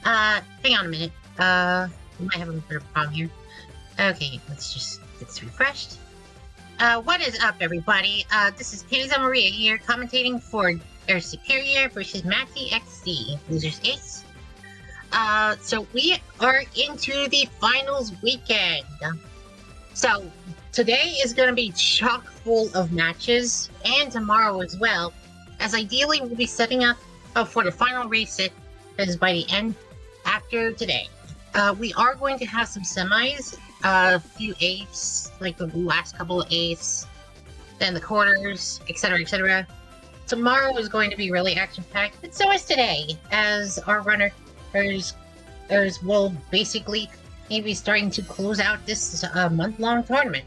Hang on a minute. We might have a bit of a problem here. Okay, let's just get this refreshed. What is up, everybody? This is Pizza Maria here, commentating for Air Superior versus Maxi XC, Losers Ace. So we are into the finals weekend. So today is going to be chock full of matches, and tomorrow as well, as ideally we'll be setting up for the final race that is by the end after today. We are going to have some semis, a few eighths, like the last couple of eighths, then the quarters, etc., etc. Tomorrow is going to be really action-packed, but so is today, as our runners will basically maybe starting to close out this month-long tournament.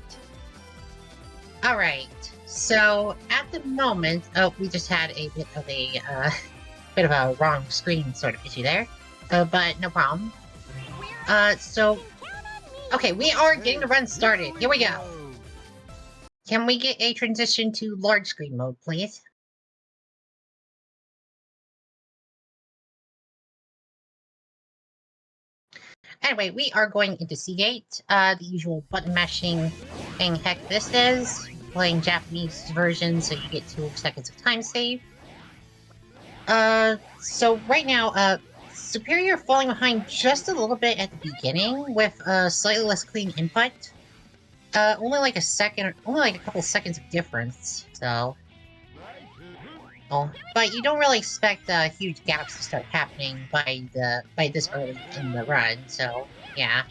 Alright, so at the moment, we just had a bit of a wrong screen sort of issue there, but no problem. Okay, we are getting the run started. Here we go. Can we get a transition to large screen mode, please? Anyway, we are going into Seagate, the usual button mashing thing heck this is. Playing Japanese version, so you get 2 seconds of time save. So right now, Superior falling behind just a little bit at the beginning with slightly less clean input. Only like a couple seconds of difference, so. Oh, but you don't really expect huge gaps to start happening by this early in the run, so yeah.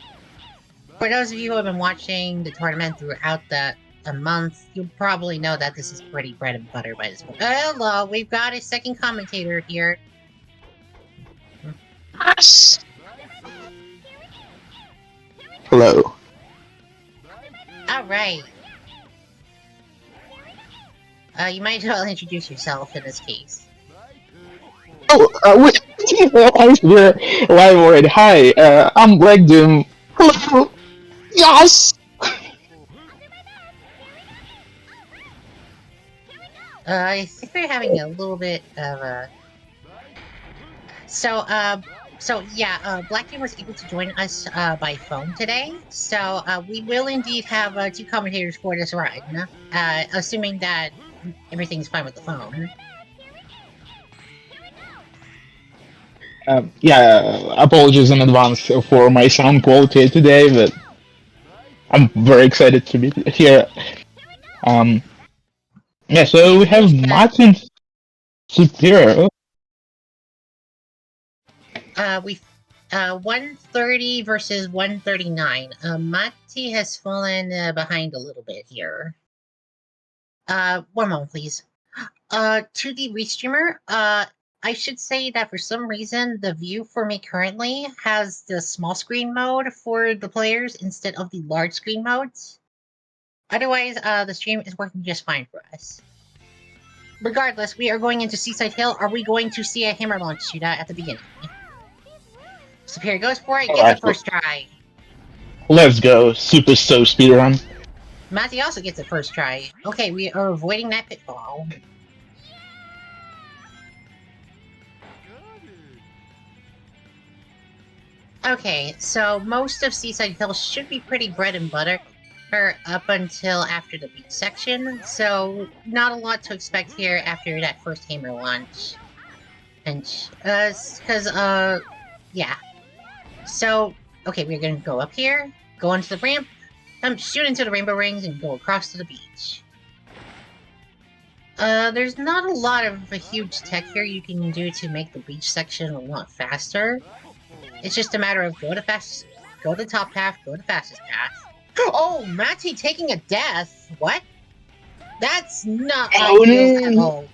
For those of you who have been watching the tournament throughout the month, you'll probably know that this is pretty bread and butter by this point. Hello, we've got a second commentator here. Yes. Hello. Alright. You might as well introduce yourself in this case. Oh, wait. We're live already. Hi, I'm Black Doom. Hello. Yes. I think we're having a little bit of a... So yeah, Black Doom was able to join us by phone today, so we will indeed have 2 commentators for this run, assuming that everything's fine with the phone. Yeah, apologies in advance for my sound quality today, but I'm very excited to be here. Yeah, so we have Martin Superior. We 130 versus 139. Mati has fallen behind a little bit here. 1 moment, please. To the restreamer, I should say that for some reason, the view for me currently has the small screen mode for the players instead of the large screen modes. Otherwise, the stream is working just fine for us. Regardless, we are going into Seaside Hill. Are we going to see a hammer launch shootout at the beginning? Superior goes for it, gets Alright, it first try. let's go. Super so speedrun. Matty also gets it first try. Okay, we are avoiding that pitfall. Okay, so most of Seaside Hill should be pretty bread and butter up until after the beach section, so not a lot to expect here after that first hammer launch. And, yeah. So, okay, we're gonna go up here, go onto the ramp, shoot into the rainbow rings, and go across to the beach. There's not a lot of a huge tech here you can do to make the beach section a lot faster. It's just a matter of go the top path, go the fastest path. Oh, Matty taking a death? What? That's not ideal at all.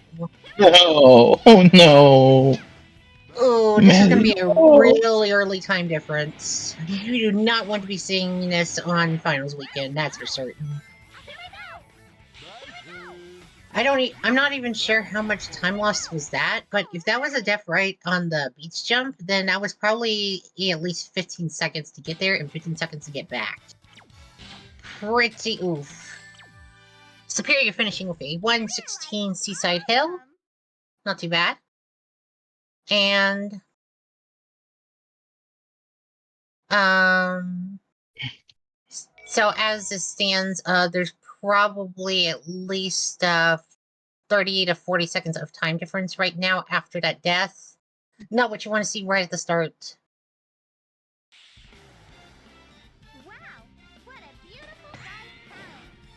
No. Oh no. Oh, this is going to be a really early time difference. You do not want to be seeing this on finals weekend, that's for certain. I'm not even sure how much time loss was that, but if that was a death right on the beach jump, then that was probably at least 15 seconds to get there and 15 seconds to get back. Pretty oof. Superior finishing with a 116 Seaside Hill. Not too bad. And Um. So as it stands, there's probably at least 30 to 40 seconds of time difference right now after that death. Not what you want to see right at the start.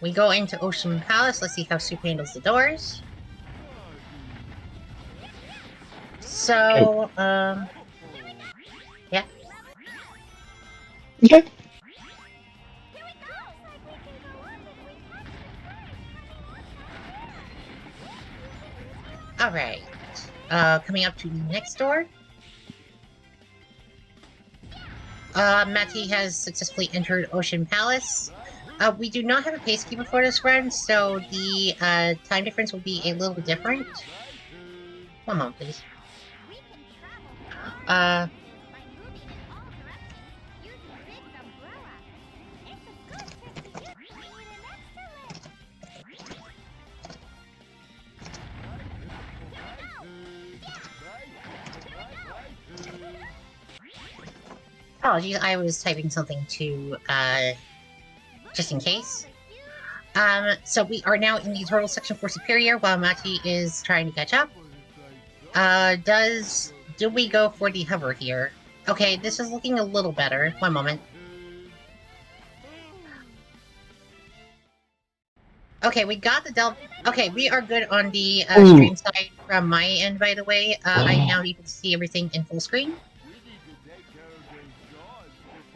We go into Ocean Palace. Let's see how Soup handles the doors. So, yeah. Okay. All right. Coming up to the next door. Matty has successfully entered Ocean Palace. We do not have a pace keeper for this run, so the time difference will be a little different. One moment, please. Apologies, I was typing something to, just in case. So we are now in the turtle section for Superior while Mati is trying to catch up. Do we go for the hover here? Okay, this is looking a little better. One moment. Okay, we got the Del. Okay, we are good on the stream side from my end, by the way. I'm now able to see everything in full screen.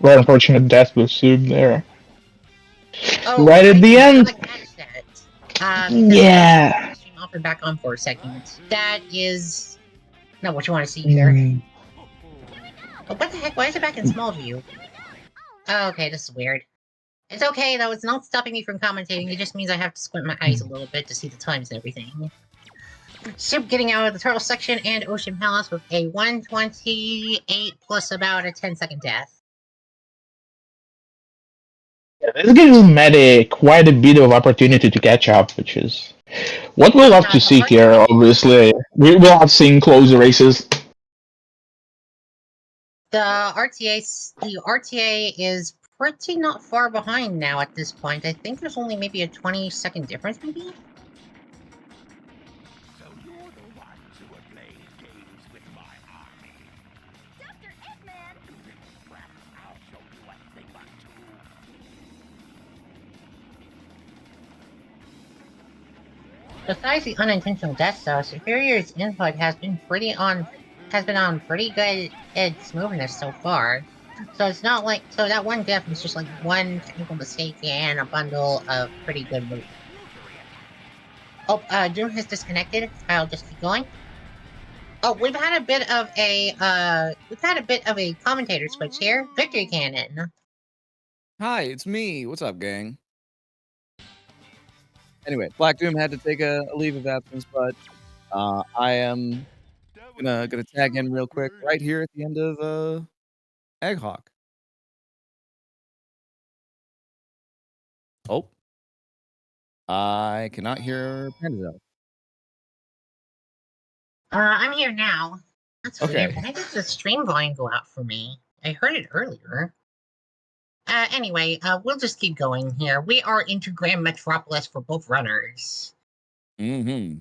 Very unfortunate death with Soup there. Oh, Right at the end. I catch that. Yeah. Stream off and back on for a second. That is not what you want to see either. Oh, what the heck? Why is it back in small view? Oh, okay, this is weird. It's okay, though. It's not stopping me from commentating. It just means I have to squint my eyes a little bit to see the times and everything. Soup getting out of the turtle section and Ocean Palace with a 128 plus about a 10-second death. Yeah, this gives Matty quite a bit of opportunity to catch up, which is what we'll have to see here, obviously. We will have seen close races. The RTA is pretty not far behind now at this point. I think there's only maybe a 20-second difference, maybe? So you're the ones who are playing games with my army. Dr. Eggman! Crap, I'll show you what they want to. Besides the unintentional deaths, though, Superior's input has been on pretty good smoothness so far. So it's not like that one death was just like one technical mistake and a bundle of pretty good moves. Oh, Doom has disconnected. I'll just keep going. Oh, we've had a bit of a commentator switch here. Victory Cannon. Hi, it's me. What's up, gang? Anyway, Black Doom had to take a leave of absence, but I am gonna tag in real quick right here at the end of Egghawk. Oh, I cannot hear Pandazel. I'm here now. That's Okay. weird. Why did the stream volume go out for me? I heard it earlier. Anyway, we'll just keep going here. We are into Grand Metropolis for both runners. Mm-hmm.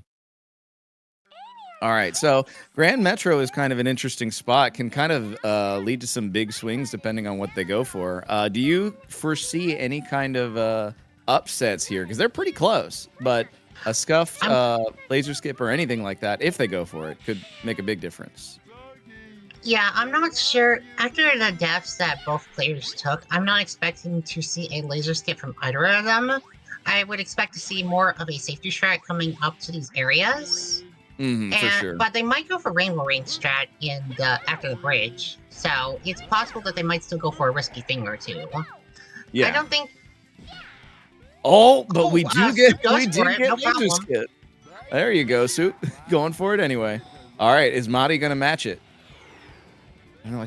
All right, so Grand Metro is kind of an interesting spot. Can kind of lead to some big swings depending on what they go for. Do you foresee any kind of upsets here? Because they're pretty close, but a scuffed laser skip or anything like that, if they go for it, could make a big difference. Yeah, I'm not sure. After the deaths that both players took, I'm not expecting to see a laser skip from either of them. I would expect to see more of a safety strat coming up to these areas. For sure. But they might go for Rainbow Rain strat after the bridge. So it's possible that they might still go for a risky thing or two. Yeah. I don't think. Oh, but we do get no laser skip. There you go, Soup. Going for it anyway. All right, is Madi gonna match it? I don't know.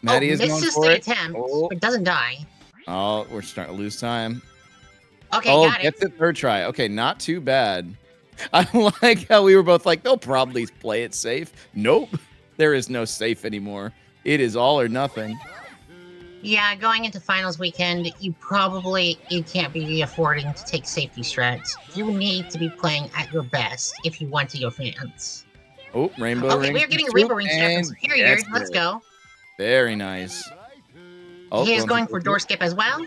Maddie is going for it. Attempt, but doesn't die. Oh, we're starting to lose time. Okay, got it. Gets it third try. Okay, not too bad. I like how we were both like, they'll probably play it safe. Nope. There is no safe anymore. It is all or nothing. Yeah, going into finals weekend, you can't be affording to take safety strats. You need to be playing at your best if you want to go fans. Oh, rainbow Okay, ring we are from getting a Soup rainbow ring strat from and Superior. gets Let's it. go. Very nice. Oh, He is going for for door skip as well.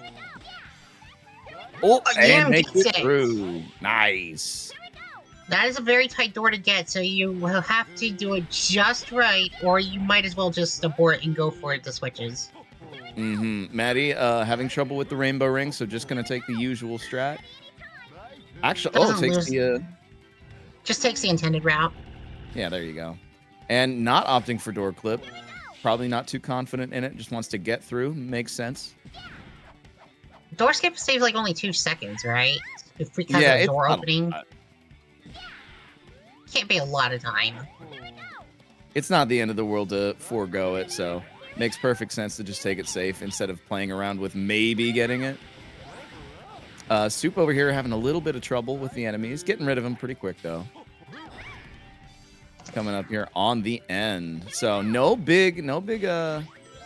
Oh, Yeah, and makes gets it it. through. Nice. That is a very tight door to get, so you will have to do it just right, or you might as well just abort and go for it, the switches. Maddie, having trouble with the rainbow ring, so just gonna take the usual strat. Actually, oh, it Doesn't takes lose. the Just takes the intended route. yeah, there you go. And not opting for door clip. Probably not too confident in it. Just wants to get through. Makes sense. Door skip saves like only 2 seconds, right? Because Yeah, of the it's door not a opening. lot. Can't be a lot of time. It's not the end of the world to forego it, so makes perfect sense to just take it safe instead of playing around with maybe getting it. Soup over here having a little bit of trouble with the enemies. Getting rid of them pretty quick, though. Coming up here on the end. So no big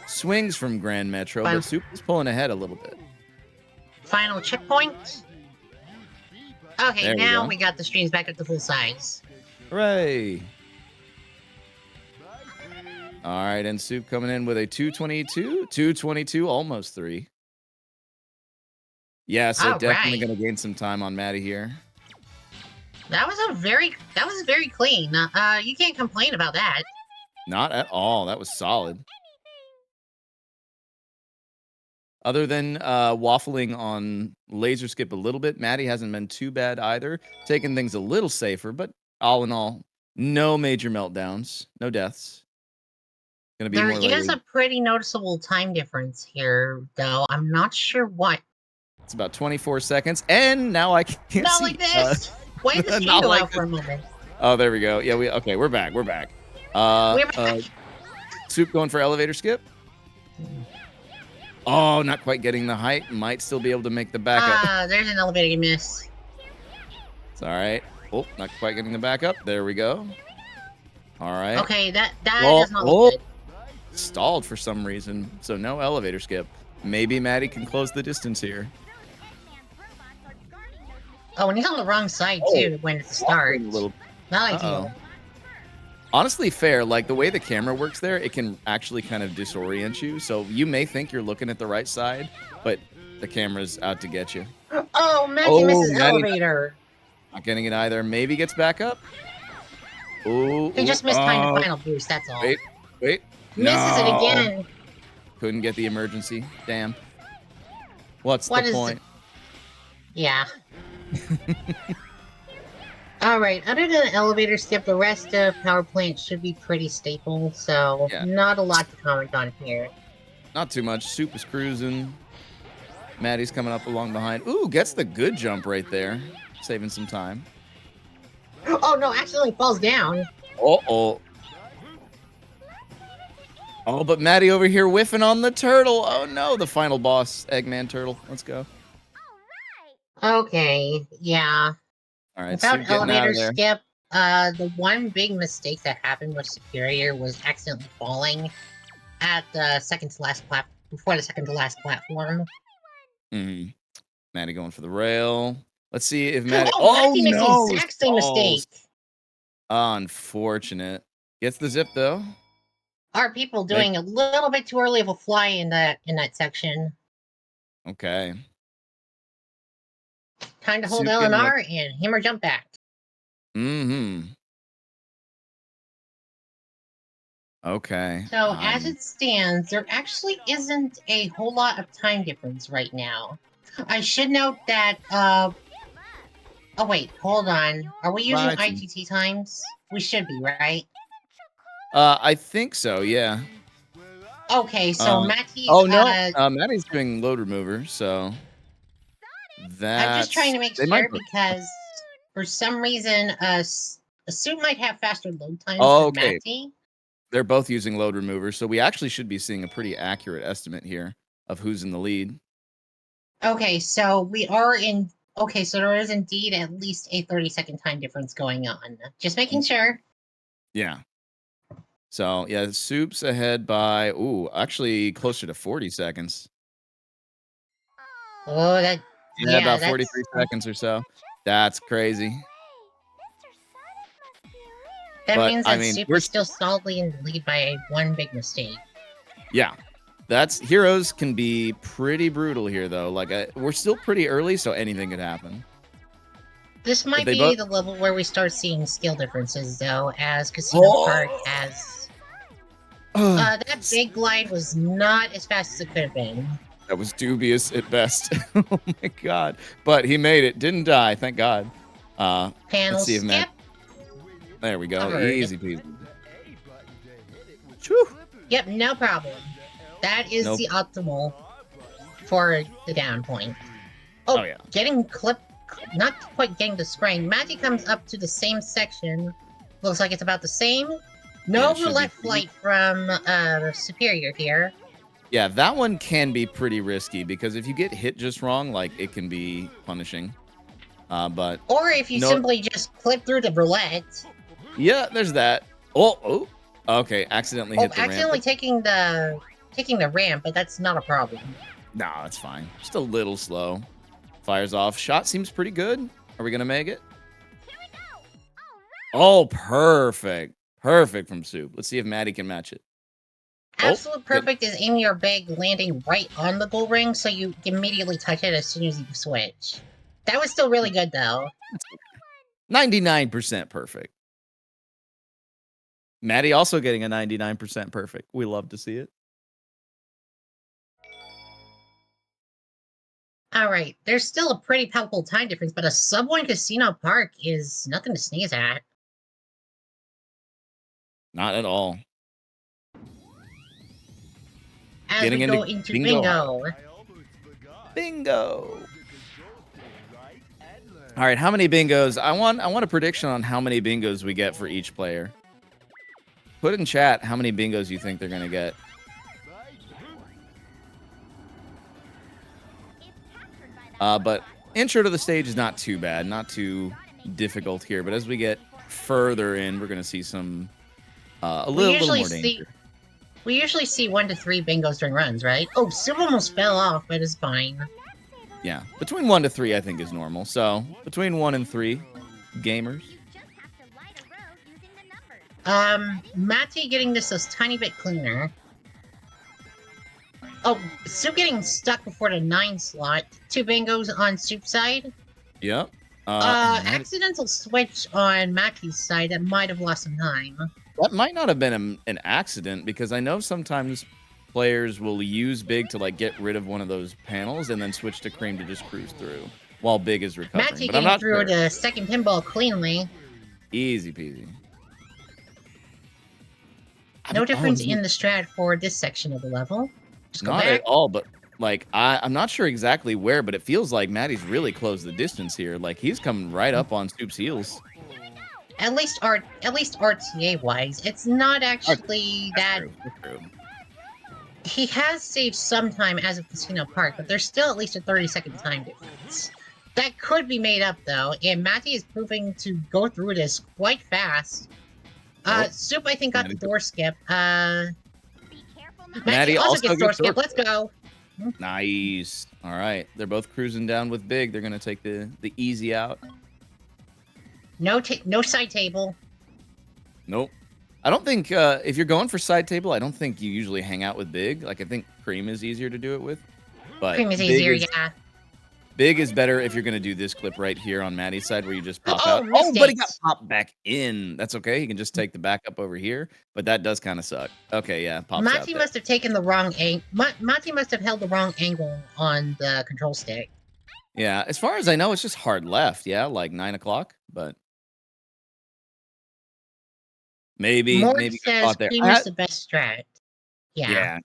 swings from Grand Metro, Fine. but Soup is pulling ahead a little bit. Final checkpoint. Okay, There we now go. we got the streams back up to full size. Hooray! All right, and Soup coming in with a 222, almost 3. Yeah, so All definitely right. going to gain some time on Maddie here. That was very clean. You can't complain about that. Not at all. That was solid. Other than waffling on laser skip a little bit, Maddie hasn't been too bad either. Taking things a little safer, but all in all, no major meltdowns, no deaths. Gonna be There more is like a pretty noticeable time difference here, though. I'm not sure what. it's about 24 seconds, and now I can't Not see. like this. Why did the stream Not go like out for a this. moment? Oh, there we go. Yeah, we're back. We're back. We're back. Soup going for elevator skip. Oh, not quite getting the height. Might still be able to make the backup. There's an elevator miss. It's all right. Oh, not quite getting the backup. There we go. All right. Okay, that Well, does not look good. Stalled for some reason, so no elevator skip. Maybe Maddie can close the distance here. Oh, and he's on the wrong side Oh, too when it starts. A little. Not Uh-oh. ideal. Honestly, fair. Like the way the camera works there, it can actually kind of disorient you. So you may think you're looking at the right side, but the camera's out to get you. Oh, Matthew misses Maddie elevator. not getting it either. Maybe gets back up. Ooh, He just missed time to final boost, that's all. Wait. Misses it No. again. Couldn't get the emergency. Damn. What's What the is point? Yeah. Alright, other than elevator skip, the rest of power plant should be pretty stable, so Yeah. not a lot to comment on here. Not too much. Soup is cruising. Maddie's coming up along behind. Ooh, gets the good jump right there. Saving some time. Oh no, accidentally falls down. Uh-oh. Oh, but Maddie over here whiffing on the turtle. Oh no, the final boss, Eggman Turtle. Let's go. Okay, yeah. All right, Without Soup getting out elevator of there. skip, the one big mistake that happened with Superior was accidentally falling at the before the second to last platform. Mm-hmm. Maddie going for the rail. Let's see if Maddie. Oh, Matthew makes the no! exact same mistake. Unfortunate. Gets the zip though. Are people doing a little bit too early of a fly in that section? Okay. Time to hold Soup getting LNR and hammer jump back. Mm-hmm. Okay. So as it stands, there actually isn't a whole lot of time difference right now. I should note that, oh wait, hold on. Are we using Right. IGT times? We should be, right? I think so, yeah. Okay, so Matty's, Oh no, Maddie's doing load remover, so that I'm just trying to make sure because for some reason, Suit might have faster load times than Matty. They're both using load remover, so we actually should be seeing a pretty accurate estimate here of who's in the lead. Okay, so we are in. Okay, so there is indeed at least a 30-second time difference going on. Just making sure. Yeah. So yeah, Soup's ahead by actually closer to 40 seconds. Oh, that Yeah, yeah, about that's 43 seconds or so. That's crazy. Mr. Sonic must be really. that But means I that mean, Soup is still solidly in the lead by one big mistake. yeah, that's heroes can be pretty brutal here though. Like we're still pretty early, so anything could happen. This If might they be both, the level where we start seeing skill differences, though, as Casino Park oh, has. that That big glide was not as fast as it could have been. was dubious at best. Oh my god! But he made it, didn't die, thank God. Let's Panel see if Matt. skip There we go, covered. easy peasy. Whew. Yep, no problem. That is Nope. the optimal for the down point. Oh Oh, yeah. getting clipped, not quite getting the spraying. Maggie comes up to the same section. Looks like it's about the same. Yeah, No it should be roulette pretty- flight from Superior here. Yeah, that one can be pretty risky because if you get hit just wrong, like it can be punishing. But Or if you no, simply just clip through the roulette. yeah, there's that. Oh, okay, accidentally Oh, hit the ramp. accidentally taking the ramp, but that's not a problem. Nah, that's fine. Just a little slow. Fires off. Shot seems pretty good. Are we gonna make it? Here we go. All right. Oh, perfect. Perfect from Soup. Let's see if Maddie can match it. Absolute good. perfect is aiming your bag landing right on the goal ring, so you immediately touch it as soon as you switch. That was still really good, though. 99% perfect. Maddie also getting a 99% perfect. We love to see it. Alright, there's still a pretty palpable time difference, but a sub 1 Casino Park is nothing to sneeze at. Not at all. As Getting we into go into bingo bingo. Bingo. All right, how many bingos? I want a prediction on how many bingos we get for each player. Put in chat how many bingos you think they're gonna get. But intro to the stage is not too bad, not too difficult here. But as we get further in, we're gonna see some a little more danger. We usually see 1 to 3 bingos during runs, right? Oh, Soup almost fell off, but it's fine. Yeah, between 1 to 3, I think is normal. So between 1 and 3, gamers. You just have to light a road using the numbers. Matty getting this a tiny bit cleaner. Oh, Soup getting stuck before the 9 slot. 2 bingos on Soup's side. Yep. Accidental switch on Matty's side that might have lost some time. That might not have been an accident because I know sometimes players will use Big to like get rid of one of those panels and then switch to Cream to just cruise through while Big is recovering. Matty But I'm getting not through sure. the second pinball cleanly. Easy peasy. No difference in the strat for this section of the level. Just go Not back. at all, but like I'm not sure exactly where, but it feels like Maddie's really closed the distance here. Like he's coming right up on Soup's heels. At least RTA wise, it's not actually that. That's true. He has saved some time as of Casino Park, but there's still at least a 30-second time difference. That could be made up though, and Matty is proving to go through this quite fast. Soup I think got the door skip. Be careful, Maddie. Matty also gets door skip. door Let's go. Nice. All right, they're both cruising down with Big. They're gonna take the easy out. No side table. Nope. I don't think if you're going for side table, I don't think you usually hang out with Big. Like I think Cream is easier to do it with. But Cream is Big easier, is, yeah. Big is better if you're gonna do this clip right here on Maddie's side where you just pop Oh, out. Oh, but he got mistakes. popped back in. That's okay. He can just take the backup over here. But that does kind of suck. Okay, yeah, pops out Matty there. must have taken the wrong angle. Matty must have held the wrong angle on the control stick. Yeah, as far as I know, it's just hard left. Yeah, like 9 o'clock. But maybe Mort maybe got says caught there. Cream is the best strat. Yeah. Yeah.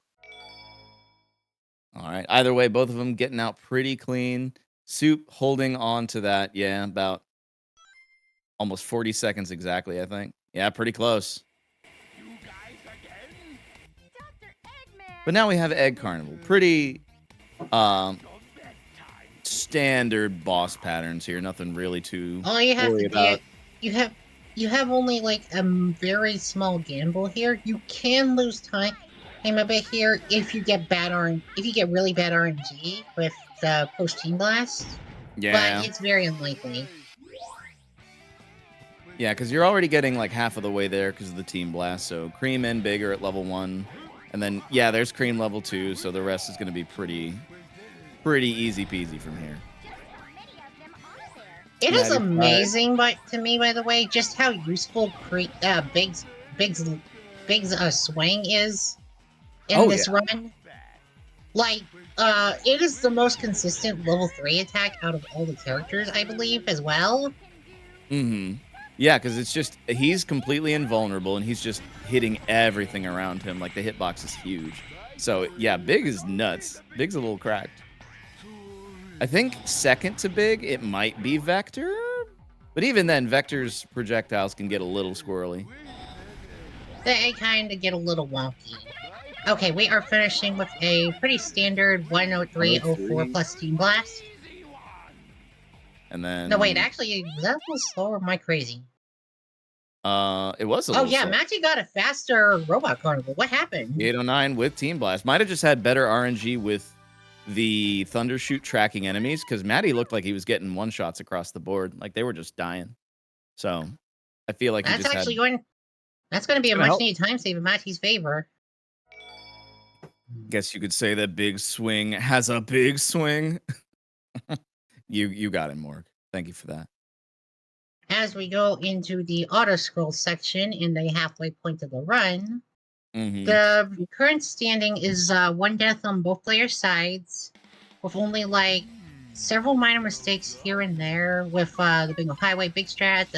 All right. Either way, both of them getting out pretty clean. Soup holding on to that. Yeah, about almost 40 seconds exactly, I think. Yeah, pretty close. You guys again? Dr. Eggman. But now we have Egg Carnival. Pretty standard boss patterns here. Nothing really too All you have worry to about. do, you have only like a very small gamble here. You can lose time a bit here if you get if you get really bad RNG with the post team blast, but Yeah. it's very unlikely. Yeah, because you're already getting like half of the way there because of the team blast. So Cream and Big are at level 1. And then, yeah, there's Cream level 2. So the rest is going to be pretty easy peasy from here. It is Maddie tried. amazing, but to me, by the way, just how useful Big's swing is in Oh, this yeah. run. Like, it is the most consistent level 3 attack out of all the characters, I believe, as well. Mm-hmm. Yeah, because it's just, he's completely invulnerable and he's just hitting everything around him. Like the hitbox is huge. So, yeah, Big is nuts. Big's a little cracked. I think second to Big, it might be Vector. But even then, Vector's projectiles can get a little squirrely. They kind of get a little wonky. Okay, we are finishing with a pretty standard 10304 plus Team Blast. And then... No, wait, actually, that was slower. Am I crazy? It was a Oh, little yeah, slow. Matty got a faster Robot Carnival. What happened? 809 with Team Blast. Might have just had better RNG with the Thundershoot tracking enemies, because Matty looked like he was getting one-shots across the board. Like, they were just dying. So, I feel like he That's just actually had... going... That's going to be a gonna help. much-needed time save in Matty's favor. Guess you could say that Big Swing has a big swing. You got it, Morg. Thank you for that. As we go into the auto-scroll section in the halfway point of the run, the current standing is 1 death on both players' sides, with only like several minor mistakes here and there with the Bingo Highway Big Strat,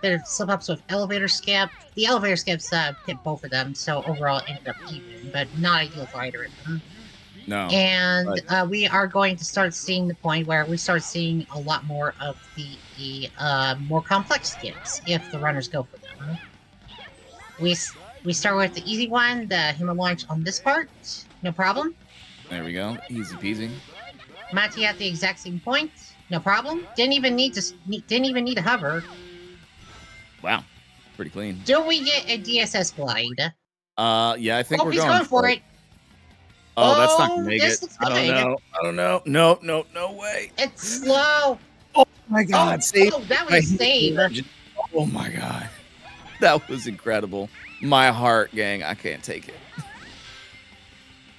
bit of slip-ups with Elevator Skip. The Elevator Skips hit both of them, so overall it ended up even, but not ideal for either of them. No. And we are going to start seeing the point where we start seeing a lot more of the more complex skips if the runners go for them. We start with the easy one, the hammer launch on this part, no problem. There we go, easy peasy. Matty at the exact same point, no problem. Didn't even need to hover. Wow, pretty clean. Do we get a DSS glide? Yeah, I think we're he's going for it. Oh, that's not gonna make this it. looks I don't good. know. I don't know. No way. It's slow. Oh my God! Save. That was a save. Oh my God, that was incredible. My heart, gang. I can't take it.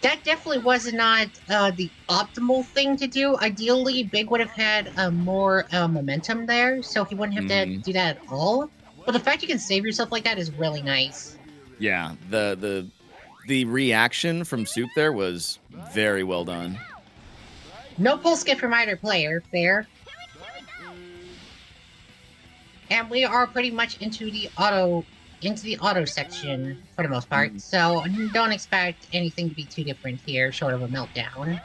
That definitely was not the optimal thing to do. Ideally, Big would have had more momentum there, so he wouldn't have to do that at all. But the fact you can save yourself like that is really nice. Yeah, the reaction from Soup there was very well done. No pull skip from either player, fair. And we are pretty much into the auto section for the most part, so don't expect anything to be too different here, short of a meltdown.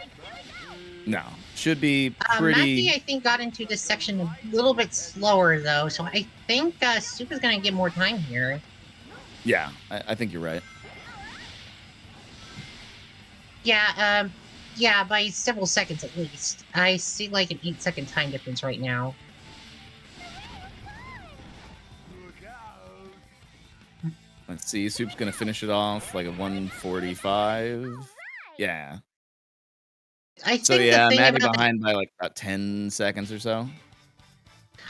No, should be pretty... Matty, I think, got into this section a little bit slower, though, so I think Soup is going to get more time here. Yeah, I think you're right. Yeah, yeah, by several seconds at least. I see like an 8-second time difference right now. Let's see, Soup's gonna finish it off like a 145. Yeah. I think so yeah, the thing Maddie about behind by like about 10 seconds or so.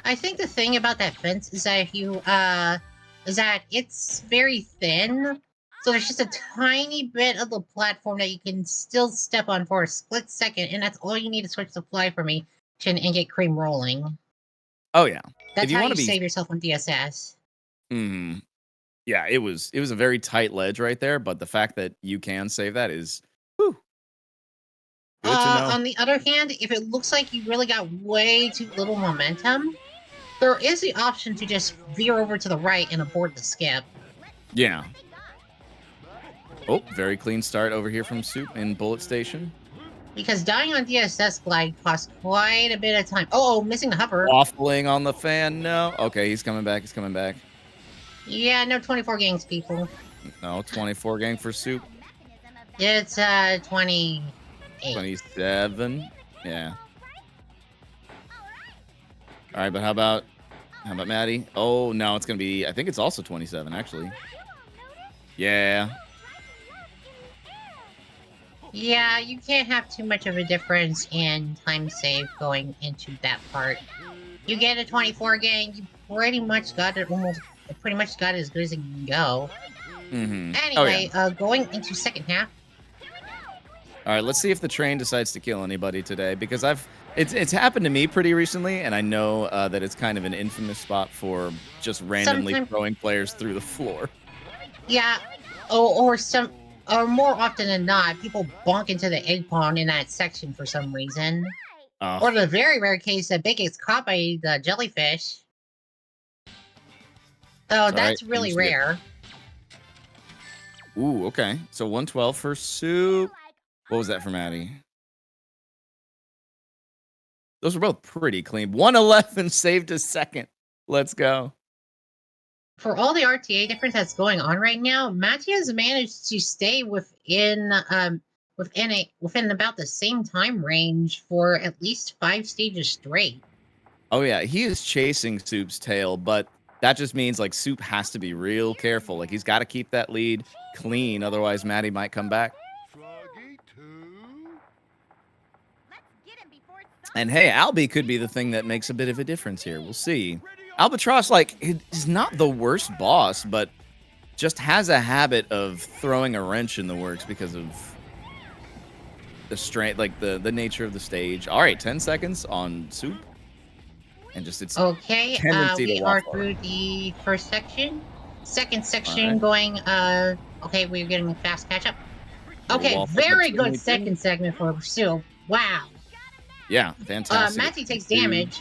I think the thing about that fence is that if you is that it's very thin. So there's just a tiny bit of the platform that you can still step on for a split second, and that's all you need to switch the fly formation and get Cream rolling. Oh yeah. That's how you save yourself on DSS. Yeah, it was a very tight ledge right there, but the fact that you can save that is whew, good to know. On the other hand, if it looks like you really got way too little momentum, there is the option to just veer over to the right and abort the skip. Yeah. Oh, very clean start over here from Soup in Bullet Station. Because dying on DSS glide costs quite a bit of time. Oh, missing the hover. Waffling on the fan, no. Okay, he's coming back, Yeah, no 24 gangs, people. No, 24 gang for Soup. It's 28. 27. Yeah. All right, but how about How about Maddie? Oh, no, it's going to be, I think it's also 27, actually. Yeah. Yeah, you can't have too much of a difference in time save going into that part. You get a 24 again, you pretty much got it as good as it can go. Mm-hmm. Oh, yeah. Anyway, going into second half. All right, let's see if the train decides to kill anybody today, because it's happened to me pretty recently, and I know that it's kind of an infamous spot for just randomly throwing players through the floor. Yeah, or more often than not, people bonk into the egg pond in that section for some reason. Or the very rare case that Big gets caught by the jellyfish. So that's really rare. Ooh, okay. So 112 for Soup. What was that for Maddie? Those were both pretty clean. 111 saved a second. Let's go. For all the RTA difference that's going on right now, Matty has managed to stay within about the same time range for at least 5 stages straight. Oh yeah, he is chasing Soup's tail, but that just means like Soup has to be real careful. Like he's got to keep that lead clean, otherwise Maddie might come back. And hey, Albie could be the thing that makes a bit of a difference here. We'll see. Albatross, like, is not the worst boss, but just has a habit of throwing a wrench in the works because of the strength, like the nature of the stage. All right, 10 seconds on Soup. And just its okay, tendency we to are waffle. through the first section. Second section going, okay, we're getting a fast catch up. Okay, very good second segment for Soup. Wow. Yeah, fantastic. Matty takes damage.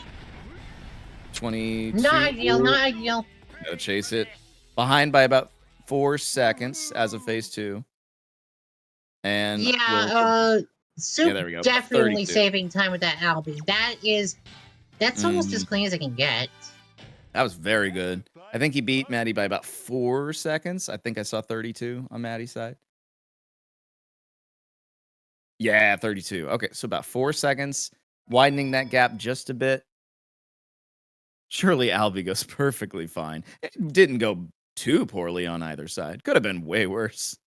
22. Not ideal, not ideal. Gotta chase it. Behind by about 4 seconds as of phase 2. And yeah, Soup there we go. definitely saving time with that Albie. That's almost as clean as it can get. That was very good. I think he beat Maddie by about 4 seconds. I think I saw 32 on Maddie's side. Yeah, 32. Okay, so about 4 seconds, widening that gap just a bit. Surely Albie goes perfectly fine. It didn't go too poorly on either side. Could have been way worse.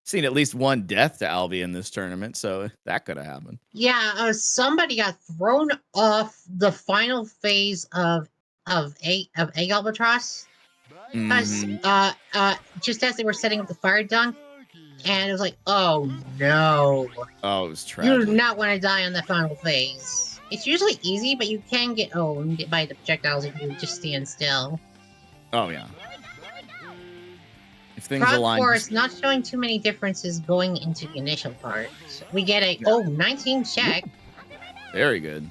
Seen at least one death to Albie in this tournament, so that could have happened. Yeah, somebody got thrown off the final phase of Egg Albatross. Because just as they were setting up the fire dunk, and it was like, oh no. Oh, it was tragic. You do not want to die on the final phase. It's usually easy, but you can get owned by the projectiles if you just stand still. Oh, yeah. If things Frog align. Forest not showing too many differences going into the initial part. We get a 19 check. Very good.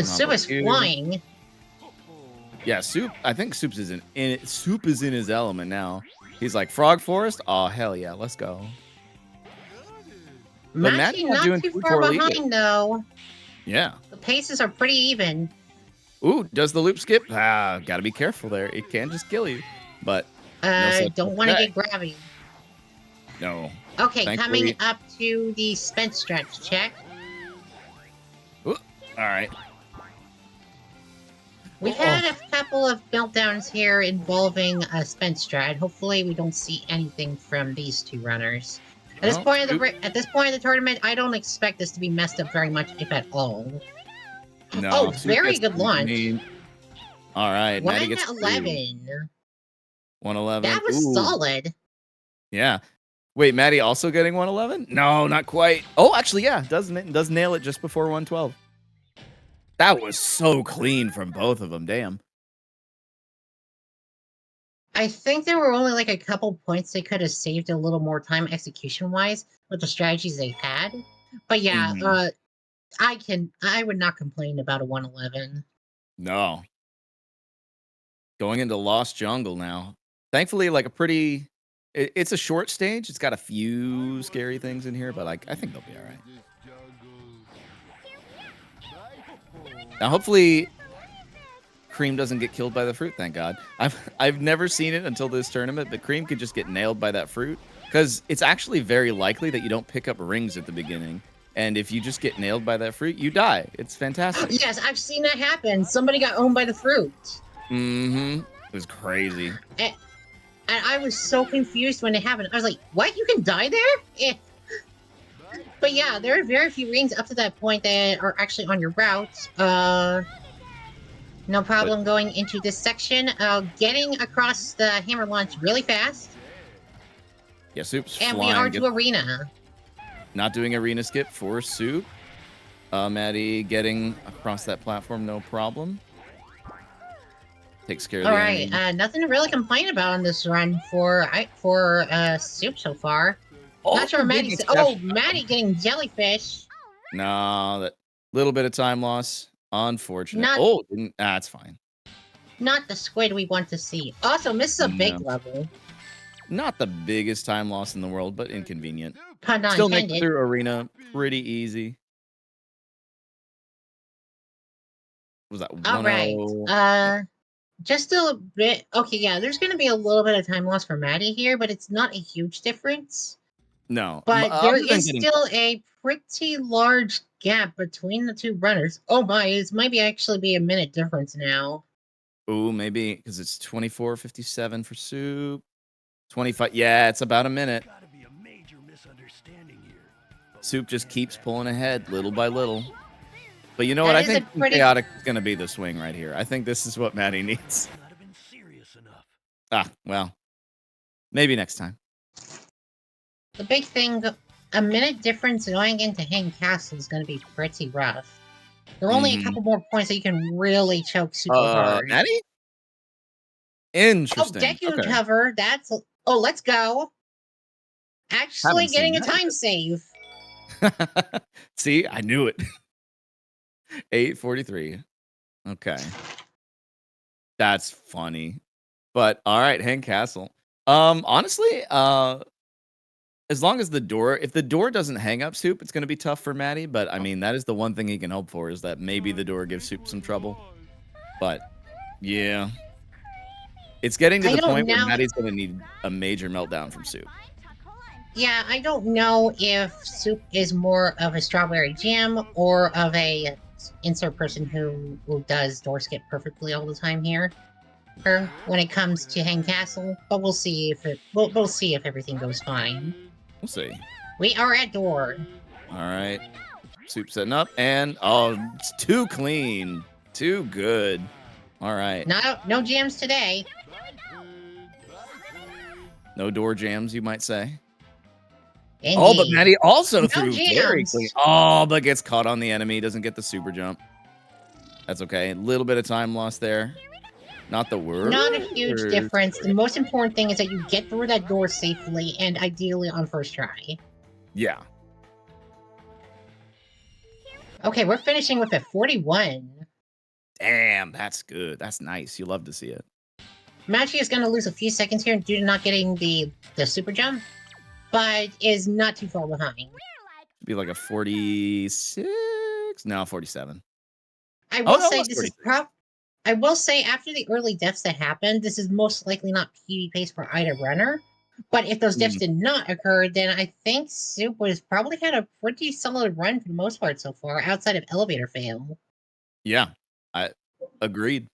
Soup is flying. Yeah, Soup. I think Soup is in his element now. He's like Frog Forest. Oh hell yeah, let's go. Matty not too far behind though. Yeah. The paces are pretty even. Ooh, does the loop skip? Gotta be careful there. It can just kill you. But don't want to get gravity. No. Okay, Thankfully, coming up to the spent stretch check. Ooh, all right. We've had a couple of meltdowns here involving spent strat. Hopefully, we don't see anything from these two runners. At this point of the tournament, I don't expect this to be messed up very much, if at all. No, oh, very good launch. All right, 111. 111. That was solid. Yeah. Wait, Maddie also getting 111? No, not quite. Oh, actually, yeah, does nail it just before 112. That was so clean from both of them. Damn. I think there were only like a couple points they could have saved a little more time execution-wise with the strategies they had. But yeah, I would not complain about a 111. No. Going into Lost Jungle now. Thankfully, like it's a short stage. It's got a few scary things in here, but like I think they'll be all right. Now, hopefully, Cream doesn't get killed by the fruit. Thank God. I've never seen it until this tournament, but Cream could just get nailed by that fruit because it's actually very likely that you don't pick up rings at the beginning, and if you just get nailed by that fruit, you die. It's fantastic. Yes, I've seen that happen. Somebody got owned by the fruit. Mm-hmm. It was crazy. And I was so confused when it happened. I was like, what? You can die there? Eh. But yeah, there are very few rings up to that point that are actually on your route. No problem going into this section. Getting across the hammer launch really fast. Yeah, Soup's And flying. we are to arena. Not doing arena skip for Soup. Maddie getting across that platform, no problem. Takes care of the Alright, enemy. nothing to really complain about on this run for Soup so far. Not sure big Maddie's. exception. Oh, Maddie getting jellyfish. No, that little bit of time loss. Unfortunate. Not- That's fine. Not the squid we want to see. Also, misses a big No. level. Not the biggest time loss in the world, but inconvenient. Pun not Still makes it intended. through arena pretty easy. What was that? All right. 1-0? Just a bit. Okay, yeah. There's going to be a little bit of time loss for Maddie here, but it's not a huge difference. No, But other there than is getting- still a pretty large gap between the two runners. Oh my! It might be actually be a minute difference now. Ooh, maybe because it's 24:57 for Soup. 25. Yeah, it's about a minute. Gotta be a major misunderstanding here. Soup just keeps pulling ahead little by little. But you know That what? I is a think pretty- chaotic is going to be the swing right here. I think this is what Maddie needs. Not have been serious enough. Ah, well, maybe next time. The big thing, a minute difference going into Hang Castle is going to be pretty rough. There are only a Mhm. couple more points that you can really choke super hard. Maddie? Oh, Interesting. Deku Okay. cover. That's. Oh, let's go. Actually, Haven't seen getting a that. time save. See, I knew it. 8:43. Okay. That's funny. But all right, Hang Castle. Honestly, as long as if the door doesn't hang up Soup, it's gonna be tough for Maddie. But I mean, that is the one thing he can hope for, is that maybe the door gives Soup some trouble. But yeah. It's getting to I the don't point where know- Maddie's gonna need a major meltdown from Soup. Yeah, I don't know if Soup is more of a strawberry jam or of a insert person who does door skip perfectly all the time here. Or when it comes to Hang Castle, but we'll see if we'll see if everything goes fine. We'll see. We are at door. All right. Soup setting up, and it's too clean. Too good. All right. No jams today. No door jams, you might say. Indeed. Oh, but Maddie also No threw very jams. clean. Oh, but gets caught on the enemy. Doesn't get the super jump. That's okay. A little bit of time lost there. Not the worst. Not a huge difference. The most important thing is that you get through that door safely and ideally on first try. Yeah. Okay, we're finishing with a 41. Damn, that's good. That's nice. You love to see it. Machi is going to lose a few seconds here due to not getting the super jump, but is not too far behind. Be like a 46. No, 47. I will no, say it's this is 46. I will say after the early deaths that happened, this is most likely not PvP pace for either runner. But if those deaths did not occur, then I think Soup was probably had a pretty solid run for the most part so far, outside of elevator fail. Yeah, I agreed.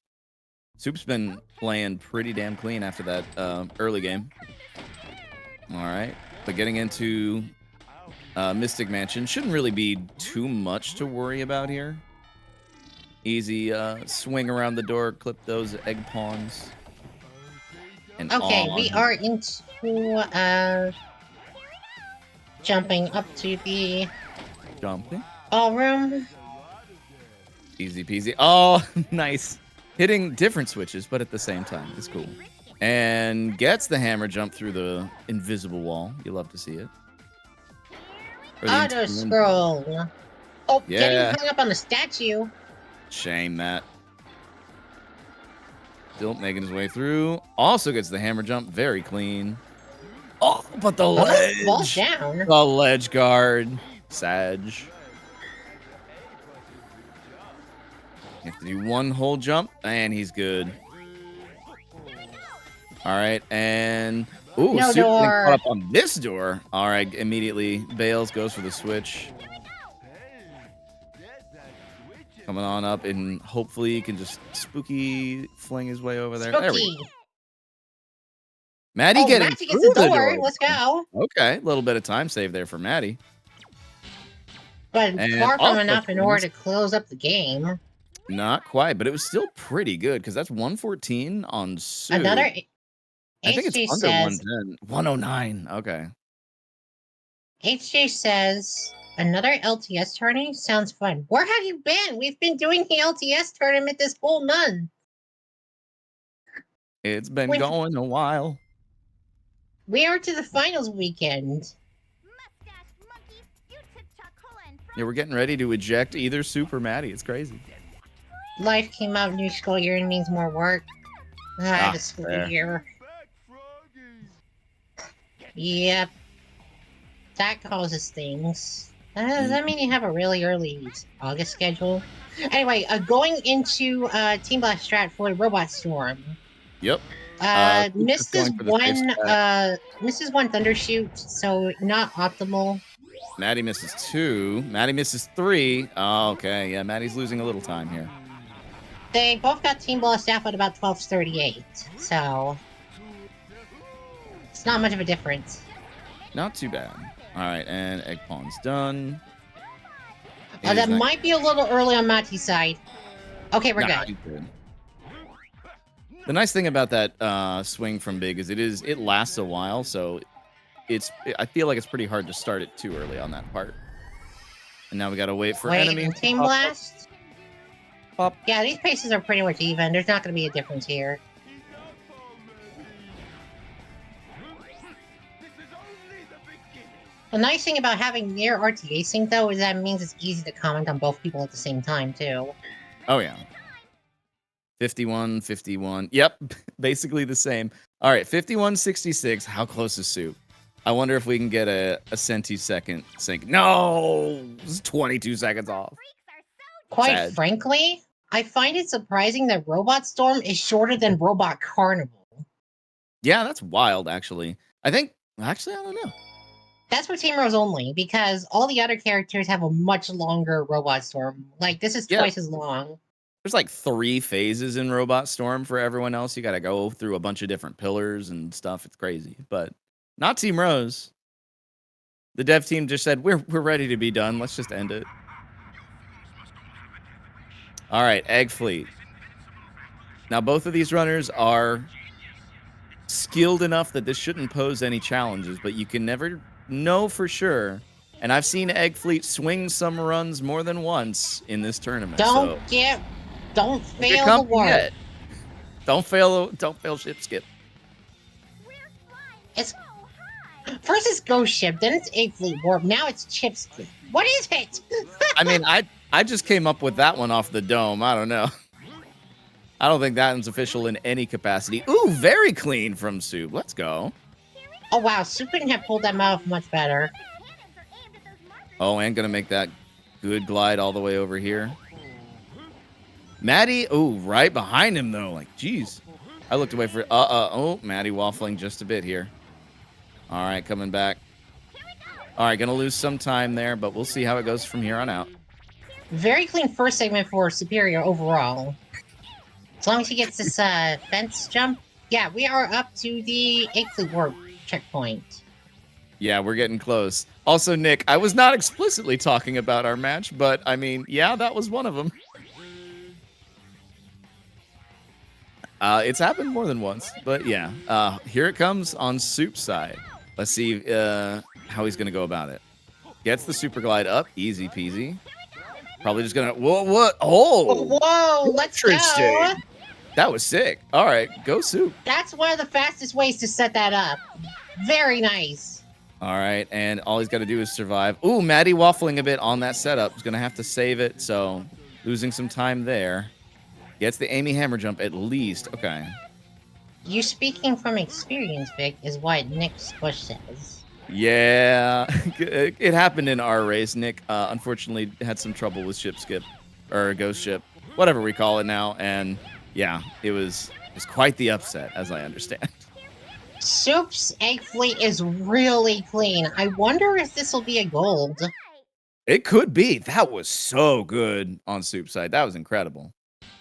Soup's been playing pretty damn clean after that early game. All right, but getting into Mystic Mansion shouldn't really be too much to worry about here. Easy swing around the door, clip those egg pawns. And Okay, we on. are into jumping up to the Jumping. ballroom. Easy peasy. Oh, nice. Hitting different switches, but at the same time. It's cool. And gets the hammer jump through the invisible wall. You love to see it. Or the Auto interior- scroll. Oh, Yeah. getting hung up on the statue. Shame that. Still making his way through. Also gets the hammer jump. Very clean. Oh, but the ledge. Falls down. The ledge guard. Sag. You have to do one whole jump, and he's good. All right, and ooh, No Soup getting door. caught up on this door. All right, immediately bails, goes for the switch. Coming on up, and hopefully he can just spooky fling his way over there. There we Spooky. go. Maddie Oh, getting Matty gets through the the door. door. Let's go. Okay, a little bit of time save there for Maddie. But And far from off the enough in swings. order to close up the game. Not quite, but it was still pretty good because that's 114 on Sue. Another I think it's HJ under says 110. 109. Okay. HJ says another LTS tourney sounds fun. Where have you been? We've been doing the LTS tournament this whole month. It's been We've- going a while. We are to the finals weekend. Mustache monkey, you took chocola and Yeah, we're getting ready to eject either Super Maddie. It's crazy. Life came out, new school year needs more work. The school fair. year. Yep. That causes things. Does that mean you have a really early August schedule? Anyway, going into Team Blast Strat for Robot Storm. Yep. Misses going for the safe one. Misses one Thundershoot, so not optimal. Maddie misses 2. Maddie misses 3. Oh, okay. Yeah, Maddie's losing a little time here. They both got Team Blast staff at about 12:38, so it's not much of a difference. Not too bad. All right, and Egg Pawn's done. That might be a little early on Matty's side. Okay, we're Nah, good. he's good. The nice thing about that swing from Big is it lasts a while, so I feel like it's pretty hard to start it too early on that part. And now we gotta wait for enemies. Team Blast. Yeah, these paces are pretty much even. There's not going to be a difference here. The nice thing about having near RTA sync, though, is that it means it's easy to comment on both people at the same time, too. Oh, yeah. 51, 51. Yep, basically the same. All right, 51, 66. How close is Soup? I wonder if we can get a centisecond sync. No! This is 22 seconds off. Quite Sad. frankly, I find it surprising that Robot Storm is shorter than Robot Carnival. Yeah, that's wild, actually. Actually, I don't know. That's for Team Rose only, because all the other characters have a much longer Robot Storm. Like, this is twice as long. There's like 3 phases in Robot Storm for everyone else. You got to go through a bunch of different pillars and stuff. It's crazy, but not Team Rose. The dev team just said, we're ready to be done. Let's just end it. All right, Egg Fleet. Now, both of these runners are skilled enough that this shouldn't pose any challenges, but you can never know for sure. And I've seen Egg Fleet swing some runs more than once in this tournament. Don't fail the warp. Don't fail ship skip. First it's Ghost Ship, then it's Egg Fleet Warp, now it's Chip Skip. What is it? I mean, I just came up with that one off the dome. I don't know. I don't think that one's official in any capacity. Ooh, very clean from Soup. Let's go. Oh, wow. Soup couldn't have pulled that off much better. Oh, and gonna make that good glide all the way over here. Maddie, oh, right behind him, though. Like, geez. I looked away for... Oh, Maddie waffling just a bit here. All right, coming back. All right, gonna lose some time there, but we'll see how it goes from here on out. Very clean first segment for Superior overall. As long as he gets this fence jump. Yeah, we are up to the Egg Fleet Warp checkpoint. Yeah, we're getting close. Also, Nick, I was not explicitly talking about our match, but, I mean, yeah, that was one of them. It's happened more than once, but yeah. Here it comes on Soup's side. Let's see how he's going to go about it. Gets the super glide up. Easy peasy. Probably just going to... What? Oh! Whoa, let's go! That was sick. All right, go Soup. That's one of the fastest ways to set that up. Very nice. All right, and all he's got to do is survive. Ooh, Maddie waffling a bit on that setup. He's going to have to save it, so losing some time there. Gets the Amy hammer jump at least. Okay. You speaking from experience, Vic, is what Nick Bush says. Yeah, it happened in our race. Nick, unfortunately, had some trouble with ship skip, or ghost ship, whatever we call it now, and yeah, it was quite the upset, as I understand. Soup's Egg Fleet is really clean. I wonder if this will be a gold. It could be. That was so good on Soup's side. That was incredible.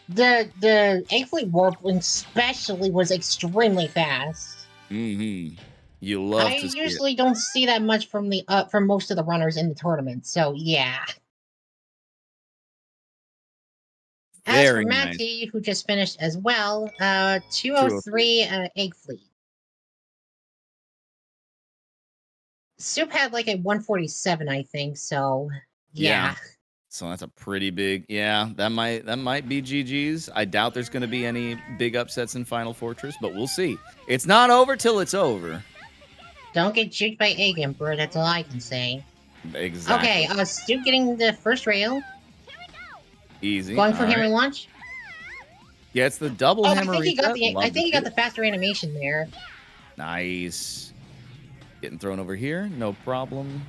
The egg fleet warp especially was extremely fast. Mm-hmm. You I love to see it. usually don't see that much from from most of the runners in the tournament, so yeah. As for Very nice. Matty, who just finished as well, 203. 203 egg fleet. Soup had like a 147, I think, so yeah. So that's a pretty big, that might be GG's. I doubt there's going to be any big upsets in Final Fortress, but we'll see. It's not over till it's over. Don't get juked by Egg Emperor, that's all I can say. Exactly. Okay, Soup getting the first rail. Easy. Going for All hammer right. launch. Yeah, it's the double Oh, hammer reset. I think he got the faster animation there. Nice. Getting thrown over here, no problem.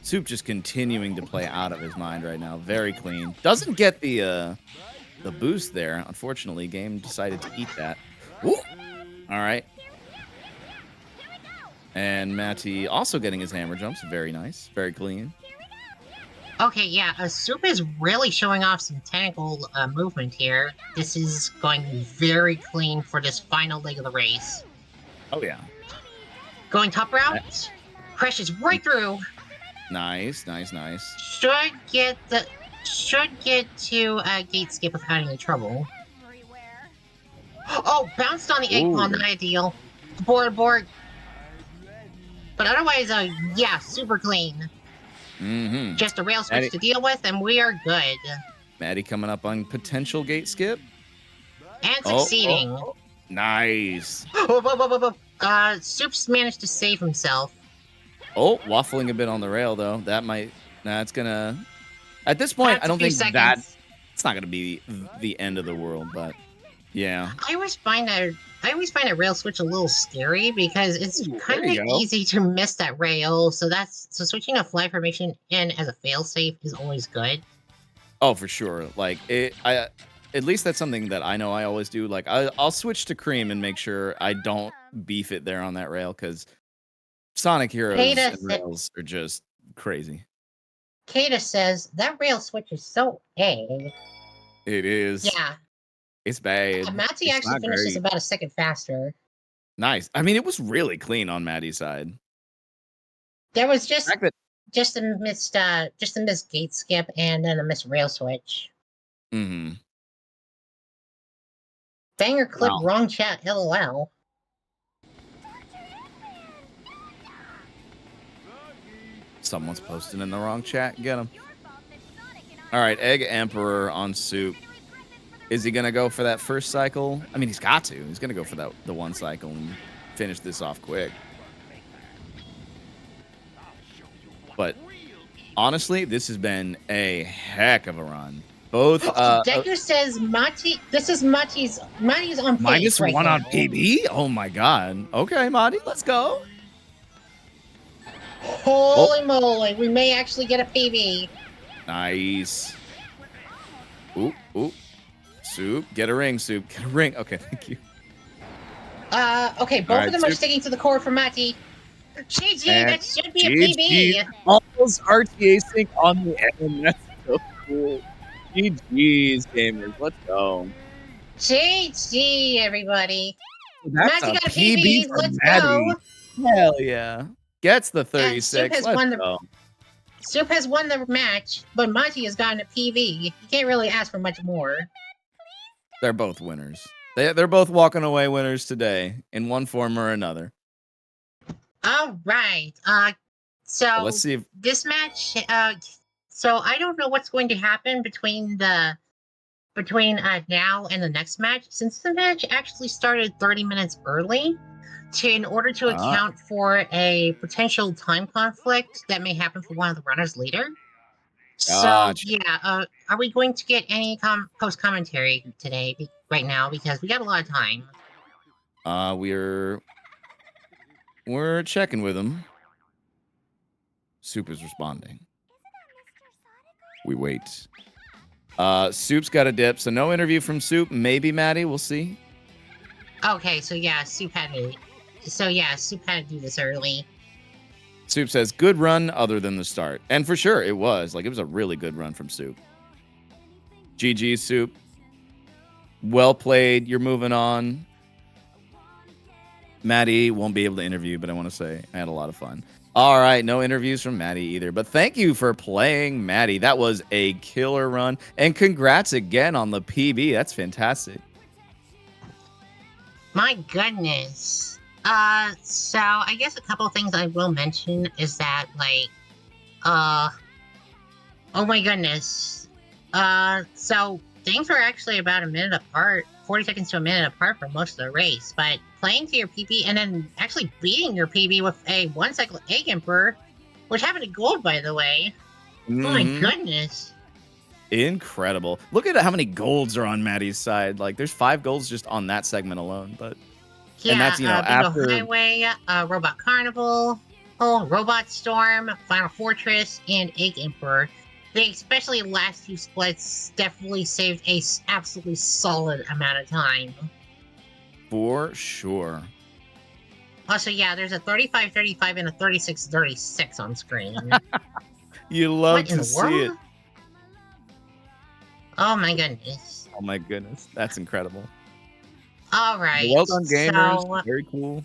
Soup just continuing to play out of his mind right now. Very clean. Doesn't get the boost there. Unfortunately, game decided to eat that. Ooh. All right. And Matty also getting his hammer jumps. Very nice. Very clean. Okay, yeah, Soup is really showing off some technical movement here. This is going very clean for this final leg of the race. Oh, yeah. Going top route. Crashes right through. Nice, nice, nice. Should get to gate skip without any trouble. Oh, bounced on the egg pond, not ideal. Board. But otherwise, yeah, super clean. Mm-hmm. Just a rail switch to deal with, and we are good. Matty coming up on potential gate skip. And succeeding. Oh. Nice. Soup's managed to save himself. Oh, waffling a bit on the rail, though. That's gonna... At this point, I don't think it's not gonna be the end of the world, but yeah. I always find a rail switch a little scary because it's kind of easy to miss that rail. So switching a fly formation in as a failsafe is always good. Oh, for sure. Like at least that's something that I know I always do. Like I'll switch to cream and make sure I don't beef it there on that rail because Sonic Heroes and rails are just crazy. Kata says that rail switch is so A. It is. Yeah. It's bad. Matty actually finishes about a second faster. Nice. I mean, it was really clean on Matty's side. There was just a missed gate skip and then a missed rail switch. Mm-hmm. Banger clip, wrong chat, LOL. Someone's posting in the wrong chat. Get him. All right, Egg Emperor on Soup. Is he going to go for that first cycle? I mean, he's got to. He's going to go for the one cycle and finish this off quick. But honestly, this has been a heck of a run. Both Deku says Mati. This is Mati's on pace. -1 right on PB? Oh my god. Okay, Mati, let's go. Holy moly, we may actually get a PB. Nice. Ooh. Soup, get a ring, Soup. Get a ring. Okay, thank you. Okay, both of them are sticking to the core for Mati. GG, that should be a PB. Almost RTA sync on the end. That's so cool. GG's, gamers. Let's go. GG, everybody. That's Mati got a PB. Let's go. Hell yeah. Gets the 36. Soup has won the match, but Mati has gotten a PV. You can't really ask for much more. They're both winners. They're both walking away winners today in one form or another. All right. So let's see if this match. So I don't know what's going to happen between now and the next match, since the match actually started 30 minutes early. In order to account for a potential time conflict that may happen for one of the runners later. So, yeah, are we going to get any post-commentary today, right now? Because we got a lot of time. We're checking with him. Soup is responding. We wait. Soup's got a dip, so no interview from Soup. Maybe Matty, we'll see. Okay, so yeah, Soup had to do this early. Soup says, good run other than the start. And for sure, it was. Like, it was a really good run from Soup. GG, Soup. Well played. You're moving on. Maddie won't be able to interview, but I want to say I had a lot of fun. All right, no interviews from Maddie either. But thank you for playing, Maddie. That was a killer run. And congrats again on the PB. That's fantastic. My goodness. So I guess a couple of things I will mention is that, like, oh my goodness. So things were actually about a minute apart, 40 seconds to a minute apart for most of the race, but playing to your PB and then actually beating your PB with a 1 cycle Egg Emperor, which happened to gold, by the way. Mm-hmm. Oh my goodness. Incredible. Look at how many golds are on Maddie's side. Like, there's 5 golds just on that segment alone. But Yeah, and that's, you know, Bingo after Highway, Robot Carnival, Robot Storm, Final Fortress, and Egg Emperor. They, especially last 2 splits, definitely saved a absolutely solid amount of time. For sure. Also, yeah, there's a 35-35 and a 36-36 on screen. You love What in to the see it. world? Oh my goodness. Oh my goodness. That's incredible. All right. Well done, gamers. So, Very cool.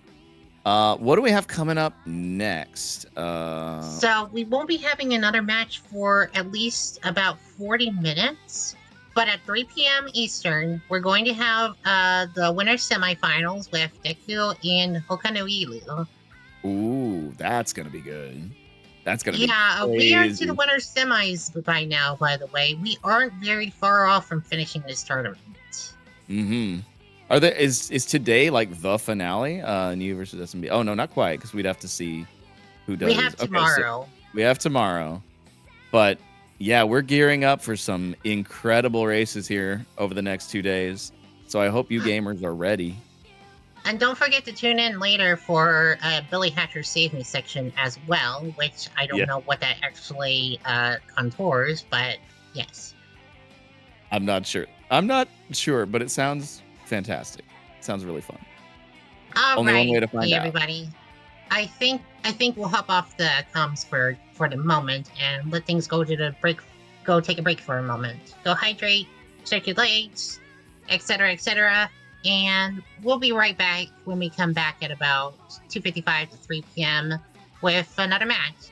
What do we have coming up next? so we won't be having another match for at least about 40 minutes. But at 3 p.m. Eastern, we're going to have the winners semifinals with Deku and Hokanoilu. Ooh, that's gonna be good. That's gonna be Yeah, we are to crazy. the winners semis by now, by the way. We aren't very far off from finishing this tournament. Mm-hmm. Are there is today like the finale? New versus SMB. Oh no, not quite, because we'd have to see who does. We have Okay, so tomorrow. we have tomorrow. But yeah, we're gearing up for some incredible races here over the next 2 days. So I hope you gamers are ready. And don't forget to tune in later for Billy Hatcher's Save Me section as well, which I don't Yeah. know what that actually contours, but yes. I'm not sure. But it sounds fantastic. It sounds really fun. All Only right, one way to find out. everybody. I think we'll hop off the comms for the moment and let things go to the break. Go take a break for a moment. Go hydrate, circulate, etc., etc. And we'll be right back when we come back at about 2:55 to 3 p.m. with another match.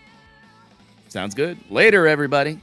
Sounds good. Later, everybody.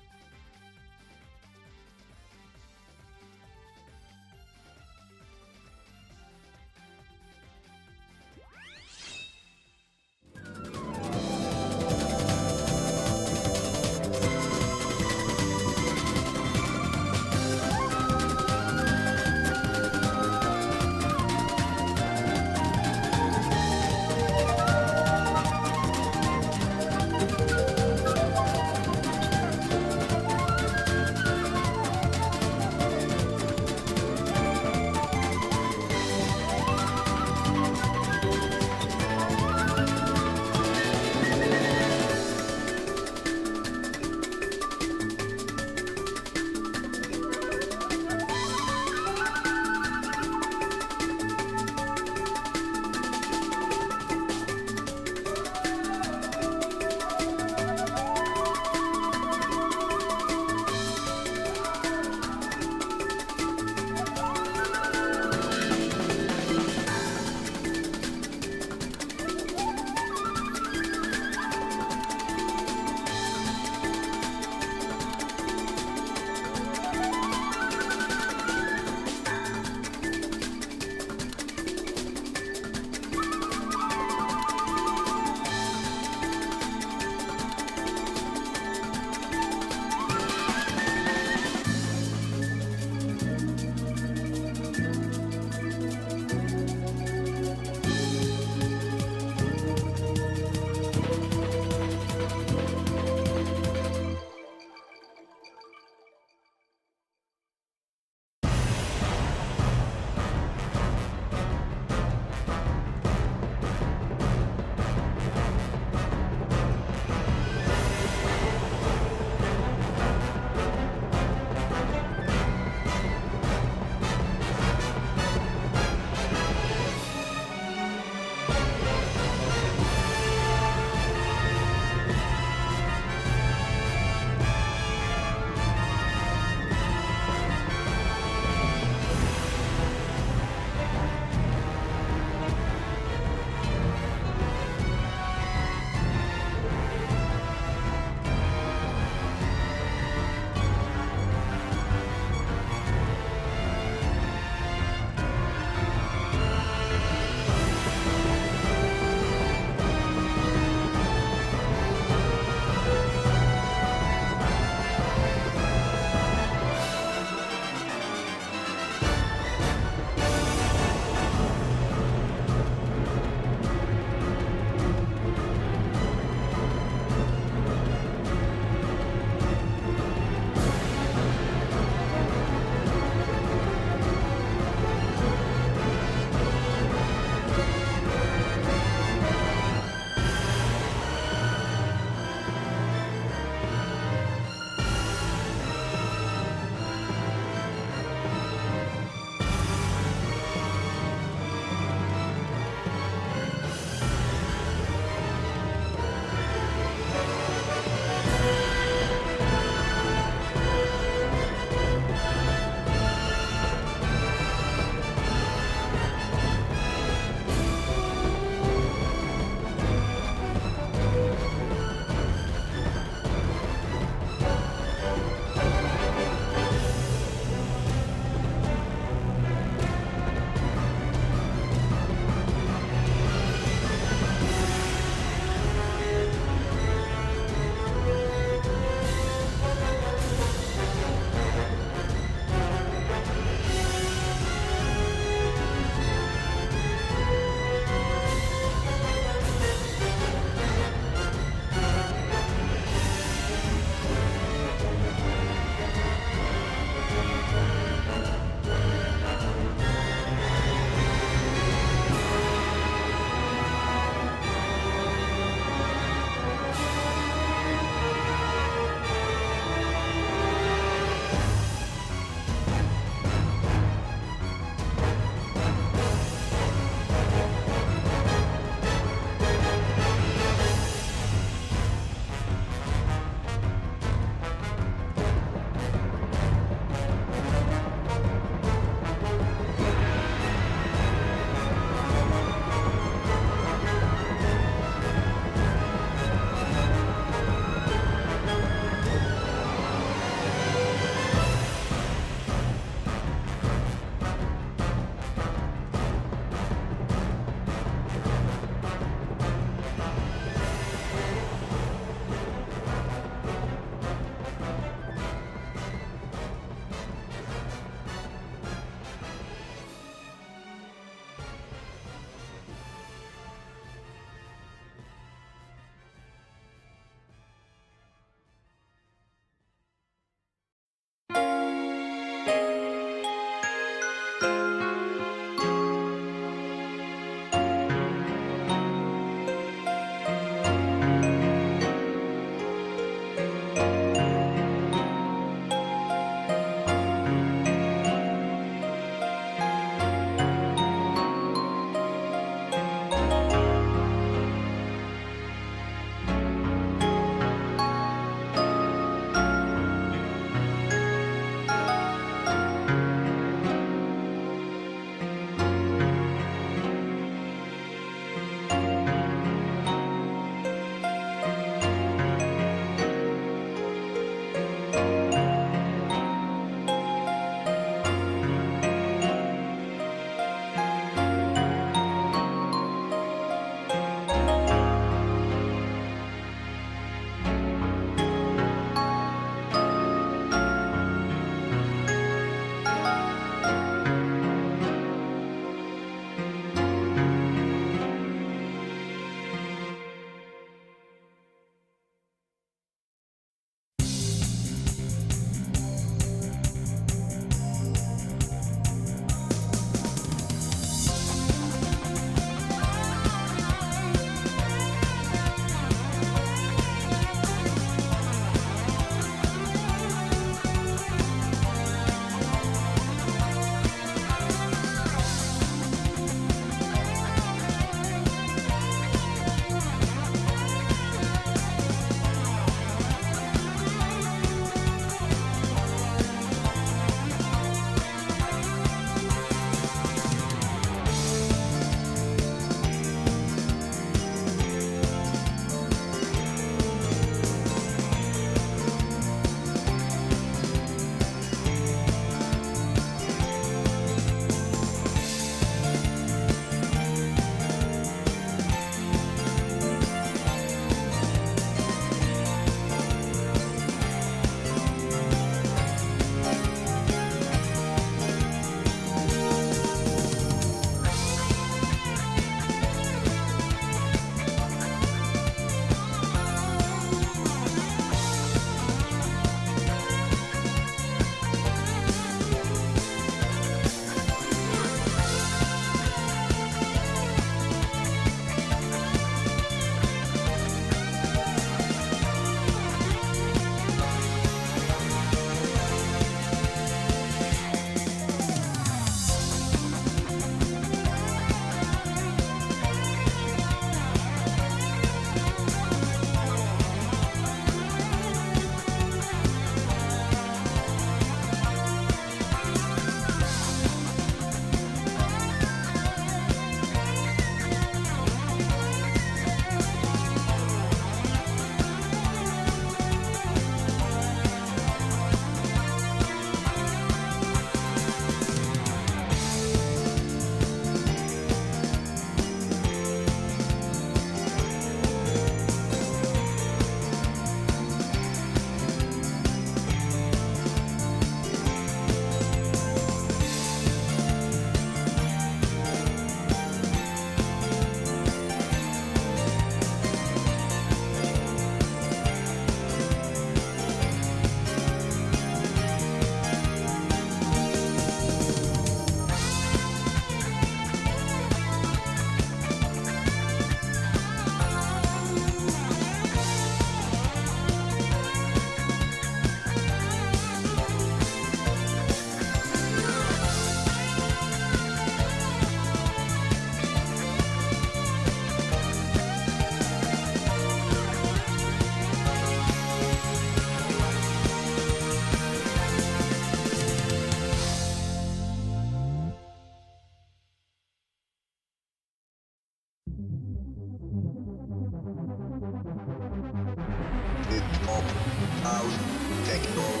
house. Take it over.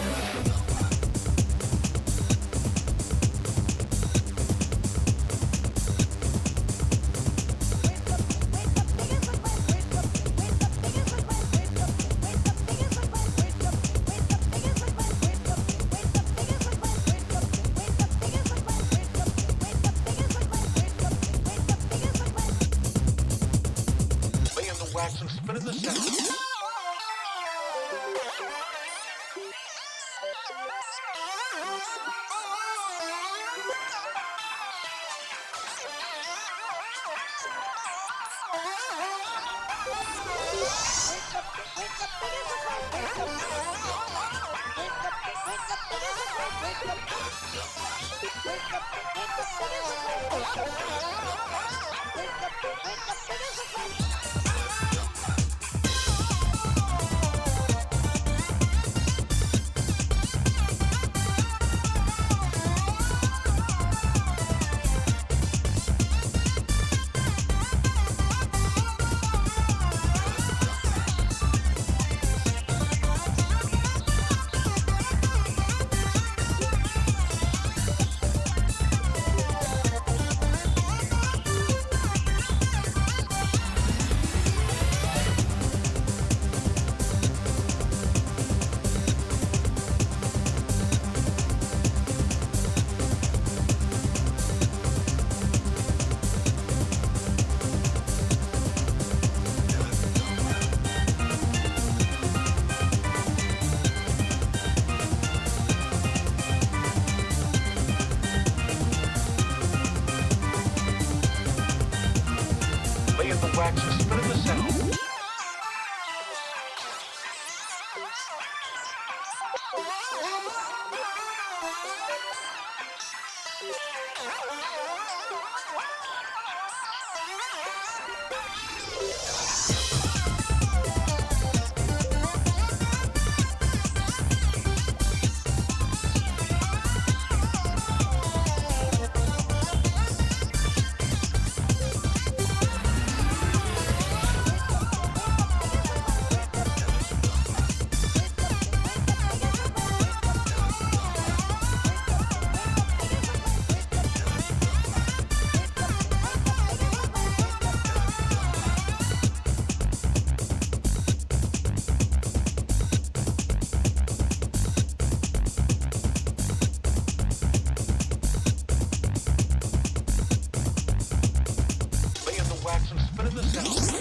Laying the wax and spinning the sound. Laying the wax and spinning the sound. Laying the wax and spinning the sound.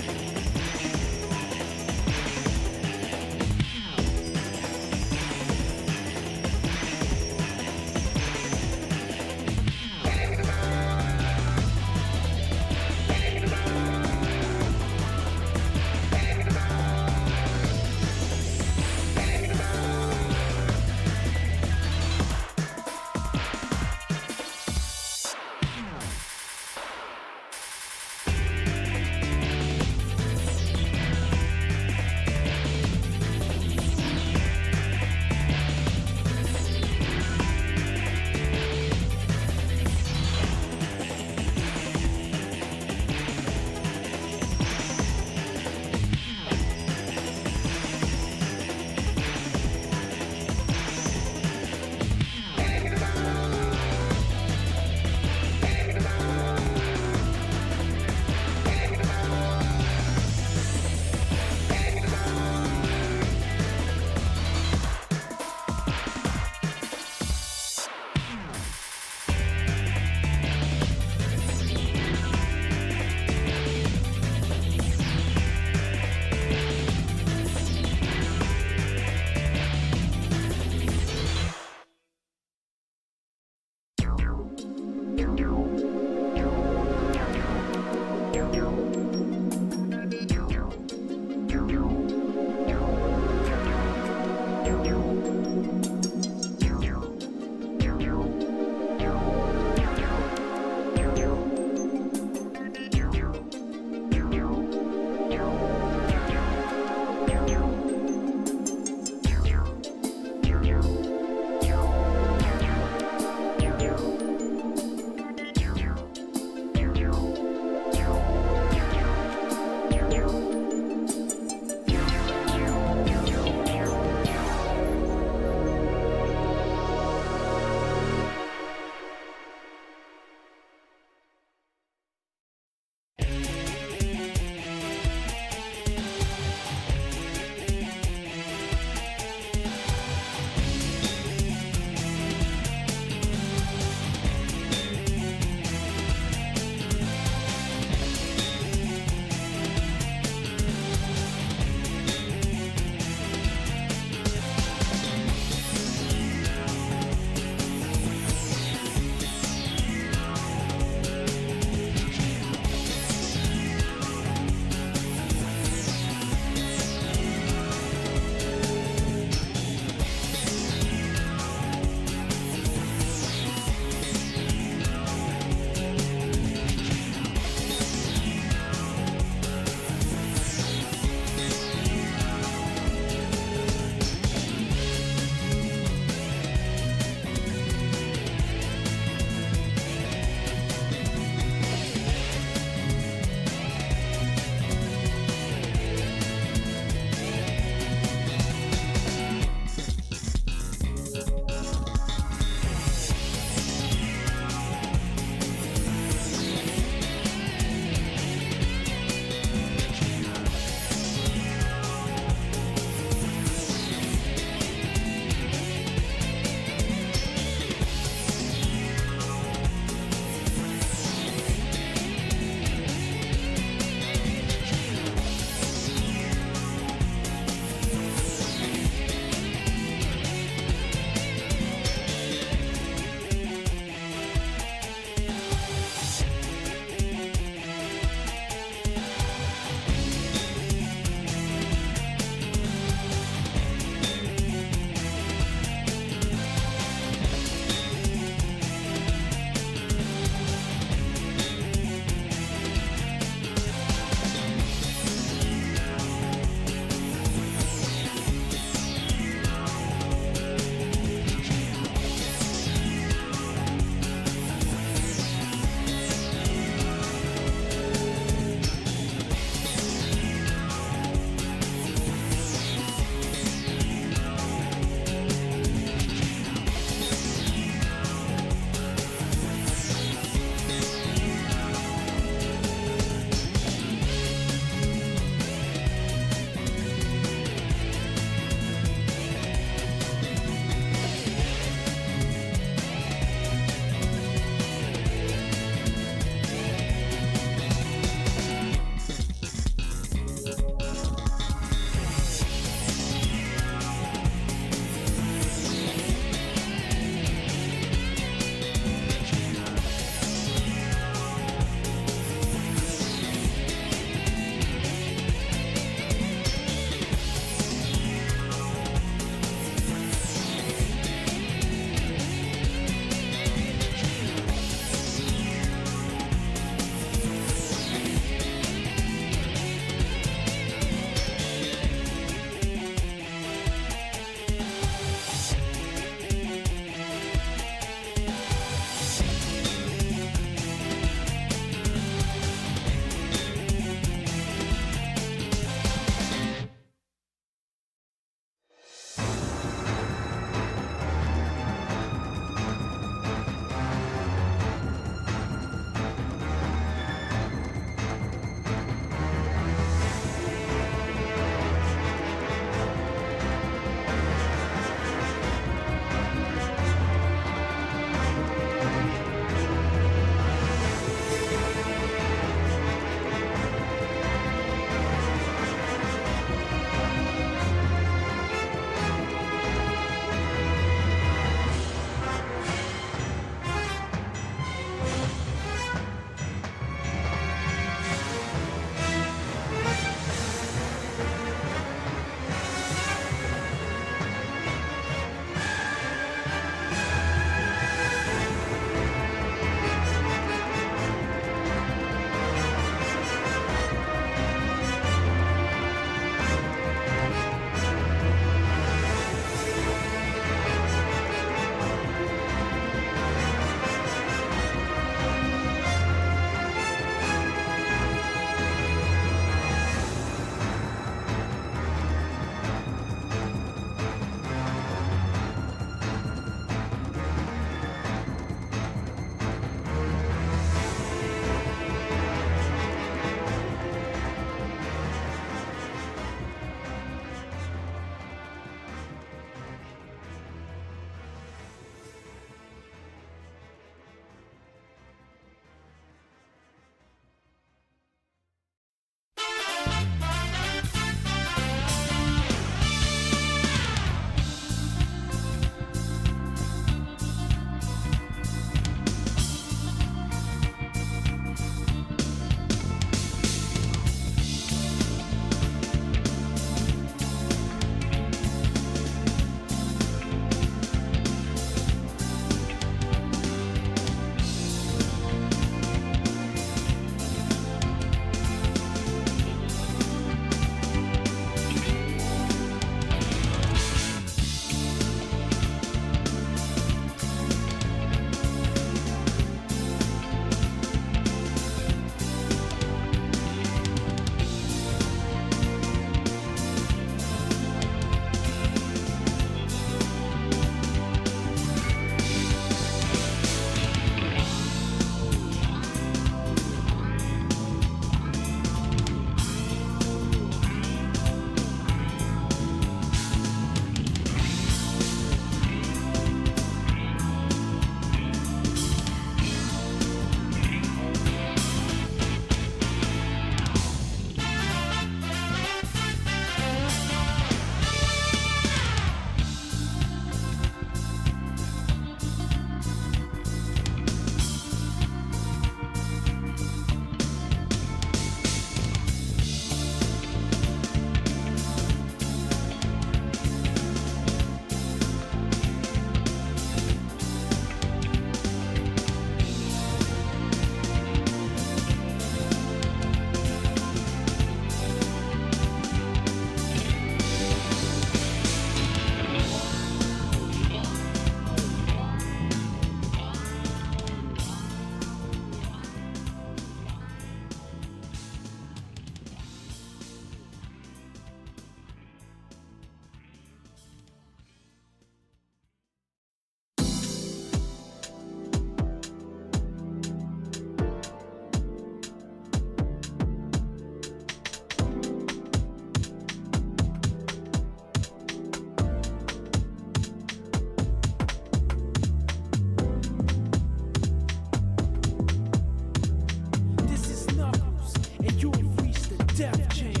Death chamber.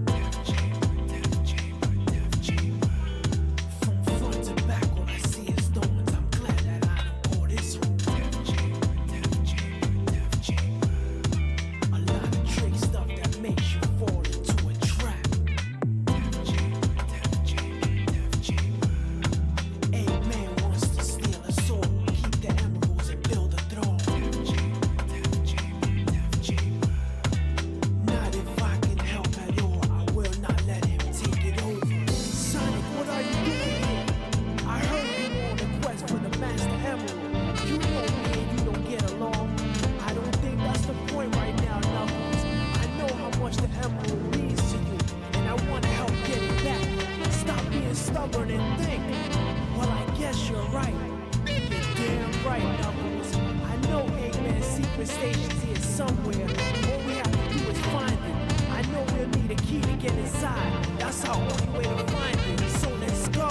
Death chamber, death chamber, death chamber. From front to back, all I see is stones. I'm glad that I don't call this home. Death chamber, death chamber, death chamber. A lot of trick stuff that makes you fall into a trap. Death chamber, death chamber, death chamber. Eggman wants to steal us all, keep the emeralds and build a throne. Death chamber, death chamber, death chamber. Not if I can help at all, I will not let him take it over. Sonic, what are you doing here? I heard you on a quest for the Master Emerald. You know me and you don't get along. I don't think that's the point right now, Knuckles. I know how much the Emerald means to you, and I want to help get it back. Stop being stubborn and think. Well, I guess you're right. You're damn right, Knuckles. I know Eggman's secret station's here somewhere. All we have to do is find it. I know we'll need a key to get inside. That's our only way to find it. So let's go.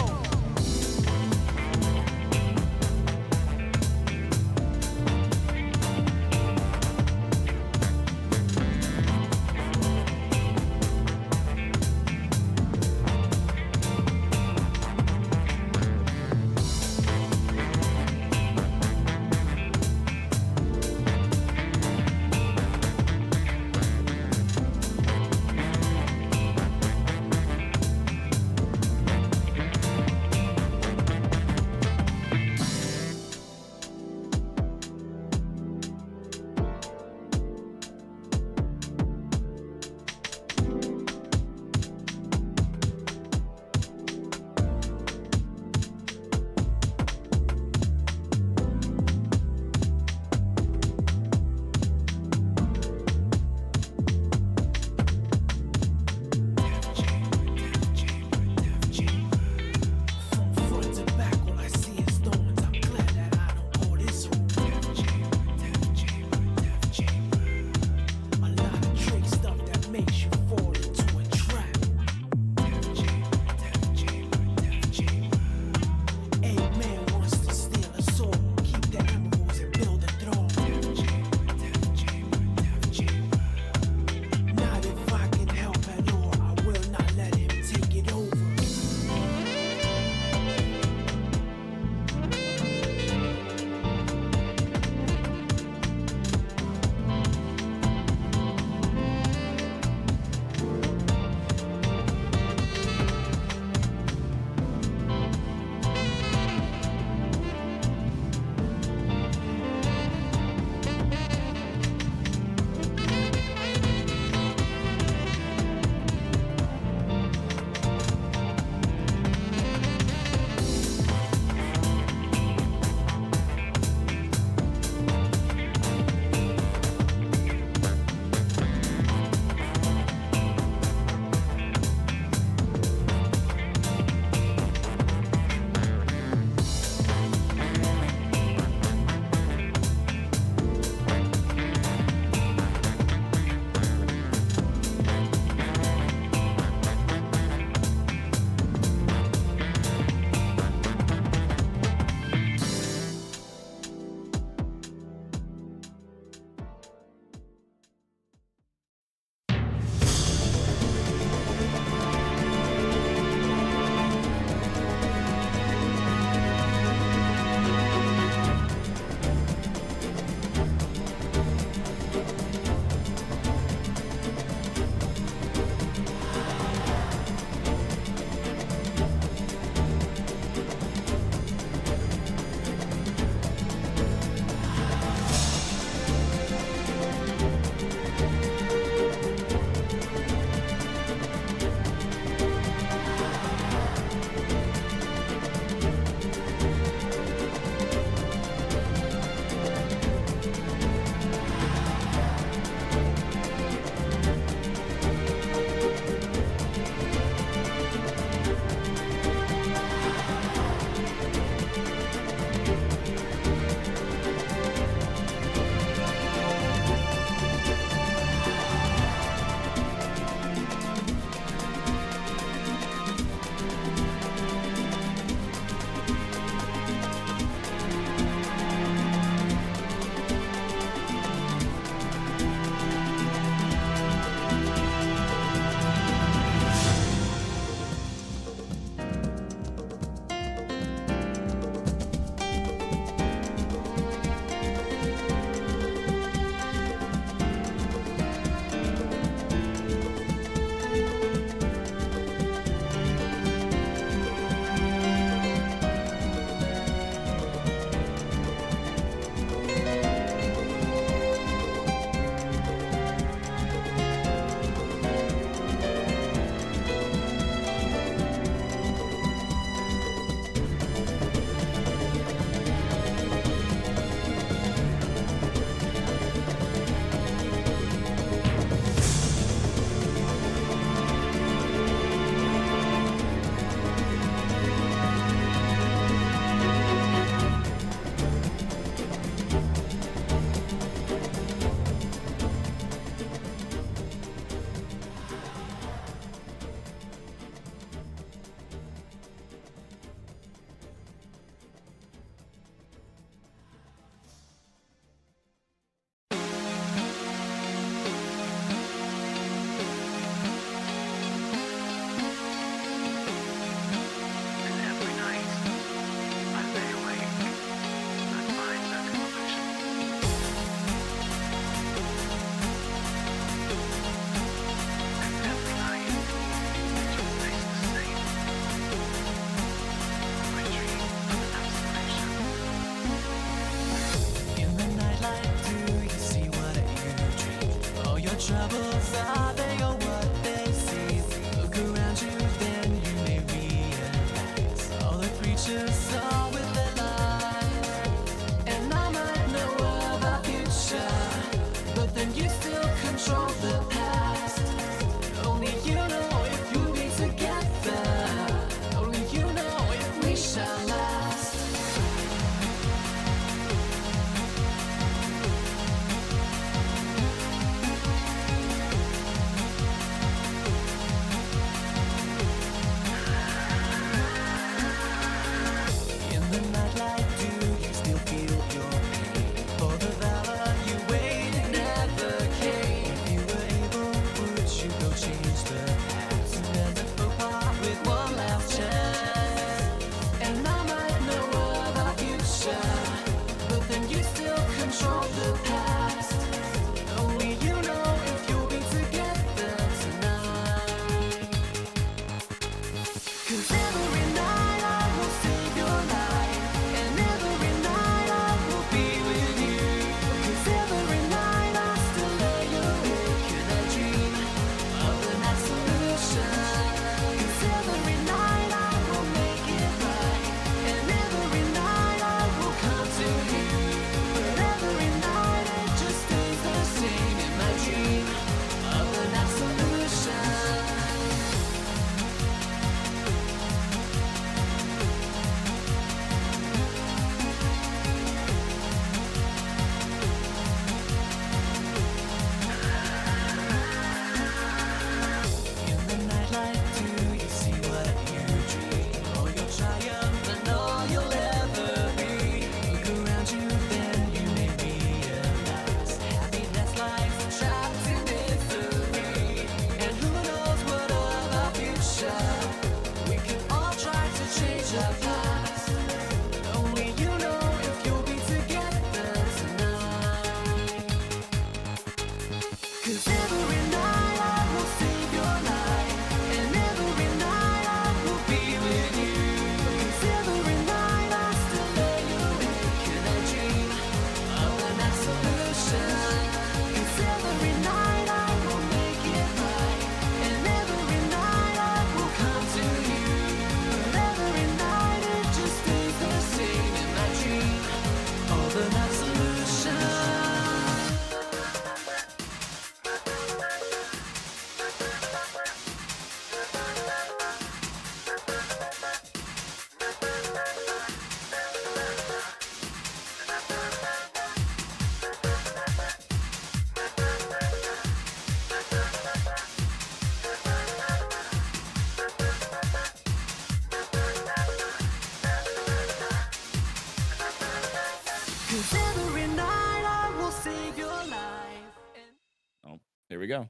There we go.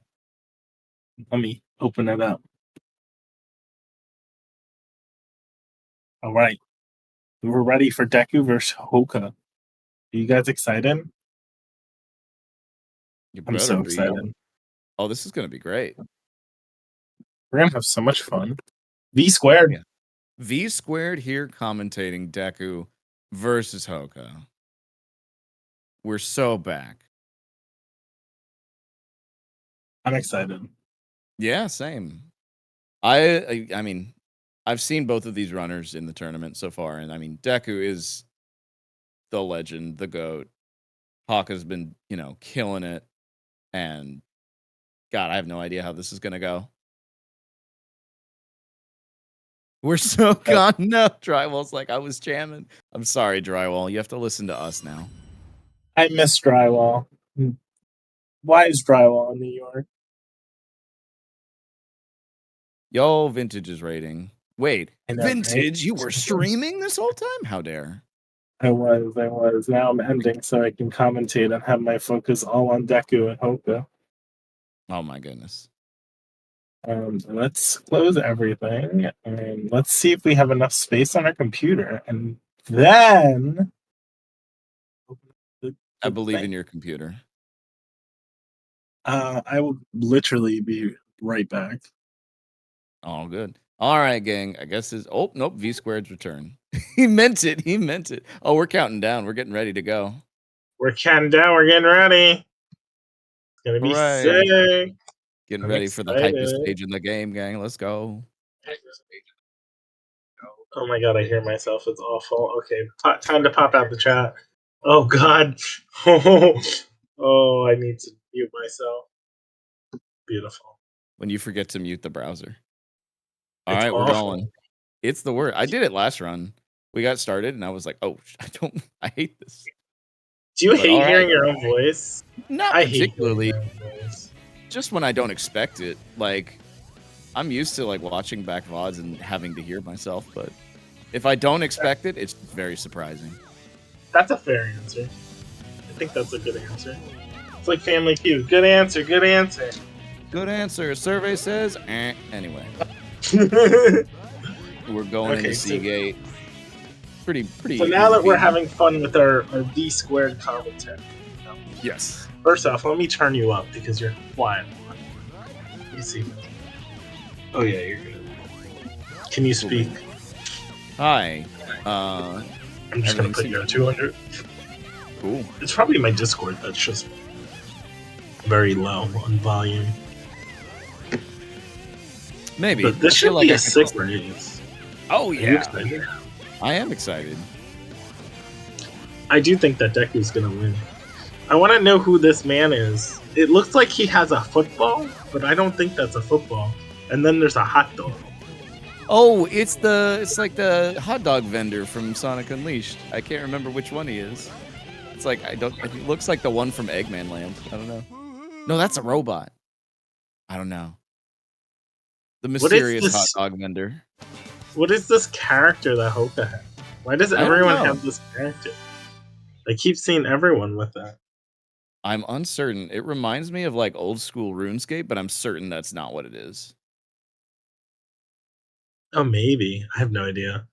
Let me open it up. All right. We're ready for Deku versus Hoka. Are you guys excited? You I'm better so be. excited. Oh, this is gonna be great. We're gonna have so much fun. V squared. Yeah. V squared here commentating Deku versus Hoka. We're so back. I'm excited. Yeah, same. I mean, I've seen both of these runners in the tournament so far, and I mean, Deku is the legend, the GOAT. Hawka's been, killing it. And God, I have no idea how this is gonna go. We're so gone. No, Drywall's like, I was jamming. I'm sorry, Drywall. You have to listen to us now. I miss drywall. Why is drywall in New York? Yo, Vintage is rating. Wait, I know, right? Vintage, you were streaming this whole time? How dare? I was. Now I'm ending so I can commentate and have my focus all on Deku and Hoka. Oh my goodness. Let's close everything and let's see if we have enough space on our computer, and then I believe in your computer. I will literally be right back. All good. All right, gang. I guess his. Oh nope. V squared's return. He meant it. He meant it. Oh, we're counting down. We're getting ready to go. We're counting down. We're getting ready. It's gonna be Hooray. sick. Getting I'm ready for the excited. hypest stage in the game, gang. Let's go. Oh my god, I hear myself. It's awful. Okay, time to pop out the chat. Oh god. Oh, I need to mute myself. Beautiful. When you forget to mute the browser. All It's right, we're awful. going. It's the word. I did it last run. We got started, and I was like, "Oh, I hate this." Do you But hate all right. hearing your own voice? Not I hate particularly. hearing your own voice. Just when I don't expect it. Like, I'm used to like watching back VODs and having to hear myself, but if I don't expect it, it's very surprising. That's a fair answer. I think that's a good answer. It's like Family Feud. Good answer. Good answer. Good answer. Survey says. Anyway, we're going Okay, into Seagate. Pretty. So now that we're easy. having fun with our D squared commentary. Yes. First off, let me turn you up because you're quiet. Let me see. Oh yeah, you're good. Can you speak? Hi. I'm just gonna put you at 200. Cool. It's probably my Discord that's just very low on volume. Maybe. But this I feel should like be I a can sick listen. race. Oh Are you yeah. excited? I am excited. I do think that Deku's gonna win. I want to know who this man is. It looks like he has a football, but I don't think that's a football. And then there's a hot dog. Oh, it's like the hot dog vendor from Sonic Unleashed. I can't remember which one he is. It's like it looks like the one from Eggman Land. I don't know. No, that's a robot. I don't know. The mysterious hot dog vendor. What is this character that Hoka has? Why does I don't everyone know. have this character? I keep seeing everyone with that. I'm uncertain. It reminds me of like old school RuneScape, but I'm certain that's not what it is. Oh, maybe. I have no idea.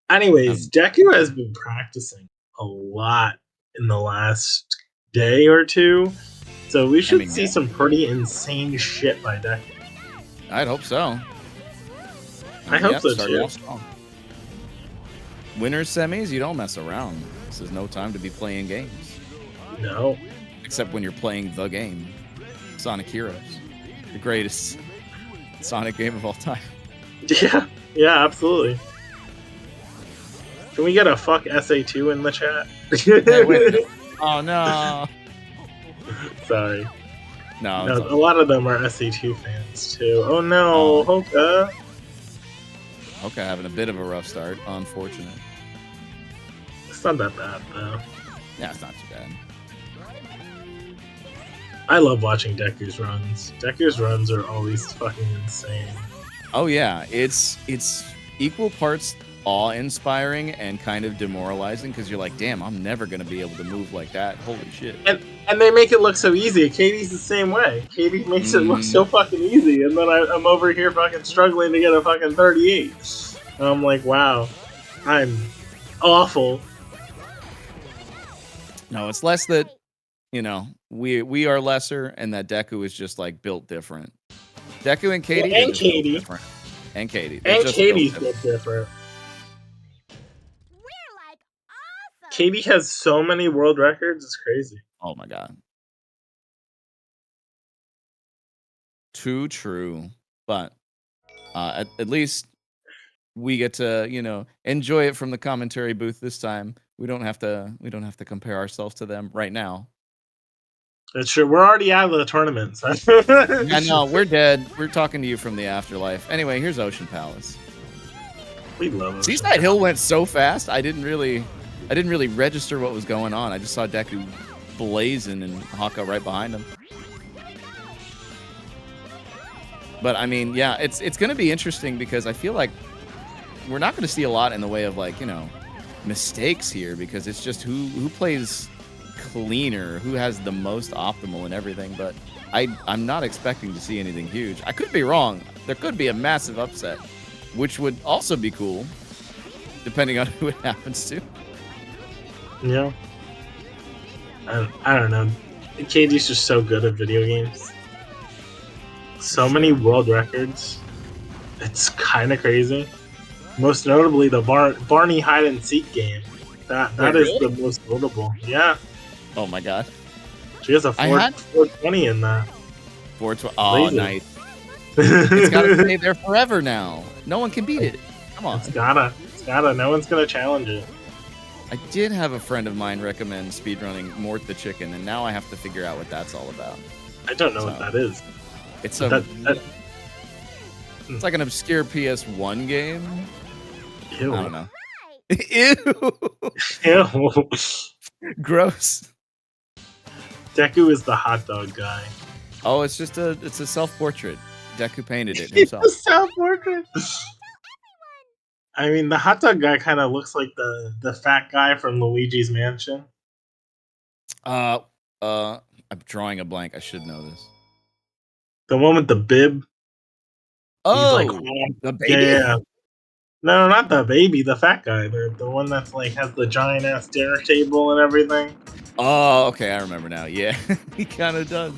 Anyways, Deku has been practicing a lot in the last day or two, so we should see some pretty insane shit by Deku. I'd hope so. I hope so starting too. off strong. Winners semis, you don't mess around. This is no time to be playing games. No. Except when you're playing the game. Sonic Heroes. The greatest Sonic game of all time. Yeah, absolutely. Can we get a fuck SA2 in the chat? Hey, wait. Oh no. Sorry. No, A lot of them are SA2 fans too. Oh no, Hoka. Okay, having a bit of a rough start. Unfortunate. It's not that bad though. Yeah, it's not too bad. I love watching Deku's runs. Deku's runs are always fucking insane. Oh yeah, it's equal parts awe-inspiring and kind of demoralizing because you're like, damn, I'm never gonna be able to move like that. Holy shit. And they make it look so easy. Katie's the same way. Katie makes it look so fucking easy, and then I'm over here fucking struggling to get a fucking 38. And I'm like, wow, I'm awful. No, it's less that, you know, we are lesser and that Deku is just like built different. Deku and Katie, Well, they're and just built Katie. different. And Katie. They're And just Katie's built built different. We're like awesome. Katie has so many world records, it's crazy. Oh my god. Too true. But at least we get to, you know, enjoy it from the commentary booth this time. We don't have to compare ourselves to them right now. That's true. We're already out of the tournament. So. Yeah, no, we're dead. We're talking to you from the afterlife. Anyway, here's Ocean Palace. We love Ocean Seaside Palace. Hill went so fast. I didn't really register what was going on. I just saw Deku blazing and Haka right behind him. But I mean, yeah, it's going to be interesting because I feel like we're not going to see a lot in the way of like, you know, mistakes here because it's just who plays cleaner, who has the most optimal and everything. But I'm not expecting to see anything huge. I could be wrong. There could be a massive upset, which would also be cool, depending on who it happens to. Yeah. I don't know. KD's just so good at video games. So many world records. It's kind of crazy. Most notably, the Barney hide and seek game. That Wait, is really? the most notable. Yeah, Oh my god. she has a 420 in that. 420. Oh, Crazy. nice. It's got to stay there forever now. No one can beat it. Come on. It's gotta. No one's gonna challenge it. I did have a friend of mine recommend speedrunning Mort the Chicken, and now I have to figure out what that's all about. I don't know what So, that is. It's But a it's like an obscure PS1 game. Ew. I don't know. Right. Ew. Ew. Gross. Deku is the hot dog guy. Oh, it's a self-portrait. Deku painted it It's himself. a self-portrait. I mean, the hot dog guy kind of looks like the fat guy from Luigi's Mansion. I'm drawing a blank. I should know this. The one with the bib. Oh, He's like, the baby. yeah. No, not the baby. The fat guy. The one that's like has the giant ass dinner table and everything. Oh, okay, I remember now. Yeah, he kind of does.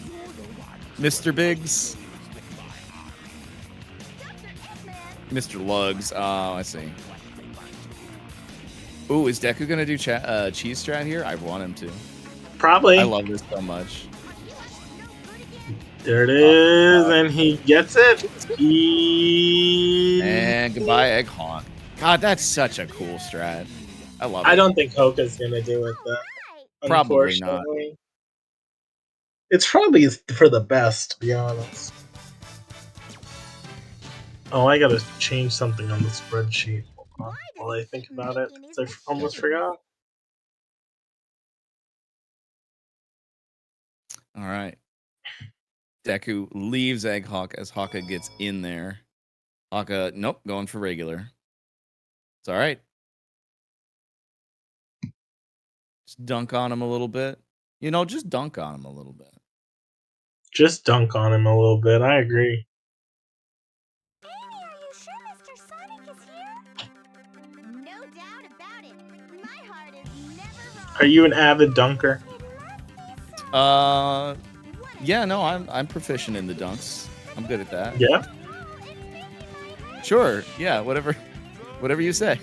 Mr. Biggs. Mr. Lugs. Oh, I see. Ooh, is Deku gonna do cheese strat here? I want him to. Probably. I love this so much. There it is, and he gets it. And goodbye, Egg Honk. God, that's such a cool strat. I love it. I don't think Hoka's gonna do it though. Probably not. Unfortunately. It's probably for the best, to be honest. Oh, I gotta change something on the spreadsheet. Hold on, while I think about it, 'cause I almost forgot. All right. Deku leaves Egg Hawk as Hawka gets in there. Hawka, nope, going for regular. It's all right. Just dunk on him a little bit. You know, just dunk on him a little bit. Just dunk on him a little bit. I agree. Amy, are you sure Mr. Sonic is here? No doubt about it. My heart is never wrong. Are you an avid dunker? Yeah, no, I'm proficient in the dunks. I'm good at that. Yeah. Sure. Yeah, whatever you say.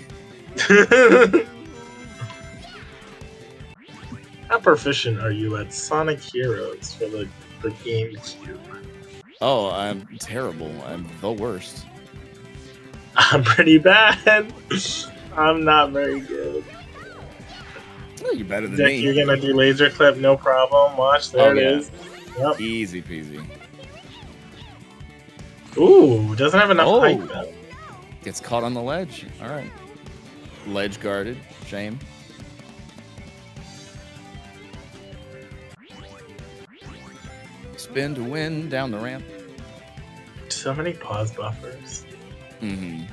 How proficient are you at Sonic Heroes for the GameCube? Oh, I'm terrible. I'm the worst. I'm pretty bad. I'm not very good. Oh, you're better than Dick, me. you're gonna do laser clip, no problem. Watch, there it is. Yep. Easy peasy. Ooh, doesn't have enough Oh. height though. Gets caught on the ledge. All right. Ledge guarded. Shame. Spin to win down the ramp. So many pause buffers. Mm-hmm.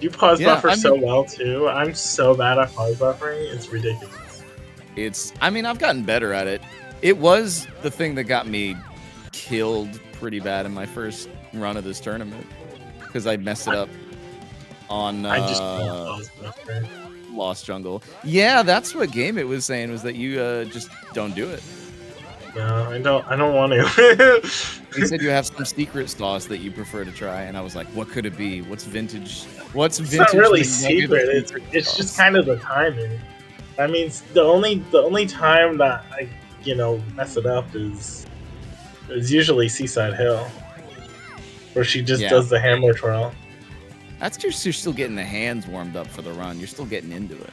You pause Yeah, buffer I so mean- well too. I'm so bad at pause buffering. It's ridiculous. I mean, I've gotten better at it. It was the thing that got me killed pretty bad in my first run of this tournament because I messed it up on I just don't pause buffer. Lost Jungle. Yeah, that's what Game It was saying, was that you just don't do it. No, I don't want to. He said you have some secret sauce that you prefer to try, and I was like, what could it be? What's vintage? What's It's vintage? not really McNugget secret. It's sauce? just kind of the timing. I mean, the only time that I mess it up is usually Seaside Hill, where she just does the hammer twirl. That's just you're still getting the hands warmed up for the run. You're still getting into it.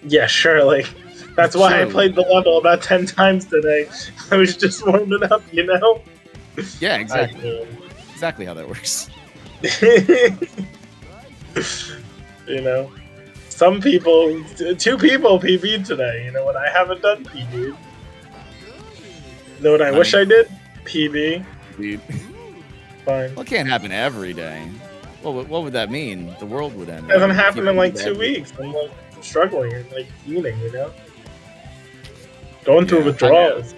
Yeah, sure. Like that's why I Surely. played the level about 10 times today. I was just warming up, you know. Yeah, exactly. Exactly how that works. You know, some people, 2 people PB'd today. You know what? I haven't done PB. You know what I wish I did? PB. Dude. Fine. Well, it can't happen every day. What would that mean? The world would end. It hasn't right? happened in like 2 Every- weeks. I'm like struggling and like fuming, you know? Going through Yeah, withdrawals.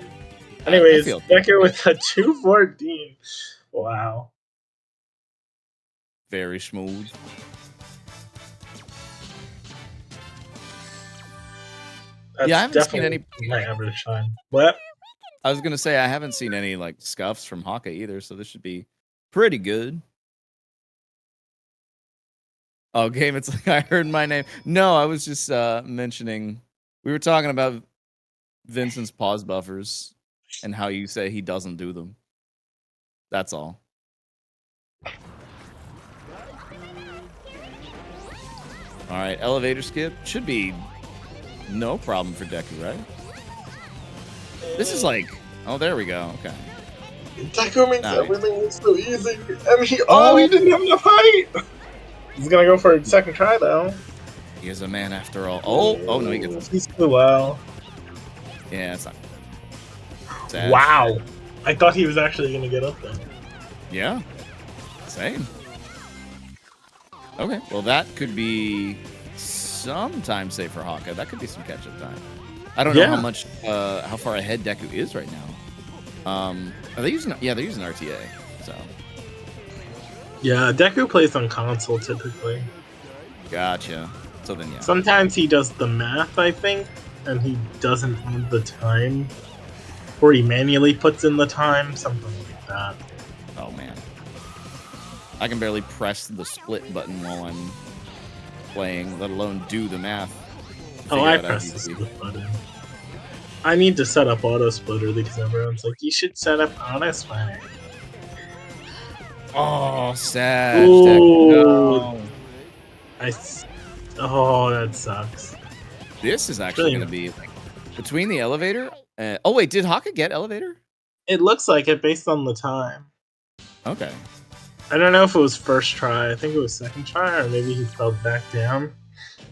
I Anyways, feel- Decker with a 214. Wow. Very smooth. That's Yeah, I haven't seen definitely any- my average time. What? I was gonna say I haven't seen any like scuffs from Haka either, so this should be pretty good. Oh, Game, it's like I heard my name. No, I was just mentioning we were talking about Vincent's pause buffers and how you say he doesn't do them. That's all. All right, elevator skip should be no problem for Deku, right? This is like, oh, there we go. Okay. Decker makes Nice. everything look so easy. And he didn't have enough height. He's gonna go for a second try though. He is a man after all. Oh no, he gets. He's too low. Yeah, it's not. Sad. Wow. I thought he was actually gonna get up there. Yeah. Same. Okay, well that could be some time save for Haka. That could be some catch-up time. I don't know Yeah. how much, how far ahead Deku is right now. Are they using? Yeah, they're using RTA. So Yeah, Deku plays on console typically. gotcha. So then, yeah. Sometimes he does the math, I think, and he doesn't have the time. Or he manually puts in the time, something like that. Oh man, I can barely press the split button while I'm playing, let alone do the math. Oh, I Figure out how press the easy- split button. I need to set up auto splitter because everyone's like, you should set up auto splitter. Oh, sad. Ooh. Deku. No. Oh, that sucks. This is actually Really? going to be like between the elevator. Oh wait, did Haka get elevator? It looks like it based on the time. Okay. I don't know if it was first try. I think it was second try, or maybe he fell back down.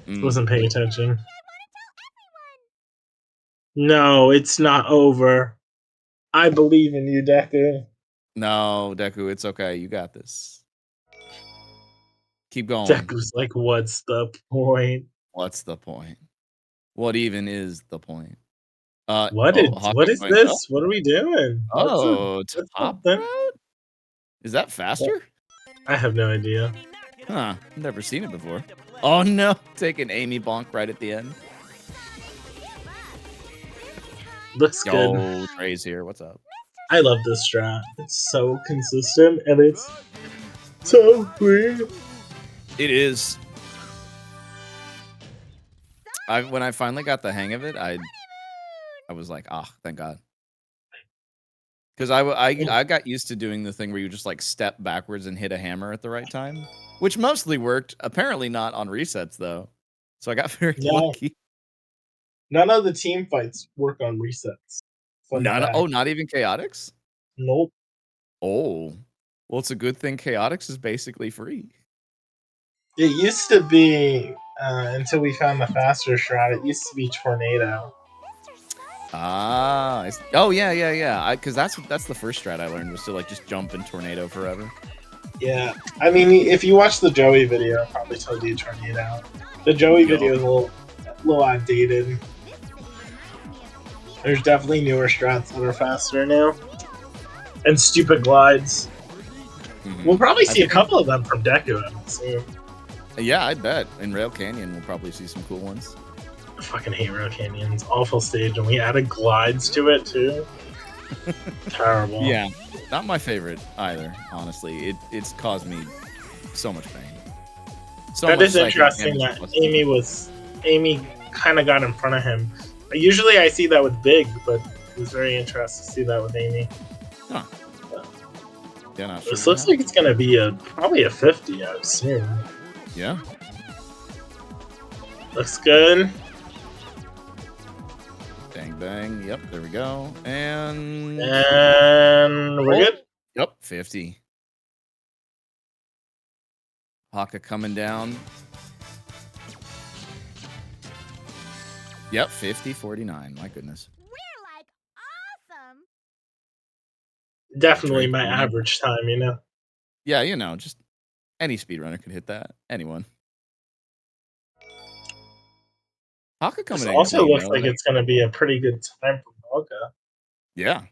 Mm. Wasn't paying attention. No, it's not over. I believe in you, Deku. No, Deku, it's okay. You got this. Keep going. Deku's like, what's the point? What's the point? What even is the point? What Haka is going this? up? What are we doing? Oh, what's top that? route? Is that faster? I have no idea. Huh. Never seen it before. Oh no. Taking Amy Bonk right at the end. Looks good. Yo, Trey's here. What's up? I love this strat. It's so consistent and it's so free. It is. When I finally got the hang of it, I was like, ah, thank God. Because I got used to doing the thing where you just like step backwards and hit a hammer at the right time, which mostly worked. Apparently not on resets though. So I got very lucky. None of the team fights work on resets. Fun fact. Not even Chaotix? Nope. Oh. Well, it's a good thing Chaotix is basically free. It used to be, until we found the faster strat, it used to be Tornado. Ah. Oh, yeah. Because that's the first strat I learned was to like just jump in Tornado forever. Yeah, I mean, if you watch the Joey video, I probably told you to turn it out. The Joey video is a little outdated. There's definitely newer strats that are faster now. And stupid glides. We'll probably see a couple of them from Deku, I would assume. Yeah, I bet. In Rail Canyon, we'll probably see some cool ones. I fucking hate Rail Canyon's awful stage, and we added glides to it too. Terrible. Yeah, not my favorite either. Honestly, it's caused me so much pain. So that much is interesting that Amy kind of got in front of him. Usually I see that with Big, but it was very interesting to see that with Amy. Huh. Yeah, not sure. This looks like it's gonna be probably a 50, I assume. Yeah. Looks good. Bang bang. Yep, there we go. And we're good. Yep, 50. Haka coming down. Yep, 50, 49. My goodness. We're like awesome. Definitely my average time, you know. Yeah, you know, just any speedrunner could hit that. Anyone. Haka coming This in. also clean, looks though, like it's going to be a pretty good time for Haka. Yeah.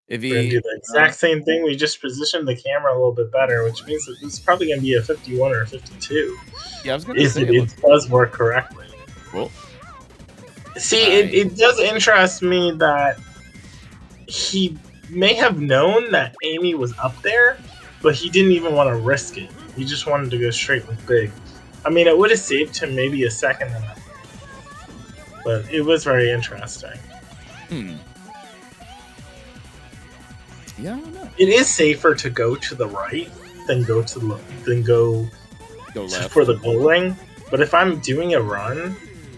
If We're going to do the exact same thing. We just positioned the camera a little bit better, which means that this is probably going to be a 51 or a 52. Yeah, I was going to say it does work correctly. Cool. See, it does interest me that he may have known that Amy was up there, but he didn't even want to risk it. He just wanted to go straight with Big. I mean, it would have saved him maybe a second in that. But it was very interesting. Yeah, I don't know. It is safer to go to the right than go left for the goal ring. But if I'm doing a run,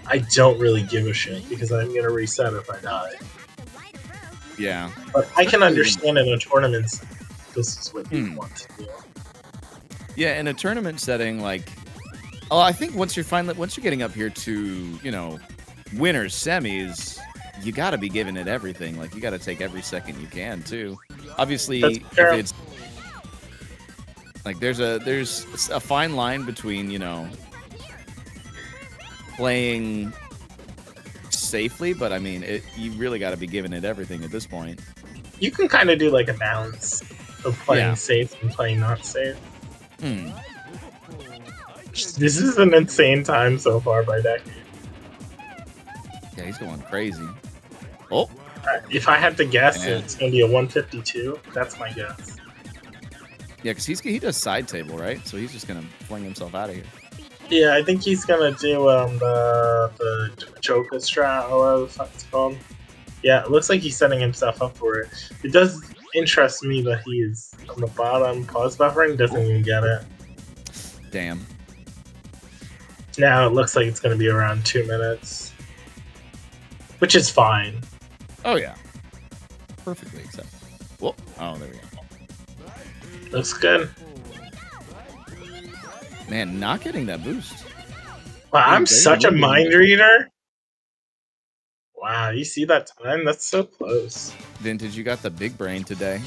I don't really give a shit because I'm gonna reset if I die. Yeah. But I can understand in a tournament this is what you want to do. Yeah, in a tournament setting, like, I think once you're getting up here to, you know, winners, semis, you got to be giving it everything. Like, you got to take every second you can too. Obviously, if it's like there's a fine line between, you know, playing safely, but I mean, you really got to be giving it everything at this point. You can kind of do like a balance of playing safe and playing not safe. This is an insane time so far by Deku. Yeah, he's going crazy. Oh. If I had to guess, it's going to be a 152. That's my guess. Yeah, because he does side table, right? So he's just going to fling himself out of here. Yeah, I think he's going to do the Joker strat, or whatever the fuck it's called. Yeah, it looks like he's setting himself up for it. It does interest me that he is on the bottom pause buffering, doesn't even get it. Damn. Now it looks like it's going to be around 2 minutes. Which is fine. Oh, yeah. Perfectly acceptable. Whoa. Oh, there we go. Looks good. Man, not getting that boost. Wow, I'm such a mind reader. Wow, you see that time? That's so close. Vintage, you got the big brain today.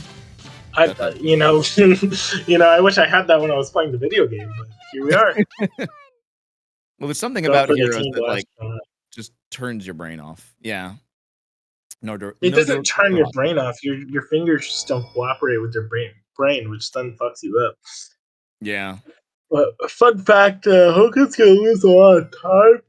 You know, I wish I had that when I was playing the video game, but here we are. Well, there's something about heroes that like just turns your brain off. Yeah. It doesn't turn your brain off. Your fingers just don't cooperate with your brain, which then fucks you up. Yeah. But fun fact, Hoku's gonna lose a lot of time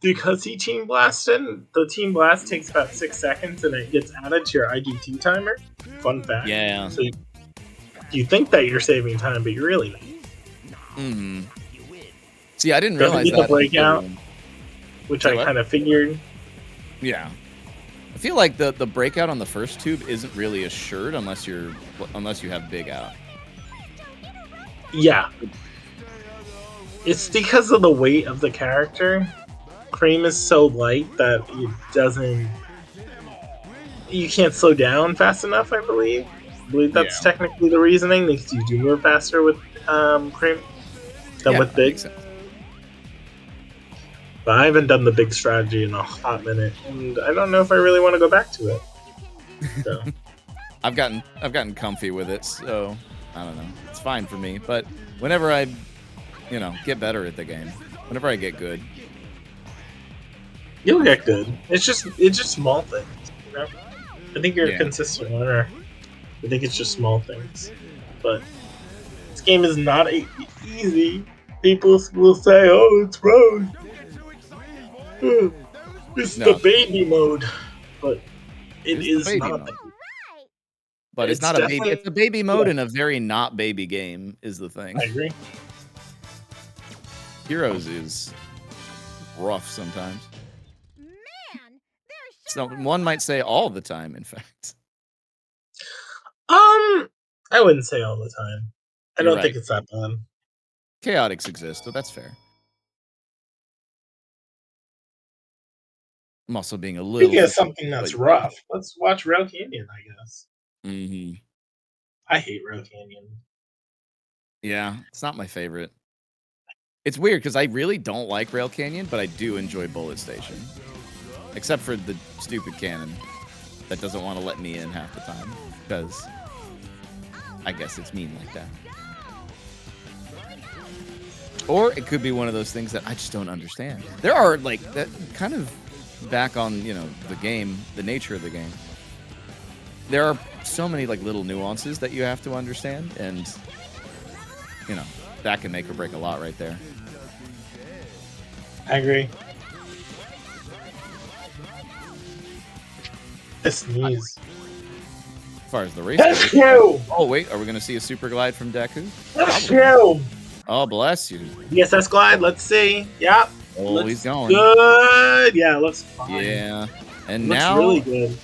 because he team blasted. The team blast takes about 6 seconds and it gets added to your IGT timer. Fun fact. Yeah. So you think that you're saving time, but you're really not. See, I didn't realize that. The breakout, which I kind of figured. Yeah. I feel like the breakout on the first tube isn't really assured unless you have big out. Yeah. It's because of the weight of the character. Cream is so light that it doesn't... You can't slow down fast enough, I believe. I believe that's technically the reasoning, because you do move faster with Cream than with Big. But I haven't done the Big strategy in a hot minute, and I don't know if I really want to go back to it. So. I've gotten comfy with it, so I don't know. It's fine for me. But whenever I, get better at the game, whenever I get good, You'll get good. It's just small things. You know? I think you're a Yeah. consistent learner. I think it's just small things. But this game is not easy. People will say, "Oh, it's road. It's No. the baby mode," but it It's the is baby not. mode. Right. But it's It's not a baby. definitely- It's a baby mode yeah. in a very not baby game. Is the thing. I agree. Heroes is rough sometimes. Man, there's So one might say all the time. In fact, I wouldn't say all the time. I You're don't right. think it's that bad. chaotics exist, so that's fair. I'm also being a little. Speaking of something that's rough, let's watch Rail Canyon, I guess. Mm-hmm. I hate Rail Canyon. Yeah, it's not my favorite. It's weird because I really don't like Rail Canyon, but I do enjoy Bullet Station. Except for the stupid cannon that doesn't want to let me in half the time. Because I guess it's mean like that. Or it could be one of those things that I just don't understand. There are, like, that kind of back on, the game, the nature of the game. There are so many, like, little nuances that you have to understand. And, that can make or break a lot right there. I agree. I sneeze. As far as the race That's goes. you! Oh, wait. Are we going to see a super glide from Deku? That's you! Oh, bless you. ESS glide, let's see. Yep. Oh, looks he's going. good. Yeah, it looks fine. Yeah. And Looks now. really good.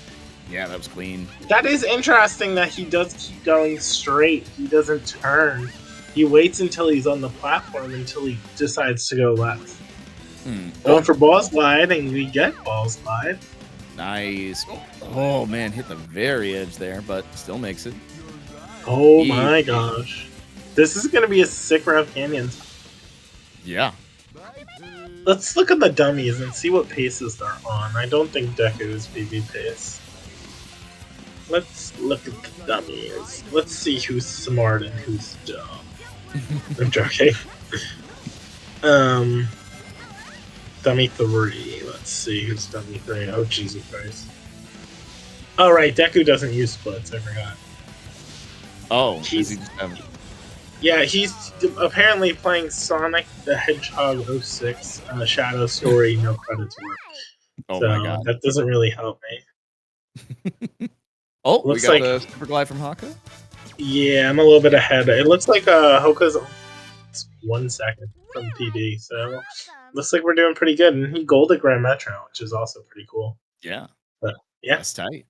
Yeah, that was clean. That is interesting that he does keep going straight. He doesn't turn. He waits until he's on the platform until he decides to go left. Going for balls glide, and we get balls glide. Nice. Oh, man, hit the very edge there, but still makes it. Oh my gosh. This is going to be a sick Route Canyon. Yeah. Let's look at the dummies and see what paces they're on. I don't think Deku is BB pace. Let's look at the dummies. Let's see who's smart and who's dumb. I'm joking. Dummy 3. Let's see who's dummy 3. Oh, Jesus Christ. Oh, right. Deku doesn't use splits. I forgot. Oh, He's- does he just have... Yeah, he's apparently playing Sonic the Hedgehog 06 Shadow Story, no credits work. Oh, So my God. that doesn't really help me. Oh, we Looks got like- the super glide from Haka? Yeah, I'm a little bit ahead. It looks like Hoka's 1 second from PD, so awesome. looks like we're doing pretty good. And he gold at Grand Metro, which is also pretty cool. Yeah. Yeah. That's tight.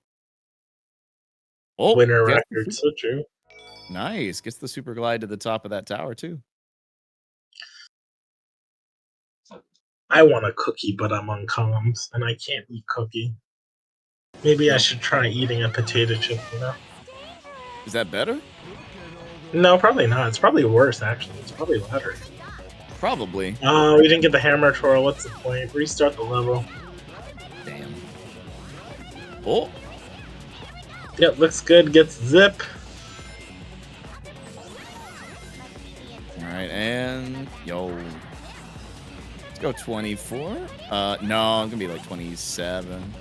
Oh, Winner gets record, the so true. Nice. Gets the super glide to the top of that tower, too. I want a cookie, but I'm on comms, and I can't eat cookie. Maybe I should try eating a potato chip, you know? Is that better? No, probably not. It's probably worse, actually. It's probably louder. Probably. Oh, we didn't get the hammer twirl. What's the point? Restart the level. Damn. Oh, Yep, looks good. Gets zip. all right. And, yo. Let's go 24. No, I'm going to be like 27.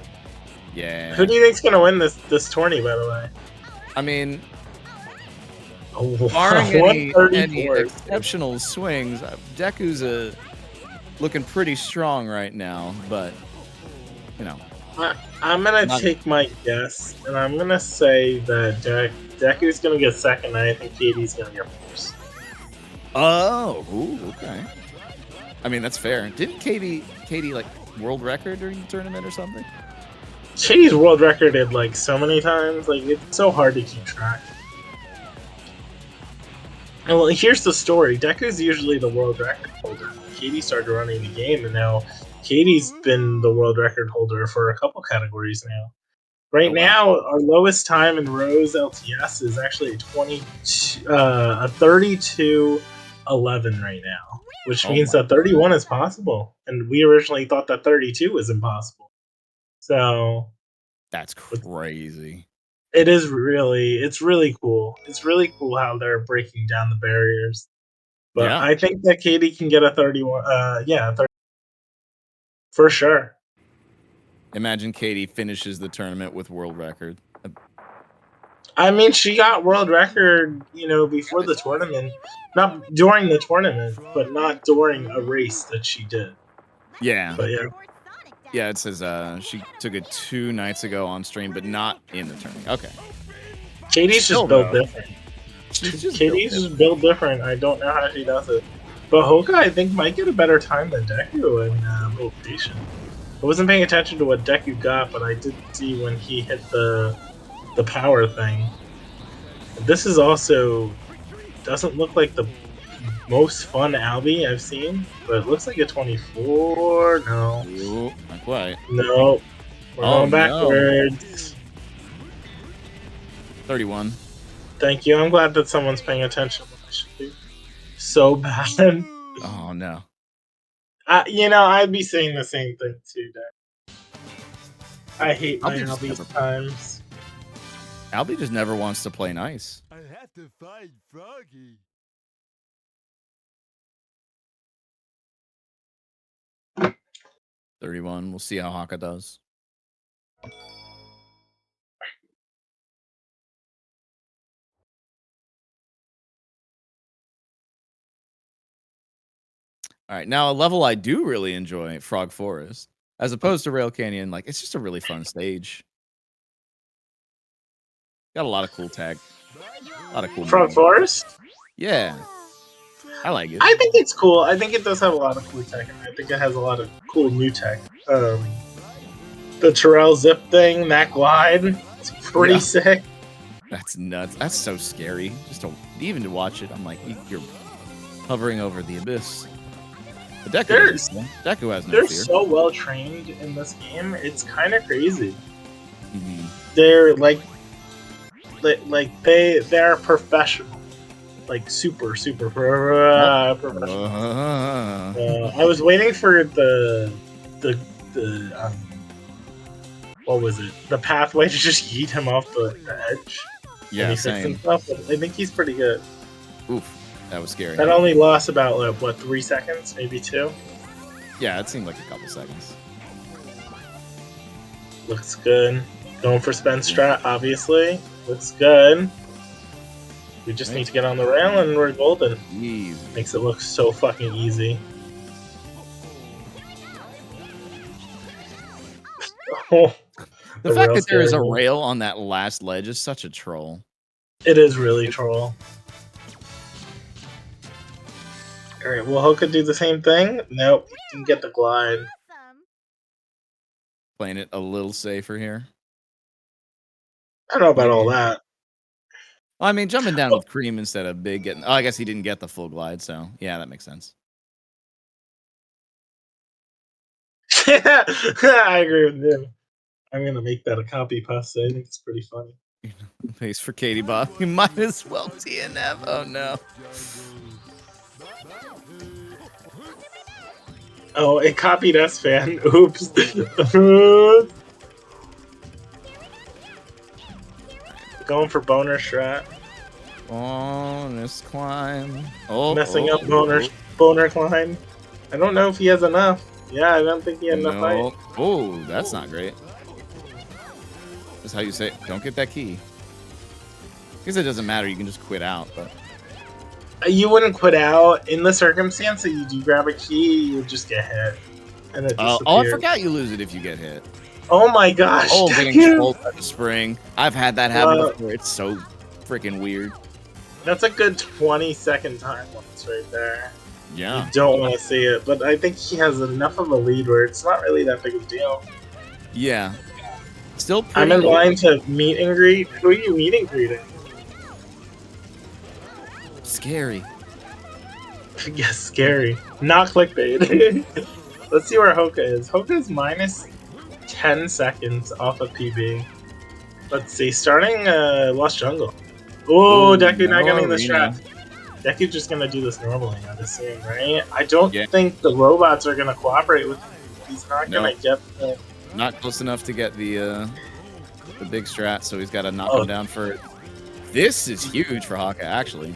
Yeah. Who do you think's gonna win this tourney, by the way? I mean, Oh, barring any 134. exceptional swings, Deku's looking pretty strong right now, but, I'm gonna Not- take my guess, and I'm gonna say that Deku's gonna get second, and I think Katie's gonna get first. Oh, ooh, okay. I mean, that's fair. Didn't Katie like world record during the tournament or something? Katie's world recorded like so many times, like it's so hard to keep track. And well, here's the story. Deku's usually the world record holder. Katie started running the game, and now Katie's been the world record holder for a couple categories now. Right Oh, wow. now, our lowest time in Rose LTS is actually a 32-11 right now, which Oh means my that 31 is possible, and we originally thought that 32 was impossible. So That's crazy. It's really cool. It's really cool how they're breaking down the barriers. But Yeah. I think that Katie can get a 31. Yeah, 30 for sure. Imagine Katie finishes the tournament with world record. I mean, she got world record, before the tournament, not during the tournament, but not during a race that she did. Yeah. But yeah, Yeah, it says she took it 2 nights ago on stream, but not in the tournament. Okay. Katie's Still, just built though, different. she's just Katie's built just built different. I don't know how she does it. But Hoka, I think, might get a better time than Deku in rotation. I wasn't paying attention to what Deku got, but I did see when he hit the power thing. This is also doesn't look like the most fun Albie I've seen, but it looks like a 24. No, Ooh, not quite. no, we're going backwards. 31. Thank you. I'm glad that someone's paying attention. I should be so bad. Oh no. I'd be saying the same thing too, Dad. I hate my Albie just Albie's never- times. Albie just never wants to play nice. I have to find Froggy. $31. We'll see how Haka does. All right, now a level I do really enjoy, Frog Forest, as opposed to Rail Canyon. Like, it's just a really fun stage. Got a lot of cool tag, a lot of cool. Frog Forest? Yeah, I like it. I think it's cool. I think it does have a lot of cool tech, and I think it has a lot of cool new tech. The Terrell zip thing, that glide, it's pretty sick. That's nuts. That's so scary. Even to watch it, I'm like, you're hovering over the abyss. The Deku has no They're fear. so well trained in this game. It's kind of crazy. Mhm. They're they're professional, like super professional. I was waiting for the what was it? The pathway to just yeet him off the edge. Yeah, and he fixed same. himself, but I think he's pretty good. Oof, that was scary. That only lost about 3 seconds, maybe 2. Yeah, it seemed like a couple seconds. Looks good. Going for spin strat, obviously. Looks good. We just need to get on the rail and we're golden. Easy. Makes it look so fucking easy. The fact rail's that there is a terrible. rail on that last ledge is such a troll. It is really troll. Alright, will Hoka do the same thing? Nope, didn't get the glide. Playing it a little safer here. I don't know about all that. Well, I mean, jumping down with cream instead of big getting. Oh, I guess he didn't get the full glide, so yeah, that makes sense. I agree with him. I'm gonna make that a copy pasta. I think it's pretty funny. Pays for Katie Bob. You might as well TNF. Oh no. Oh, it copied S fan. Oops. Going for boner strat. Bonus climb. Oh, Messing up boner climb. I don't know if he has enough. Yeah, I don't think he had enough height. Oh, that's not great. That's how you say it. Don't get that key. I guess it doesn't matter. You can just quit out. But You wouldn't quit out. In the circumstance that you do grab a key, you would just get hit. And it oh, I forgot you lose it if you get hit. Oh my gosh. Oh, getting trolled by the spring. I've had that happen before. It's so freaking weird. That's a good 20-second time lapse right there. Yeah. You don't want to see it, but I think he has enough of a lead where it's not really that big of a deal. Yeah. Still pretty I'm in line to meet and greet. Who are you meet and greeting? scary. Yes, scary. Not clickbait. Let's see where Hoka is. Hoka is minus 10 seconds off of PB. Let's see. Starting Lost Jungle. Oh, Deku not getting the strat. Deku's just gonna do this normally, I'd assume, right? I don't think the robots are gonna cooperate with him. He's not gonna get the... Not close enough to get the the big strat, so he's got to knock Oh. him down for. This is huge for Haka, actually.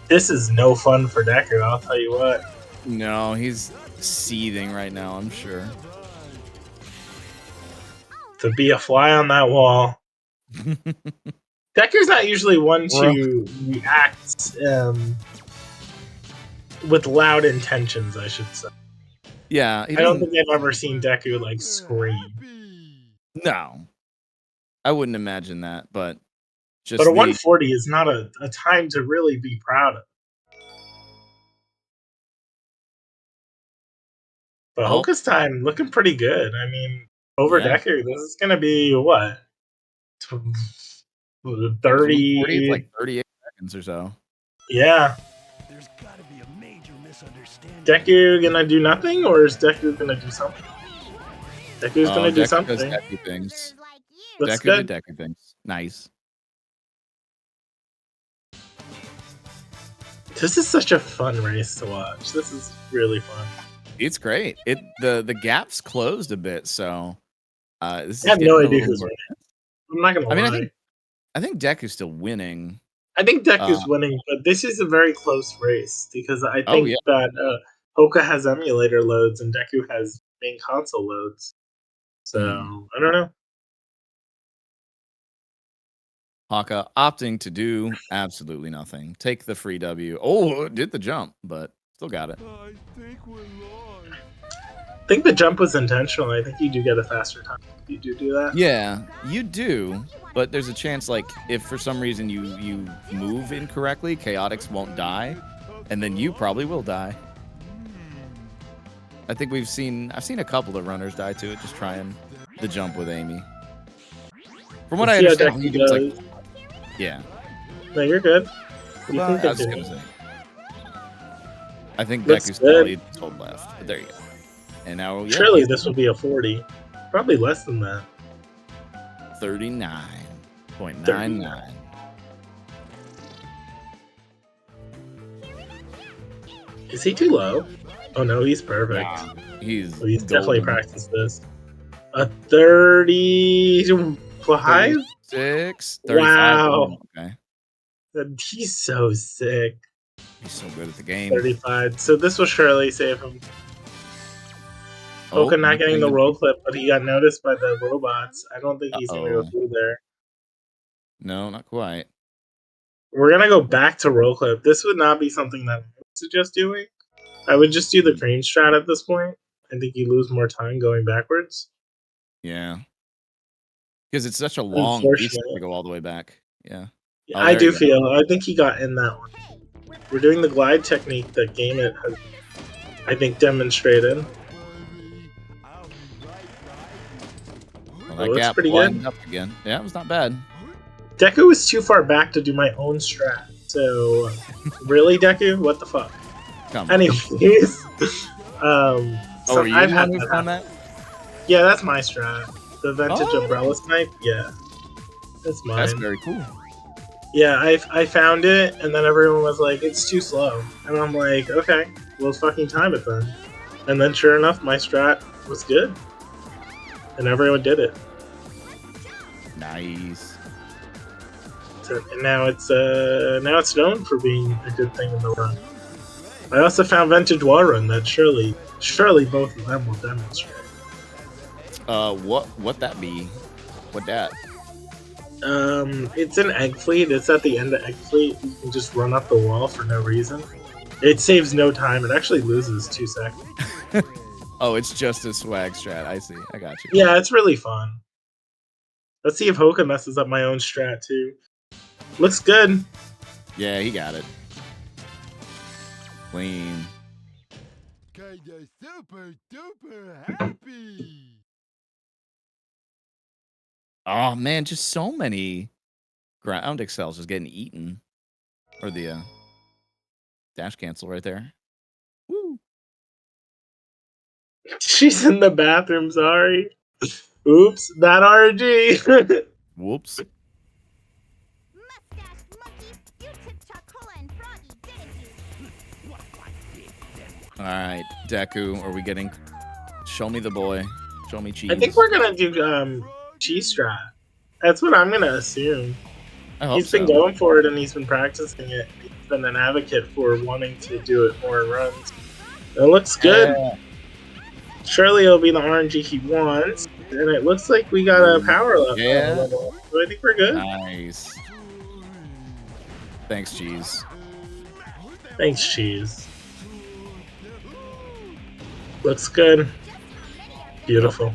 This is no fun for Deku, I'll tell you what. No, he's seething right now, I'm sure. To be a fly on that wall. Deku's not usually one to react with loud intentions, I should say. Yeah, I don't think I've ever seen Deku like scream. No, I wouldn't imagine that, but just But a 140 is not a time to really be proud of. But Hoka's time looking pretty good. I mean, over Deku, this is gonna be what? 30, like 38 seconds or so. Yeah. There's gotta be a major misunderstanding. Deku gonna do nothing, or is Deku gonna do something? Deku's gonna do Deku something. does Deku things. That's Deku good. did Deku things. Nice. This is such a fun race to watch. This is really fun. It's great. The gap's closed a bit, so this is I have no getting a idea little who's more- winning. I'm not gonna lie. I think Deku's still winning. I think Deku's winning, but this is a very close race because I Oh, think yeah. that Hoka has emulator loads and Deku has main console loads. So I don't know. Haka opting to do absolutely nothing. Take the free W. Oh, did the jump, but still got it. I think we're live. I think the jump was intentional. I think you do get a faster time if you do that. Yeah, you do, but there's a chance, like, if for some reason you move incorrectly, Chaotix won't die, and then you probably will die. I think I've seen a couple of runners die to it, just trying the jump with Amy. From what I understand, he was like, yeah. No, you're good. You Well, can I was continue. gonna say. I think Looks Deku's good. probably told left, but there you go. And now, yeah, Surely this will be a 40. Probably less than that. 39.99. Is he too low? Oh no, he's perfect. Nah, he's definitely golden. practiced this. A 35? 36, 35. Wow. Okay. He's so sick. He's so good at the game. 35. So this will surely save him. Hoka not getting the roll clip, but he got noticed by the robots. I don't think he's gonna go through there. No, not quite. We're gonna go back to roll clip. This would not be something that I would suggest doing. I would just do the crane strat at this point. I think you lose more time going backwards. Yeah. Because it's such a long piece to go all the way back. Yeah. Oh, I there do you go. feel. I think he got in that one. We're doing the glide technique that Game It has, I think, demonstrated. Well, that looks gap pretty widened good. up again. Yeah, it was not bad. Deku was too far back to do my own strat. So, really, Deku? What the fuck? Come on. Anyways, Were you the one who found that? Yeah, that's my strat. The vintage Oh, umbrella snipe. Yeah, that's mine. That's very cool. Yeah, I found it, and then everyone was like, "It's too slow," and I'm like, "Okay, we'll fucking time it then." And then, sure enough, my strat was good, and everyone did it. Nice. So, and now it's known for being a good thing in the run. I also found vintage wall run that surely both of them will demonstrate. What that be? What that? It's an egg fleet. It's at the end of egg fleet. You can just run up the wall for no reason. It saves no time. It actually loses 2 seconds. Oh, it's just a swag strat. I see. I got you. Yeah, it's really fun. Let's see if Hoka messes up my own strat too. Looks good. Yeah, he got it. Clean. Kinda super duper happy. Oh man, just so many ground excels just getting eaten. Or the dash cancel right there. Woo. She's in the bathroom, sorry. Oops, that RG. Whoops. Mustache monkey, you tipped Chocola and Froggy, didn't you? All right, Deku, are we getting? Show me the boy. Show me cheese. I think we're gonna do cheese strat. That's what I'm gonna assume. I hope He's been so. going for it and he's been practicing it. He's been an advocate for wanting to do it more in runs. It looks good. Surely it'll be the RNG he wants. And it looks like we got a power Yeah. level. So I think we're good. Nice. Thanks, cheese. Thanks, Cheese. Looks good. Beautiful.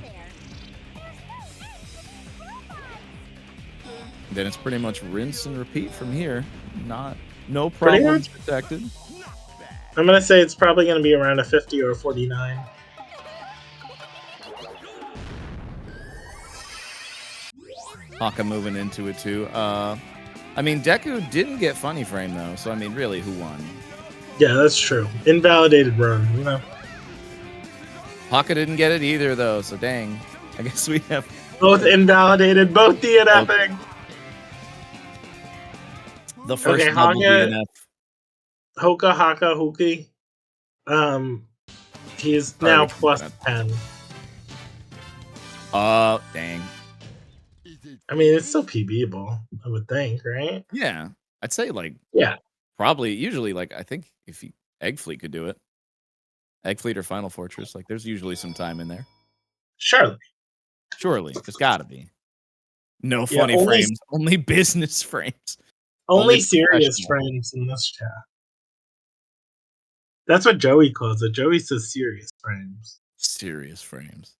Then it's pretty much rinse and repeat from here. No Pretty problems much. detected. I'm gonna say it's probably gonna be around a 50 or a 49. Haka moving into it too. I mean, Deku didn't get funny frame though, so I mean, really, who won? Yeah, that's true. Invalidated run, you know. Haka didn't get it either though, so dang. I guess we have Both invalidated, both DNFing. the first Okay, double Haka- DNF. Hoka Haka Huki. He's now plus 10. Dang. I mean, it's still PBable, I would think, right? Yeah, I'd say like Yeah. probably usually like I think if Egg Fleet could do it, Egg Fleet or Final Fortress, like there's usually some time in there. Surely. Surely, there's got to be. No Yeah, funny only- frames, only business frames. Only Only serious professional. frames in this chat. That's what Joey calls it. Joey says serious frames. Serious frames.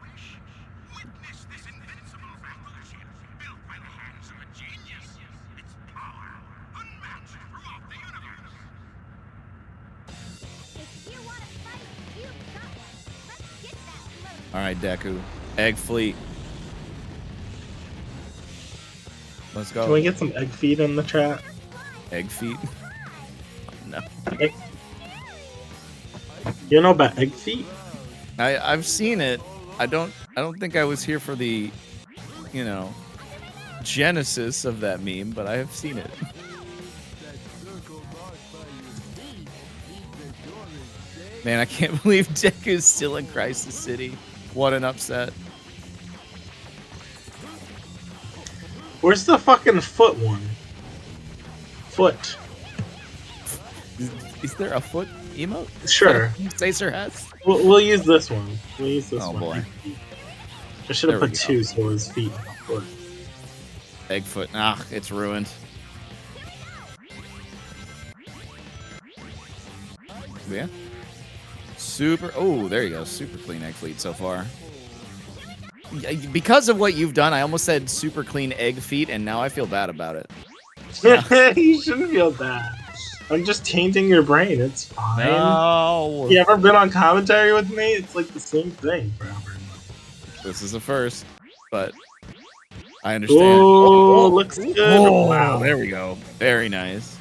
Witness this invincible battleship built by the hands of a genius. Its power unmatched throughout the universe. If you want to fight, you've got one. Let's get that floating. All right, Deku. Egg Fleet. Let's Can go. we get some egg feed in the chat? Egg Feet? No. You know about egg feet? I've seen it. I don't think I was here for the, genesis of that meme, but I have seen it. Man, I can't believe Deku's still in Crisis City. What an upset. Where's the fucking foot one? Foot. Is there a foot emote? Sure. Sacer has? We'll use this one. We'll use this Oh, one. boy. I should have There we put go. 2 so his feet. Foot. Eggfoot. Ah, it's ruined. Yeah. Super. Oh, there you go. Super clean egg fleet so far. Because of what you've done, I almost said super clean egg feet, and now I feel bad about it. You shouldn't feel bad. I'm just tainting your brain. It's fine. No. You ever been on commentary with me? It's like the same thing, bro. This is a first, but I understand. Oh, looks good. Oh, Wow. there we go. Very nice.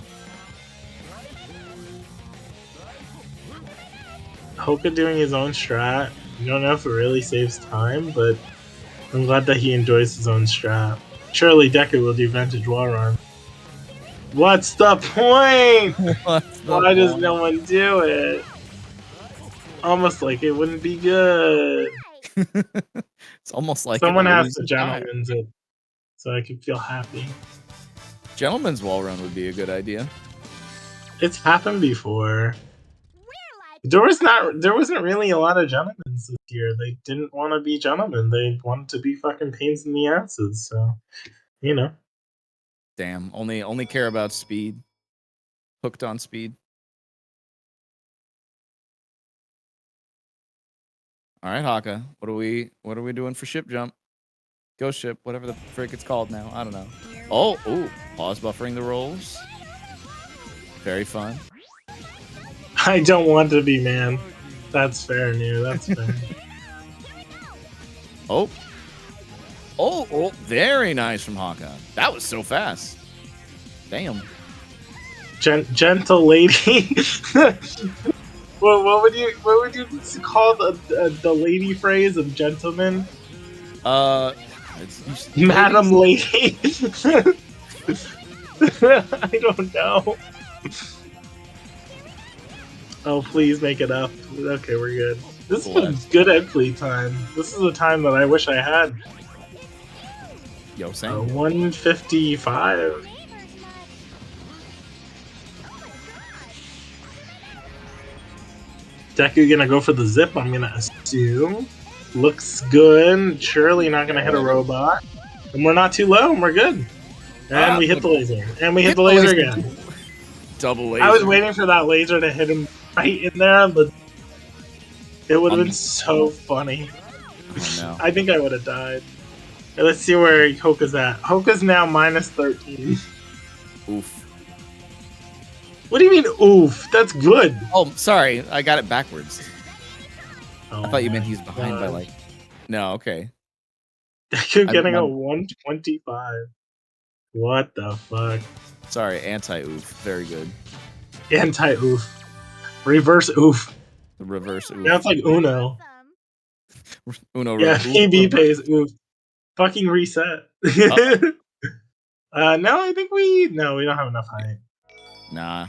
Hoka doing his own strat. I don't know if it really saves time, but I'm glad that he enjoys his own strat. Surely Deku will do vintage wall run. What's the point? Why does no one do it? Almost like it wouldn't be good. It's almost like Someone it has loses to time. gentleman's it, so I can feel happy. Gentleman's wall run would be a good idea. It's happened before. We're like There wasn't really a lot of gentlemen's this year. They didn't want to be gentlemen. They wanted to be fucking pains in the asses. So, you know. Damn. Only care about speed. Hooked on speed. All right, Haka. What are we doing for ship jump? Ghost ship, whatever the frick it's called now. I don't know. Oh, ooh. Pause buffering the rolls. Very fun. I don't want to be man. That's fair, New. That's fair. Oh. Oh, very nice from Haka. That was so fast. Damn. Gentle lady. Well, what would you call the lady phrase of gentleman? Madam lady. I don't know. Oh, please make it up. Okay, we're good. This is a good egg fleet time. This is a time that I wish I had. Yo, same. 155. Deku gonna go for the zip, I'm gonna assume. Looks good. Surely not gonna hit a robot. And we're not too low, and we're good. And we hit the laser. And we hit the laser again. Double laser. I was waiting for that laser to hit him right in there, but it would have been so funny. Oh, no. I think I would have died. Let's see where Hoka's at. Hoka's now minus 13. Oof. What do you mean, oof? That's good. Oh, sorry. I got it backwards. Oh I thought you meant he's behind by like... No, okay. Deku getting a 125. What the fuck? Sorry, anti-oof. Very good. Anti-oof. Reverse oof. The reverse oof. Now it's like Uno. Uno. Yeah, Oof, PB pays oof. Fucking reset. No, I think we don't have enough height. Nah.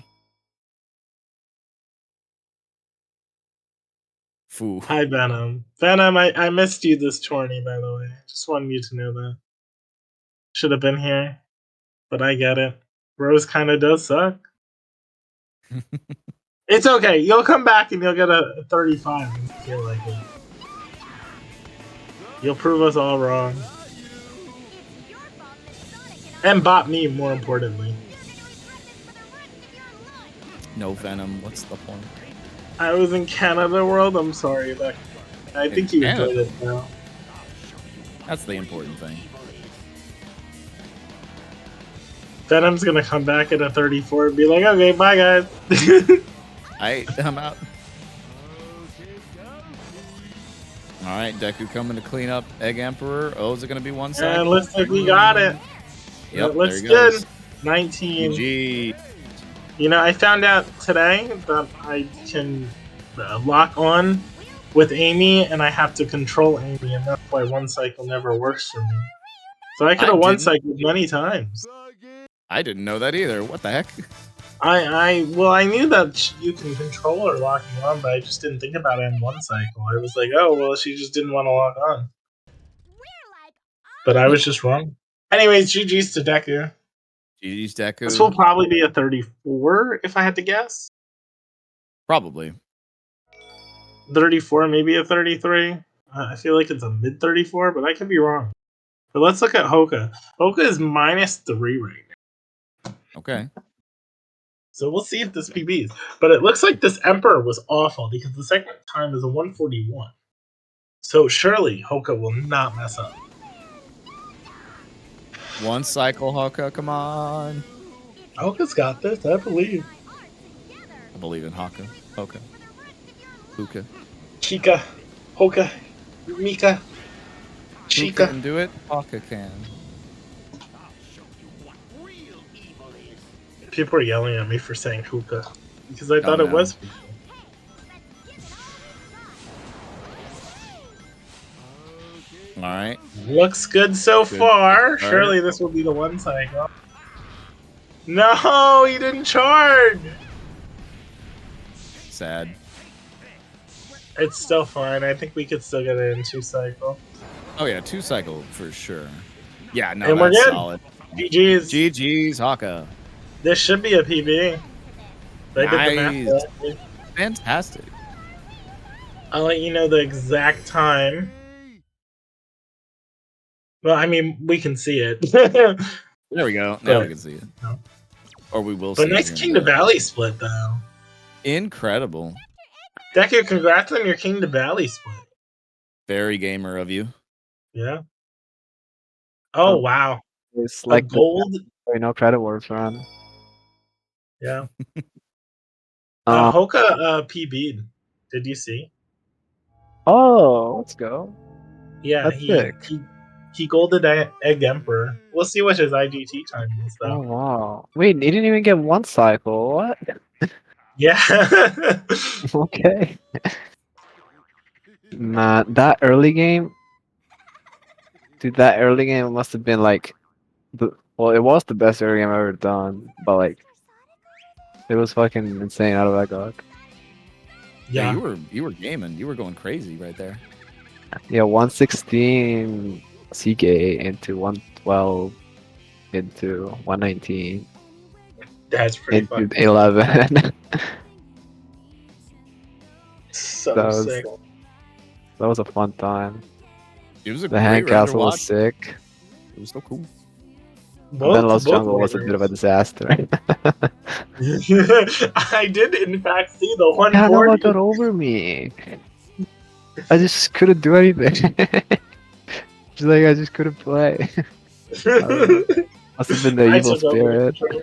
Foo. Hi, Venom. Venom, I missed you this tourney, by the way. Just wanted you to know that. Should have been here, but I get it. Rose kind of does suck. It's okay. You'll come back and you'll get a 35 when you feel like it. You'll prove us all wrong. And bot me, more importantly. No Venom. What's the point? I was in Canada World. I'm sorry, but I think you enjoyed it now. That's the important thing. Venom's gonna come back at a 34 and be like, okay, bye guys. I'm out. Alright, Deku coming to clean up Egg Emperor. Oh, is it gonna be one side? And looks like we got it. Yep, it looks there he goes. good. 19. GG. You know, I found out today that I can lock on with Amy, and I have to control Amy, and that's why one cycle never works for me. So I could have one cycled many times. I didn't know that either. What the heck? Well, I knew that you can control her locking on, but I just didn't think about it in one cycle. I was like, oh, well, she just didn't want to lock on. But I was just wrong. Anyways, GG's to Deku. GG's Deku. This will probably be a 34, if I had to guess. Probably. 34, maybe a 33. I feel like it's a mid 34, but I could be wrong. But let's look at Hoka. Hoka is minus 3 right now. Okay. So we'll see if this PBs. But it looks like this Emperor was awful because the second time is a 141. So surely Hoka will not mess up. One cycle, Hoka. Come on. Hoka's got this, I believe. I believe in Hoka. Hoka. Hoka. Chica. Hoka. Mika. Chica. Who can do it? Hoka can. People are yelling at me for saying hookah because I thought it was hookah. Alright. Looks good so far. Surely this will be the one cycle. No, he didn't charge! Sad. It's still fine. I think we could still get it in 2 cycle. Oh yeah, 2 cycle for sure. Yeah, no, and we're that's good. solid. GG's. GG's, Hoka. This should be a PB. Nice. Fantastic. I'll let you know the exact time. Well, I mean, we can see it. There we go. Now we can see it. No. Or we will see it. But nice King to Valley split, though. Incredible. Deku, congrats on your King to Valley split. Very gamer of you. Yeah. Oh, wow. It's like gold. No credit words around. Yeah. Hoka PB'd. Did you see? Oh, let's go. Yeah, that's he golded Egg Emperor. We'll see what his IGT time is, though. Oh, wow. Wait, he didn't even get one cycle. What? Yeah. Okay. Man, that early game... Dude, that early game must have been like... Well, it was the best early game I've ever done, but like... It was fucking insane out of that god. Yeah, Yeah. you were gaming. You were going crazy right there. Yeah, 116 CK into 112 into 119 That's pretty into fun. 11. So that was sick. that was a fun time. It was a The great hand round to castle was watch. sick. It was so cool. And then Lost Both Jungle was a bit of a orders. disaster. I did in fact see the Kanawa 140. got over me. I just couldn't do anything. Just like I just couldn't play. I don't know. Must have been the I evil took over the spirit. control.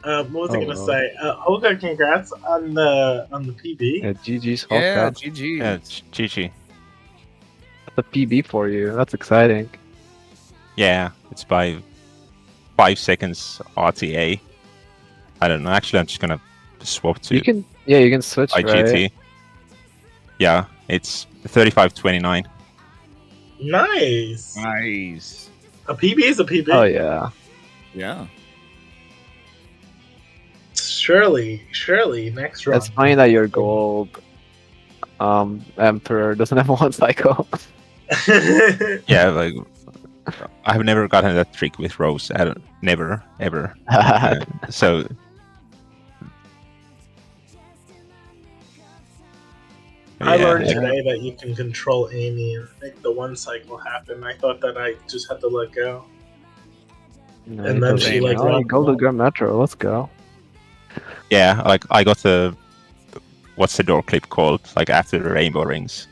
What was I Oh gonna well. say? Hoka, congrats on the PB. Yeah, GG's Yeah, Hulk. GG. Yeah, it's GG. That's a PB for you. That's exciting. Yeah, it's by 5 seconds RTA. I don't know. Actually, I'm just gonna swap to You can switch, right? IGT. Yeah, it's 35.29. Nice. Nice. A PB is a PB. Oh yeah. Yeah. Surely, next round. It's funny that your gold emperor doesn't have one cycle. Yeah, like I have never gotten that trick with Rose. I don't, never, ever. So I yeah, learned like, today that you can control Amy and make the one cycle happen. I thought that I just had to let go. No, And he then doesn't. she like Oh, you leveled go to up. Grand Metro. Let's go. yeah, like I got the what's the door clip called? Like after the rainbow rings.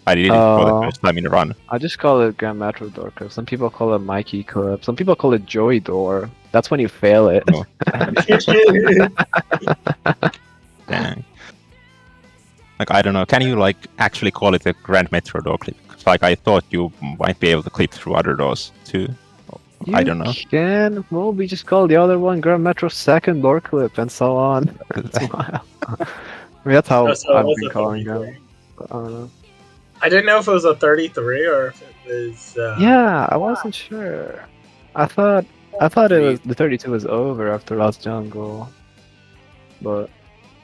I did it for the first time in a run. I just call it Grand Metro door clip. Some people call it Mikey clip. Some people call it Joey door. That's when you fail it. Oh. Dang. Like I don't know. Can you like actually call it a Grand Metro door clip? 'Cause, like I thought you might be able to clip through other doors too. I don't know. You can. Well, we just call the other one Grand Metro second door clip and so on. I mean, that's how Oh, so it I've was been a calling 33. them. I don't know. I didn't know if it was a 33 or if it was. Yeah, I wasn't sure. I thought it was the 32 was over after Lost Jungle, but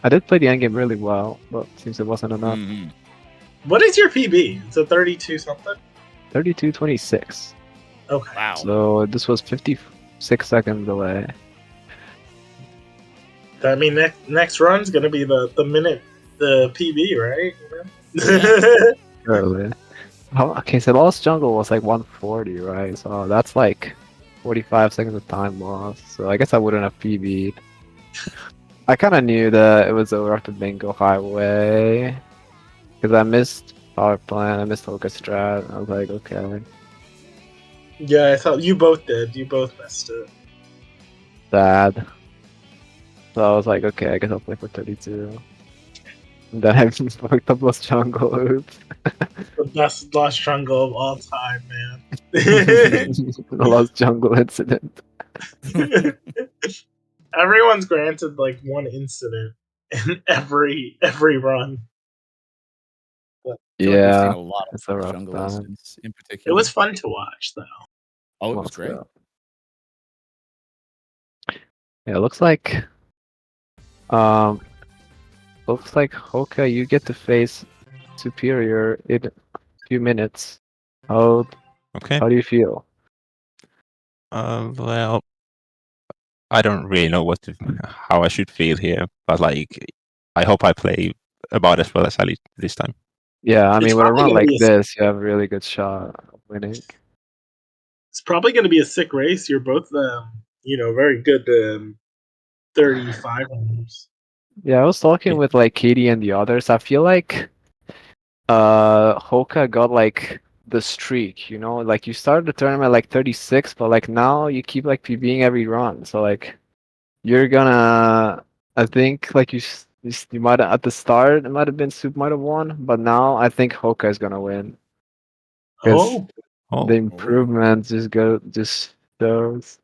I did play the endgame really well, but seems it wasn't enough. Mm-hmm. What is your PB? It's a 32 something. 32:26. Okay. Wow. So this was 56 second delay. I mean, next run's gonna be the minute the PB, right? Early. Okay, so Lost Jungle was like 140, right? So that's like 45 seconds of time lost. So I guess I wouldn't have PB'd. I kind of knew that it was over after Bingo Highway. Because I missed Power Plant, I missed Focus Strat. I was like, okay. Yeah, I thought you both did. You both missed it. Sad. So I was like, okay, I guess I'll play for 32. And then I fucked up Lost Jungle. Oops. The best Lost Jungle of all time, man. The Lost Jungle incident. Everyone's granted like one incident in every run. I feel like we've seen Yeah, a lot it's of a rough jungle time. incidents in It particular. was fun to watch, though. Oh, it was Let's great. go. Yeah, looks like Hoka, you get to face Superior in a few minutes. How Okay. do you feel? Well, I don't really know how I should feel here, but like, I hope I play about as well as I did this time. Yeah, I It's mean, with a probably run gonna like be a- this, you have a really good shot of winning. It's probably going to be a sick race. You're both, very good 35 runners. Yeah, I was talking with like Katie and the others. I feel like Hoka got like the streak, you know? Like you started the tournament like 36, but like now you keep like PBing every run. So like you're gonna, I think like you might have at the start it might have been Soup might have won, but now I think Hoka is gonna win because Oh, the improvements just shows.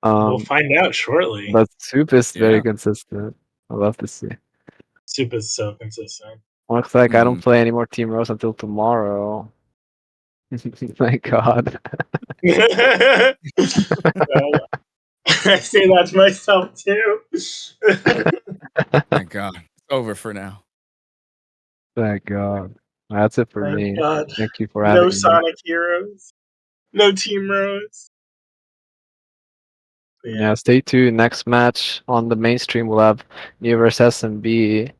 we'll find out shortly. But Soup is very Yeah. consistent. I love to see. Soup is so consistent. Looks like I don't play any more Team Rose until tomorrow. My God. Well, I say that to myself too. Thank God. It's over for now. Thank God. That's it for Thank me. God. Thank you for No having me. Sonic Heroes. No Team Rose. Yeah, stay tuned. Next match on the mainstream we'll have Neo vs SMB,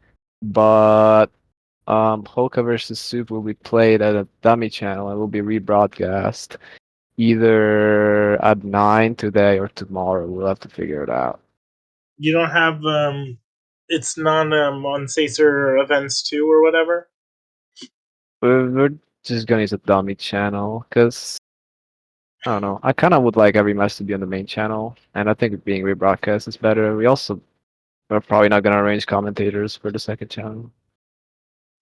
but Hoka versus Soup will be played at a dummy channel and will be rebroadcast either at 9 today or tomorrow. We'll have to figure it out. You don't have it's not on Sacer events too or whatever. We're just gonna use a dummy channel because I don't know. I kind of would like every match to be on the main channel, and I think being rebroadcast is better. We also are probably not gonna arrange commentators for the second channel.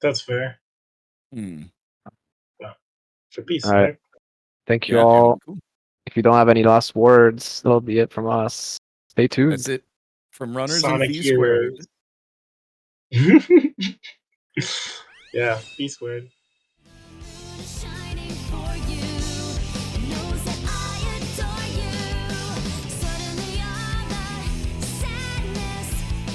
That's fair. Hmm. For peace, All right. right? Thank you Yeah, all. cool. If you don't have any last words, that'll be it from us. Stay tuned. That's it from Runners Sonic and V Squared. Heroes. Yeah, B squared. Shining for you, knows that I adore you. Suddenly all the sadness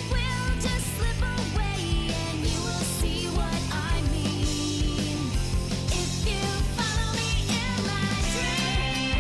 will just slip away, and you will see what I mean. If you follow me in my dreams.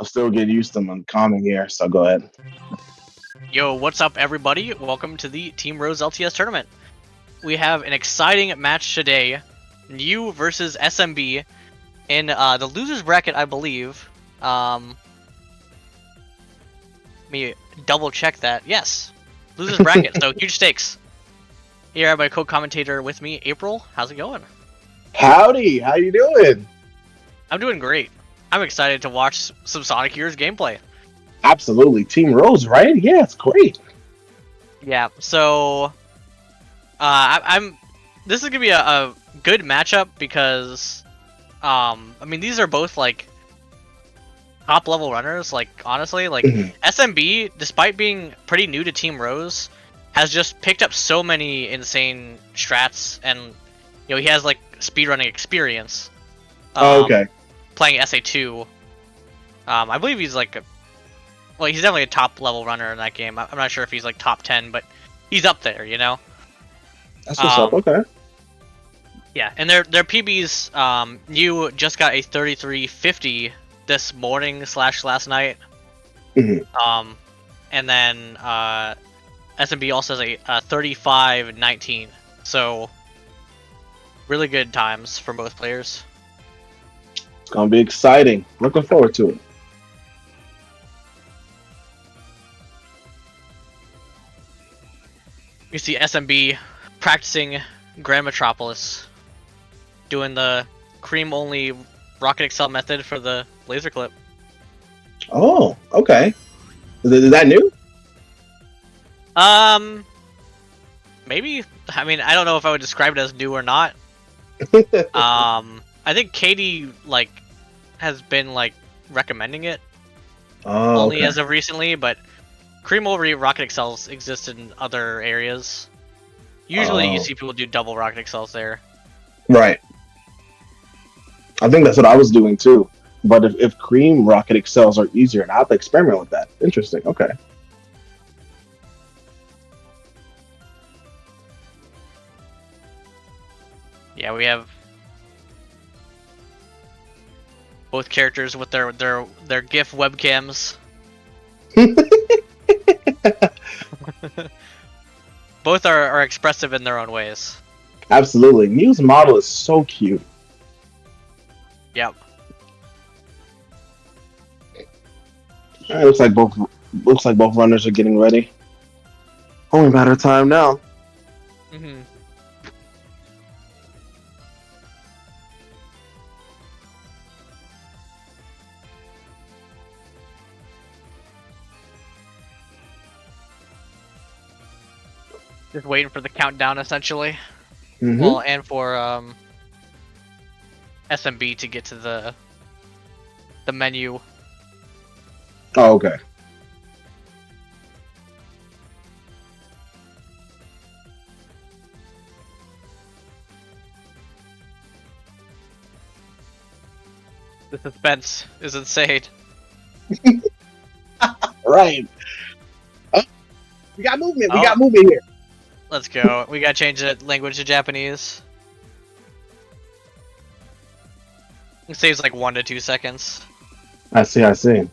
I'm still getting used to them calming here, so go ahead. Yo, what's up, everybody? Welcome to the Team Rose LTS tournament. We have an exciting match today. New versus SMB in the losers bracket, I believe. Let me double check that. Yes, losers bracket. So huge stakes. Here I have my co-commentator with me, April. How's it going? Howdy, how you doing? I'm doing great. I'm excited to watch some Sonic Heroes gameplay. Absolutely, Team Rose, right? Yeah, it's great. Yeah. So, I'm. This is gonna be a good matchup because, I mean, these are both like top level runners. Like honestly, like SMB, despite being pretty new to Team Rose, has just picked up so many insane strats, and you know he has like speedrunning experience. Okay. Playing SA2. I believe he's like, well, he's definitely a top level runner in that game. I'm not sure if he's like top 10, but he's up there, you know. That's what's up. Okay. Yeah, and their PBs, you just got a 3350 this morning / last night. And then SMB also has a 3519. So really good times for both players. It's gonna be exciting. Looking forward to it. You see SMB practicing Grand Metropolis, doing the cream only Rocket Excel method for the laser clip. Oh, okay. Is that new? Maybe. I mean, I don't know if I would describe it as new or not. I think Katie like has been like recommending it only as of recently, but cream over Rocket Excels exist in other areas. Usually, you see people do double Rocket Excels there. Right. I think that's what I was doing too. But if cream Rocket Excels are easier, I'll have to experiment with that. Interesting. Okay. Yeah, we have both characters with their GIF webcams. Both are expressive in their own ways. Absolutely. Mew's model is so cute. Yep. It looks like both runners are getting ready. Only a matter of time now. Mm-hmm. Just waiting for the countdown, essentially. Well, and for SMB to get to the menu. Oh, okay. The suspense is insane. Right. We got movement. We got movement here. Let's go. We gotta change the language to Japanese. It saves like 1 to 2 seconds. I see. Alright,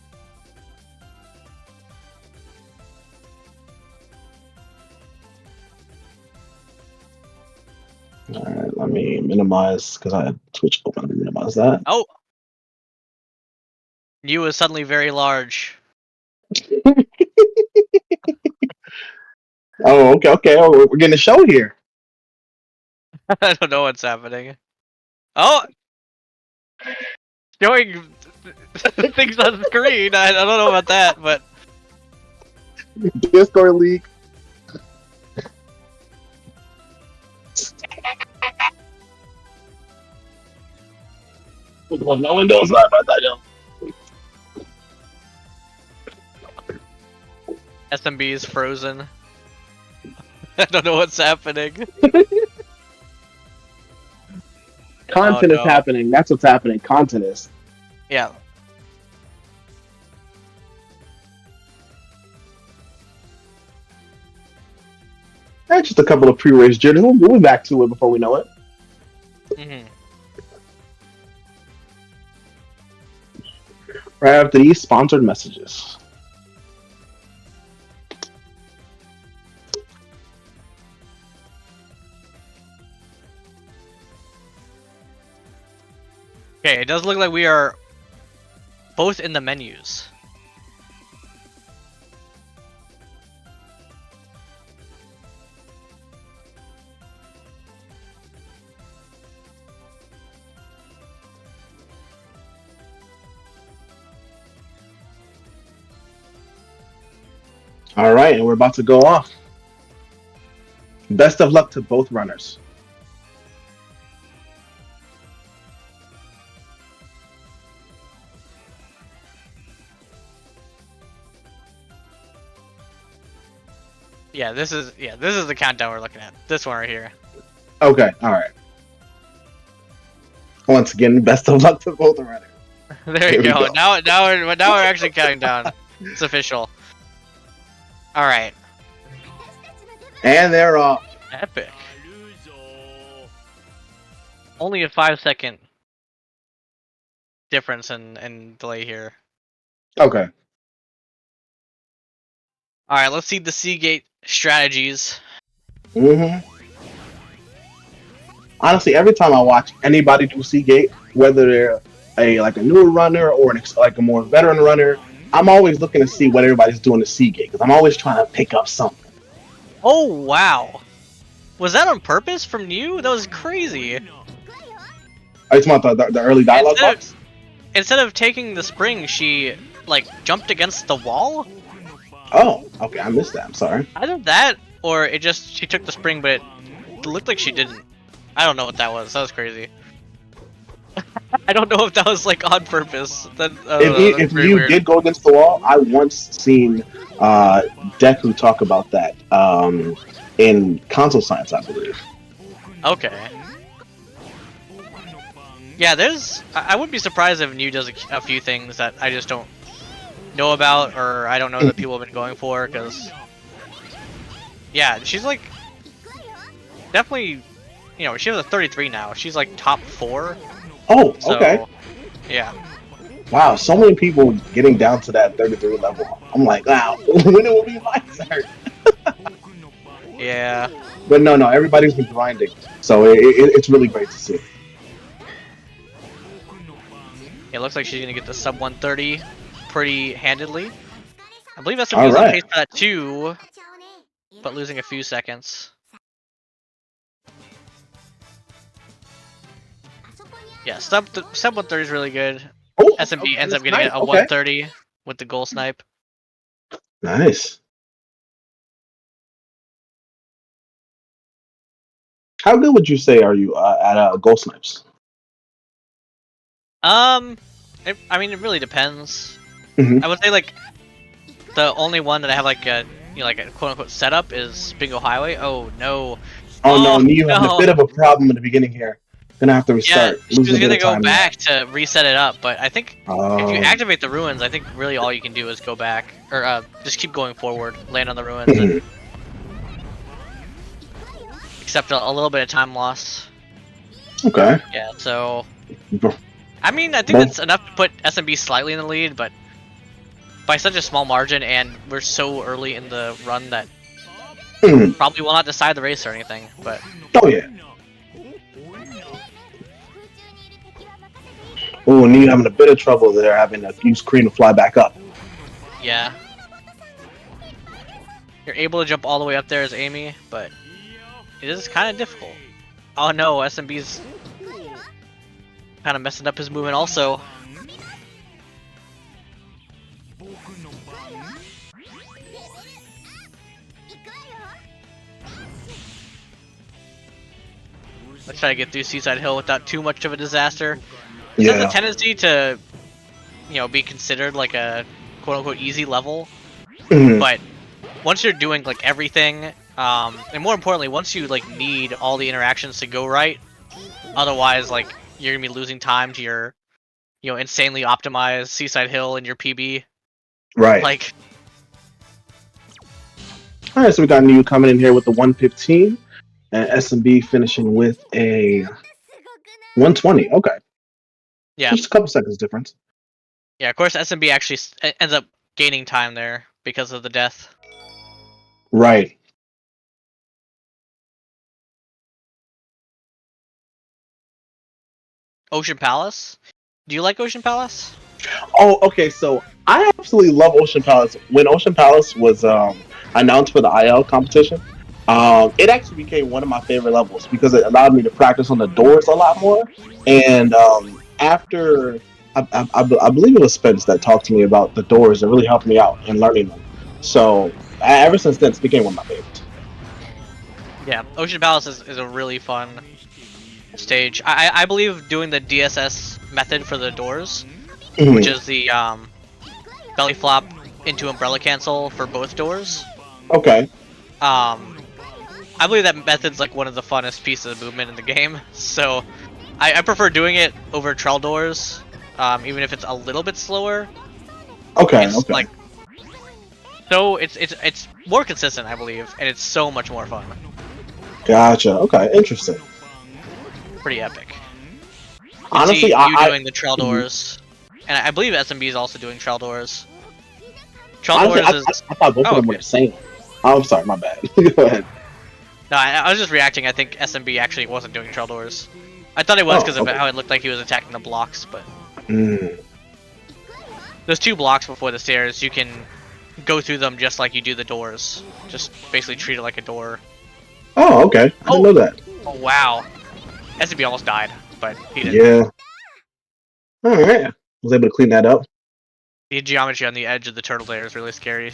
let me minimize, because I had Twitch open to minimize that. Oh! You is suddenly very large. Oh, okay. Oh, we're getting a show here. I don't know what's happening. Oh! Showing things on the screen. I don't know about that, but... Discord leak. No windows. Sorry about that, yo. SMB is frozen. I don't know what's happening. Content is happening. That's what's happening. Content is. Yeah. Just a couple of pre-race journeys. We'll be back to it before we know it. Mm-hmm. right after these sponsored messages. Okay, it does look like we are both in the menus. All right, and we're about to go off. Best of luck to both runners. Yeah, this is the countdown we're looking at. This one right here. Okay, all right. Once again, best of luck to both runners. There you go. Now we're actually counting down. It's official. All right. And they're off. Epic. Only a 5-second difference in delay here. Okay. All right, let's see the Seagate strategies. Mm-hmm. Honestly, every time I watch anybody do Seagate, whether they're a newer runner or like a more veteran runner, I'm always looking to see what everybody's doing to Seagate because I'm always trying to pick up something. Oh wow, was that on purpose from you? That was crazy. Are you talking about the early dialogue box? Instead of taking the spring, she like jumped against the wall. Oh, okay, I missed that. I'm sorry. Either that, or it just she took the spring, but it looked like she didn't. I don't know what that was. That was crazy. I don't know if that was like on purpose. That, if you weird. did go against the wall, I once seen Deku talk about that in console science, I believe. Okay. Yeah, I wouldn't be surprised if New does a few things that I just don't know about, or I don't know that people have been going for, because yeah, she's like definitely, you know, she has a 33 now. She's like top 4. Oh, so, okay. Yeah. Wow, so many people getting down to that 33 level. I'm like, wow, when it will be my turn? Yeah. But no, everybody's been grinding, so it's really great to see. It looks like she's gonna get the sub 130 pretty handedly. I believe SMB All was on right. pace for that too, but losing a few seconds. Yeah, sub 130 is really good. Oh, SMB okay, ends up that's getting nice. a Okay. 130 with the goal snipe. Nice. How good would you say are you at goal snipes? I mean, it really depends. Mhm. I would say like the only one that I have like a like a quote unquote setup is Bingo Highway. Oh no. Oh no, you no. having a bit of a problem in the beginning here. Gonna have to Yeah, restart. she was Losing a gonna bit of go time back to reset it up, but I think if you Oh. activate the ruins, I think really all you can do is go back, or just keep going forward, land on the ruins, and accept a little bit of time loss. Okay. Yeah, so Bro- I mean, I think that's enough to put SMB slightly in the lead, but by such a small margin, and we're so early in the run that probably will not decide the race or anything. But Oh yeah. Oh, and you having a bit of trouble there, having to use Kree to fly back up. yeah, you're able to jump all the way up there as Amy, but it is kind of difficult. Oh no, SMB's kind of messing up his movement also. Let's try to get through Seaside Hill without too much of a disaster. It has a tendency to, be considered like a quote-unquote easy level, but once you're doing like everything, and more importantly, once you like need all the interactions to go right, otherwise like you're gonna be losing time to your, insanely optimized Seaside Hill and your PB. Right. Like. All right, so we got New coming in here with the 115, and SMB finishing with a 120. Okay. Yeah. Just a couple seconds difference. Yeah, of course SMB actually ends up gaining time there because of the death. Right. Ocean Palace? Do you like Ocean Palace? Oh, okay. So I absolutely love Ocean Palace. When Ocean Palace was announced for the IL competition, it actually became one of my favorite levels because it allowed me to practice on the doors a lot more. And after I believe it was Spence that talked to me about the doors and really helped me out in learning them. So ever since then, it's became one of my favorites. Yeah, Ocean Palace is a really fun stage. I believe doing the DSS method for the doors, which is the belly flop into umbrella cancel for both doors. Okay. I believe that method's like one of the funnest pieces of movement in the game. So I prefer doing it over trail doors, even if it's a little bit slower. Okay. It's Okay. like so it's more consistent, I believe, and it's so much more fun. Gotcha. Okay. Interesting. Pretty epic. Honestly, see you I doing the trail doors, and I believe SMB is also doing trail doors. Trail honestly, doors is I thought both of them were the same. Oh, I'm sorry. My bad. Go ahead. no, I was just reacting. I think SMB actually wasn't doing trail doors. I thought it was because of okay. how it looked like he was attacking the blocks, but Mm. those two blocks before the stairs, you can go through them just like you do the doors. Just basically treat it like a door. Oh, okay. I didn't know that. Oh wow, SMB almost died, but he didn't. Yeah. All right. I was able to clean that up. The geometry on the edge of the turtle layer is really scary.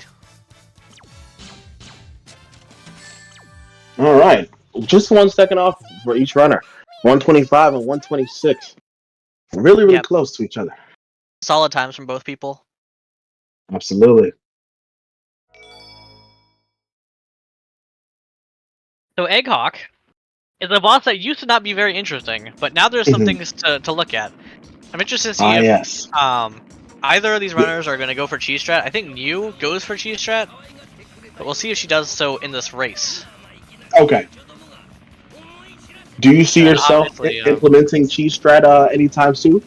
All right. Just 1 second off for each runner. 125 and 126. Really, really Yep. close to each other. Solid times from both people. Absolutely. So Egghawk is a boss that used to not be very interesting, but now there's some things to look at. I'm interested to see if yes. either of these runners are going to go for cheese strat. I think Mew goes for cheese strat, but we'll see if she does so in this race. Okay. Do you see And yourself obviously, implementing cheese strat anytime soon?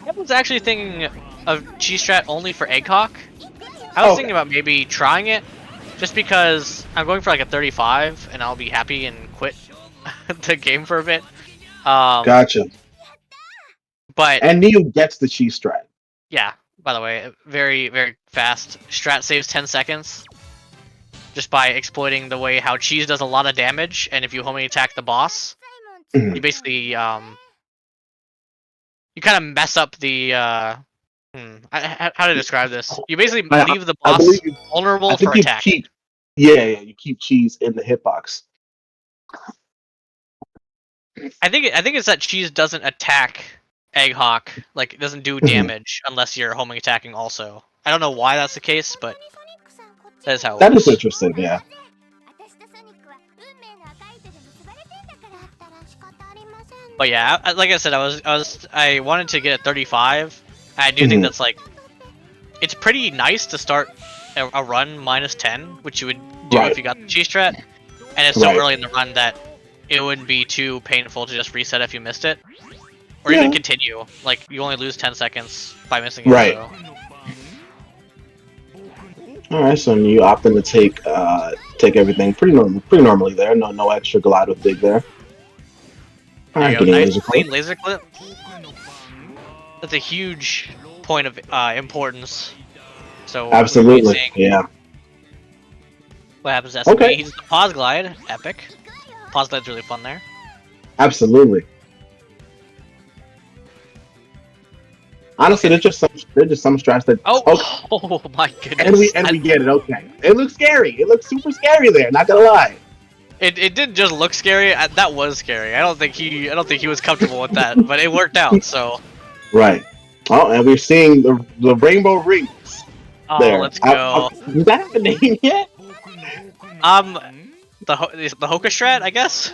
I was actually thinking of cheese strat only for Egghawk. I was thinking about maybe trying it, just because I'm going for like a 35, and I'll be happy and quit the game for a bit. Gotcha. But and Neo gets the cheese strat. Yeah, by the way, very, very fast. Strat saves 10 seconds. Just by exploiting the way how cheese does a lot of damage, and if you homing attack the boss, you basically, you kind of mess up the, how to describe this? You basically leave the boss vulnerable for attack. You keep cheese in the hitbox. I think it's that cheese doesn't attack Egghawk, like it doesn't do damage unless you're homing attacking also. I don't know why that's the case, but that is how it That works. is interesting, yeah. But yeah, like I said, I wanted to get a 35. I do think that's like, it's pretty nice to start a run minus 10, which you would do if you got the cheese strat, and it's so early in the run that it wouldn't be too painful to just reset if you missed it, or even continue. Like you only lose 10 seconds by missing it. Right. So. All right, so you opting to take everything pretty normally there. No extra glide with dig there. All right, getting Nice laser clean clip. laser clip. That's a huge point of importance. So Absolutely, yeah. What happens to SMB? He's the pause glide, epic. Pause glide's really fun there. Absolutely. Honestly, there's just some strats that. Oh my goodness! And we get it. Okay, it looks scary. It looks super scary there. Not gonna lie. It didn't just look scary. That was scary. I don't think he was comfortable with that, but it worked out. So. Right. Oh, and we're seeing the rainbow rings. Oh, there. let's go. Does that have a name yet? The Hoka strat, I guess.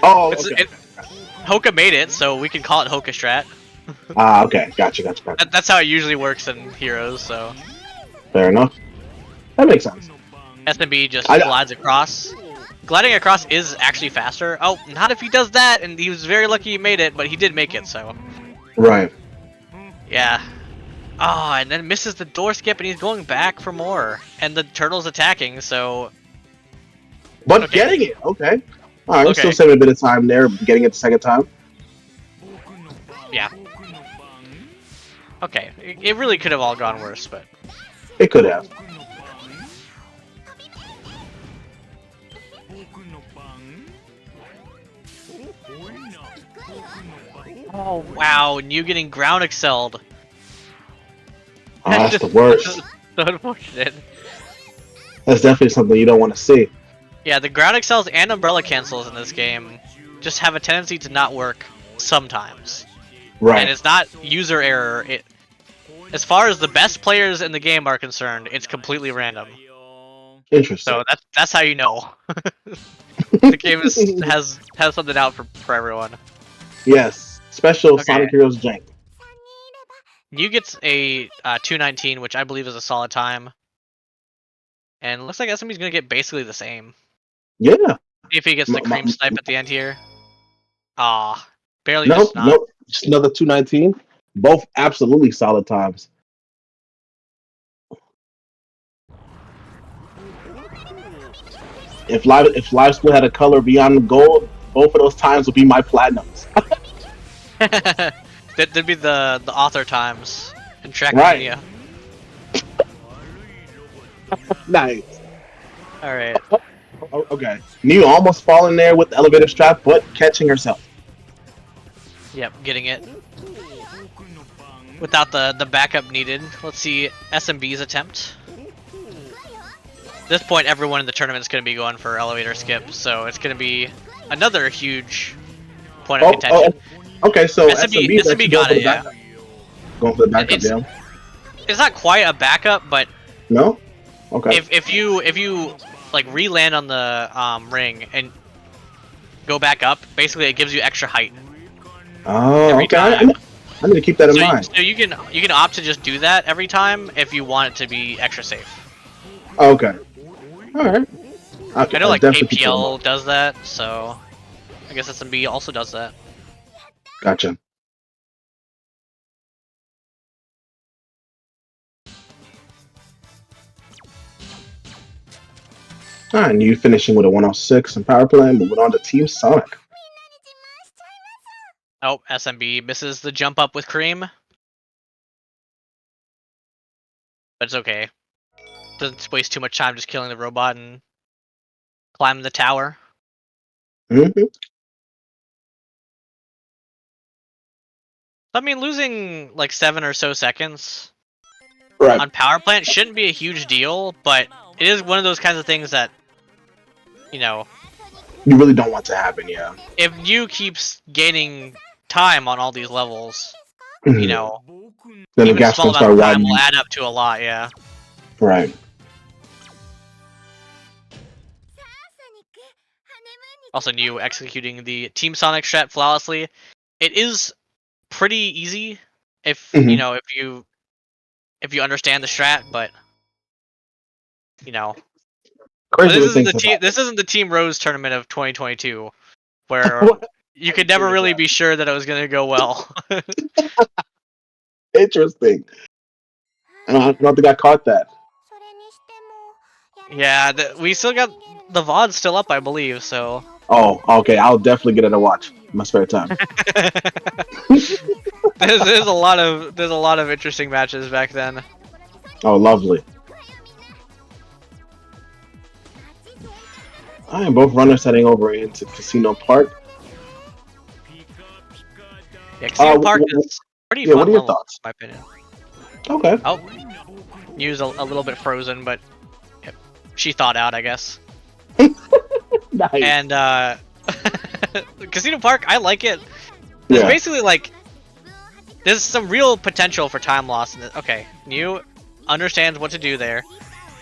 Oh, okay. Hoka made it, so we can call it Hoka strat. Okay, gotcha. That's how it usually works in Heroes, so. Fair enough. That makes sense. SMB just glides across. Gliding across is actually faster. Oh, not if he does that, and he was very lucky he made it, but he did make it, so. Right. Yeah. Oh, and then misses the door skip, and he's going back for more. And the turtle's attacking, so... But Okay. getting it, okay. All right, Okay. still saving a bit of time there, getting it the second time. Yeah. Okay, it really could have all gone worse, but... It could have. Oh, wow, and you getting ground excelled. Oh, that's the worst. So unfortunate. That's definitely something you don't want to see. Yeah, the ground excels and umbrella cancels in this game just have a tendency to not work sometimes. Right. And it's not user error. As far as the best players in the game are concerned, it's completely random. Interesting. So that's how you know. The game has something out for everyone. Yes. Special Okay. Sonic Heroes jank. New gets a 219, which I believe is a solid time. And looks like SMB's gonna get basically the same. Yeah. See if he gets the cream snipe at the end here. Ah, barely Nope. just not. Nope. Just another 219. Both absolutely solid times. If live split had a color beyond the gold, both of those times would be my platinums. That'd be the author times in Right. Trackmania. Nice. All right. Oh, okay. Mew almost falling there with the elevator strap, but catching herself. Yep, getting it. Without the backup needed. Let's see SMB's attempt. At this point, everyone in the tournament is going to be going for elevator skip, so it's going to be another huge point of contention. Okay, so SMB actually got going it, for the yeah. backup. Going for the backup, yeah. It's not quite a backup, but No? Okay. if you like re-land on the ring and go back up, basically it gives you extra height. Oh, every okay. time. I need to keep that in mind. So you can opt to just do that every time if you want it to be extra safe. Okay. Alright. I know like KPL does that, so I guess SMB also does that. Gotcha. Alright, and you finishing with a 106 in power play, moving on to Team Sonic. Oh, SMB misses the jump up with Cream. But it's okay. Doesn't waste too much time just killing the robot and climbing the tower. Mm-hmm. I mean, losing like 7 or so seconds Right. on power plant shouldn't be a huge deal, but it is one of those kinds of things that, you know, You really don't want to happen, yeah. if you keeps gaining time on all these levels, you know, Then the even a gap's small gonna amount start of time will widening. add up to a lot, yeah. Right. Also, New executing the Team Sonic strat flawlessly. It is pretty easy if you know if you understand the strat, but you know, Crazy this what isn't things this isn't the Team Rose tournament of 2022, where you could never really be sure that it was going to go well. Interesting. I don't think I caught that. Yeah, we still got the VOD still up, I believe. So. Oh, okay. I'll definitely get it a watch in my spare time. there's a lot of interesting matches back then. Oh, lovely. I am both runners heading over into Casino Park. Yeah, Casino Park is pretty fun. What are your level, thoughts? in my opinion. Okay. Oh, New's a little bit frozen, but she thawed out, I guess. Nice. And Casino Park, I like it. There's basically like there's some real potential for time loss. Okay, New understands what to do there.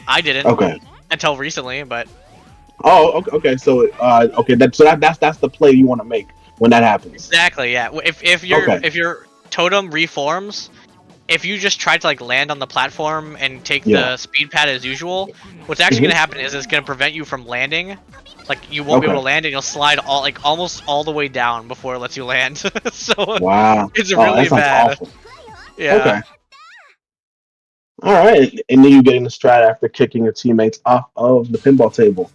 I didn't. Okay. Until recently, but. Oh, okay. So, that's the play you want to make when that happens. Exactly. Yeah. If your totem reforms, if you just try to like land on the platform and take the speed pad as usual, what's actually going to happen is it's going to prevent you from landing. Like you won't be able to land, and you'll slide almost all the way down before it lets you land. So wow, it's really that sounds bad. awful. Yeah. Okay. All right, and then you getting the strat after kicking your teammates off of the pinball table.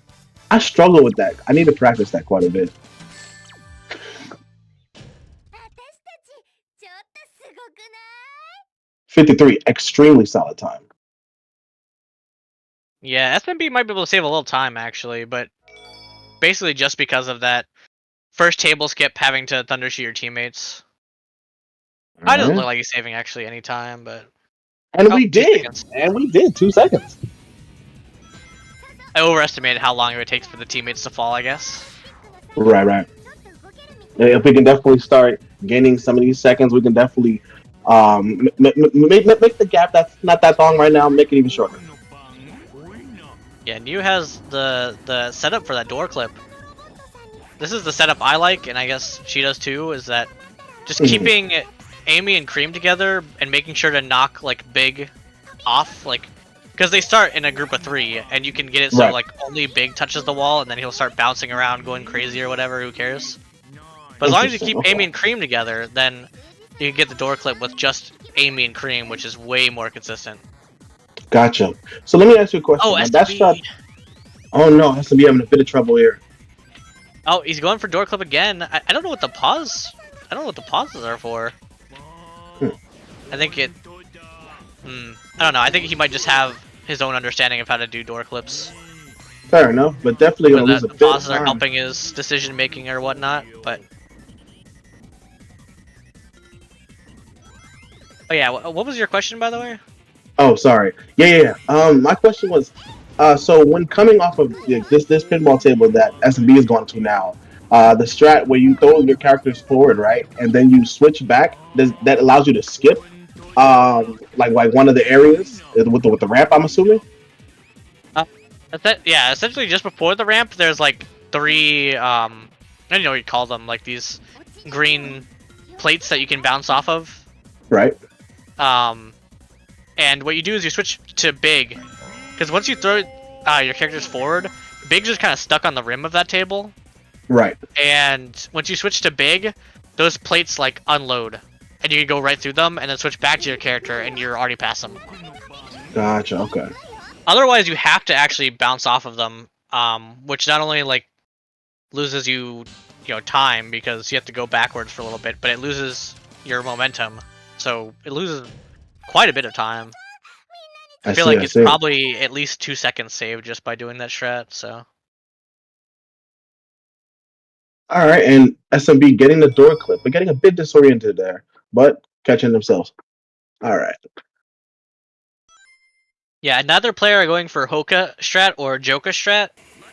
I struggle with that. I need to practice that quite a bit. ちょっとすごくない？ 53, extremely solid time. Yeah, SMB might be able to save a little time actually, but basically just because of that first table skip having to thunder shoot your teammates. All It doesn't right. look like he's saving actually any time, but And oh, we 2 seconds. and we did 2 seconds. I overestimated how long it would take for the teammates to fall, I guess. Right, right. If we can definitely start gaining some of these seconds, we can definitely make the gap that's not that long right now, make it even shorter. Yeah, New has the setup for that door clip. This is the setup I like, and I guess she does too, is that just keeping Amy and Cream together and making sure to knock like Big off, like, because they start in a group of 3, and you can get it so Right. like only Big touches the wall, and then he'll start bouncing around, going crazy or whatever. Who cares? But as long as you Interesting. keep Okay. Amy and Cream together, then you can get the door clip with just Amy and Cream, which is way more consistent. Gotcha. So let me ask you a question. Oh, Now that's SMB. not. Oh no, has to be having a bit of trouble here. Oh, he's going for door clip again. I don't know what the pause. I don't know what the pauses are for. I think it. I don't know. I think he might just have his own understanding of how to do door clips. Fair enough, but definitely Where gonna lose a the bit of pauses are time. helping his decision making or whatnot. But oh yeah, what was your question by the way? Oh, sorry. Yeah. My question was, so when coming off of this pinball table that SMB is going to now, the strat where you throw your characters forward, right, and then you switch back, that allows you to skip, like one of the areas with the ramp. I'm assuming. Yeah, essentially just before the ramp, there's like 3 I don't know what you call them, like these green plates that you can bounce off of. Right. And what you do is you switch to Big, because once you throw your characters forward, Big's just kind of stuck on the rim of that table. Right. And once you switch to Big, those plates like unload, and you can go right through them, and then switch back to your character, and you're already past them. Gotcha. Okay. Otherwise, you have to actually bounce off of them, which not only like loses you time because you have to go backwards for a little bit, but it loses your momentum, so it loses quite a bit of time. I feel like it's see. probably at least 2 seconds saved just by doing that strat. So All right, and SMB getting the door clip, but getting a bit disoriented there, but catching themselves. All right. yeah, another player are going for Hoka strat or Joka strat,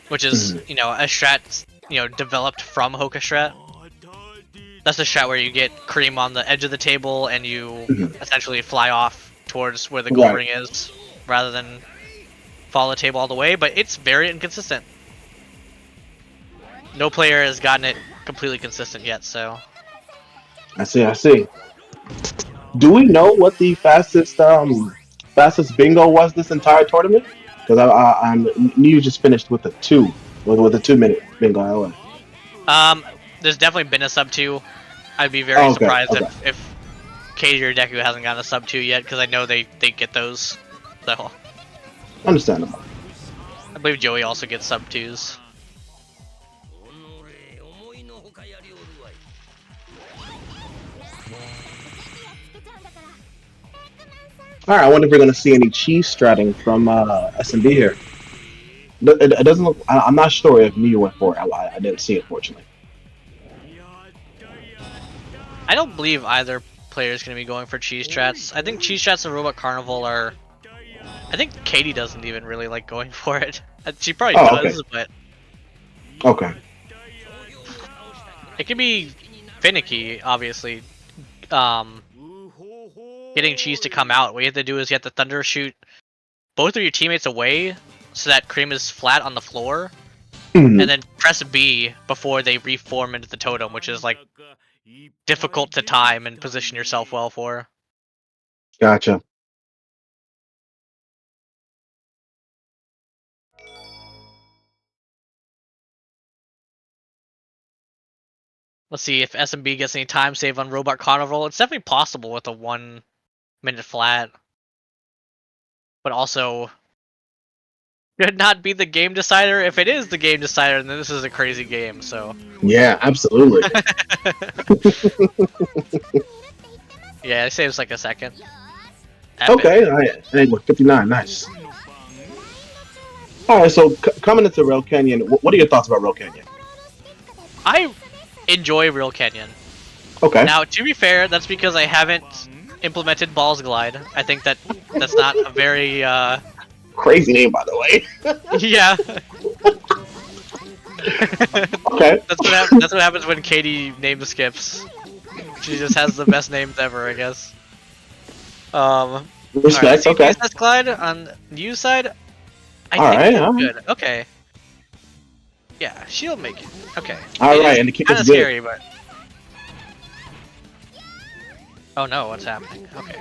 which is a strat developed from Hoka strat. That's a strat where you get Cream on the edge of the table and you essentially fly off towards where the goal ring is, rather than follow the table all the way. But it's very inconsistent. No player has gotten it completely consistent yet. So I see. Do we know what the fastest bingo was this entire tournament? Because I'm you just finished with a 2 minute bingo. there's definitely been a sub 2. I'd be very Oh, okay. surprised Okay. if Katie or Deku hasn't gotten a sub 2 yet, because I know they get those. So Understandable. I believe Joey also gets sub 2s. All right. I wonder if we're going to see any cheese stratting from SMB here. It doesn't look. I'm not sure if Nia went for it. I didn't see it, fortunately. I don't believe either player is going to be going for cheese strats. I think cheese strats and Robot Carnival are. I think Katie doesn't even really like going for it. She probably does, but Okay. it can be finicky. Obviously, getting cheese to come out. What you have to do is you have to thunder shoot both of your teammates away so that Cream is flat on the floor, and then press B before they reform into the totem, which is like difficult to time and position yourself well for. Gotcha. Let's see if SMB gets any time save on Robot Carnival. It's definitely possible with a 1 minute flat. but also should not be the game decider. If it is the game decider, then this is a crazy game. So Yeah, absolutely. yeah, it saves like a second. Epic. Okay, all right. And what, 59, nice. All right, so coming into Rail Canyon, what are your thoughts about Rail Canyon? I enjoy Real Canyon. Okay. Now, to be fair, that's because I haven't implemented Balls Glide. I think that's not a very Crazy name, by the way. yeah. Okay. That's what happens when Katie name skips. She just has the best names ever, I guess. Respect. Alright, Okay. DSS Glide on U side. I All think right, she's all right. good. Okay. Yeah, she'll make it. Okay. All It right, is and the kick kinda is good. scary, but. Oh no, what's happening? Okay.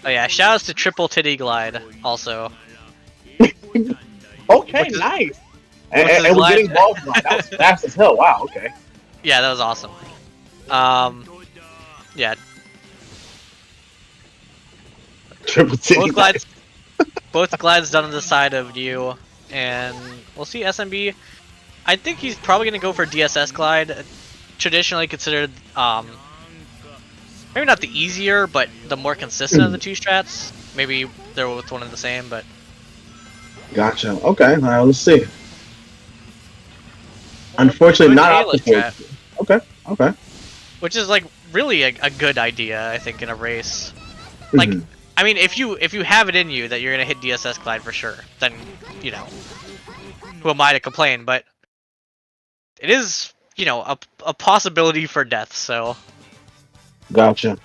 Oh yeah, shoutouts to Triple Titty Glide also. Okay, What's his- nice. what's his And we're glide? getting balls glide. That was fast as hell. Wow. Okay. Yeah, that was awesome. Yeah, Triple T. both glides, both glides done on the side of you, and we'll see SMB. I think he's probably gonna go for DSS Glide, traditionally considered maybe not the easier, but the more consistent of the two strats. Maybe they're both one and the same, but Gotcha. Okay. All right, let's see. Unfortunately, Good not Halo optimal. strat. Okay. Okay. which is like really a good idea, I think, in a race. Like, Mhm. I mean, if you have it in you that you're gonna hit DSS Glide for sure, then you know, who am I to complain? But it is, you know, a possibility for death. So Gotcha.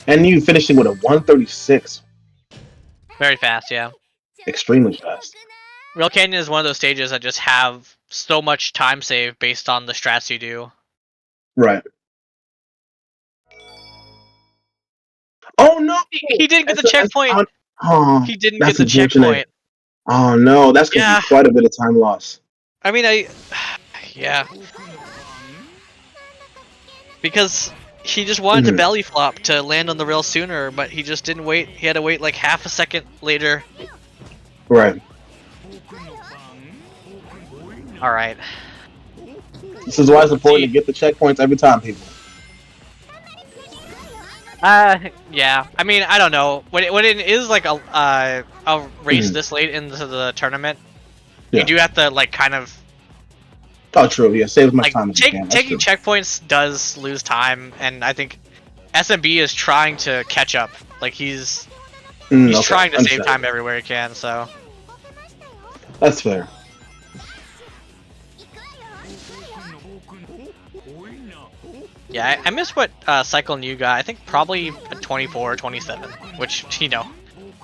And you finishing with a 136. very fast, yeah. Extremely fast. Real Canyon is one of those stages that just have so much time save based on the strats you do. Right. Oh no! He didn't get the That's checkpoint. oh, He didn't that's get the unfortunate. checkpoint. Oh no, that's gonna Yeah. be quite a bit of time loss. I mean, yeah. Because he just wanted to belly flop to land on the rail sooner, but he just didn't wait. He had to wait like half a second later. Right. Alright. This is why it's important to get the checkpoints every time, people. Yeah. I mean, I don't know. When it is like a race this late into the tournament, Yeah. you do have to like kind of Oh, true. Yeah, save as much like time as you can. That's taking true. checkpoints does lose time, and I think SMB is trying to catch up. Like he's Okay, trying to save understand. time everywhere he can. So That's fair. yeah, I missed what Cycle New got. I think probably a 24 or 27, which, you know,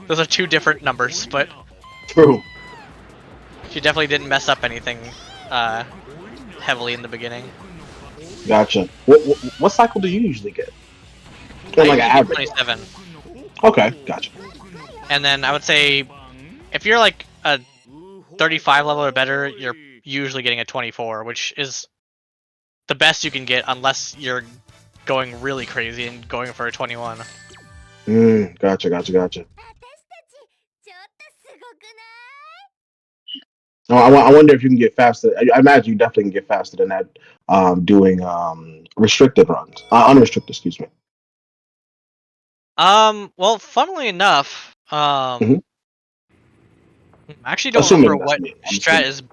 those are two different numbers, but True. she definitely didn't mess up anything heavily in the beginning. Gotcha. What cycle do you usually get? I Like an usually average. get 27. Okay, gotcha. And then I would say if you're like a 35 level or better, you're usually getting a 24, which is the best you can get unless you're going really crazy and going for a 21. Gotcha. Oh, I wonder if you can get faster. I imagine you definitely can get faster than that doing restricted runs. Unrestricted, excuse me. Well, funnily enough, I actually don't Assuming remember that's what me. I'm strat assuming. is.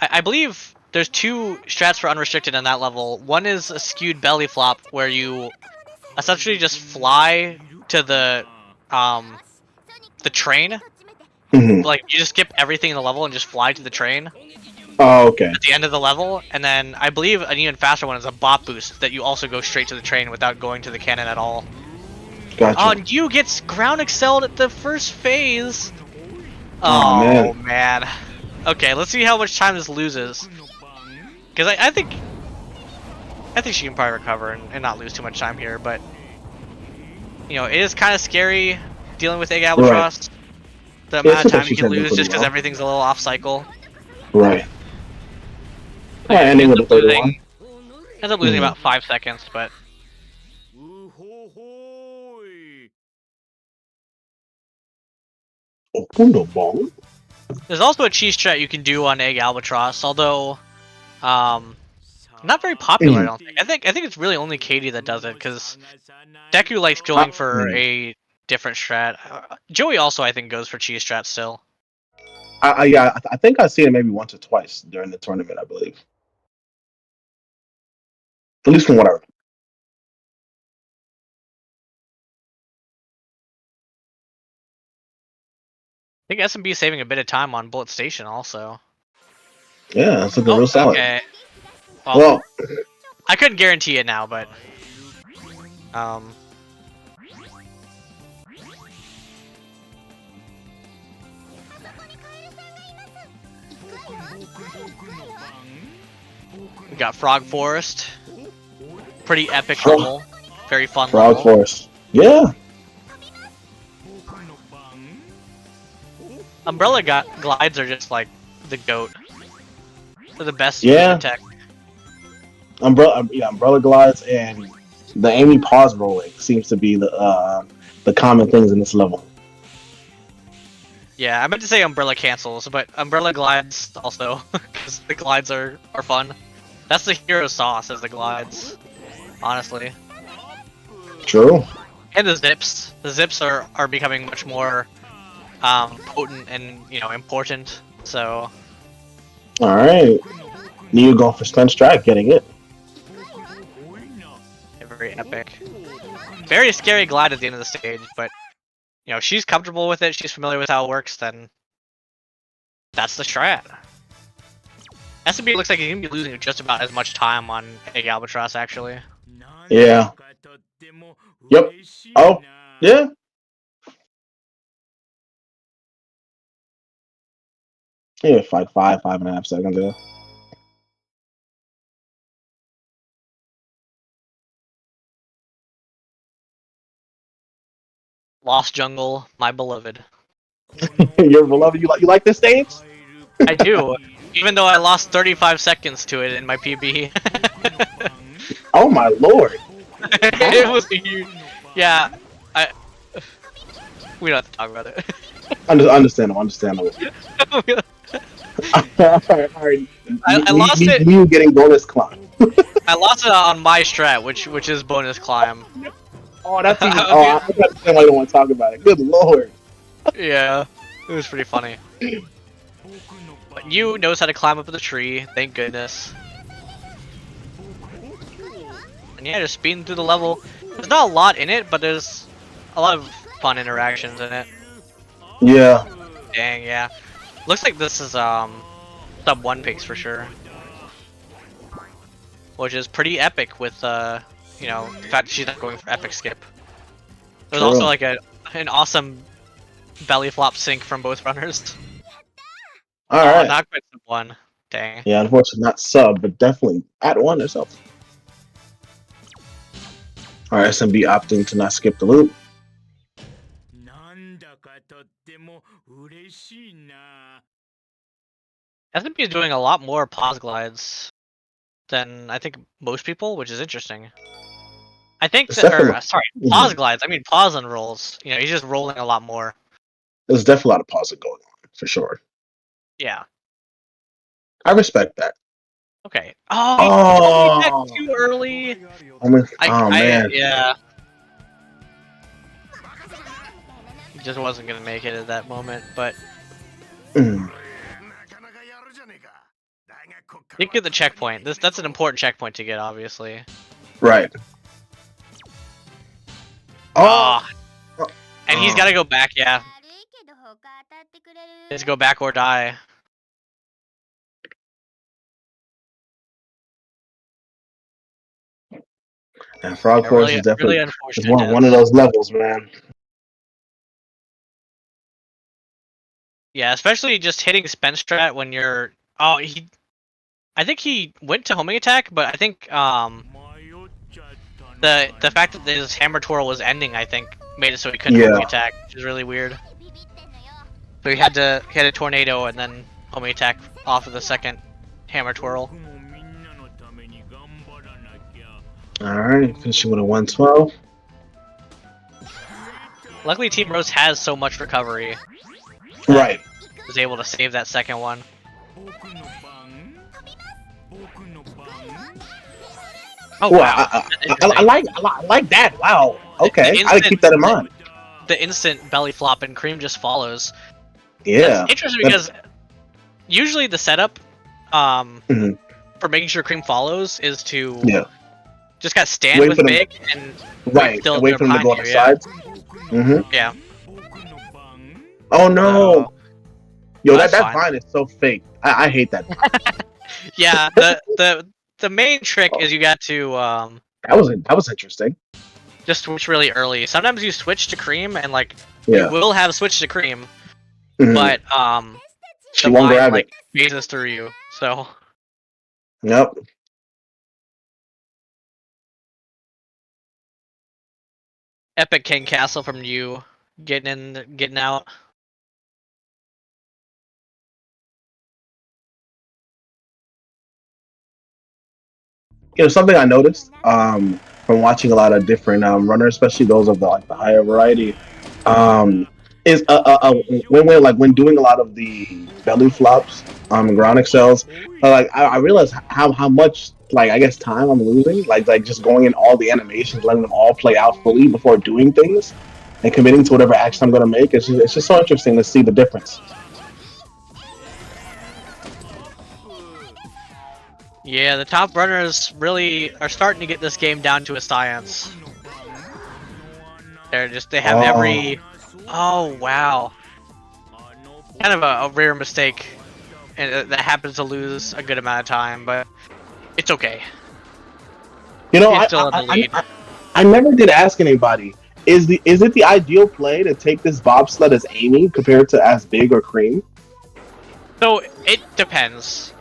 I believe there's two strats for unrestricted on that level. One is a skewed belly flop, where you essentially just fly to the train. Like you just skip everything in the level and just fly to the train Oh, okay. at the end of the level. And then I believe an even faster one is a bot boost that you also go straight to the train without going to the cannon at all. Gotcha. Oh, and you gets ground excelled at the first phase. Oh, man. Okay, let's see how much time this loses. Because I think she can probably recover and not lose too much time here, but you know, it is kind of scary dealing with Egg Albatross. The amount of time you can lose just because everything's a little off cycle. Right. Like, ending with the 31. Ends up losing about 5 seconds, but Okuno Bong? There's also a cheese strat you can do on Egg Albatross, although not very popular. I don't think. I think it's really only Katie that does it because Deku likes going for a different strat. Joey also I think goes for cheese strat still. I think I've seen it maybe once or twice during the tournament, I believe. At least from what I remember. I think SMB is saving a bit of time on Bullet Station also. Yeah, it's looking real solid. Okay. Well, I couldn't guarantee it now, but we got Frog Forest. Pretty epic level. Very fun Frog level. Forest. Yeah. Umbrella glides are just like the goat. They're the best tech. Umbrella glides and the Amy pause rolling seems to be the common things in this level. Yeah, I meant to say Umbrella cancels, but Umbrella glides also, because the glides are fun. That's the hero sauce, is the glides, honestly. True. And the zips. The zips are becoming much more potent and, important, so... Alright. Neo going for Spin Strike, getting it. Very epic. Very scary glide at the end of the stage, but she's comfortable with it, she's familiar with how it works, then that's the strat. SMB looks like he's gonna be losing just about as much time on Egg Albatross, actually. Yeah. Yep. Oh, yeah. Yeah, like 5.5 seconds there. Lost Jungle, my beloved. Your beloved, you like this stage? I do, even though I lost 35 seconds to it in my PB. Oh my lord! It was a huge. Yeah, we don't have to talk about it. Understandable. Alright. I lost it. You getting bonus climb. I lost it on my strat, which is bonus climb. Oh, that's even. I understand why you don't want to talk about it. Good lord. Yeah, it was pretty funny. But you knows how to climb up the tree, thank goodness. And yeah, just speeding through the level. There's not a lot in it, but there's a lot of fun interactions in it. Yeah. Dang, yeah. Looks like this is sub 1 pace for sure. Which is pretty epic with the fact that she's not going for epic skip. There's also like an awesome belly flop sync from both runners. Alright. Not quite sub 1. Dang. Yeah, unfortunately not sub, but definitely at 1 or something. Alright, SMB opting to not skip the loop. SMB is doing a lot more pause glides than I think most people, which is interesting. I think pause glides. I mean pause and rolls. He's just rolling a lot more. There's definitely a lot of pausing going on, for sure. Yeah. I respect that. Okay. Oh, he told me that too early. Man. Yeah. He just wasn't gonna make it at that moment, but you get the checkpoint. That's an important checkpoint to get, obviously. Right. Oh. And he's gotta go back, yeah. He has to go back or die. And Frog Forest is definitely one of those levels, man. Yeah, especially just hitting Spence strat when you're. I think he went to homing attack, but I think the fact that his hammer twirl was ending, I think, made it so he couldn't homing attack, which is really weird. So he had to hit a tornado and then homing attack off of the second hammer twirl. Alright, finishing with a 112. Luckily, Team Rose has so much recovery. Right. Was able to save that second one. Oh Well, wow, I like that. Wow. Okay, I didn't keep that in mind. The instant belly flop and Cream just follows. Yeah. That's interesting because usually the setup Mhm. for making sure Cream follows is to just kind of stand Wait with for them. Big and Right. till And wait they're for them to behind go on you. the Yeah. sides. Mm-hmm. Yeah. Oh no. Yo, That's that fine. vine is so fake. I hate that vine. Yeah. The main trick is you got to That was interesting. just switch really early. Sometimes you switch to Cream and like you Yeah. will have switched to Cream, Mhm. but She the won't vine grab like it. phases through you. So Yep. epic King Castle from you getting out. Something I noticed from watching a lot of different runners, especially those of the higher variety, um, is when doing a lot of the belly flops, ground excels, I realize how much I guess time I'm losing, like just going in all the animations, letting them all play out fully before doing things, and committing to whatever action I'm gonna make. It's just so interesting to see the difference. Yeah, the top runners really are starting to get this game down to a science. They have every. Oh wow. Kind of a rare mistake, and that happens to lose a good amount of time, but it's okay. He's still in the lead. I never did ask anybody. Is it the ideal play to take this bobsled as Amy compared to as Big or Cream? So it depends.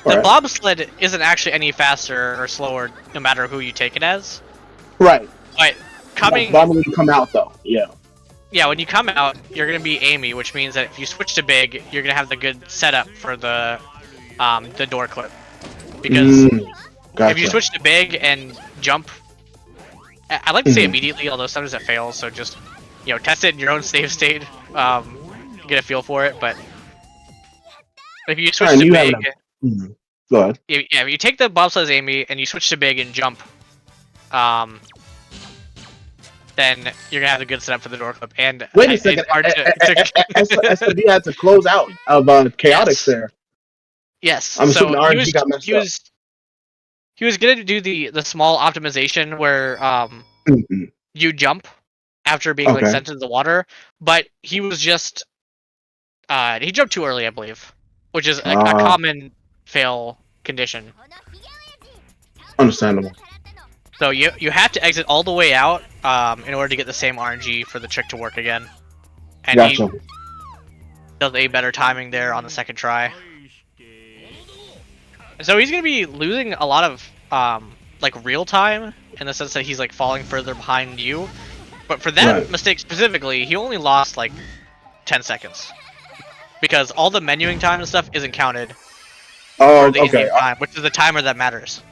The Right. bobsled isn't actually any faster or slower, no matter who you take it as. Right. But coming, But when you come out though, yeah. yeah, when you come out, you're gonna be Amy, which means that if you switch to Big, you're gonna have the good setup for the door clip. Because Gotcha. if you switch to Big and jump, I like to say immediately, although sometimes it fails. So just test it in your own save state, get a feel for it. But if you switch to Big, Go ahead. if you take the bobsled as Amy and you switch to Big and jump, then you're gonna have a good setup for the door clip. And Wait a second. SB had to close out of Chaotix there. Yes. I'm So assuming RNG got messed up. He was gonna do the small optimization where you jump after being like sent into the water, but he was just he jumped too early, I believe, which is a common fail condition. Understandable. So you have to exit all the way out in order to get the same RNG for the trick to work again. And Gotcha. he does a better timing there on the second try. So he's gonna be losing a lot of like real time in the sense that he's like falling further behind you. But for that mistake specifically, he only lost like 10 seconds. Because all the menuing time and stuff isn't counted for the in-game time, which is the timer that matters.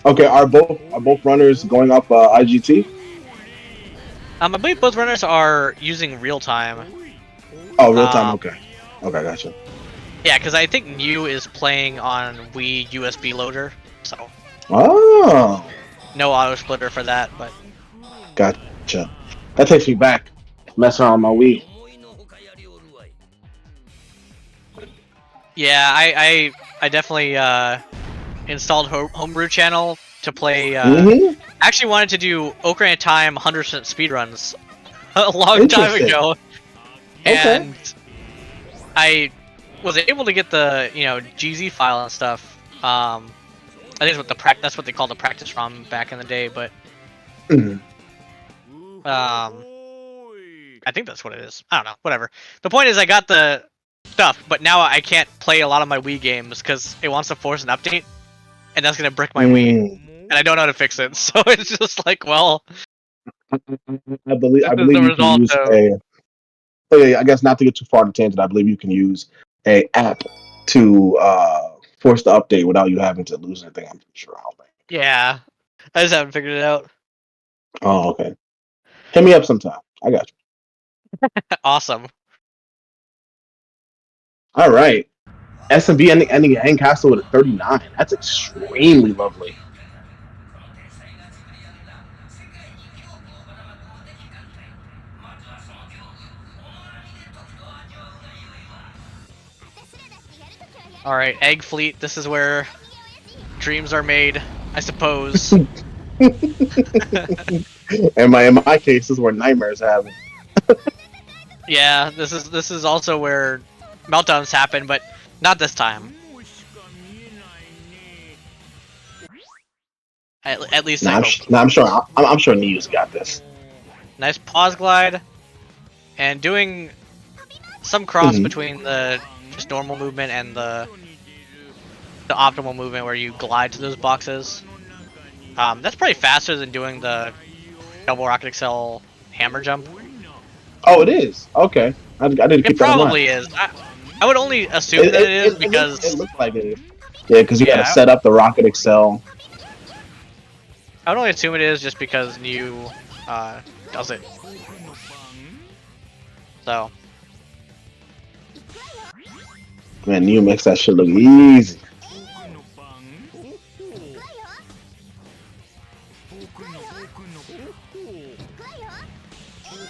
Okay, are both runners going up IGT? I believe both runners are using real time. Oh, real time. Okay, gotcha. Yeah, because I think New is playing on Wii USB loader, so. Oh. No auto splitter for that, but. Gotcha. That takes me back. Mess around on my Wii. Yeah, I definitely installed Homebrew channel to play. I actually wanted to do Ocarina of Time 100% speedruns a long time ago, and I was able to get the GZ file and stuff. I think that's what they called the practice ROM back in the day, but I think that's what it is. I don't know. Whatever. The point is, I got the stuff, but now I can't play a lot of my Wii games because it wants to force an update, and that's gonna brick my Wii, and I don't know how to fix it. So it's just like, well, I believe you can use a. Oh yeah, I guess not to get too far to tangent. I believe you can use a app to force the update without you having to lose anything. I'm pretty sure. Yeah, I just haven't figured it out. Oh, okay. Hit me up sometime. I got you. Awesome. All right. SMB ending Hang Castle with a 39. That's extremely lovely. All right, Egg Fleet. This is where dreams are made, I suppose. in my case, this is where nightmares happen. Yeah, this is also where meltdowns happen, but not this time. At least I hope. I'm sure Neo's got this. Nice pause glide, and doing some cross between the just normal movement and the optimal movement where you glide to those boxes. That's probably faster than doing the double rocket excel hammer jump. Oh, it is. Okay, I didn't It keep that in mind. probably is. I would only assume that it is because it looks like it is. Yeah, because you got to Yeah. set up the rocket excel. I would only assume it is just because New does it. So Man, Neo makes that shit look easy.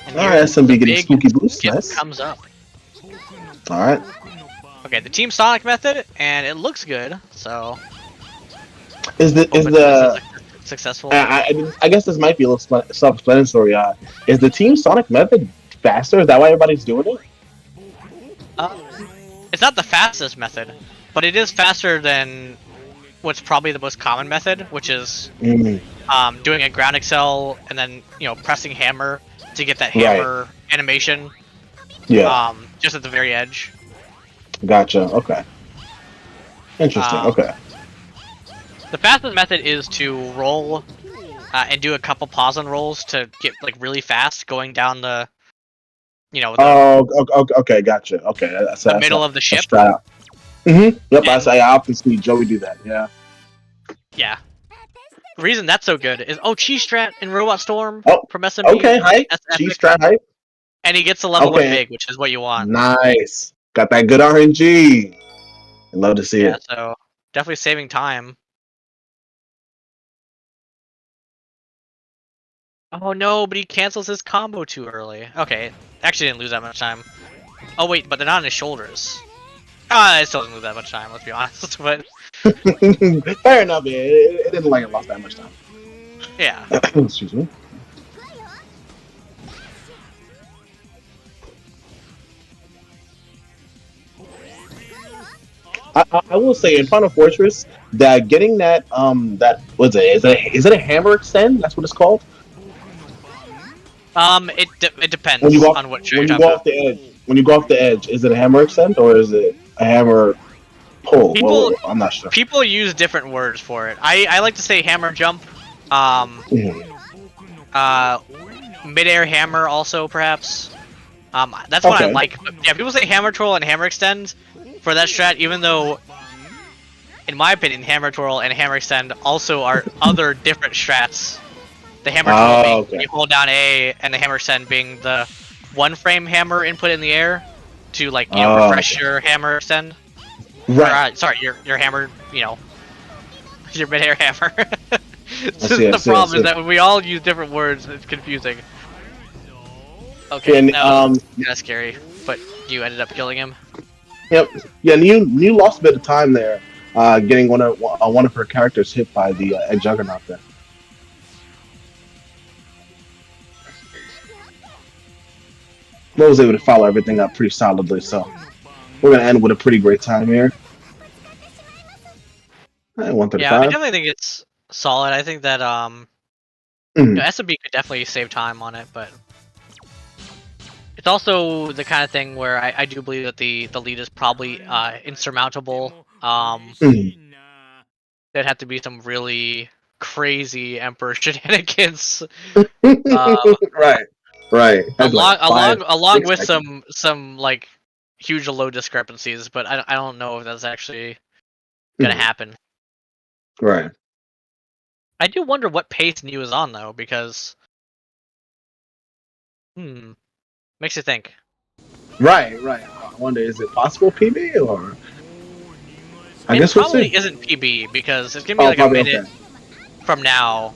and All here right, SMB the getting big spooky boost. skip Nice. comes up. All right. Okay, the Team Sonic method, and it looks good. So Is this is successful. I guess this might be a little self-explanatory. Is the Team Sonic method faster? Is that why everybody's doing it? It's not the fastest method, but it is faster than what's probably the most common method, which is doing a ground excel and then pressing hammer to get that hammer animation. Yeah. Just at the very edge. Gotcha. Okay. Interesting. Okay. The fastest method is to roll and do a couple pause on rolls to get like really fast going down the Okay. Gotcha. Okay. That's the middle of the ship. Yep. And- I often see Joey do that. Yeah. Yeah. The reason that's so good is Cheese Strat in Robot Storm from SMB. Okay. Hype. Cheese Strat hype. And he gets a level 1 big, which is what you want. Nice. Got that good RNG. I love to see it. So definitely saving time. Oh no, but he cancels his combo too early. Okay, actually didn't lose that much time. Oh wait, but they're not on his shoulders. I still didn't lose that much time, let's be honest. But fair enough. Yeah, it didn't like it lost that much time. Yeah. Excuse me. I will say in Final Fortress that getting that what's it is it a hammer extend? That's what it's called. It depends on what when you go off the edge. When you go off the edge, is it a hammer extend or is it a hammer pull? I'm not sure. People use different words for it. I like to say hammer jump. Mid-air hammer also perhaps. That's what I like. But yeah, people say hammer twirl and hammer extend for that strat, even though, in my opinion, hammer twirl and hammer extend also are other different strats. The hammer twirl being you hold down A, and the hammer extend being the one frame hammer input in the air to refresh your hammer extend. Right. Or, sorry, your hammer, your mid-air hammer. This is the problem is that we all use different words. It's confusing. Okay, and, that was kind of scary, but you ended up killing him. Yep. Yeah, New lost a bit of time there, getting one of her characters hit by the Egg Juggernaut there. But was able to follow everything up pretty solidly, so we're gonna end with a pretty great time here. 135. Yeah, I definitely think it's solid. I think that SMB could definitely save time on it, but it's also the kind of thing where I do believe that the lead is probably insurmountable. There'd have to be some really crazy Emperor shenanigans. Right. Along with some like huge load discrepancies, but I don't know if that's actually gonna happen. Right. I do wonder what pace New is on though, because makes you think. Right, right. I wonder, is it possible PB or? I It guess we'll probably see. isn't PB because it's gonna be Oh, like a probably minute okay. from now.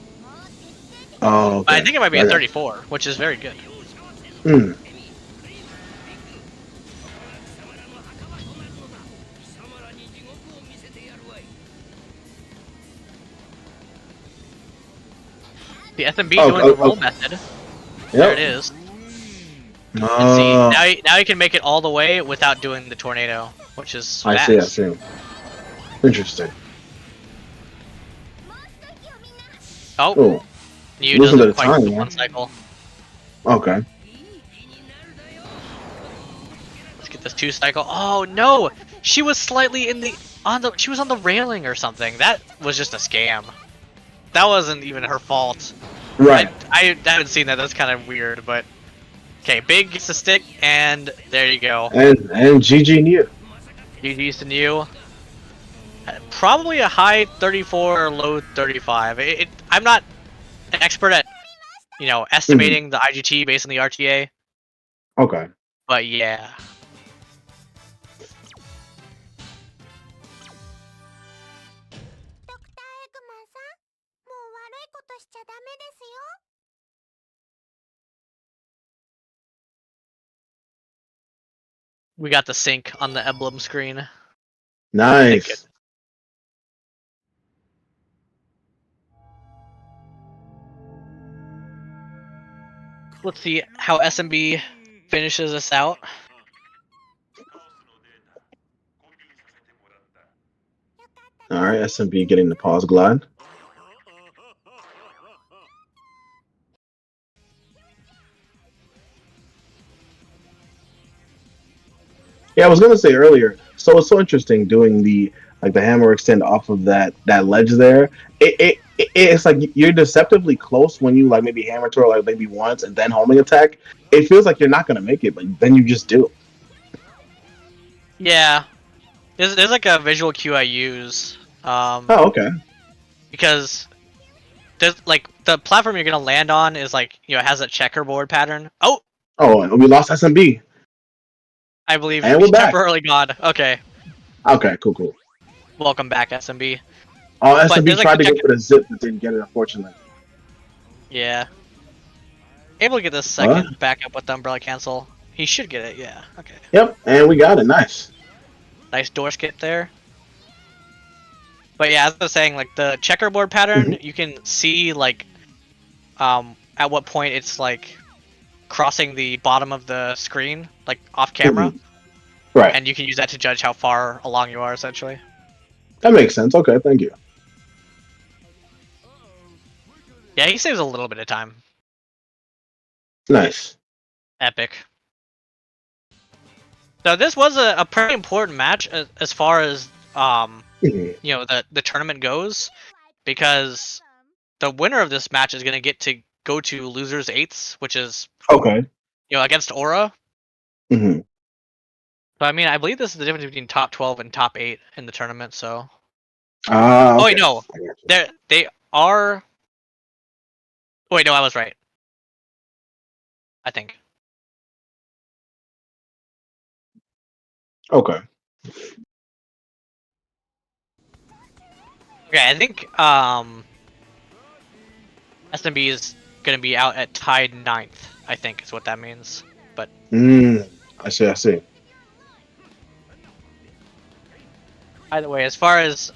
Oh, But I okay. think it might be a I got 34, which is very good. you. Mm. The SMB Oh, doing the oh, roll oh. method. There it Yep. is. And see, Oh, now you can make it all the way without doing the tornado, which is I see. I fast. see. Interesting. Oh, Oh, Yu losing to doesn't the quite get time, the man. one cycle. Okay. Let's get this 2 cycle. Oh no! She was slightly in the she was on the railing or something. That was just a scam. That wasn't even her fault. Right. I haven't seen that. That's kind of weird, but okay. Big gets the stick, and there you go. And GG New. GG's to Yu. Probably a high 34 or low 35. I'm not an expert at estimating the IGT based on the RTA, Okay. but yeah. We got the sync on the emblem screen. Thank you. Nice. Let's see how SMB finishes us out. All right. SMB getting the pause glide. Yeah, I was gonna say earlier. So it's so interesting doing the hammer extend off of that ledge there. It's like you're deceptively close when you like maybe hammer twirl like maybe once and then homing attack. It feels like you're not gonna make it, but then you just do. Yeah, there's like a visual cue I use, Oh, okay. because there's like the platform you're gonna land on is like it has a checkerboard pattern. Oh, Oh, and we lost SMB, I believe and we're he's back. temporarily gone. Okay, Okay, cool, cool. welcome back SMB. Oh, But SMB there's like tried the to check. go for the zip, but didn't get it, unfortunately. Yeah, able to get this What? second back up with the umbrella cancel. He should get it. Yeah. Okay. Yep, and we got it. Nice. Nice door skip there. But yeah, as I was saying, like the checkerboard pattern, you can see like at what point it's like crossing the bottom of the screen, like off camera, Right. and you can use that to judge how far along you are, essentially. That makes sense. Okay, thank you. Yeah, he saves a little bit of time. Nice. Epic. So this was a pretty important match as far as the tournament goes, because the winner of this match is going to get to go to losers eighths, which is Okay. against Aura. Mm-hmm. So I mean, I believe this is the difference between top 12 and top 8 in the tournament. So Ah, oh okay. wait, no, they are. Oh, wait, no, I was right. I think. Okay. Okay, I think SMB is gonna be out at tied ninth. I think is what that means. But I see. I see. either way, as far as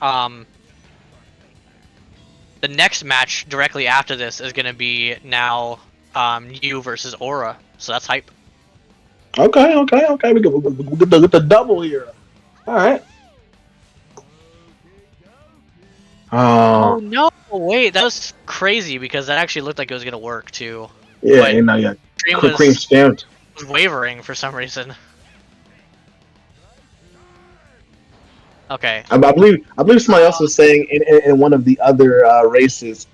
the next match directly after this is gonna be now you versus Aura. So that's hype. Okay. Okay. Okay. We get the double here. All right. Oh Oh, no! Wait, that was crazy because that actually looked like it was gonna work too. yeah. But You know, yeah. Dream Cream was stamped. wavering for some reason. Okay. I believe somebody else was saying in one of the other races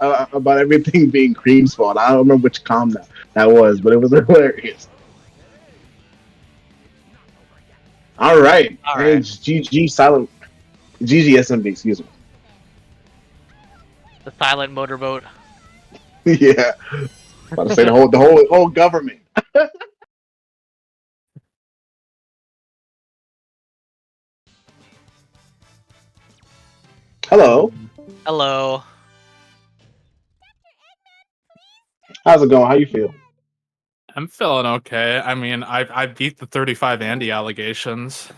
about everything being Cream's fault. I don't remember which com that was, but it was hilarious. All right, All and right. GG silent GG SMB. Excuse me. The silent motorboat. Yeah, about to say the whole government. Hello. Hello. How's it going? How you feel? I'm feeling okay. I mean, I beat the 35 Andy allegations.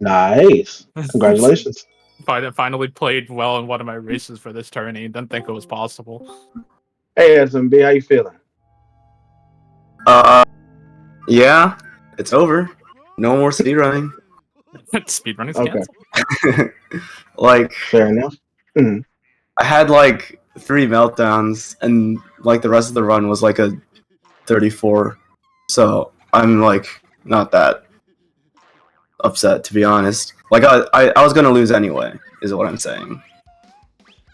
Nice. Congratulations. Finally played well in one of my races for this tourney. Didn't think it was possible. Hey, SMB, how you feeling? Yeah, it's over. No more speedrunning. Speedrunning's Okay. canceled. Like, fair enough. Mhm. I had like 3 meltdowns, and like the rest of the run was like a 34. So I'm like not that upset, to be honest. Like I was gonna lose anyway, is what I'm saying.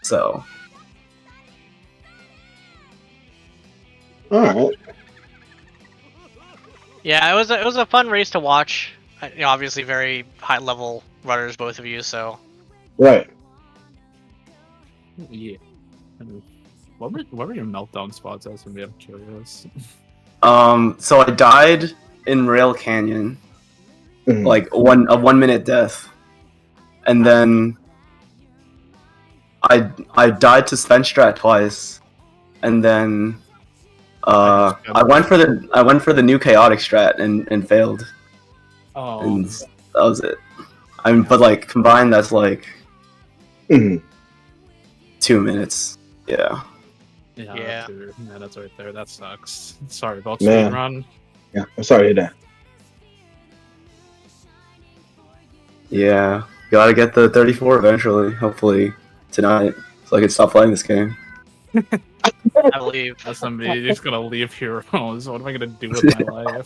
So All right. Yeah, it was a fun race to watch. You know, obviously very high level runners, both of you. So Right. Yeah. What were your meltdown spots? SMB? I'm curious. so I died in Rail Canyon, Mhm. like a 1 minute death, and then I died to Svenstrat twice, and then I went for the new chaotic strat and failed, Oh. and that was it. But like combined, that's like Mhm. 2 minutes. Yeah. Yeah. 2 minutes right there. That sucks. Sorry about Man. speedrun. Yeah, I'm sorry to hear that. Yeah. Gotta get the 34 eventually. Hopefully tonight, so I can stop playing this game. I believe SMB, you're just gonna leave Heroes. What am I gonna do with my life?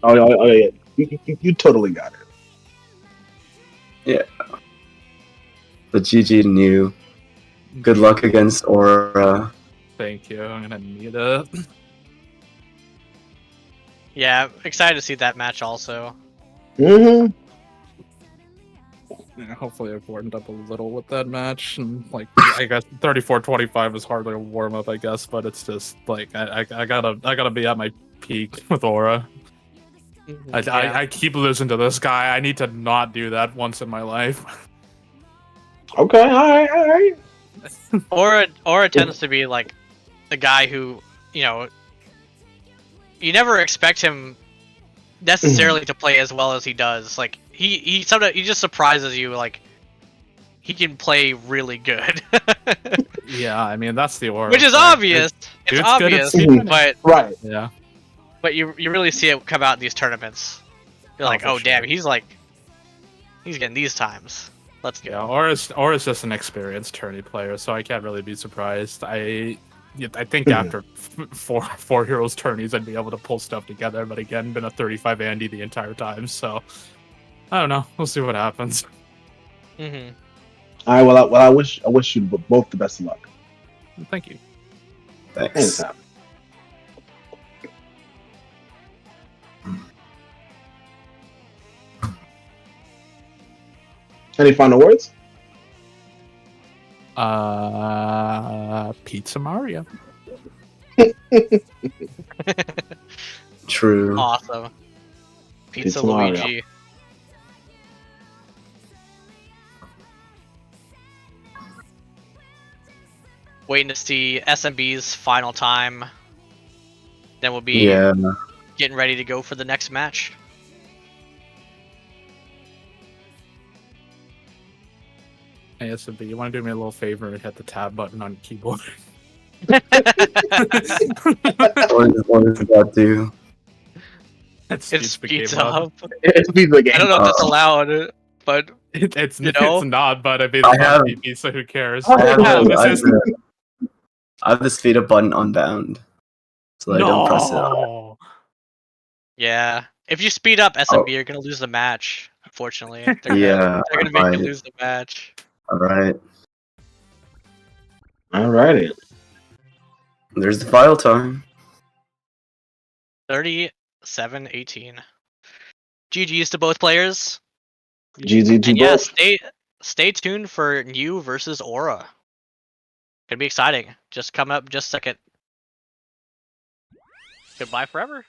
Oh yeah. You totally got it. Yeah. But GG to you. Good luck against Aura. Thank you. I'm gonna need it. Yeah, excited to see that match also. Mm-hmm. Yeah, hopefully I've warmed up a little with that match, and like I guess 34-25 is hardly a warm up, I guess, but it's just like I gotta be at my peak with Aura. I keep losing to this guy. I need to not do that once in my life. Okay, all right. Aura tends to be like the guy who, you know, you never expect him necessarily to play as well as he does. Like he sometimes he just surprises you. Like he can play really good. Yeah, I mean that's the Aura, which is thing. obvious. It's Dude's obvious, good at speedrunning. but Right. Yeah. But you really see it come out in these tournaments. You're like, for oh sure. damn, he's getting these times. Let's go. Yeah, Aura's just an experienced tourney player, so I can't really be surprised. I think after four Heroes tourneys, I'd be able to pull stuff together. But again, been a 35 Andy the entire time, so I don't know. We'll see what happens. Mm-hmm. All right. Well, I wish you both the best of luck. Thank you. Thanks. Anytime. Any final words? Pizza Mario. True. Awesome. Pizza Mario. Luigi. Waiting to see SMB's final time. Then we'll be getting ready to go for the next match. Hey, SMB, you want to do me a little favor and hit the tab button on your keyboard? What does that do? It speeds up. up. It speeds the game. I don't know if that's allowed, but It's you know? it's not. But I mean, I it's have- not PP, so who cares? I have the speed up button unbound, so I don't press it. Yeah, if you speed up SMB, you're gonna lose the match. Unfortunately, they're gonna make you lose the match. All right. Alrighty. There's the file time. 37-18. GG's to both players. GG to And yeah, both. stay tuned for New versus Aura. Gonna be exciting. Just come up just a second. Goodbye forever.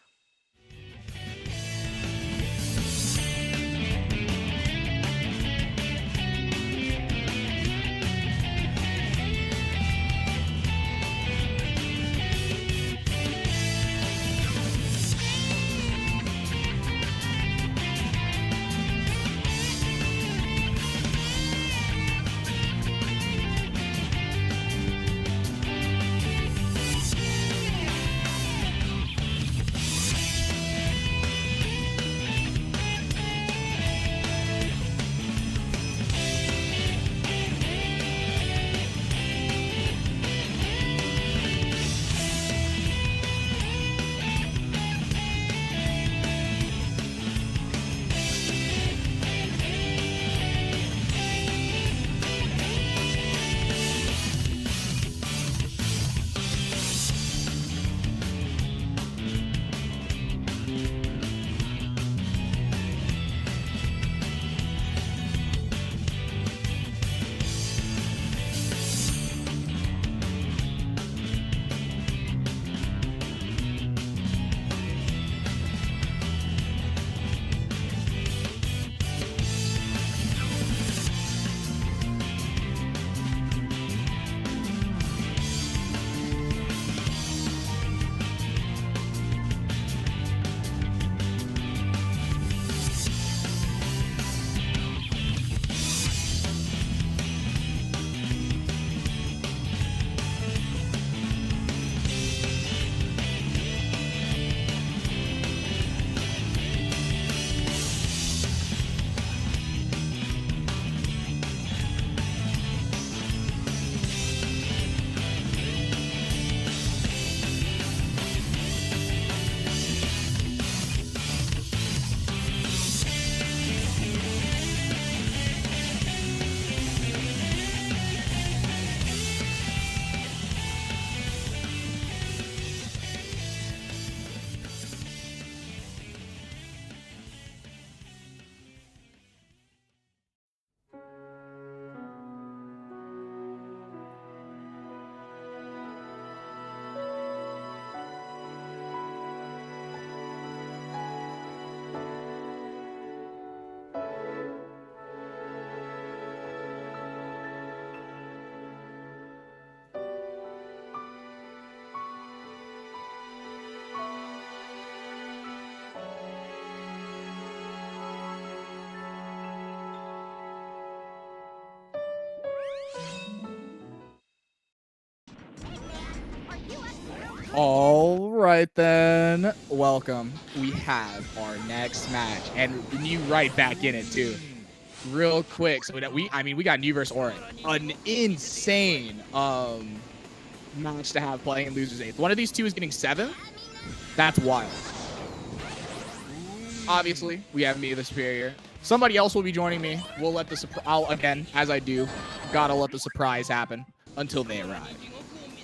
All right then. Welcome. We have our next match, and you right back in it too. Real quick, so that we got New versus Aura, an insane match to have playing in losers 8th. One of these two is getting 7th. That's wild. Obviously, we have me the superior. Somebody else will be joining me. We'll let the I'll again, as I do, gotta let the surprise happen until they arrive.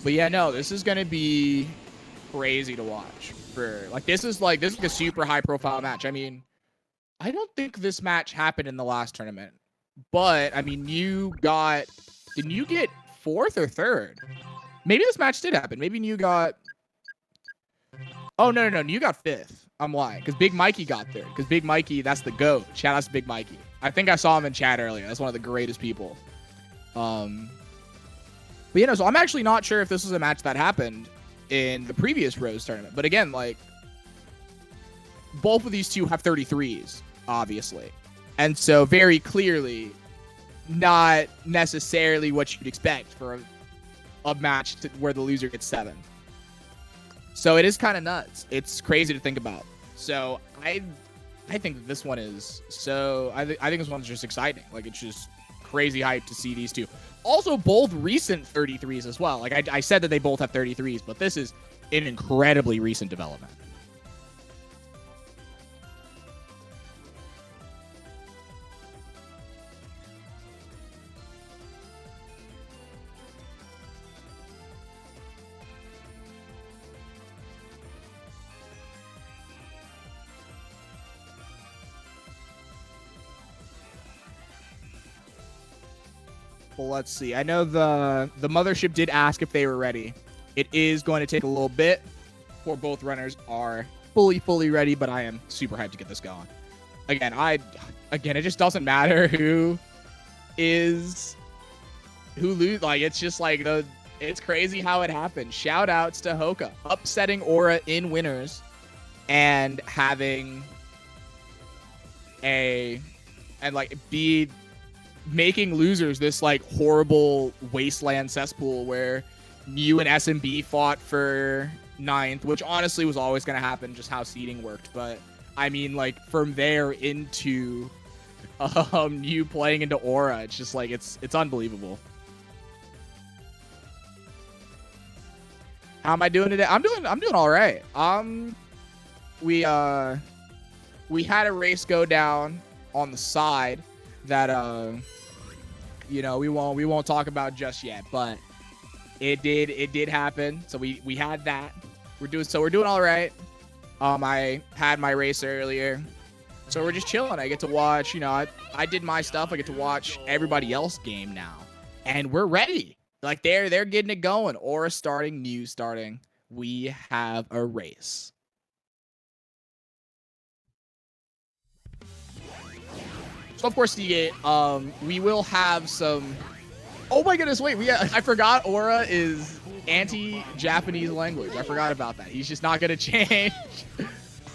But yeah, no, this is gonna be crazy to watch. This is like a super high profile match. I mean, I don't think this match happened in the last tournament, but I mean, didn't you get 4th or 3rd? Maybe this match did happen. Maybe you got. Oh no, you got 5th. I'm lying, because Big Mikey got 3rd. Because Big Mikey, that's the GOAT. Shout out to Big Mikey. I think I saw him in chat earlier. That's one of the greatest people. But you know, so I'm actually not sure if this was a match that happened in the previous Rose tournament. But again, like, both of these two have 33s, obviously. And so very clearly, not necessarily what you'd expect for a match where the loser gets 7. So it is kind of nuts. It's crazy to think about. So I think that this one is so. I think this one's just exciting. Like, it's just crazy hype to see these two. Also, both recent 33s as well. Like I said that they both have 33s, but this is an incredibly recent development. Well, let's see. I know the mothership did ask if they were ready. It is going to take a little bit before both runners are fully ready, but I am super hyped to get this going. Again, it just doesn't matter who lose. Like, it's just like it's crazy how it happened. Shout outs to Hoka upsetting Aura in winners and having making losers this like horrible wasteland cesspool where Mew and SMB fought for 9th, which honestly was always going to happen, just how seeding worked. But I mean, like, from there into Mew playing into Aura, it's just like it's unbelievable. How am I doing today? I'm doing all right. We had a race go down on the side that you know, we won't talk about just yet, but it did happen. So we had that. We're doing all right. I had my race earlier, so we're just chilling. I get to watch, you know, I did my stuff. I get to watch everybody else game now, and we're ready. Like, they're getting it going. Aura starting, Mew starting. We have a race. So of course, we will have some. Oh my goodness! Wait, I forgot. Aura is anti-Japanese language. I forgot about that. He's just not gonna change.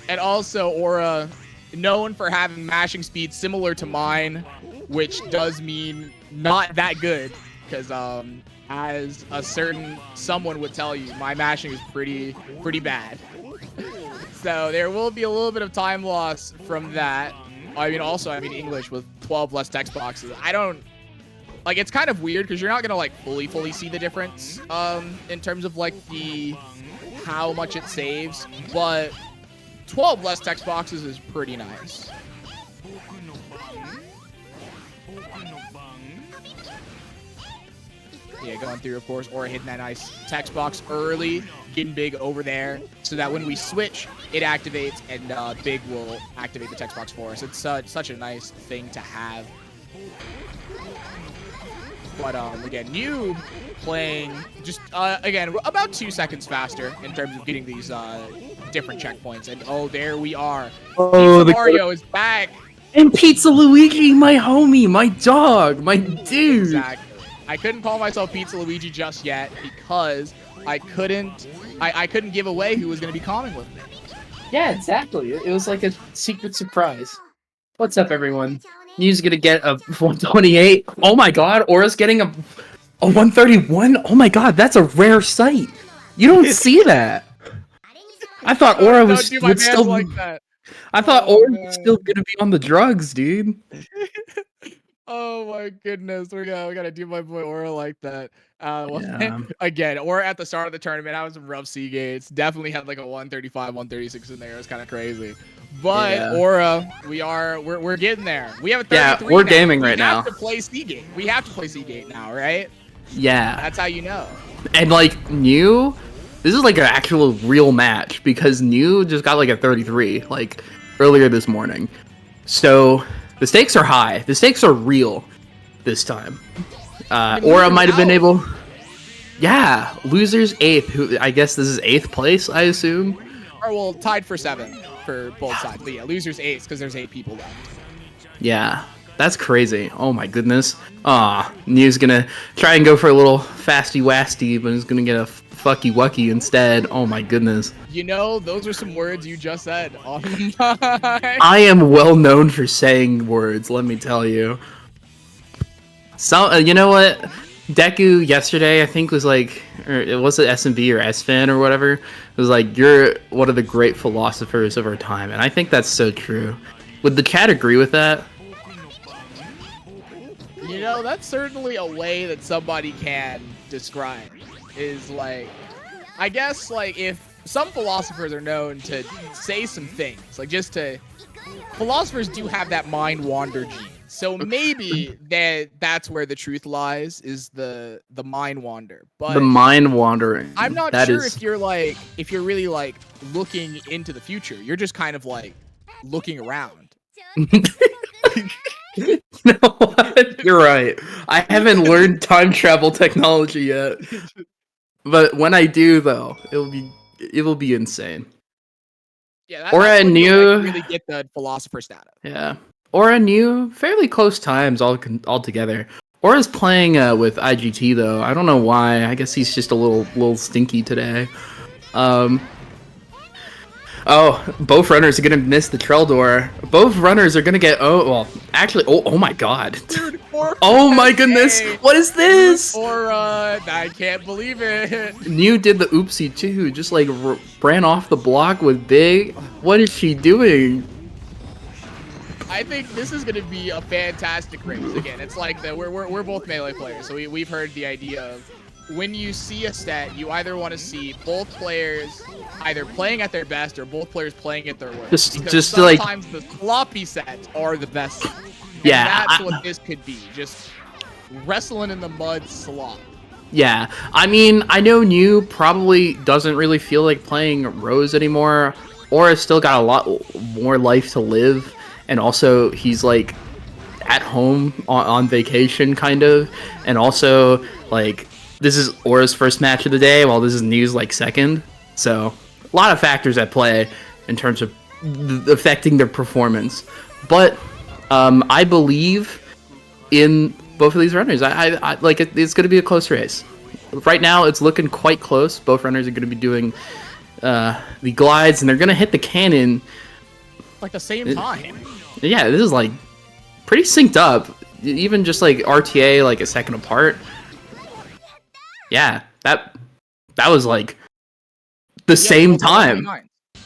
And also, Aura, known for having mashing speed similar to mine, which does mean not that good, because as a certain someone would tell you, my mashing is pretty bad. So there will be a little bit of time loss from that. I mean English with 12 less text boxes. I don't like, it's kind of weird because you're not gonna like fully see the difference in terms of like how much it saves, but 12 less text boxes is pretty nice. Yeah, going through, of course, Aura hitting that nice text box early, getting Big over there, so that when we switch, it activates, and Big will activate the text box for us. It's such a nice thing to have. But again, Mew playing just again about 2 seconds faster in terms of getting these different checkpoints. And oh, there we are. Oh, Pizza Mario is back. And Pizza Luigi, my homie, my dog, my dude. Exactly. I couldn't call myself Pizza Luigi just yet because I couldn't give away who was going to be calling with me. Yeah, exactly. It was like a secret surprise. What's up, everyone? Mew's gonna get a 128. Oh my god, Aura's getting a 131. Oh my god, that's a rare sight. You don't see that. I thought Aura Don't do my would mans still. like that. I thought Oh, Aura was man. still gonna be on the drugs, dude. Oh my goodness, we gotta do my boy Aura like that. Well, Yeah. again, Aura at the start of the tournament, I was some rough C gates. Definitely had like a 135, 136 in there. It was kind of crazy. But Yeah. Aura, we're getting there. We have a 33 Yeah, we're now. gaming We right now. have to play Seagate. We have to play Seagate now, right? Yeah. That's how you know. And like New, this is like an actual real match because New just got like a 33 like earlier this morning. So the stakes are high. The stakes are real this time. Aura might have been able. Yeah, losers 8th. Who I guess this is 8th place, I assume. Or well, tied for 7th for both sides. But yeah, losers 8th because there's 8 people left. Yeah, that's crazy. Oh my goodness. New's gonna try and go for a little fasty wasty, but he's gonna get a fucky wucky instead. Oh my goodness. You know, those are some words you just said on the mic. I am well known for saying words, let me tell you. So, you know what? Deku yesterday, I think, was like, or it was it SMB or SFan or whatever. It was like, you're one of the great philosophers of our time, and I think that's so true. Would the chat agree with that? You know, that's certainly a way that somebody can describe. Is like, I guess, like, if some philosophers are known to say some things, like just to, philosophers do have that mind wander gene. So maybe that's where the truth lies, is the mind wander. But The mind wandering. I'm not That sure is- if you're really like looking into the future. You're just kind of like looking around. You know what? You're right. I haven't learned time travel technology yet. But when I do, though, it will be insane. Yeah, Aura that's and when you New, like, really get the philosopher status. yeah. Aura and New, fairly close times all together. Aura's playing with IGT though. I don't know why. I guess he's just a little stinky today. Oh, both runners are gonna miss the trail door. Both runners are gonna get. Oh, well, actually. Oh my God. Dude, Oh my goodness. What is this? Aura, I can't believe it. New did the oopsie too. Just like ran off the block with Big. What is she doing? I think this is gonna be a fantastic race. Again, it's like we're both melee players, so we've heard the idea of when you see a stat, you either want to see both players either playing at their best or both players playing at their worst. Because Just like sometimes the sloppy sets are the best. And Yeah, that's what this could be. Just wrestling in the mud slop. Yeah, I mean, I know New probably doesn't really feel like playing Rose anymore, or has still got a lot more life to live, and also he's like at home on vacation kind of, and also like this is Aura's first match of the day, while this is New's like second, so a lot of factors at play in terms of affecting their performance, but I believe in both of these runners. I like it's going to be a close race. Right now, it's looking quite close. Both runners are going to be doing the glides, and they're going to hit the cannon. Like the same time. Yeah, this is like pretty synced up. Even just like RTA, like a second apart. Yeah, that was like the same time.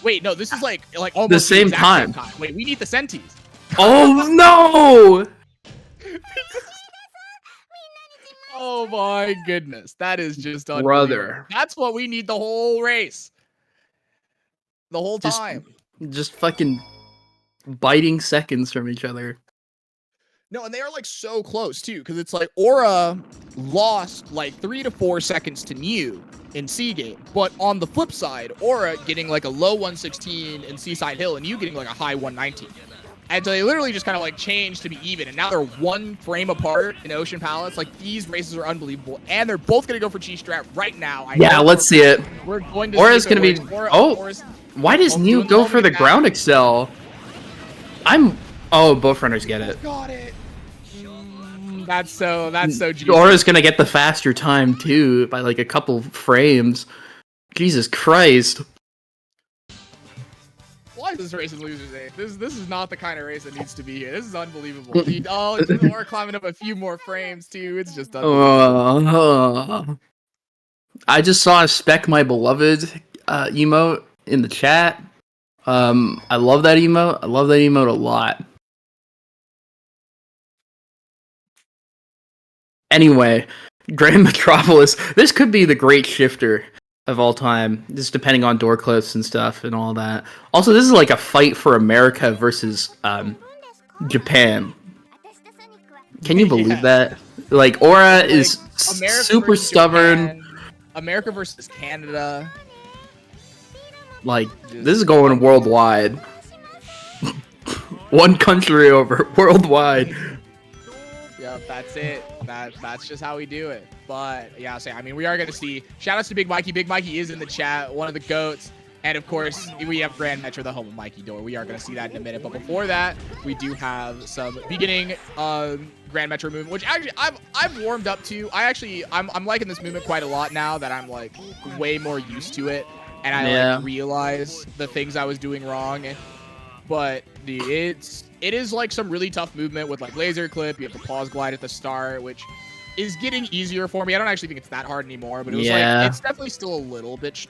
Wait, no, this is like almost The same exact time. Wait, we need the Senties. Oh no! Oh my goodness, that is just unbelievable. Brother. That's what we need the whole race. The whole time. Just fucking biting seconds from each other. No, and they are like so close too, because it's like Aura lost like 3 to 4 seconds to Mew in Seagate, but on the flip side, Aura getting like a low 116 in Seaside Hill, and you getting like a high 119. And so they literally just kind of like changed to be even, and now they're 1 frame apart in Ocean Palace. Like these races are unbelievable, and they're both gonna go for G Strat right now. Yeah, let's see it. We're going to. Aura's see if gonna it be. works. Aura- Oh, Aura's- why does New doing go the for the homing ground excel? Oh, both runners get it. Got it. That's so juicy. Aura's gonna get the faster time too by like a couple frames. Jesus Christ. Why is this race in losers eight? This is not the kind of race that needs to be here. This is unbelievable. Oh, it's just Aura climbing up a few more frames too. It's just unbelievable. I just saw a Spec My Beloved emote in the chat. I love that emote. I love that emote a lot. Anyway, Grand Metropolis. This could be the great shifter of all time, just depending on door clips and stuff and all that. Also, this is like a fight for America versus Japan. Can you believe that? Like, Aura Like, is America super versus stubborn. Japan, America versus Canada. Like, this is going worldwide. One country over, worldwide. Yeah, that's it. That's just how we do it. But yeah, I mean, we are gonna see. Shout outs to Big Mikey. Big Mikey is in the chat, one of the goats. And of course, we have Grand Metro, the home of Mikey Door. We are gonna see that in a minute. But before that, we do have some beginning Grand Metro movement, which actually I've warmed up to. I'm liking this movement quite a lot now that I'm like way more used to it, and I like realize the things I was doing wrong. But it is like some really tough movement with like laser clip. You have to pause glide at the start, which is getting easier for me. I don't actually think it's that hard anymore, but it was like it's definitely still a little bit.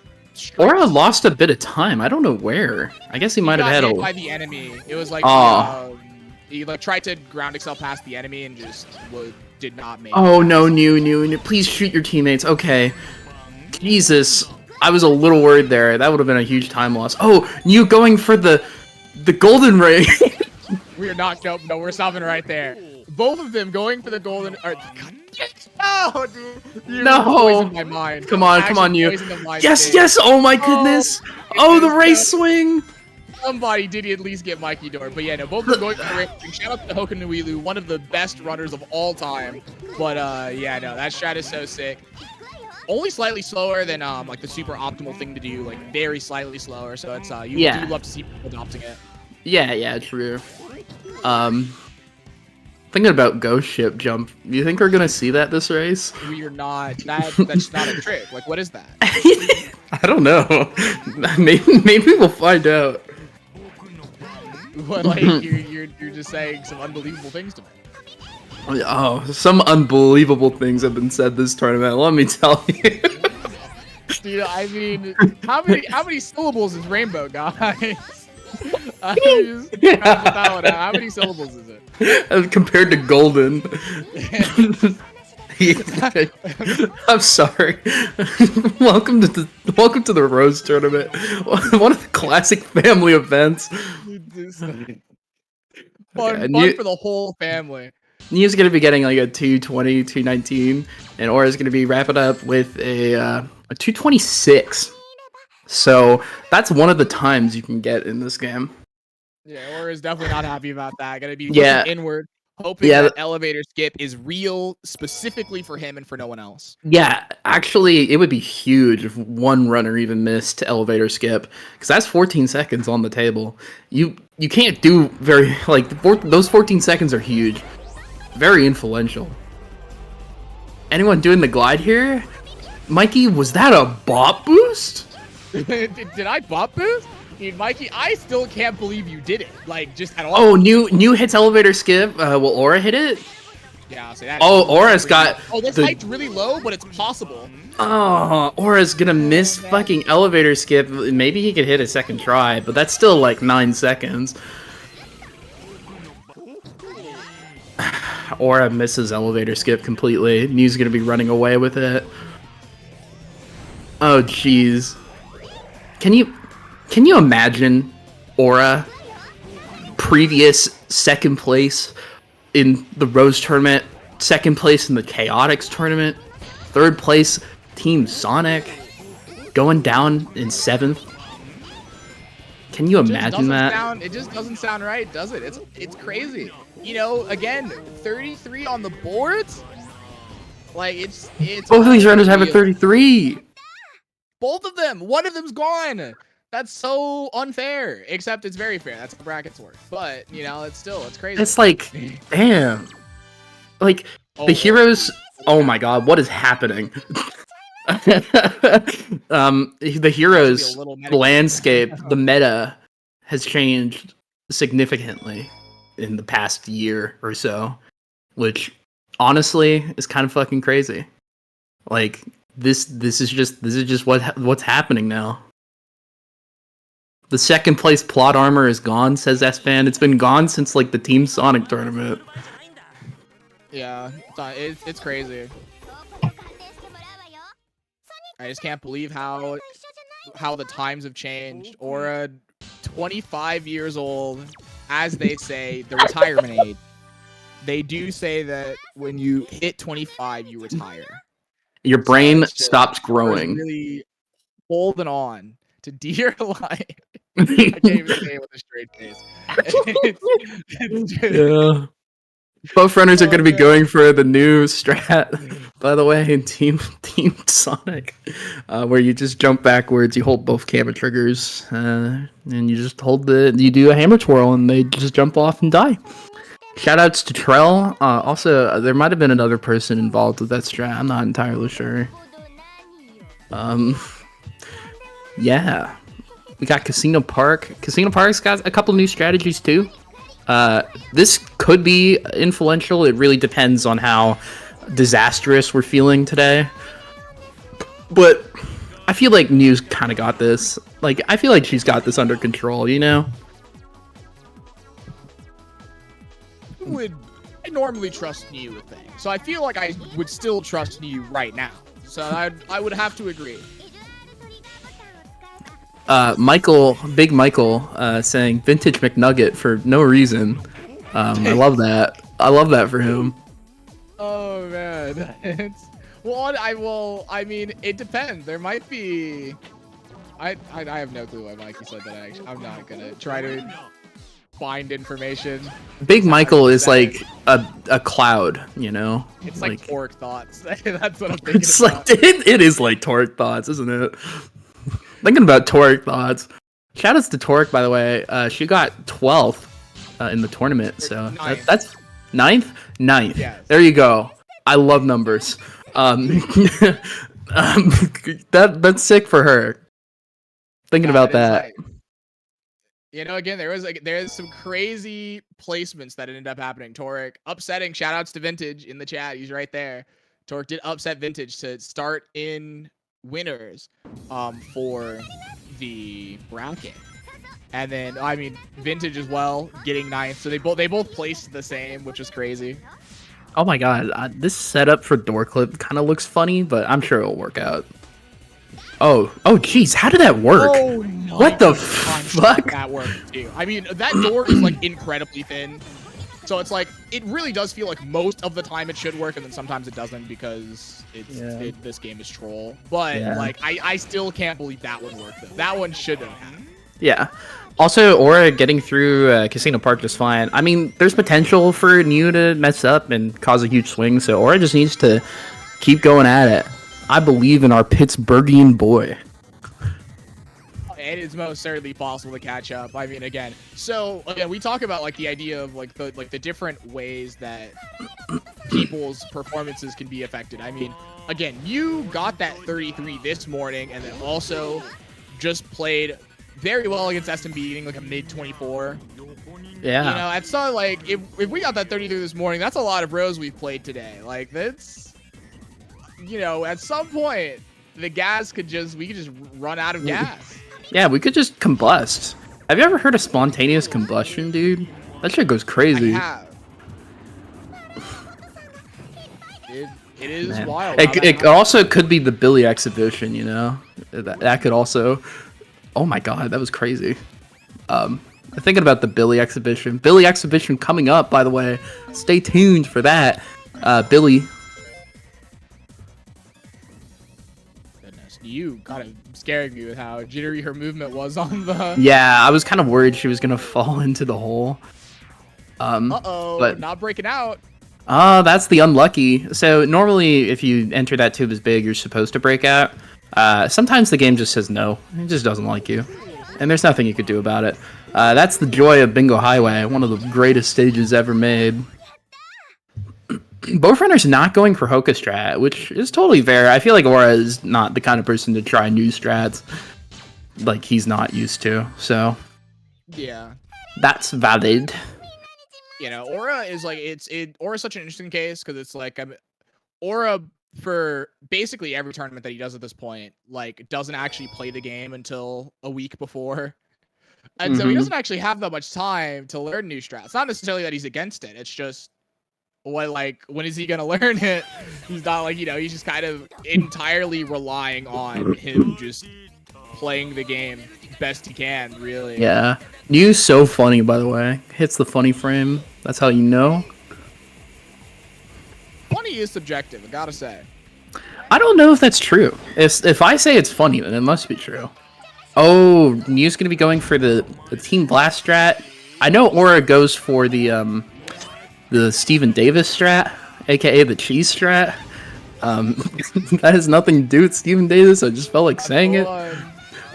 Aura lost a bit of time. I don't know where. I guess he might have had hit a. by the enemy. It was like he like tried to ground excel past the enemy and just did not make. Oh no, new! Please shoot your teammates. Okay, Jesus, I was a little worried there. That would have been a huge time loss. Oh, New going for the golden ray. We are not. No, we're stopping right there. Both of them going for the golden. Oh, dude! You poisoned my mind. Come on, New. Yes! Oh my goodness! Oh, the race swing! Somebody did at least get Mikey Door, but yeah, no, both of them going for the race swing. Shout out to Hokanuilu, one of the best runners of all time. But yeah, no, that strat is so sick. Only slightly slower than like the super optimal thing to do, like very slightly slower. So it's you do love to see people adopting it. Yeah, true. Thinking about Ghost Ship Jump, do you think we're gonna see that this race? We're not. That's not a trick. Like, what is that? I don't know. Maybe we'll find out. What, like you're just saying some unbelievable things to me. Oh, some unbelievable things have been said this tournament. Let me tell you. Dude, I mean, how many syllables is Rainbow, guys? How many syllables is it? Compared to Golden. I'm sorry. Welcome to the Rose Tournament. One of the classic family events. Fun for the whole family. New's gonna be getting like a 220, 219, and Aura's gonna be wrapping up with a 226. So that's one of the times you can get in this game. Yeah, Aura's definitely not happy about that. Gonna be looking inward, hoping that elevator skip is real specifically for him and for no one else. Yeah, actually, it would be huge if one runner even missed elevator skip, because that's 14 seconds on the table. You can't do very those 14 seconds are huge, very influential. Anyone doing the glide here? Mikey, was that a bot boost? Did I bot boost? Dude, Mikey, I still can't believe you did it. Like, just at all. Oh, new hits elevator skip. Will Aura hit it? Yeah, I'll say that. Oh, Aura's got. Oh, this height's really low, but it's possible. Oh, Aura's gonna miss fucking elevator skip. Maybe he could hit a second try, but that's still like 9 seconds. Aura misses elevator skip completely. New's gonna be running away with it. Oh, jeez. Can you imagine Aura previous second place in the Rose tournament, second place in the Chaotix tournament, third place Team Sonic, going down in 7th? Can you imagine that? It just doesn't sound right, does it? It's crazy. You know, again, 33 on the boards. Like it's both of these runners have a 33. Both of them. One of them's gone. That's so unfair. Except it's very fair. That's how brackets work. But you know, it's crazy. It's like, damn. Like the heroes. Oh my god, what is happening? The heroes landscape, the meta has changed significantly in the past year or so, which honestly is kind of fucking crazy. Like this is just what's happening now. The second place plot armor is gone, says S-Fan. It's been gone since like the Team Sonic tournament. Yeah, it's crazy. I just can't believe how the times have changed. Aura, 25 years old, as they say, the retirement age. They do say that when you hit 25, you retire. Your brain it's just- stops Aura's growing. really holding on to dear life. I can't even say it with a straight face. It's just- Yeah. Both runners are Oh, going to be man. going for the new strat, by the way, in Team Sonic, where you just jump backwards, you hold both camera triggers, and you just you do a hammer twirl, and they just jump off and die. Shoutouts to Trell. Also, there might have been another person involved with that strat. I'm not entirely sure. Yeah. We got Casino Park. Casino Park's got a couple new strategies too. This could be influential. It really depends on how disastrous we're feeling today. But I feel like New's kind of got this. Like, I feel like she's got this under control, you know? I normally trust Niu with things, so I feel like I would still trust Niu right now. So I would have to agree. Big Michael, saying vintage McNugget for no reason. I love that. I love that for him. Oh man, I mean, it depends. There might be. I have no clue why Mikey said that. I'm not gonna try to find information. Big Michael is like a cloud, you know? It's like Torque Thoughts. That's what I'm thinking It's about. like it is like Torque Thoughts, isn't it? Thinking about Torque Thoughts. Shoutouts to Torque, by the way. She got 12th in the tournament, so that's 9th? 9th. Yes. There you go. I love numbers. That's sick for her. Thinking about that. You know, again, there's some crazy placements that ended up happening. Torque upsetting. Shoutouts to Vintage in the chat. He's right there. Torque did upset Vintage to start in winners for the bracket. And then, I mean, Vintage as well, getting 9th. So they both placed the same, which is crazy. Oh my god, this setup for door clip kind of looks funny, but I'm sure it'll work out. Oh jeez, how did that work? Oh, no. What the fuck? That worked too. I mean, that door is like incredibly thin. So it's like, it really does feel like most of the time it should work, and then sometimes it doesn't because this game is troll. But like, I still can't believe that one worked though. That one shouldn't have. Yeah. Also, Aura getting through Casino Park just fine. I mean, there's potential for Niu to mess up and cause a huge swing, so Aura just needs to keep going at it. I believe in our Pittsburghian boy. It is most certainly possible to catch up. I mean, again, we talk about like the idea of like the different ways that people's performances can be affected. I mean, again, you got that 33 this morning, and then also just played very well against SMB, beating like a mid 24. Yeah. You know, that's not like if we got that 33 this morning, that's a lot of rows we've played today. Like that's, you know, at some point we could just run out of gas. Yeah, we could just combust. Have you ever heard of spontaneous combustion, dude? That shit goes crazy. I have. It is wild. It also could be the Billy exhibition, you know? That could also... Oh my god, that was crazy. Thinking about the Billy exhibition. Billy exhibition coming up, by the way. Stay tuned for that. Billy. Goodness, you kind of scaring me with how jittery her movement was on the... Yeah, I was kind of worried she was going to fall into the hole. Uh-oh, but... not breaking out. Oh, that's the unlucky. So normally if you enter that tube as big, you're supposed to break out. Sometimes the game just says no. It just doesn't like you. And there's nothing you could do about it. That's the joy of Bingo Highway, one of the greatest stages ever made. Bowrunner's not going for Hoka strat, which is totally fair. I feel like Aura is not the kind of person to try new strats like he's not used to. So Yeah. that's valid. You know, Aura is like Aura's such an interesting case because it's like Aura for basically every tournament that he does at this point, like doesn't actually play the game until a week before. And so he doesn't actually have that much time to learn new strats. Not necessarily that he's against it. It's just when is he gonna learn it? He's not like, he's just kind of entirely relying on him just playing the game best he can, really. Yeah. New's so funny, by the way. Hits the funny frame. That's how you know. Funny is subjective, I gotta say. I don't know if that's true. If I say it's funny, then it must be true. Oh, New's gonna be going for the Team Blast strat. I know Aura goes for the Steven Davis strat, aka the cheese strat. That has nothing to do with Steven Davis. I just felt like saying it.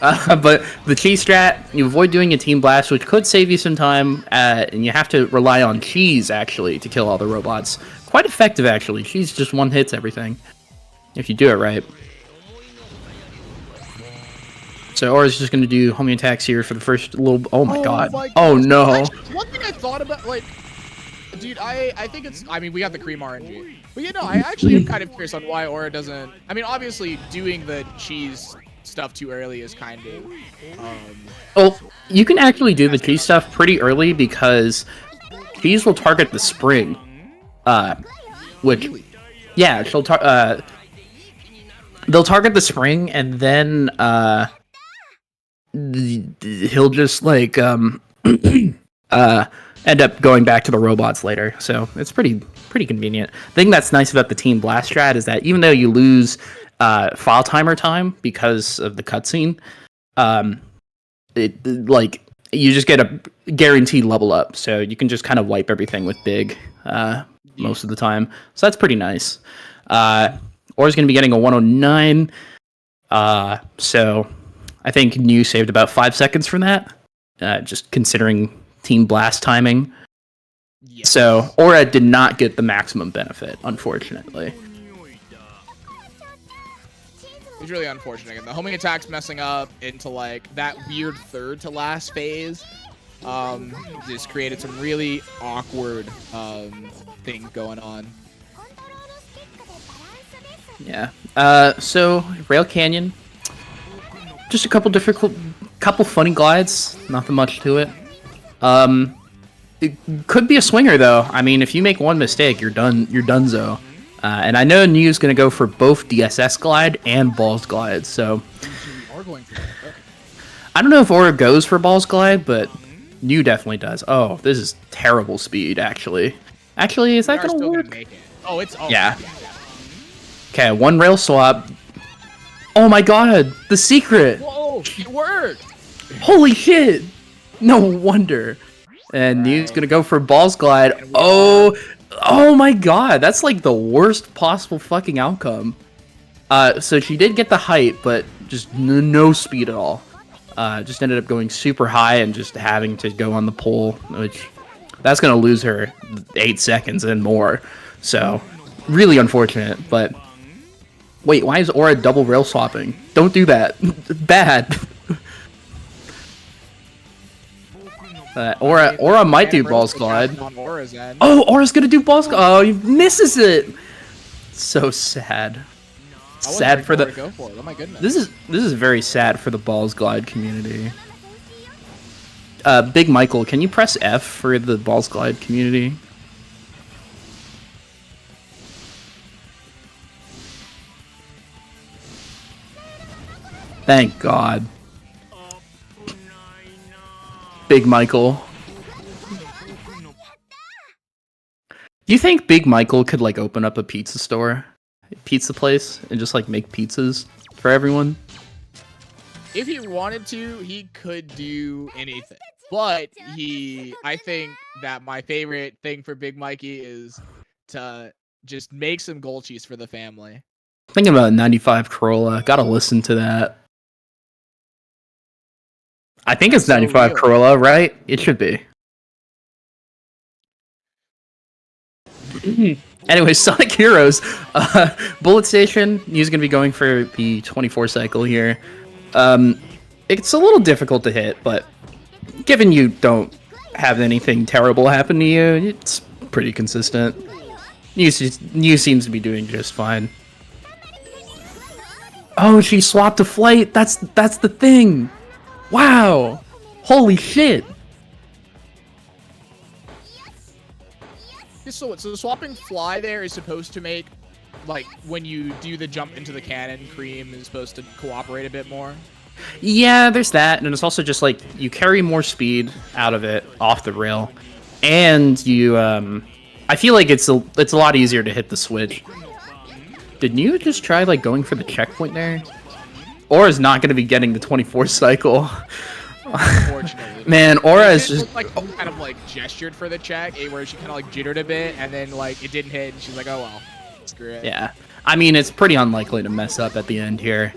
But the cheese strat, you avoid doing a Team Blast, which could save you some time, and you have to rely on cheese actually to kill all the robots. Quite effective actually. Cheese just one hits everything if you do it right. So Aura's just gonna do homing attacks here for the first little. Oh my god! Oh no! Actually, one thing I thought about, dude, I think it's. I mean, we got the cream RNG, but I actually am kind of curious on why Aura doesn't. I mean, obviously, doing the cheese stuff too early is kind of. Well, you can actually do the cheese stuff pretty early because cheese will target the spring, which, yeah, they'll target the spring and then he'll just like end up going back to the robots later. So it's pretty convenient. The thing that's nice about the Team Blast strat is that even though you lose file timer time because of the cutscene, you just get a guaranteed level up. So you can just kind of wipe everything with Big most of the time. So that's pretty nice. Aura's going to be getting a 109. So I think New saved about 5 seconds from that, just considering Team Blast timing. Yes. So Aura did not get the maximum benefit, unfortunately. It's really unfortunate. And the homing attack's messing up into like that weird third to last phase. Just created some really awkward things going on. Yeah. So Rail Canyon, just a couple funny glides. Nothing much to it. It could be a swinger though. I mean, if you make one mistake, you're done. You're donezo. And I know New's gonna go for both DSS glide and balls glide. So I don't know if Aura goes for balls glide, but New definitely does. Oh, this is terrible speed. Actually, is that gonna work? Oh, it's yeah. Okay, one rail swap. Oh my god, the secret! Whoa, it worked! Holy shit! No wonder. And New's gonna go for balls glide. Oh my god, that's like the worst possible fucking outcome. So she did get the height, but just no speed at all. Just ended up going super high and just having to go on the pole, which that's gonna lose her 8 seconds and more. So really unfortunate, but. Wait, why is Aura double rail swapping? Don't do that. Bad. Aura might do balls glide. Oh, Aura's gonna do balls glide. Oh, he misses it. So sad. Sad for the. Oh my goodness. This is very sad for the balls glide community. Big Michael, can you press F for the balls glide community? Thank God. Big Michael. Do you think Big Michael could like open up a pizza store, pizza place, and just like make pizzas for everyone? If he wanted to, he could do anything. But I think that my favorite thing for Big Mikey is to just make some gold cheese for the family. Thinking about 95 Corolla. Gotta listen to that. I think it's 95 Corolla, right? It should be. Anyway, Sonic Heroes. Bullet Station, he's going to be going for the 24 cycle here. It's a little difficult to hit, but given you don't have anything terrible happen to you, it's pretty consistent. New seems to be doing just fine. Oh, she swapped to flight. That's the thing. Wow. Holy shit. So swapping fly there is supposed to make, like, when you do the jump into the cannon, Cream is supposed to cooperate a bit more. Yeah, there's that, and it's also just like you carry more speed out of it off the rail, and you I feel like it's a lot easier to hit the switch. Didn't you just try like going for the checkpoint there? Aura's not going to be getting the 24 cycle. Unfortunately. Man, Aura is It just looked like she kind of like gestured for the check, where she kind of like jittered a bit, and then like it didn't hit, and she's like, oh well, screw it. yeah. I mean, it's pretty unlikely to mess up at the end here.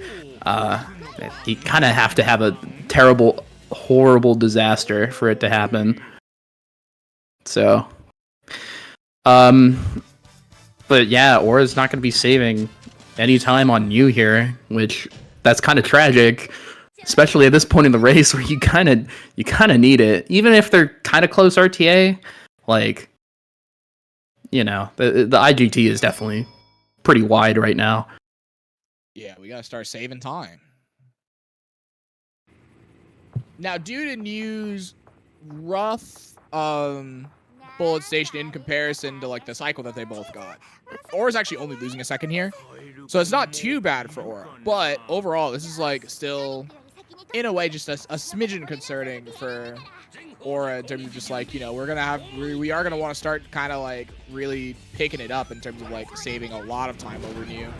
You kind of have to have a terrible, horrible disaster for it to happen. So, but yeah, Aura's not going to be saving any time on you here, which that's kind of tragic, especially at this point in the race where you kind of need it, even if they're kind of close RTA. Like, you know, the IGT is definitely pretty wide right now. Yeah, we gotta start saving time. Now, due to New's rough bullet station in comparison to like the cycle that they both got, Aura's actually only losing a second here, so it's not too bad for Aura. But overall, this is like still, in a way, just a smidgen concerning for Aura in terms of just like, you know, we are gonna want to start kind of like really picking it up in terms of like saving a lot of time over New.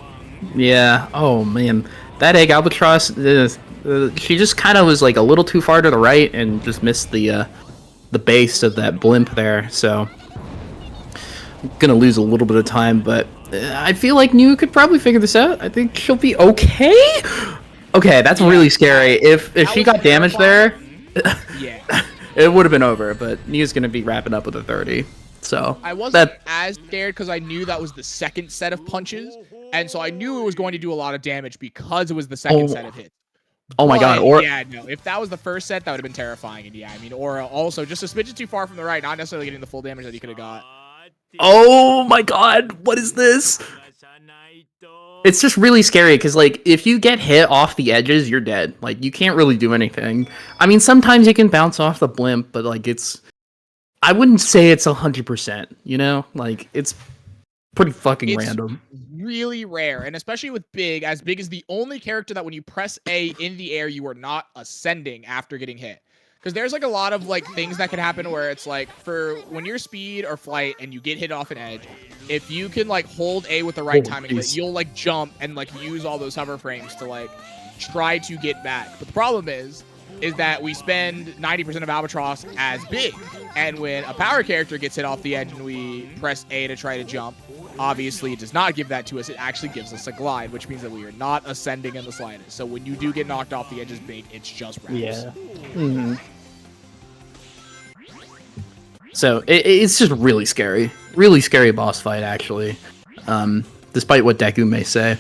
Yeah. Oh man, that egg albatross. She just kind of was like a little too far to the right and just missed the base of that blimp there. So I'm gonna lose a little bit of time, but I feel like New could probably figure this out. I think she'll be okay. Okay, that's really scary. If she got damaged there, yeah, it would have been over. But New's gonna be wrapping up with a 30. So I wasn't as scared because I knew that was the second set of punches, and so I knew it was going to do a lot of damage because it was the second set of hits. Oh my god, Or yeah, no, if that was the first set, that would have been terrifying. And yeah, I mean, Aura also just a smidgen too far from the right, not necessarily getting the full damage that he could have got. Oh my god, what is this? It's just really scary because, like, if you get hit off the edges, you're dead. Like, you can't really do anything. I mean, sometimes you can bounce off the blimp, but, like, I wouldn't say it's 100%, you know? Like, it's pretty fucking random. Really rare, and especially with Big, as Big is the only character that when you press A in the air, you are not ascending after getting hit. Because there's like a lot of like things that can happen where it's like for when you're speed or flight and you get hit off an edge, if you can like hold A with the right timing, you'll like jump and like use all those hover frames to like try to get back. But the problem is that we spend 90% of Albatross as Big, and when a power character gets hit off the edge and we press A to try to jump, obviously it does not give that to us. It actually gives us a glide, which means that we are not ascending in the slightest. So when you do get knocked off the edge as Big, it's just wraps. Yeah. Mm-hmm. So it's just really scary boss fight actually, despite what Deku may say.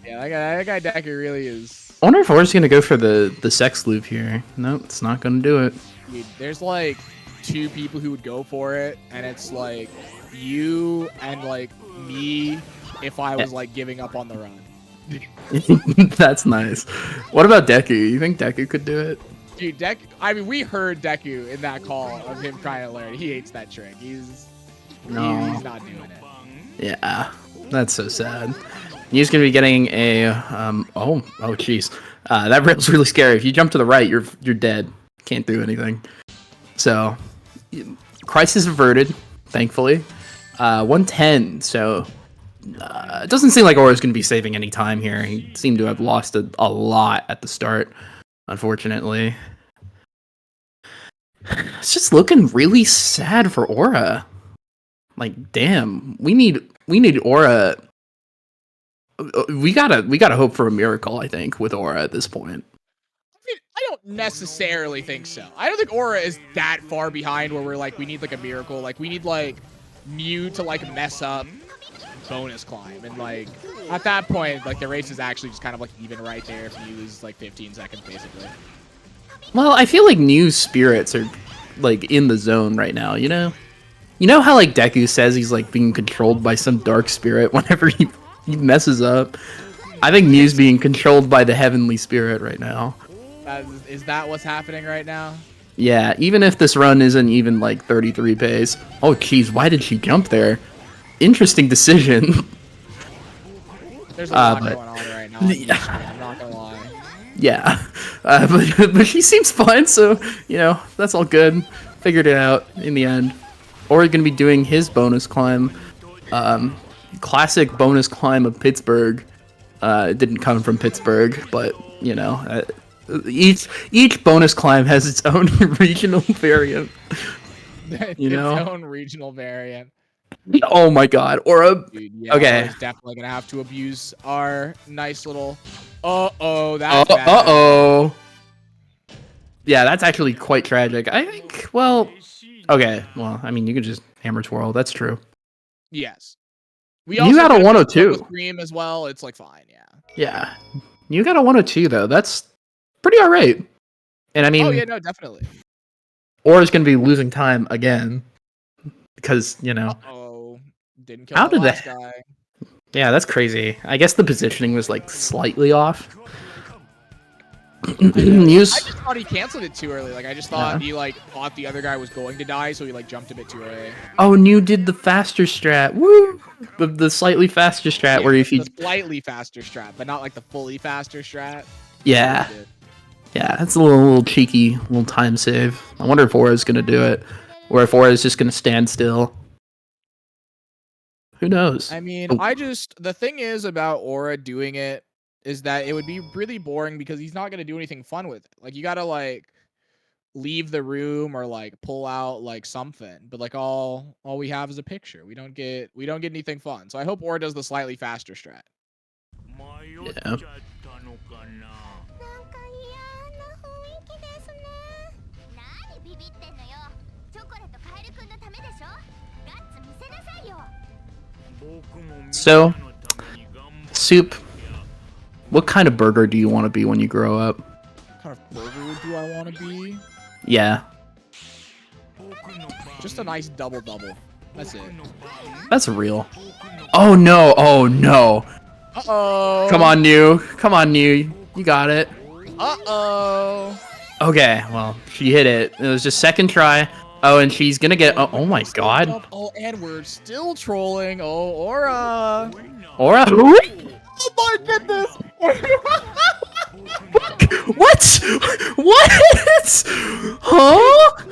Yeah, that guy Deku really is. I wonder if Aura's gonna go for the sex loop here. Nope, it's not gonna do it. Dude, there's like 2 people who would go for it, and it's like you and like me if I was like giving up on the run. That's nice. What about Deku? You think Deku could do it? Dude, I mean, we heard Deku in that call of him trying to learn. He hates that trick. He's not doing it. Yeah, that's so sad. He's gonna be getting a oh jeez, that rail's really scary. If you jump to the right, you're dead. Can't do anything. So, crisis averted, thankfully. 110. So, it doesn't seem like Aura's gonna be saving any time here. He seemed to have lost a lot at the start, unfortunately. It's just looking really sad for Aura. Like, damn, we need Aura. We gotta hope for a miracle, I think, with Aura at this point. I mean, I don't necessarily think so. I don't think Aura is that far behind where we're like, we need like a miracle. Like, we need like Mew to like mess up bonus climb. And like, at that point, like the race is actually just kind of like even right there if Mew is like 15 seconds basically. Well, I feel like Mew's spirits are like in the zone right now, you know? You know how like Deku says he's like being controlled by some dark spirit whenever he he messes up. I think New's being controlled by the heavenly spirit right now. Is that what's happening right now? Yeah, even if this run isn't even like 33 pace. Oh, jeez, why did she jump there? Interesting decision. There's a lot but- going on right now. I'm not gonna lie. Yeah, but she seems fine, so, you know, that's all good. Figured it out in the end. Ori gonna be doing his bonus climb. Classic bonus climb of Pittsburgh. It didn't come from Pittsburgh, but, you know, each bonus climb has its own regional variant. You know? Its own regional variant. Oh my god, Aura. Dude, yeah, Okay. Aura's definitely gonna have to abuse our nice little. That's bad. Uh-oh. Yeah, that's actually quite tragic. I think, well, okay. Well, I mean, you can just hammer twirl. That's true. Yes. We You also got a could have 102. with Cream as well. It's like fine, yeah. Yeah. You got a 102, though. That's pretty all right. And I mean, Oh yeah, no, definitely. Aura's going to be losing time again. Because, you know. Oh, didn't kill How the did last that? guy. Yeah, that's crazy. I guess the positioning was, like, slightly off. I just thought he canceled it too early. Like I just thought Yeah. he like thought the other guy was going to die, so he like jumped a bit too early. Oh, New did the faster strat. Woo! The slightly faster strat where if you... The slightly faster strat, but not like the fully faster strat. Yeah. Yeah, that's a little cheeky, little time save. I wonder if Aura's gonna do it, or if Aura's just gonna stand still. Who knows? I mean, Oh, the thing is about Aura doing it is that it would be really boring because he's not gonna do anything fun with it. Like you gotta like leave the room or like pull out like something, but like all we have is a picture. We don't get anything fun. So I hope Aura does the slightly faster strat. yeah. So, Soup, what kind of burger do you want to be when you grow up? What kind of burger do I want to be? Yeah, Just a nice double. That's it. that's real. Oh no! Oh no! Uh-oh. Come on, New. You got it. Uh-oh. Okay, well, she hit it. It was just second try. Oh, and she's gonna get... Oh my god. Oh, and we're still trolling. Oh, Aura. Aura? Oh my goodness. What? What? Huh?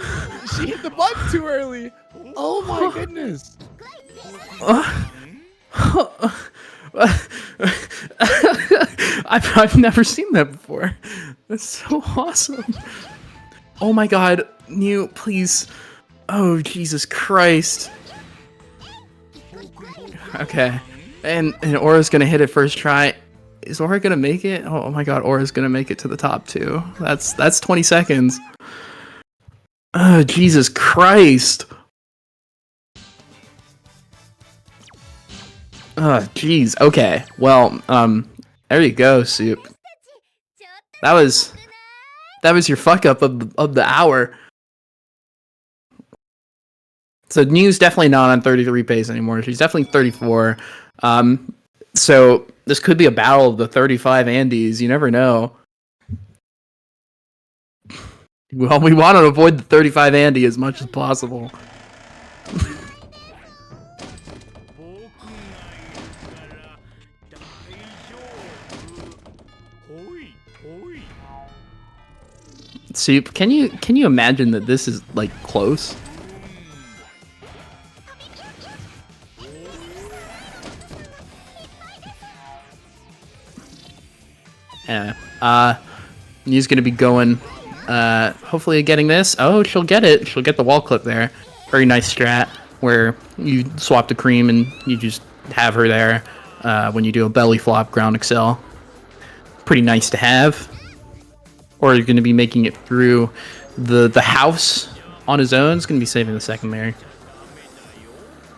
She hit the button too early. Oh my goodness. I've never seen that before. That's so awesome. Oh my god, New, please. Oh, Jesus Christ. Okay. And Aura's gonna hit it first try. Is Aura gonna make it? Oh my god, Aura's gonna make it to the top too. That's 20 seconds. Oh, Jesus Christ. Oh, jeez. Okay. Well, there you go, Soup. That was your fuck up of the hour. So New's definitely not on 33 pace anymore. She's definitely 34. So this could be a battle of the 35 Andes. You never know. Well, we want to avoid the 35 Andy as much as possible. Soup, can you imagine that this is like close? Yeah. He's gonna be going. Hopefully getting this. Oh, she'll get it. She'll get the wall clip there. Very nice strat where you swap the cream and you just have her there when you do a belly flop ground excel. Pretty nice to have. Or you're going to be making it through the house on his own. He's going to be saving the secondary.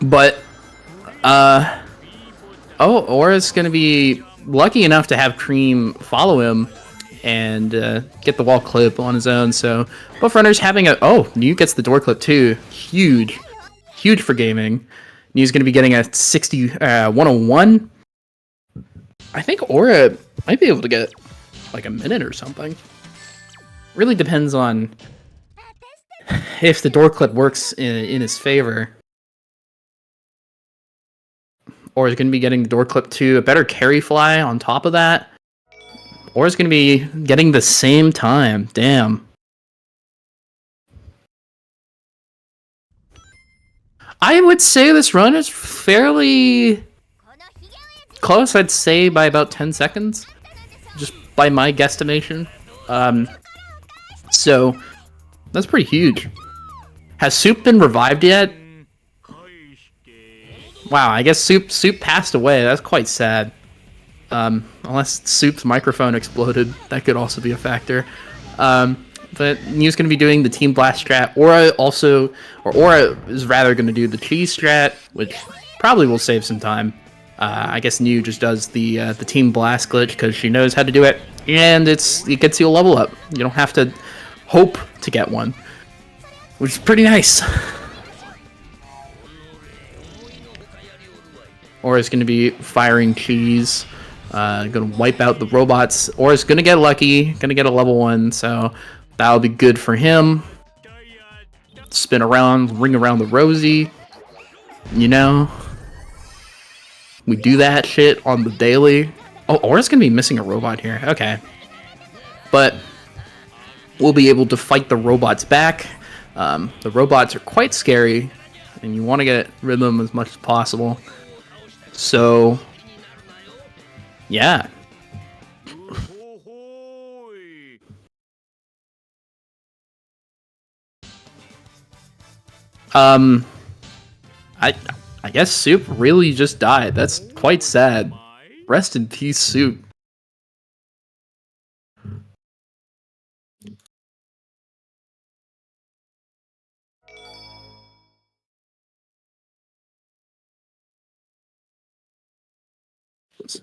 But, Aura's going to be lucky enough to have Cream follow him and get the wall clip on his own. So both runners having a... Oh, New gets the door clip too. Huge. Huge for gaming. New's going to be getting a 101. I think Aura might be able to get like a minute or something. Really depends on if the door clip works in his favor. Or is going to be getting the door clip to a better carry fly on top of that. Or is going to be getting the same time. Damn. I would say this run is fairly close. I'd say by about 10 seconds. Just by my guesstimation. So, that's pretty huge. Has Soup been revived yet? Wow, I guess Soup passed away. That's quite sad. Unless Soup's microphone exploded, that could also be a factor. But New's going to be doing the Team Blast strat. Aura is rather going to do the Cheese strat, which probably will save some time. I guess New just does the Team Blast glitch because she knows how to do it, and it gets you a level up. You don't have to hope to get one, which is pretty nice. Aura's going to be firing Cheese. Going to wipe out the robots. Aura's going to get lucky. Going to get a level 1, so that'll be good for him. Spin around, ring around the Rosie. You know? We do that shit on the daily. Oh, Aura's going to be missing a robot here. Okay. But we'll be able to fight the robots back. The robots are quite scary, and you want to get rid of them as much as possible. So, yeah. I guess Soup really just died. That's quite sad. Rest in peace, Soup.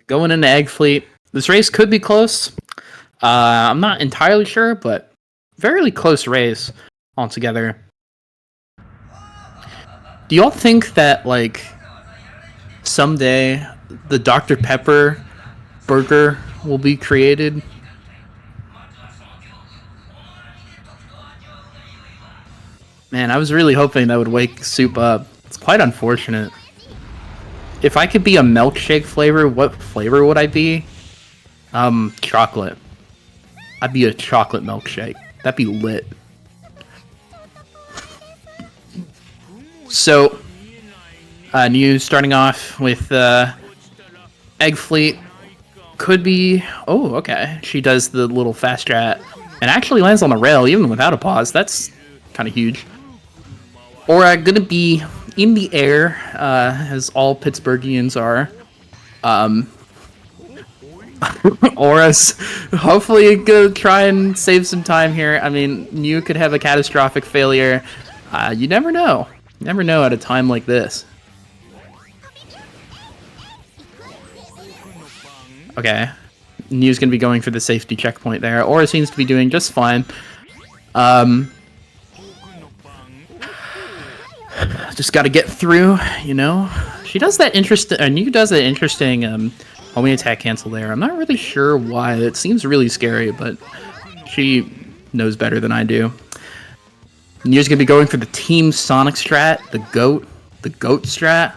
Going into Egg Fleet. This race could be close. I'm not entirely sure, but fairly close race altogether. Do y'all think that, like, someday the Dr. Pepper burger will be created? Man, I was really hoping that would wake Soup up. It's quite unfortunate. If I could be a milkshake flavor, what flavor would I be? Chocolate. I'd be a chocolate milkshake. That'd be lit. So, New starting off with Egg Fleet. Could be... Oh, okay. She does the little fast strat and actually lands on the rail even without a pause. That's kind of huge. Aura gonna be in the air, as all Pittsburghians are. Aura's hopefully gonna try and save some time here. I mean, New could have a catastrophic failure. You never know. You never know at a time like this. Okay. New's gonna be going for the safety checkpoint there. Aura seems to be doing just fine. Just gotta get through, you know? She does that interesting... New does that interesting, homing attack cancel there. I'm not really sure why. It seems really scary, but she knows better than I do. New's gonna be going for the Team Sonic strat, the goat strat.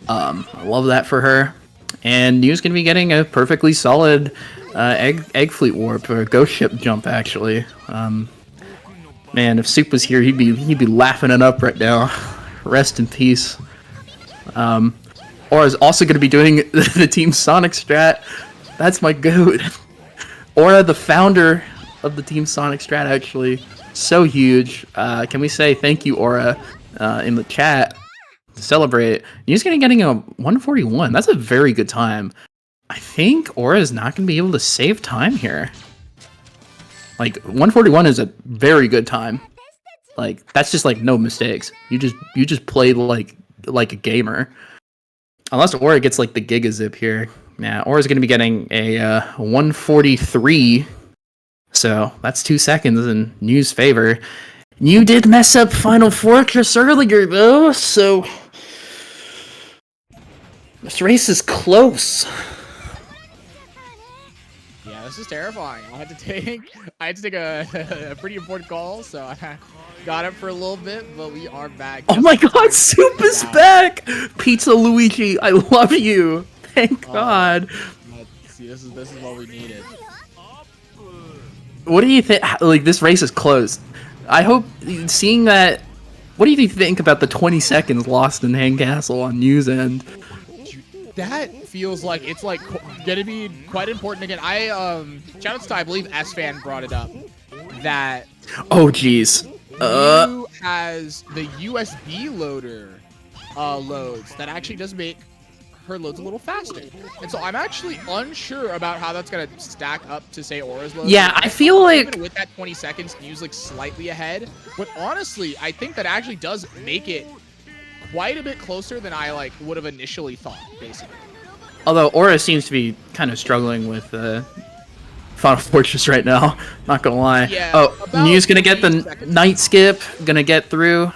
I love that for her. And New's gonna be getting a perfectly solid egg fleet warp, or ghost ship jump actually. Man, if Soup was here, he'd be laughing it up right now. Rest in peace. Aura's also gonna be doing the Team Sonic strat. That's my goat. Aura, the founder of the Team Sonic strat, actually. So huge. Can we say thank you, Aura, in the chat to celebrate? He's getting a 141. That's a very good time. I think Aura is not going to be able to save time here. Like, 141 is a very good time. Like, that's just like no mistakes. You just play like a gamer. Unless Aura gets like the Giga Zip here. Yeah, Aura's going to be getting a 143. So that's 2 seconds in New's favor. New did mess up Final Fortress earlier though, so this race is close. this is terrifying. I had to take a pretty important call, so I got it for a little bit, but we are back. Oh my god, Soup is back! Pizza Luigi, I love you. Thank God. See, this is what we needed. What do you think? Like, this race is closed. I hope, seeing that, what do you think about the 20 seconds lost in Hang Castle on News End? That feels like it's like gonna be quite important again. Shout out to I believe S-Fan brought it up that Oh jeez. New has the USB loader loads that actually does make her loads a little faster. And so I'm actually unsure about how that's gonna stack up to say Aura's loads. Yeah, I feel like even with that 20 seconds, New's like slightly ahead. But honestly, I think that actually does make it quite a bit closer than I like would have initially thought, basically. Although Aura seems to be kind of struggling with Final Fortress right now, not gonna lie. Yeah, oh, New's gonna get the night skip, gonna get through.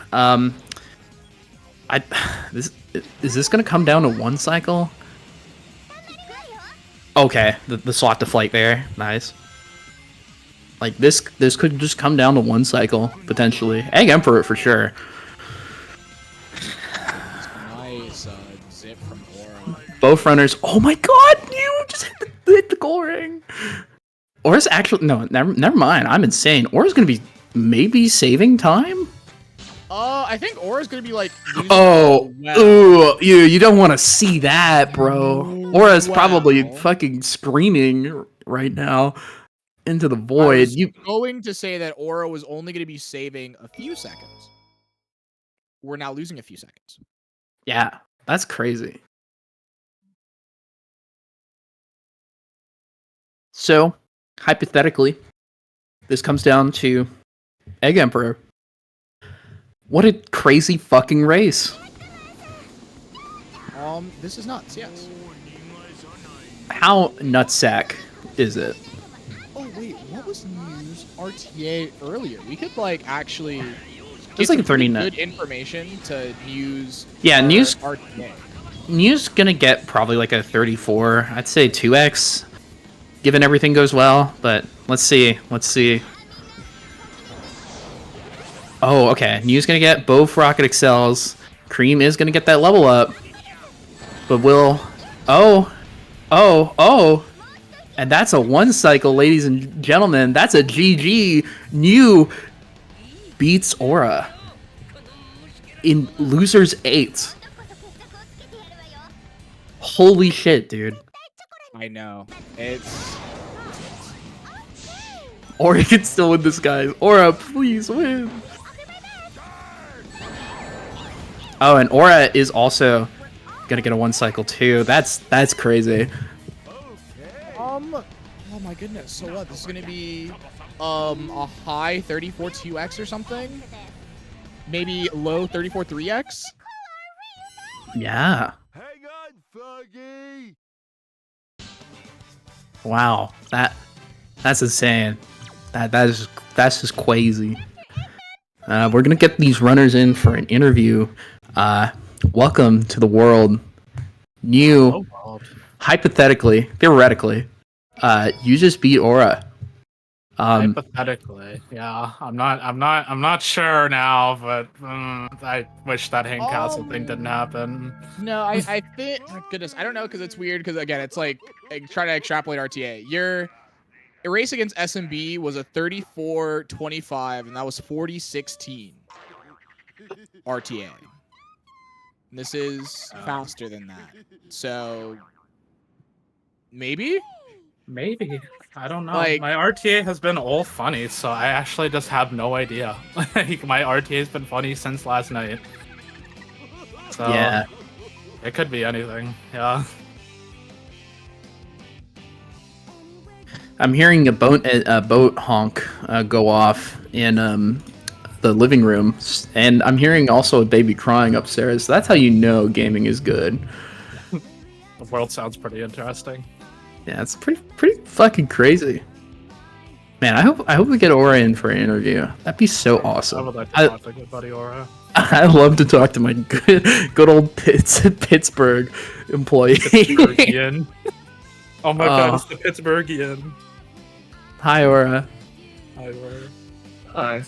Is this gonna come down to one cycle? Okay, the slot to flight there, nice. Like this could just come down to one cycle potentially. Egg Emperor for sure. Nice zip from Aura. Both runners. Oh my god, New just hit the goal ring. Aura's actually never mind. I'm insane. Aura's gonna be maybe saving time. I think Aura's gonna be like. Oh, ooh, you don't want to see that, bro. Aura's probably fucking screaming right now into the void. I'm going to say that Aura was only gonna be saving a few seconds. We're now losing a few seconds. Yeah, that's crazy. So, hypothetically, this comes down to Egg Emperor. What a crazy fucking race. This is nuts, yes. How nutsack is it? Oh wait, what was News RTA earlier? We could like actually It's like a 39. good information to News. Yeah, News RTA. News gonna get probably like a 34. I'd say 2x, given everything goes well. But let's see. Oh, okay. New's gonna get both Rocket Excels. Cream is gonna get that level up. But will... Oh! And that's a one cycle, ladies and gentlemen. That's a GG. New beats Aura in Losers 8. Holy shit, dude. I know. It's... Aura can still win this, guys. Aura, please win. Oh, and Aura is also gonna get a one cycle too. That's crazy. Oh my goodness. So what? This is gonna be a high 34 2x or something? Maybe low 34 3x? Yeah. Wow. That's insane. That's just crazy. We're gonna get these runners in for an interview. Welcome to the world. New, hypothetically, theoretically, you just beat Aura. Hypothetically, yeah. I'm not sure now, but I wish that Hang Castle thing didn't happen. No, I think... Goodness, I don't know, because it's weird, because again, it's like trying to extrapolate RTA. Your race against SMB was a 34-25, and that was 40-16 RTA. And this is faster than that. So, maybe? Maybe. I don't know. Like- My RTA has been all funny, so I actually just have no idea. Like, my RTA has been funny since last night. So, Yeah. It could be anything, yeah. I'm hearing a boat honk go off in the living room, and I'm hearing also a baby crying upstairs. So that's how you know gaming is good. The world sounds pretty interesting. Yeah, it's pretty fucking crazy. Man, I hope we get Aura in for an interview. That'd be so awesome. I would like to talk to good buddy Aura. I love to talk to my good old Pittsburgh employee. Pittsburghian. Oh my god, it's the Pittsburghian. Hi, Aura. Hi.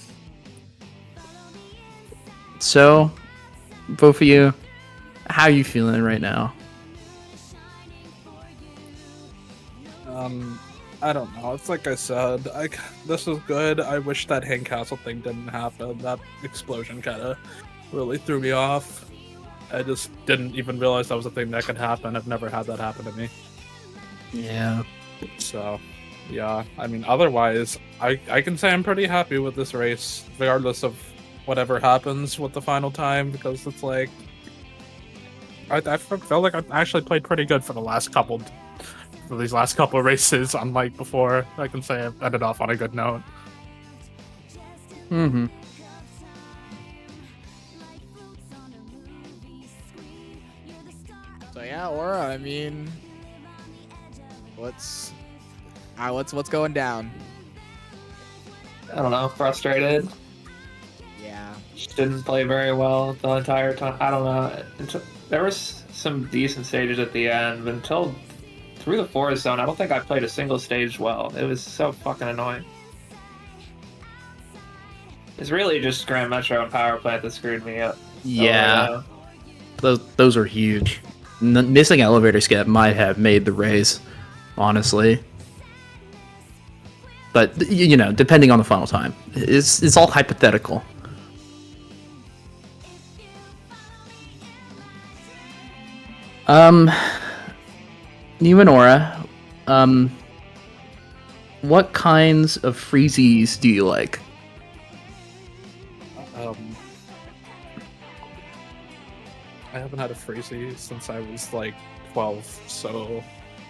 So, both of you, how are you feeling right now? I don't know. It's like I said. This was good. I wish that Hang Castle thing didn't happen. That explosion kind of really threw me off. I just didn't even realize that was a thing that could happen. I've never had that happen to me. Yeah. So, yeah. I mean, otherwise, I can say I'm pretty happy with this race, regardless of whatever happens with the final time, because it's like I felt like I've actually played pretty good for these last couple of races, unlike before. I can say I've ended off on a good note. Mm-hmm. So yeah, Aura, I mean, what's going down? I don't know, frustrated. Yeah. Just didn't play very well the entire time. I don't know. There was some decent stages at the end, but until through the forest zone, I don't think I played a single stage well. It was so fucking annoying. It's really just Grand Metro and Power Plant that screwed me up. Yeah. Those are huge. Missing elevator skip might have made the race, honestly. But you know, depending on the final time, it's all hypothetical. You and Aura, what kinds of freezies do you like? I haven't had a freezy since I was like 12, so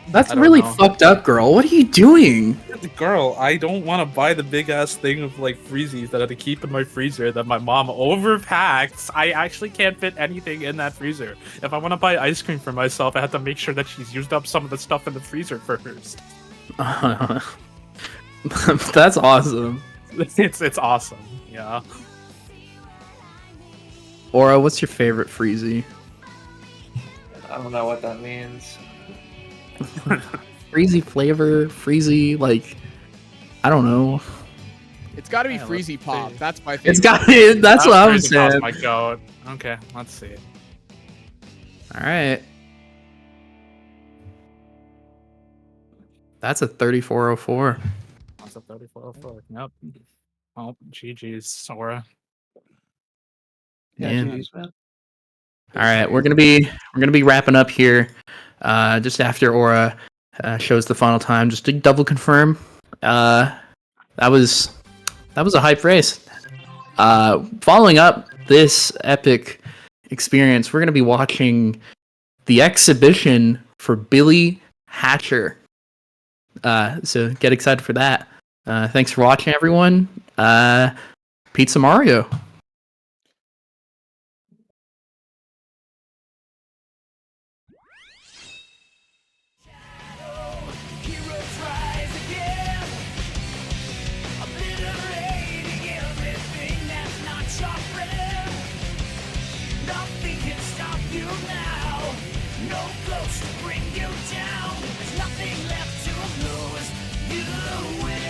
That's really fucked up, girl. What are you doing? Girl, I don't want to buy the big ass thing of like freezies that I have to keep in my freezer that my mom overpacks. I actually can't fit anything in that freezer. If I want to buy ice cream for myself, I have to make sure that she's used up some of the stuff in the freezer first. That's awesome. It's awesome, yeah. Aura, what's your favorite freezy? I don't know what that means. Freezy flavor, freezy, like, I don't know. It's got to be Freezy Pop. That's my favorite. It's got to. That's what I'm saying. My goat. Okay, let's see. All right. That's a 3404. That's a 3404. Yep. Oh, GG's, Sora. Yeah. GG's, man. All right, we're gonna be wrapping up here, just after Aura shows the final time. Just to double confirm, that was a hype race. Following up this epic experience, we're gonna be watching the exhibition for Billy Hatcher. So get excited for that. Thanks for watching, everyone. Pizza Mario. Nothing can stop you now. No ghost to bring you down. There's nothing left to lose. You win.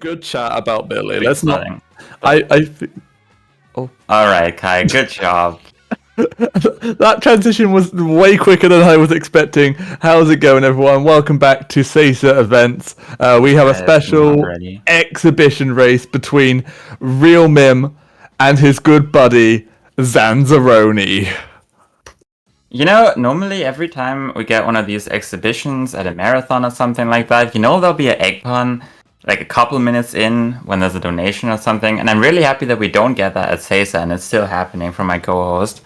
good chat about Billy. Big Let's not. stunning. Oh. All right, Kai. Good job. That transition was way quicker than I was expecting. How's it going, everyone? Welcome back to Sesa Events. We have a special exhibition race between Real Mim and his good buddy Zanzaroni. You know, normally every time we get one of these exhibitions at a marathon or something like that, there'll be an egg pun like a couple minutes in when there's a donation or something, and I'm really happy that we don't get that at Sesa, and it's still happening for my co-host.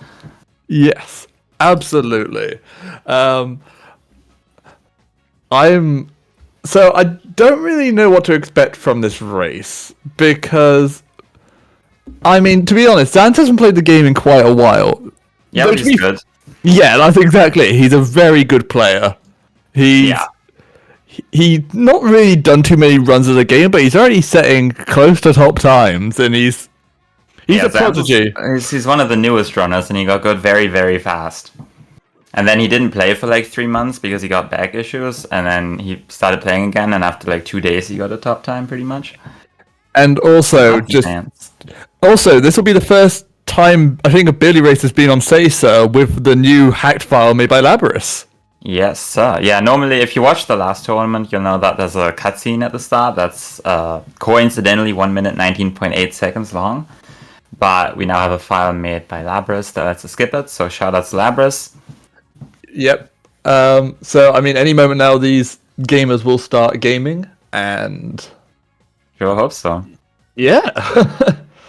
Yes, absolutely. I don't really know what to expect from this race because, I mean, to be honest, Zant hasn't played the game in quite a while. Yeah, but he's good. Yeah, that's exactly. He's a very good player. He's not really done too many runs of the game, but he's already setting close to top times, and he's a prodigy. He's one of the newest runners, and he got good very, very fast. And then he didn't play for like 3 months because he got back issues, and then he started playing again, and after like 2 days he got a top time pretty much. And also, this will be the first time I think a Billy race has been on Sesa with the new hacked file made by Labrys. Yes, sir. Yeah, normally if you watch the last tournament, you'll know that there's a cutscene at the start that's coincidentally 1 minute 19.8 seconds long. But we now have a file made by Labrys that lets us skip it, so shout out to Labrys. Yep. So, I mean, any moment now these gamers will start gaming, and... Sure hope so. Yeah.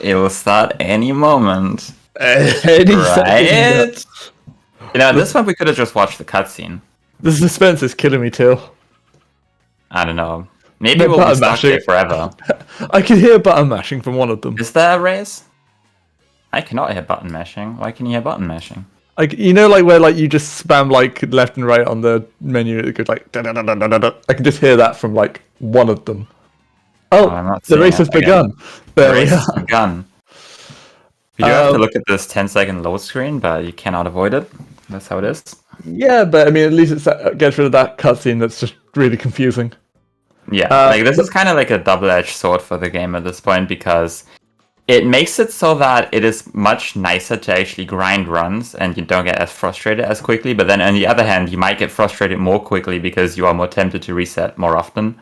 It will start any moment. Any right? This one we could have just watched the cutscene. The suspense is killing me, too. I don't know. Maybe we'll be stuck there forever. I can hear button mashing from one of them. Is there a race? I cannot hear button mashing. Why can you hear button mashing? Like, where you just spam left and right on the menu, it goes like da-da-da-da-da-da. I can just hear that from one of them. Oh, the race has begun. The race has begun. You do have to look at this 10-second load screen, but you cannot avoid it. That's how it is. Yeah, but I mean, at least it gets rid of that cutscene that's just really confusing. Yeah, this is kind of like a double-edged sword for the game at this point, because it makes it so that it is much nicer to actually grind runs and you don't get as frustrated as quickly, but then on the other hand, you might get frustrated more quickly because you are more tempted to reset more often.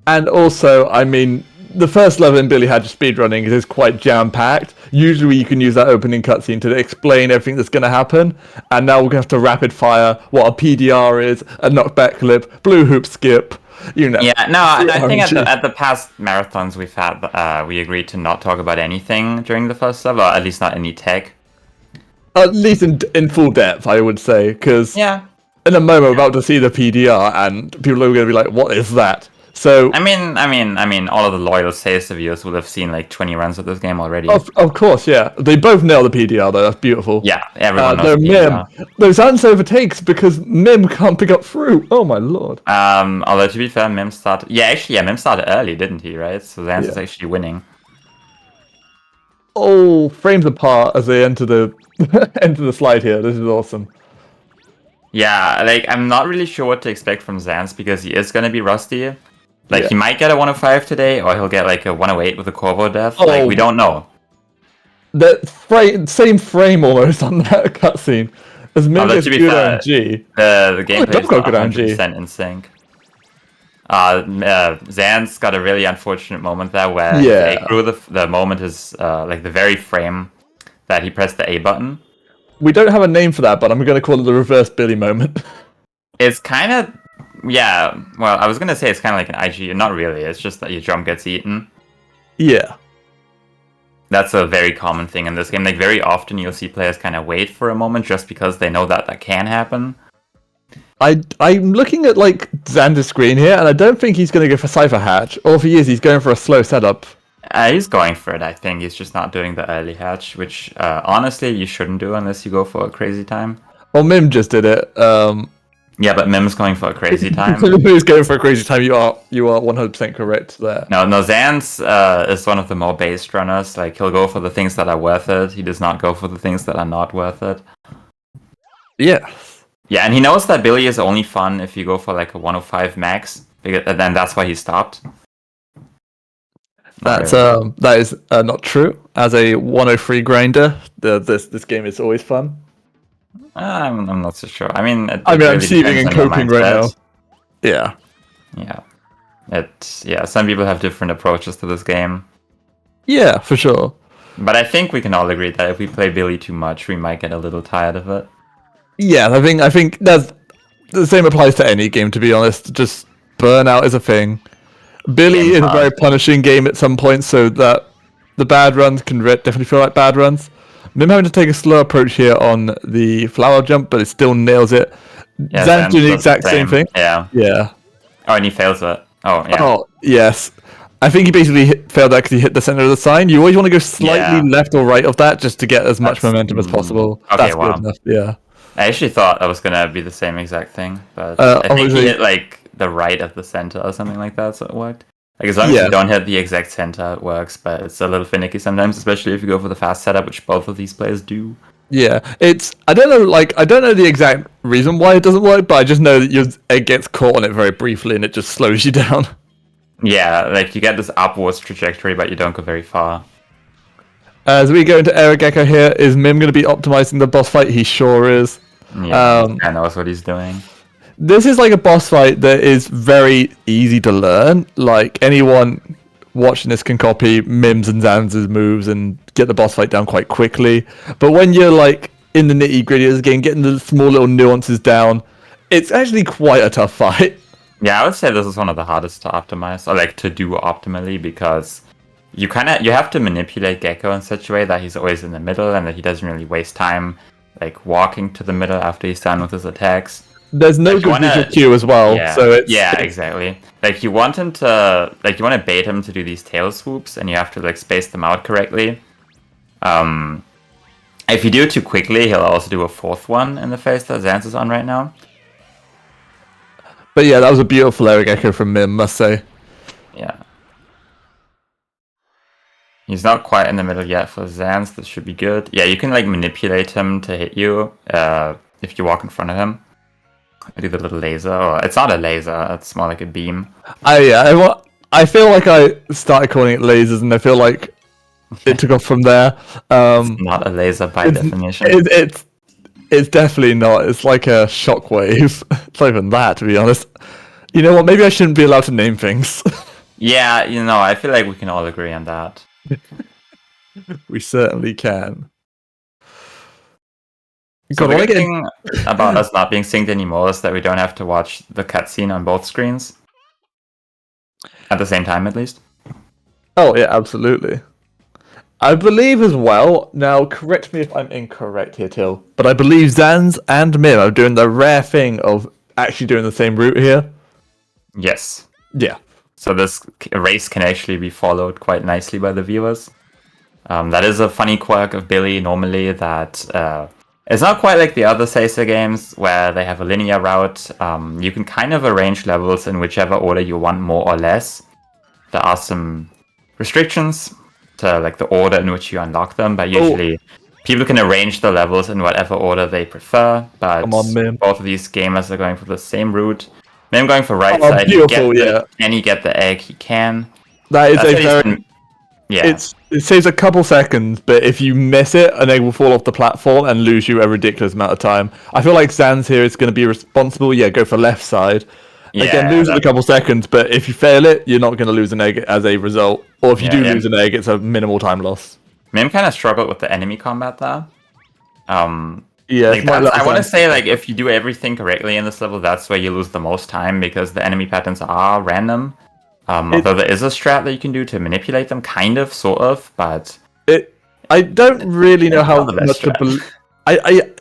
And also, I mean, the first level in Billy Hatch speedrunning is quite jam-packed. Usually you can use that opening cutscene to explain everything that's going to happen, and now we're going to have to rapid-fire what a PDR is, a knockback clip, blue hoop skip, Yeah, no, and I think at the past marathons we've had, we agreed to not talk about anything during the first level, or at least not any tech. At least in full depth, I would say, because in a moment we're about to see the PDR, and people are going to be like, what is that? So I mean, all of the loyal Sesa viewers will have seen like 20 runs of this game already. Of course, yeah. They both nail the PDR though. That's beautiful. Yeah, everyone knows the PDR. Those Zance overtakes because Mim can't pick up fruit. Oh my lord. Although to be fair, Mim started. Mim started early, didn't he? Right, so Zance is actually winning. Oh, frames apart as they enter the enter the slide here. This is awesome. Yeah, I'm not really sure what to expect from Zance because he is gonna be rusty. He might get a 105 today, or he'll get a 108 with a Corvo death. We don't know. The same frame almost on that cutscene as Mim gets good RNG. The gameplay is not 100% in sync. Zance got a really unfortunate moment there where the moment is the very frame that he pressed the A button. We don't have a name for that, but I'm going to call it the reverse Billy moment. It's kind of... Yeah, well, I was going to say it's kind of like an IG. Not really, it's just that your jump gets eaten. Yeah. That's a very common thing in this game. Very often you'll see players kind of wait for a moment just because they know that can happen. I'm looking at Xander's screen here, and I don't think he's going to go for Cypher Hatch. Or if he is, he's going for a slow setup. He's going for it, I think. He's just not doing the early hatch, which honestly you shouldn't do unless you go for a crazy time. Well, Mim just did it. Yeah, but Mim's going for a crazy time. Who's going for a crazy time? You are 100% correct there. No, Zance is one of the more based runners. He'll go for the things that are worth it. He does not go for the things that are not worth it. Yeah. Yeah, and he knows that Billy is only fun if you go for a 105 max, and then that's why he stopped. That is not true. As a 103 grinder, this game is always fun. I'm not so sure. I mean, I'm really seething and depends on your coping right now. mindset. Yeah. Yeah. Some people have different approaches to this game. Yeah, for sure. But I think we can all agree that if we play Billy too much, we might get a little tired of it. Yeah, I think that's the same applies to any game. To be honest, just burnout is a thing. Billy is a very punishing game at some points, so that the bad runs can definitely feel like bad runs. Mim having to take a slow approach here on the flower jump, but it still nails it. Yeah, Zan's doing the does exact same thing. Yeah. Yeah. Oh, and he fails it. Oh, yeah. Oh, yes. I think he basically failed that because he hit the center of the sign. You always want to go slightly left or right of that just to get as much momentum as possible. Okay, That's wow. good enough. Yeah. I actually thought I was gonna be the same exact thing, but I think obviously- he hit like the right of the center or something like that, so it worked. Like as long as Yeah. you don't hit the exact center, it works. But it's a little finicky sometimes, especially if you go for the fast setup, which both of these players do. Yeah, I don't know the exact reason why it doesn't work, but I just know that it gets caught on it very briefly and it just slows you down. Yeah, like you get this upwards trajectory, but you don't go very far. As we go into Eragekko here, is Mim going to be optimizing the boss fight? He sure is. Yeah, he knows what he's doing. This is like a boss fight that is very easy to learn. Like anyone watching this can copy Mim's and Zanz's moves and get the boss fight down quite quickly. But when you're like in the nitty gritty of the game, getting the small little nuances down, it's actually quite a tough fight. Yeah, I would say this is one of the hardest to optimize, or like to do optimally, because you have to manipulate Gecko in such a way that he's always in the middle and that he doesn't really waste time like walking to the middle after he's done with his attacks. There's no good visual cue as well, so it's exactly. Like you want him to you want to bait him to do these tail swoops, and you have to like space them out correctly. If you do it too quickly, he'll also do a fourth one in the face that Zance is on right now. But yeah, that was a beautiful Eragekko from Mim, must say. Yeah. He's not quite in the middle yet for Zance. This should be good. Yeah, you can like manipulate him to hit you if you walk in front of him. Do the little laser, or it's not a laser. It's more like a beam. I feel like I started calling it lasers, and I feel like it took off from there. It's not a laser by definition. It's definitely not. It's like a shockwave. It's not even that, to be honest. You know what? Maybe I shouldn't be allowed to name things. Yeah, I feel like we can all agree on that. We certainly can. So the good thing about us not being synced anymore is that we don't have to watch the cutscene on both screens. At the same time, at least. Oh, yeah, absolutely. I believe as well, now correct me if I'm incorrect here, Till, but I believe Zanz and Mim are doing the rare thing of actually doing the same route here. Yes. Yeah. So this race can actually be followed quite nicely by the viewers. That is a funny quirk of Billy normally, that it's not quite like the other Seiza games where they have a linear route. You can kind of arrange levels in whichever order you want, more or less. There are some restrictions to like the order in which you unlock them, but usually people can arrange the levels in whatever order they prefer. But Come on, Mim. both of these gamers are going for the same route. Mim going for right Oh, side. beautiful, Can he get the egg? He can. That is That's a what he's very... been- Yeah. It saves a couple seconds, but if you miss it, an egg will fall off the platform and lose you a ridiculous amount of time. I feel like Zanz here is going to be responsible. Yeah, go for left side. Again, lose it a couple seconds, but if you fail it, you're not going to lose an egg as a result. Or if you do lose an egg, it's a minimal time loss. Mim kind of struggled with the enemy combat there. Yeah, like I want to say, like, if you do everything correctly in this level, that's where you lose the most time, because the enemy patterns are random. Although there is a strat that you can do to manipulate them, kind of, sort of, but I don't really know how much to believe.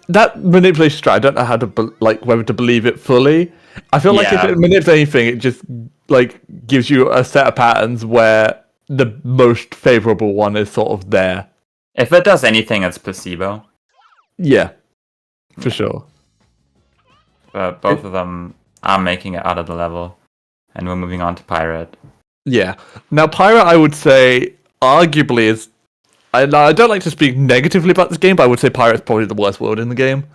That manipulation strat, I don't know how to whether to believe it fully. I feel like if it manipulates anything, it just like gives you a set of patterns where the most favorable one is sort of there. If it does anything, it's placebo. Yeah, for sure. But both of them are making it out of the level, and we're moving on to Pirate. Yeah. Now, Pirate, I would say, arguably is. I don't like to speak negatively about this game, but I would say Pirate's probably the worst world in the game.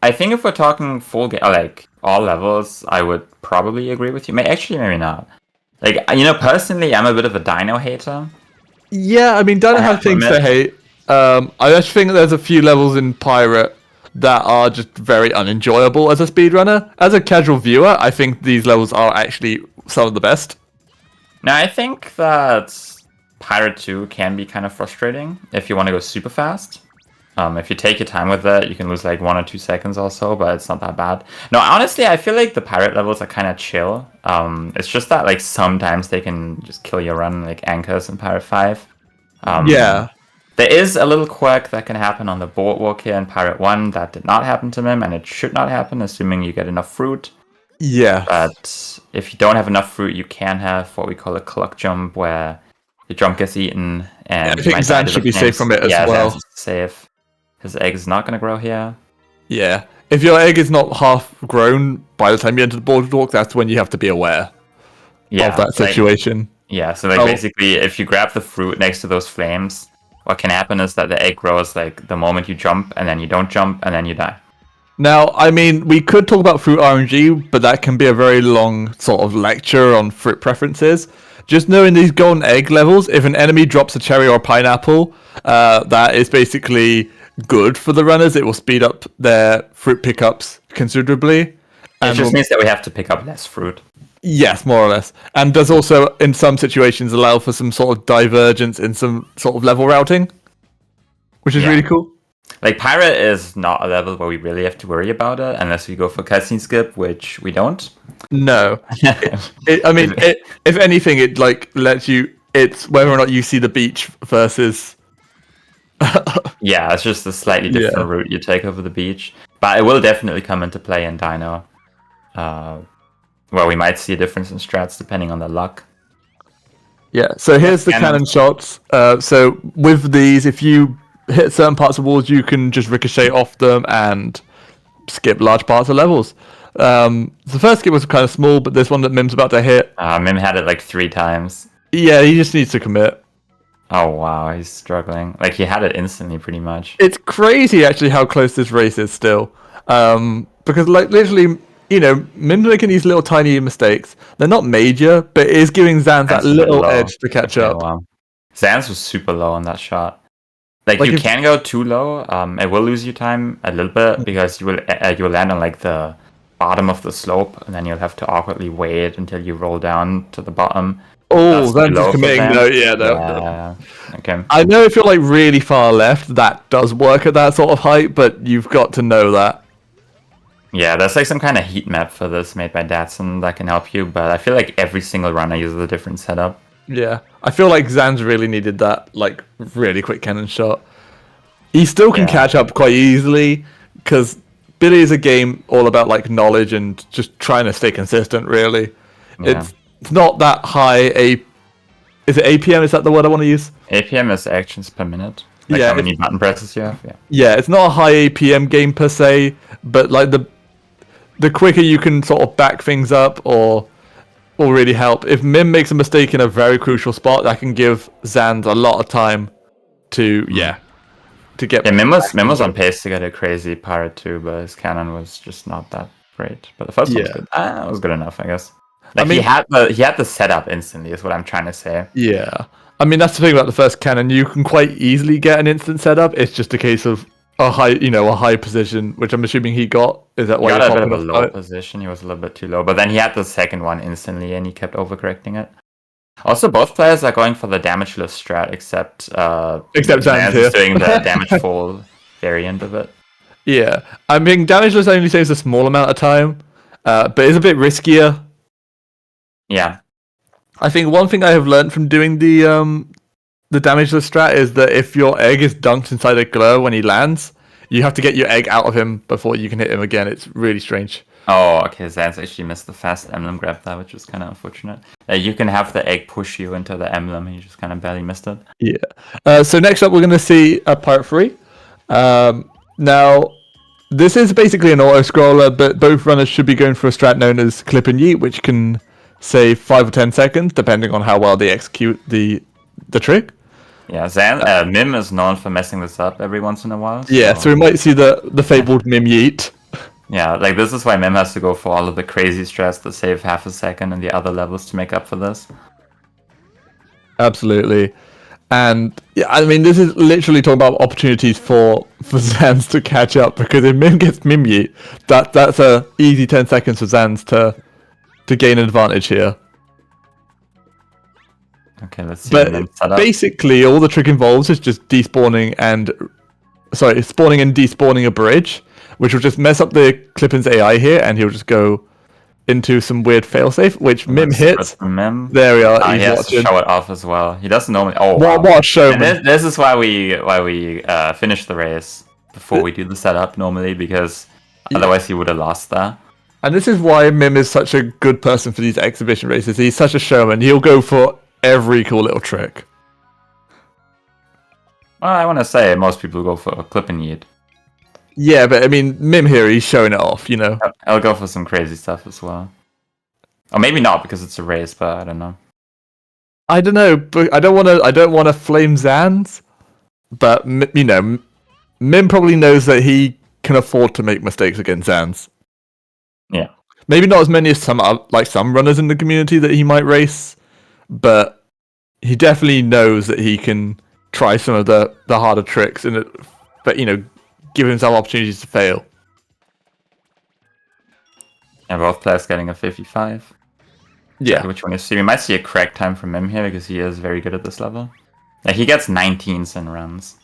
I think if we're talking full game, like all levels, I would probably agree with you. Maybe not. Like, personally, I'm a bit of a Dino hater. Yeah, I mean, Dino has things to hate. I just think there's a few levels in Pirate that are just very unenjoyable as a speedrunner. As a casual viewer, I think these levels are actually some of the best. Now, I think that Pirate 2 can be kind of frustrating if you want to go super fast. If you take your time with it, you can lose like 1 or 2 seconds or so, but it's not that bad. No, honestly, I feel like the pirate levels are kind of chill. It's just that like sometimes they can just kill your run, like Anchors in Pirate 5. Yeah. There is a little quirk that can happen on the boardwalk here in Pirate 1 that did not happen to him, and it should not happen, assuming you get enough fruit. Yeah. But if you don't have enough fruit, you can have what we call a clock jump, where the jump gets eaten, and I think Zan should be safe from it as well. Zan's safe. His egg is not going to grow here. Yeah. If your egg is not half grown by the time you enter the boardwalk, that's when you have to be aware of that situation. So basically, if you grab the fruit next to those flames, what can happen is that the egg grows like the moment you jump, and then you don't jump, and then you die. Now, I mean, we could talk about fruit RNG, but that can be a very long sort of lecture on fruit preferences. Just know in these golden egg levels, if an enemy drops a cherry or a pineapple, that is basically good for the runners. It will speed up their fruit pickups considerably. It just means that we have to pick up less fruit. Yes, more or less. And does also, in some situations, allow for some sort of divergence in some sort of level routing, which is really cool. Like, Pirate is not a level where we really have to worry about it, unless we go for cutscene skip, which we don't. No. If anything, it like lets you, it's whether or not you see the beach versus... Yeah, it's just a slightly different route you take over the beach. But it will definitely come into play in Dino. Where we might see a difference in strats depending on the luck. Yeah, so here's the cannon shots. So with these, if you hit certain parts of walls, you can just ricochet off them and skip large parts of levels. The first skip was kind of small, but this one that Mim's about to hit... Mim had it like 3 times. Yeah, he just needs to commit. Oh wow, he's struggling. Like, he had it instantly pretty much. It's crazy actually how close this race is still. Because like literally... Mim's making these little tiny mistakes. They're not major, but it is giving Zans that little edge to catch up. Wow. Zans was super low on that shot. Like you can go too low. It will lose you time a little bit because you will land on like the bottom of the slope, and then you'll have to awkwardly wait until you roll down to the bottom. Oh, Zans is committing. No. Okay. I know if you're like really far left, that does work at that sort of height, but you've got to know that. Yeah, there's like some kind of heat map for this made by Datsun that can help you, but I feel like every single runner uses a different setup. Yeah, I feel like Zans really needed that like really quick cannon shot. He still can catch up quite easily because Billy is a game all about like knowledge and just trying to stay consistent. Really, it's not that high. Is it APM? Is that the word I want to use? APM is actions per minute. Like how many button presses you have. Yeah, it's not a high APM game per se, but like the quicker you can sort of back things up or really help. If Mim makes a mistake in a very crucial spot, that can give Zans a lot of time to get. Yeah, Mim was on pace to get a crazy Pirate too, but his cannon was just not that great. But the first one was good. It was good enough, I guess. Like, I mean, he had the setup instantly, is what I'm trying to say. Yeah, I mean that's the thing about the first cannon. You can quite easily get an instant setup. It's just a case of a high position, which I'm assuming he got. Is that why he got a bit of a low position? He was a little bit too low, but then he had the second one instantly, and he kept overcorrecting it. Also, both players are going for the damageless strat, except Zans is doing the damage fall variant of it. Yeah, I mean damageless only saves a small amount of time, but it's a bit riskier. Yeah, I think one thing I have learned from doing the damageless strat is that if your egg is dunked inside a glow when he lands, you have to get your egg out of him before you can hit him again. It's really strange. Oh, okay. Zans actually missed the fast emblem grab there, which was kind of unfortunate. You can have the egg push you into the emblem, and you just kind of barely missed it. Yeah. So next up, we're going to see a Pirate 3. Now, this is basically an auto-scroller, but both runners should be going for a strat known as Clip and Yeet, which can save 5 or 10 seconds, depending on how well they execute the trick. Yeah, Mim is known for messing this up every once in a while. So we might see the fabled Mim Yeet. Yeah, like this is why Mim has to go for all of the crazy stress to save half a second in the other levels to make up for this. Absolutely. And yeah, I mean, this is literally talking about opportunities for Zans to catch up, because if Mim gets Mimye, that's a easy 10 seconds for Zans to gain an advantage here. Okay, let's see But Mim set up. basically, all the trick involves is just spawning and despawning a bridge, which will just mess up the Clippin's AI here, and he'll just go into some weird failsafe, which Mim hits. Mim. There we are. He He's has watching. to show it off as well. He doesn't normally. Oh, What wow. a showman. And this is why we finish the race before we do the setup normally, because otherwise he would have lost there. And this is why Mim is such a good person for these exhibition races. He's such a showman. He'll go for every cool little trick. Well, I want to say most people go for a clip and yeet. Yeah, but I mean, Mim here, he's showing it off, you know. I'll go for some crazy stuff as well. Or maybe not, because it's a race, but I don't know. I don't know, but I don't want to flame Zans, but you know, Mim probably knows that he can afford to make mistakes against Zans. Yeah. Maybe not as many as some runners in the community that he might race, but he definitely knows that he can try some of the harder tricks but you know, give himself opportunities to fail. And both players getting a 55. Yeah. Which one is? So we might see a crack time from him here, because he is very good at this level. Like, he gets 19s in runs.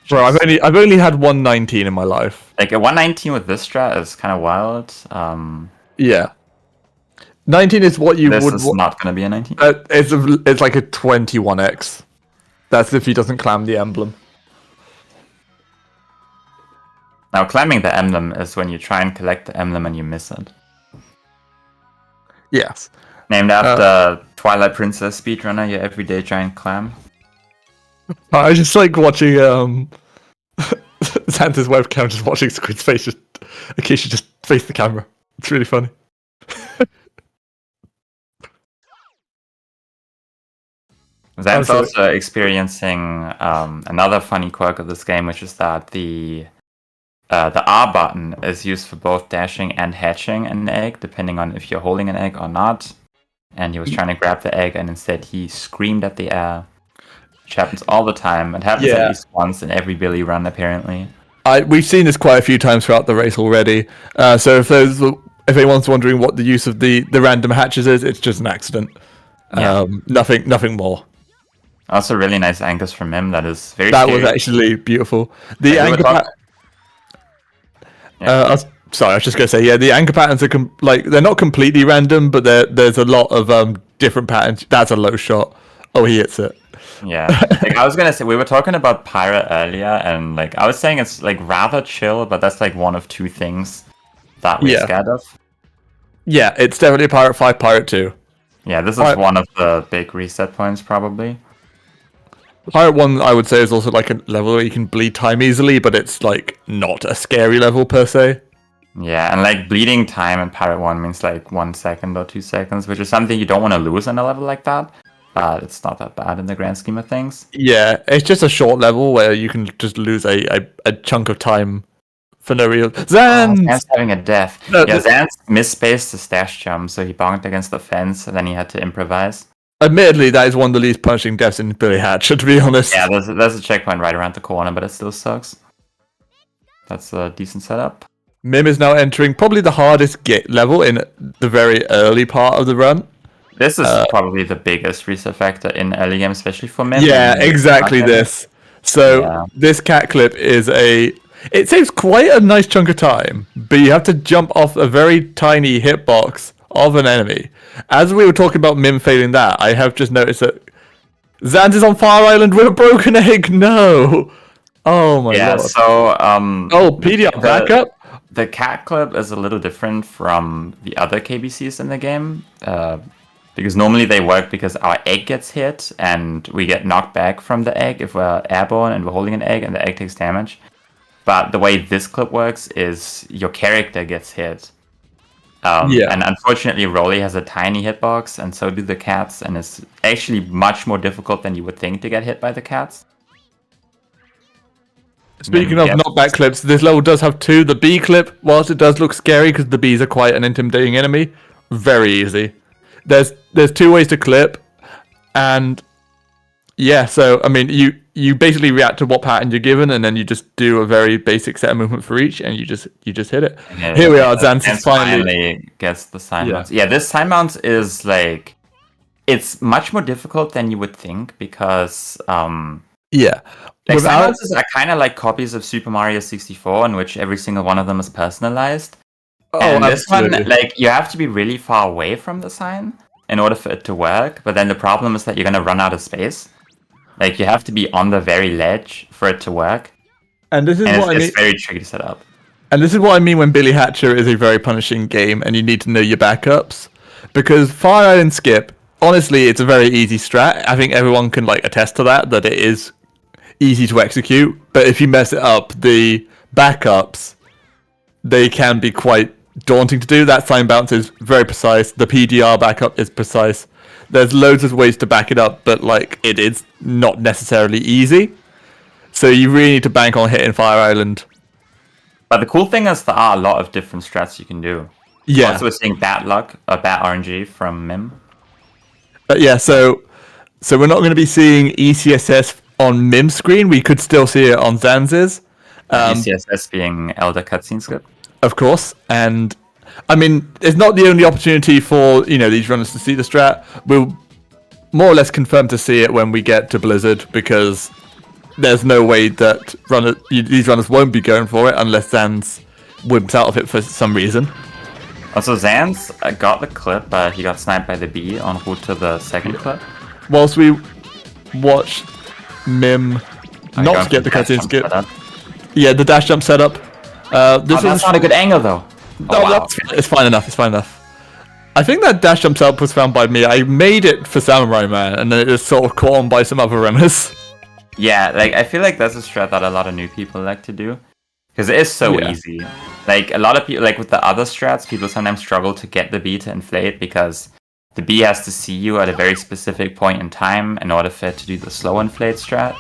Bro, I've only had 119 in my life. Like a 119 with this strat is kind of wild. Yeah. 19 is what you this would. This is not going to be a 19. It's like a 21x. That's if he doesn't clam the emblem. Now, clamming the emblem is when you try and collect the emblem and you miss it. Yes. Named after Twilight Princess speedrunner, your everyday giant clam. I just like watching Santa's webcam, just watching Squid's face, just in case you just face the camera. It's really funny. Zan's also experiencing another funny quirk of this game, which is that the R button is used for both dashing and hatching an egg, depending on if you're holding an egg or not. And he was trying to grab the egg, and instead he screamed at the air. Which happens all the time. It happens at least once in every Billy run, apparently. We've seen this quite a few times throughout the race already. So if anyone's wondering what the use of the random hatches is, it's just an accident. Yeah. Nothing more. Also, really nice anchors from him. That is very. That scary. was actually beautiful. The anchor. I was just gonna say, yeah, the anchor patterns are they're not completely random, but there's a lot of different patterns. That's a low shot. Oh, he hits it. Yeah, like I was gonna say, we were talking about Pirate earlier, and like I was saying, it's like rather chill, but that's like one of two things that we're scared of. Yeah, it's definitely Pirate 5, Pirate 2. Yeah, this is one of the big reset points, probably. Pirate 1, I would say, is also like a level where you can bleed time easily, but it's like not a scary level per se. Yeah, and like bleeding time in Pirate 1 means like 1 second or 2 seconds, which is something you don't want to lose in a level like that. But it's not that bad in the grand scheme of things. Yeah, it's just a short level where you can just lose a chunk of time for no real. Zan's having a death. Yeah, Zan's misspaced the stash jump, so he bonked against the fence, and then he had to improvise. Admittedly, that is one of the least punishing deaths in Billy Hatcher, to be honest. Yeah, there's a checkpoint right around the corner, but it still sucks. That's a decent setup. Mim is now entering probably the hardest level in the very early part of the run. This is probably the biggest reset factor in early game, especially for Mim. Yeah, exactly this. So this cat clip is it saves quite a nice chunk of time, but you have to jump off a very tiny hitbox of an enemy. As we were talking about Mim failing that, I have just noticed that Zans is on Fire Island with a broken egg. No. Oh my god. Yeah, so PDR backup. The cat clip is a little different from the other KBCs in the game. Because normally they work because our egg gets hit and we get knocked back from the egg if we're airborne and we're holding an egg and the egg takes damage. But the way this clip works is your character gets hit. And unfortunately, Rolly has a tiny hitbox, and so do the cats, and it's actually much more difficult than you would think to get hit by the cats. Speaking of knockback clips, this level does have two. The bee clip, whilst it does look scary because the bees are quite an intimidating enemy, very easy. There's two ways to clip, and yeah, so I mean you basically react to what pattern you're given, and then you just do a very basic set of movement for each, and you just hit it. Okay, Here we are, Xanth finally gets the sign mounts. Yeah, this sign mount is like, it's much more difficult than you would think because yeah. like sign mounts are kind of like copies of Super Mario 64, in which every single one of them is personalized. And this one, like, you have to be really far away from the sign in order for it to work. But then the problem is that you're gonna run out of space. Like, you have to be on the very ledge for it to work. And this is what I mean. It's very tricky to set up. And this is what I mean when Billy Hatcher is a very punishing game, and you need to know your backups. Because Fire Island Skip, honestly, it's a very easy strat. I think everyone can like attest to that it is easy to execute. But if you mess it up, the backups, they can be quite daunting to do. That sign bounce is very precise. The PDR backup is precise. There's loads of ways to back it up, but like it is not necessarily easy. So you really need to bank on hitting Fire Island. But the cool thing is there are a lot of different strats you can do. Yeah. Also, we're seeing bad luck, or bad RNG from Mim. Yeah, so we're not going to be seeing ECSS on Mim's screen. We could still see it on Zanz's. ECSS being Elder Cutscene Skip. Of course, and I mean, it's not the only opportunity for these runners to see the strat. We'll more or less confirm to see it when we get to Blizzard, because there's no way that these runners won't be going for it unless Zanz wimps out of it for some reason. Also, Zanz got the clip, but he got sniped by the bee en route to the second clip. Whilst we watch Mim not get the cutscene skip. Yeah, the dash jump setup. That's not a good angle, though. It's fine enough. It's fine enough. I think that dash jump setup was found by me. I made it for Samurai Man, and then it was sort of caught on by some other runners. Yeah, like I feel like that's a strat that a lot of new people like to do, because it is so easy. Like a lot of people, like with the other strats, people sometimes struggle to get the bee to inflate because the bee has to see you at a very specific point in time in order for it to do the slow inflate strat.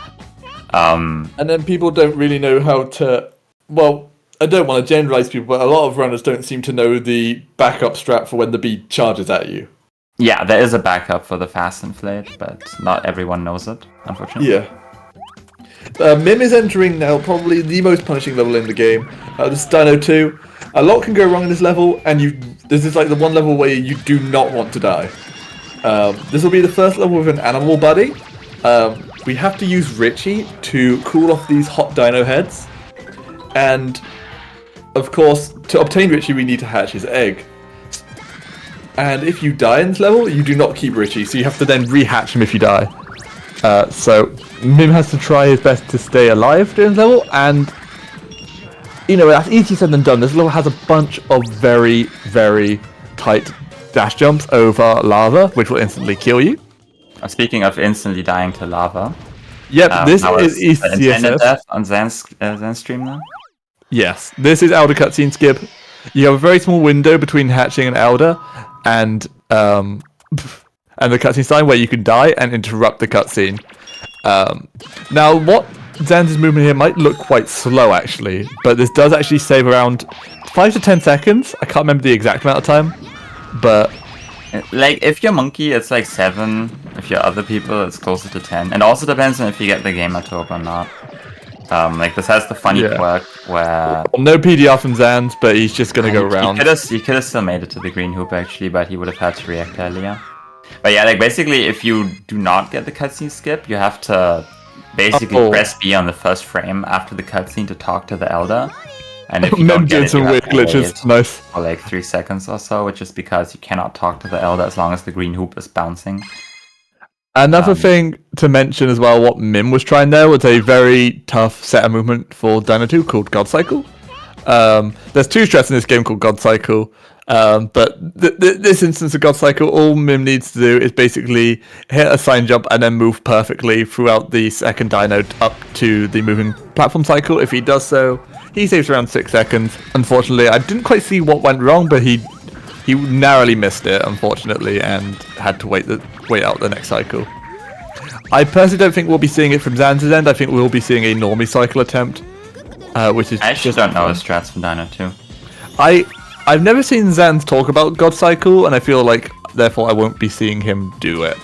And then people don't really know how to. Well, I don't want to generalize people, but a lot of runners don't seem to know the backup strat for when the bee charges at you. Yeah, there is a backup for the fast inflate, but not everyone knows it, unfortunately. Yeah. Mim is entering now probably the most punishing level in the game. This is Dino 2. A lot can go wrong in this level, and this is like the one level where you do not want to die. This will be the first level with an animal buddy. We have to use Richie to cool off these hot dino heads. And, of course, to obtain Richie, we need to hatch his egg. And if you die in this level, you do not keep Richie, so you have to then rehatch him if you die. So Mim has to try his best to stay alive during this level, and that's easier said than done. This level has a bunch of very, very tight dash jumps over lava, which will instantly kill you. Speaking of instantly dying to lava. Yep, this is intended death on Zan's stream now. Yes, this is Elder cutscene skip. You have a very small window between hatching and Elder, and the cutscene sign where you can die and interrupt the cutscene. Now, what Zanz's movement here might look quite slow, actually, but this does actually save around 5 to 10 seconds. I can't remember the exact amount of time, but like if you're Monkey, it's like 7. If you're other people, it's closer to 10. It also depends on if you get the gamer taupe or not. Like this has the funny quirk where no PDR from Zanz, but he's just gonna go around. He could have still made it to the green hoop actually, but he would have had to react earlier. But yeah, like basically, if you do not get the cutscene skip, you have to basically press B on the first frame after the cutscene to talk to the Elder. And if you don't get it, you have to glitches. Nice. For like 3 seconds or so, which is because you cannot talk to the Elder as long as the green hoop is bouncing. Another thing to mention as well, what Mim was trying there was a very tough set of movement for Dino 2 called God Cycle. There's 2 strats in this game called God Cycle, but this instance of God Cycle, all Mim needs to do is basically hit a sign jump and then move perfectly throughout the second Dino up to the moving platform cycle. If he does so, he saves around 6 seconds. Unfortunately, I didn't quite see what went wrong, but he narrowly missed it, unfortunately, and had to wait out the next cycle. I personally don't think we'll be seeing it from Zanz's end. I think we'll be seeing a normie cycle attempt, which is I actually just don't know fun. his strats for Dino 2. I've never seen Zans talk about God Cycle, and I feel like therefore I won't be seeing him do it.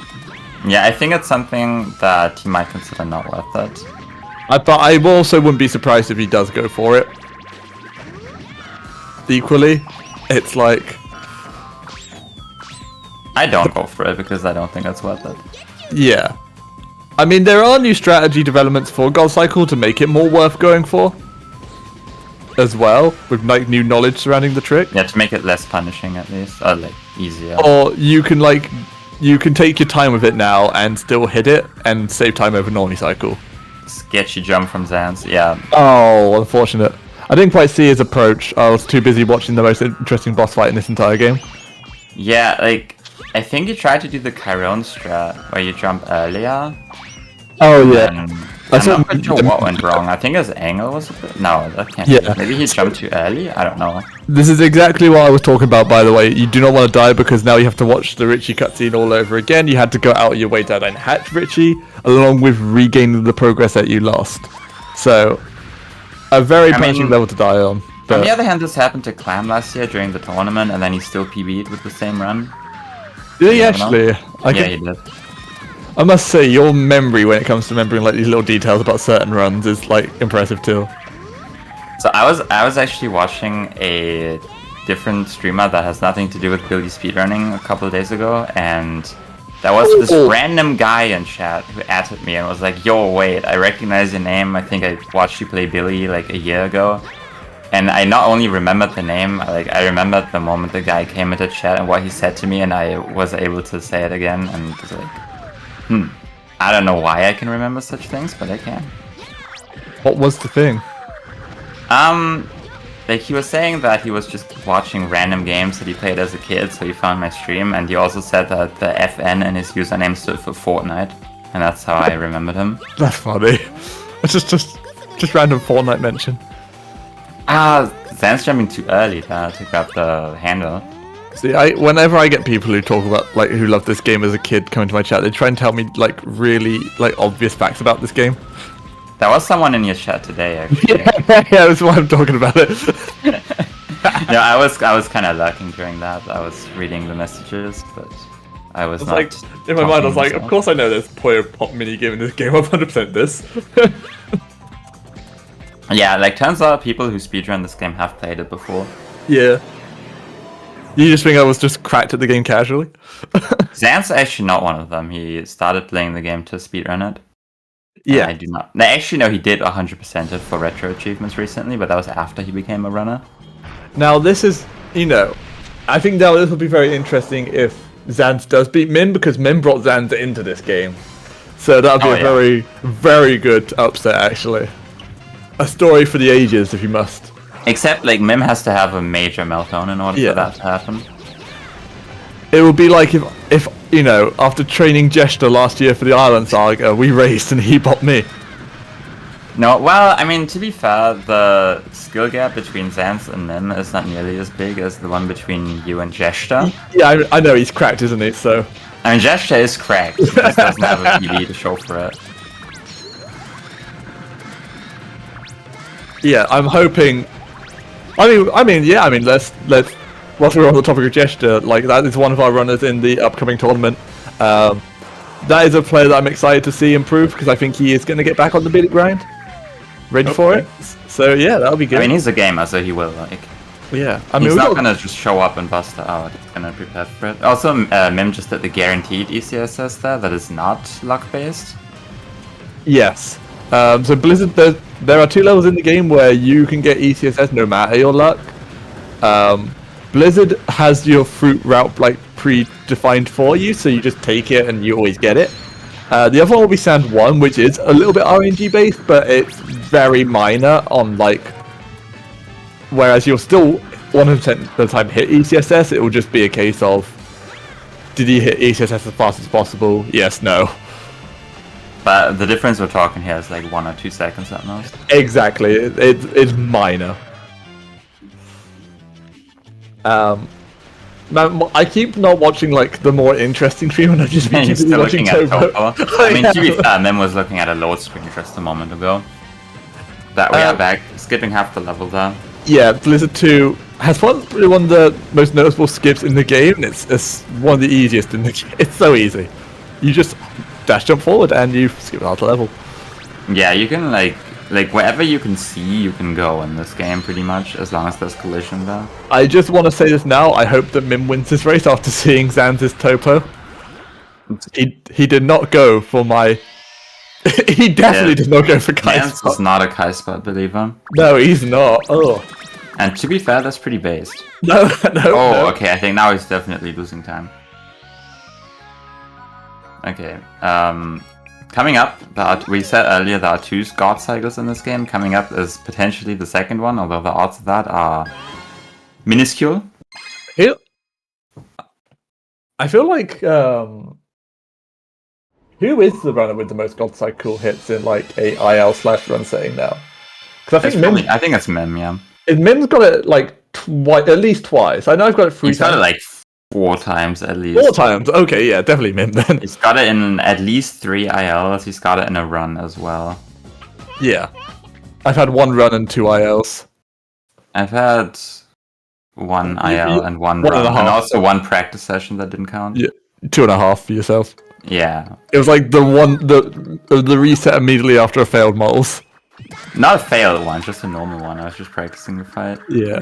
Yeah, I think it's something that he might consider not worth it. But I also wouldn't be surprised if he does go for it. Equally, it's like I don't go for it because I don't think it's worth it. yeah. I mean, there are new strategy developments for God Cycle to make it more worth going for, as well, with like new knowledge surrounding the trick. Yeah, to make it less punishing at least, or like easier. Or you can take your time with it now and still hit it and save time over Normie Cycle. Sketchy jump from Zans, yeah. Oh, unfortunate. I didn't quite see his approach. I was too busy watching the most interesting boss fight in this entire game. Yeah, like, I think you tried to do the Chiron strat, where you jump earlier. Oh, yeah. I'm not quite sure what went wrong. I think his angle was a bit... No, that can't Yeah. be. Maybe he jumped too early? I don't know. This is exactly what I was talking about, by the way. You do not want to die because now you have to watch the Richie cutscene all over again. You had to go out of your way to then hatch Richie, along with regaining the progress that you lost. So, a very punishing level to die on. On the other hand, this happened to Clam last year during the tournament, and then he still PB'd with the same run. Did he You never know. actually? Yeah, he did. I must say, your memory when it comes to remembering like these little details about certain runs is like impressive too. So I was actually watching a different streamer that has nothing to do with Billy speedrunning a couple of days ago, and there was this random guy in chat who added me and was like, "Yo, wait, I recognize your name. I think I watched you play Billy like a year ago." And I not only remembered the name, like I remembered the moment the guy came into chat and what he said to me, and I was able to say it again, and it was like, I don't know why I can remember such things, but I can. What was the thing? Like he was saying that he was just watching random games that he played as a kid, so he found my stream, and he also said that the FN in his username stood for Fortnite, and that's how I remembered him. That's funny. It's just random Fortnite mention. Zan's jumping too early to grab the handle. See, whenever I get people who talk about like who love this game as a kid coming to my chat, they try and tell me like really like obvious facts about this game. There was someone in your chat today, actually. yeah, that's why I'm talking about it. No, I was kind of lurking during that. I was reading the messages, but I was not. Like in my mind, I was like, of course I know there's Poyo Pop mini game in this game. I'm 100% this. Yeah, like turns out people who speedrun this game have played it before. Yeah. You just think I was just cracked at the game casually? Zan's actually not one of them. He started playing the game to speedrun it. Yeah. I do not. I actually know he did 100% it for retro achievements recently, but that was after he became a runner. Now this is, I think now this will be very interesting if Zans does beat Min, because Min brought Zans into this game. So that would be a very, very good upset actually. A story for the ages, if you must. Except, like, Mim has to have a major meltdown in order for that to happen. It would be like if after training Jester last year for the Island Saga, we raced and he bopped me. No, well, I mean, to be fair, the skill gap between Zans and Mim is not nearly as big as the one between you and Jester. Yeah, I know, he's cracked, isn't he? So. I mean, Jester is cracked. He just doesn't have a PB to show for it. Yeah, I'm hoping. I mean, let's. Whilst we're on the topic of Jester, like that is one of our runners in the upcoming tournament. That is a player that I'm excited to see improve because I think he is going to get back on the big grind, ready for it. So yeah, that'll be good. I mean, he's a gamer, so he will like. Yeah, I mean, he's not gonna just show up and bust it out. He's gonna prepare for it. Also, Mim just did the guaranteed ECSS there. That is not luck based. Yes. So Blizzard, there are 2 levels in the game where you can get ECSS no matter your luck. Blizzard has your fruit route like predefined for you, so you just take it and you always get it. The other one will be Sand 1, which is a little bit RNG based, but it's very minor on like. Whereas you'll still 100% of the time hit ECSS, it will just be a case of, did you hit ECSS as fast as possible? Yes, no. But the difference we're talking here is like 1 or 2 seconds at most. Exactly, it's minor. I keep not watching like the more interesting stream, and I just keep still watching looking at Topo. Topo. I mean, to be fair, Mem was looking at a load screen just a moment ago. That we are back, skipping half the level there. Yeah, Blizzard 2 has probably one of the most noticeable skips in the game, and it's one of the easiest in the game. It's so easy. You just dash jump forward and you skip half the level. Yeah, you can like wherever you can see, you can go in this game pretty much, as long as there's collision there. I just want to say this now, I hope that Mim wins this race after seeing Zanz's topo. He did not go for my... he definitely did not go for Kai Zanz is not a Kai spot believer. No, he's not. Oh. And to be fair, that's pretty based. No, no. Oh, no. okay, I think now he's definitely losing time. Okay, coming up, we said earlier there are 2 God cycles in this game. Coming up is potentially the second one, although the odds of that are minuscule. I feel like, who is the runner with the most God cycle hits in like a IL/run setting now? Because I think I think it's Mim, yeah. Mim's got it like at least twice. I know I've got it 3 He's times. got it like 4 times at least. 4 times? Okay, yeah, definitely Mim then. He's got it in at least 3 ILs. He's got it in a run as well. Yeah. I've had 1 run and 2 ILs. I've had 1 IL and 1 run, and also 1 practice session that didn't count. Yeah, 2.5 for yourself. Yeah. It was like the reset immediately after a failed moles. Not a failed one, just a normal one. I was just practicing the fight. Yeah.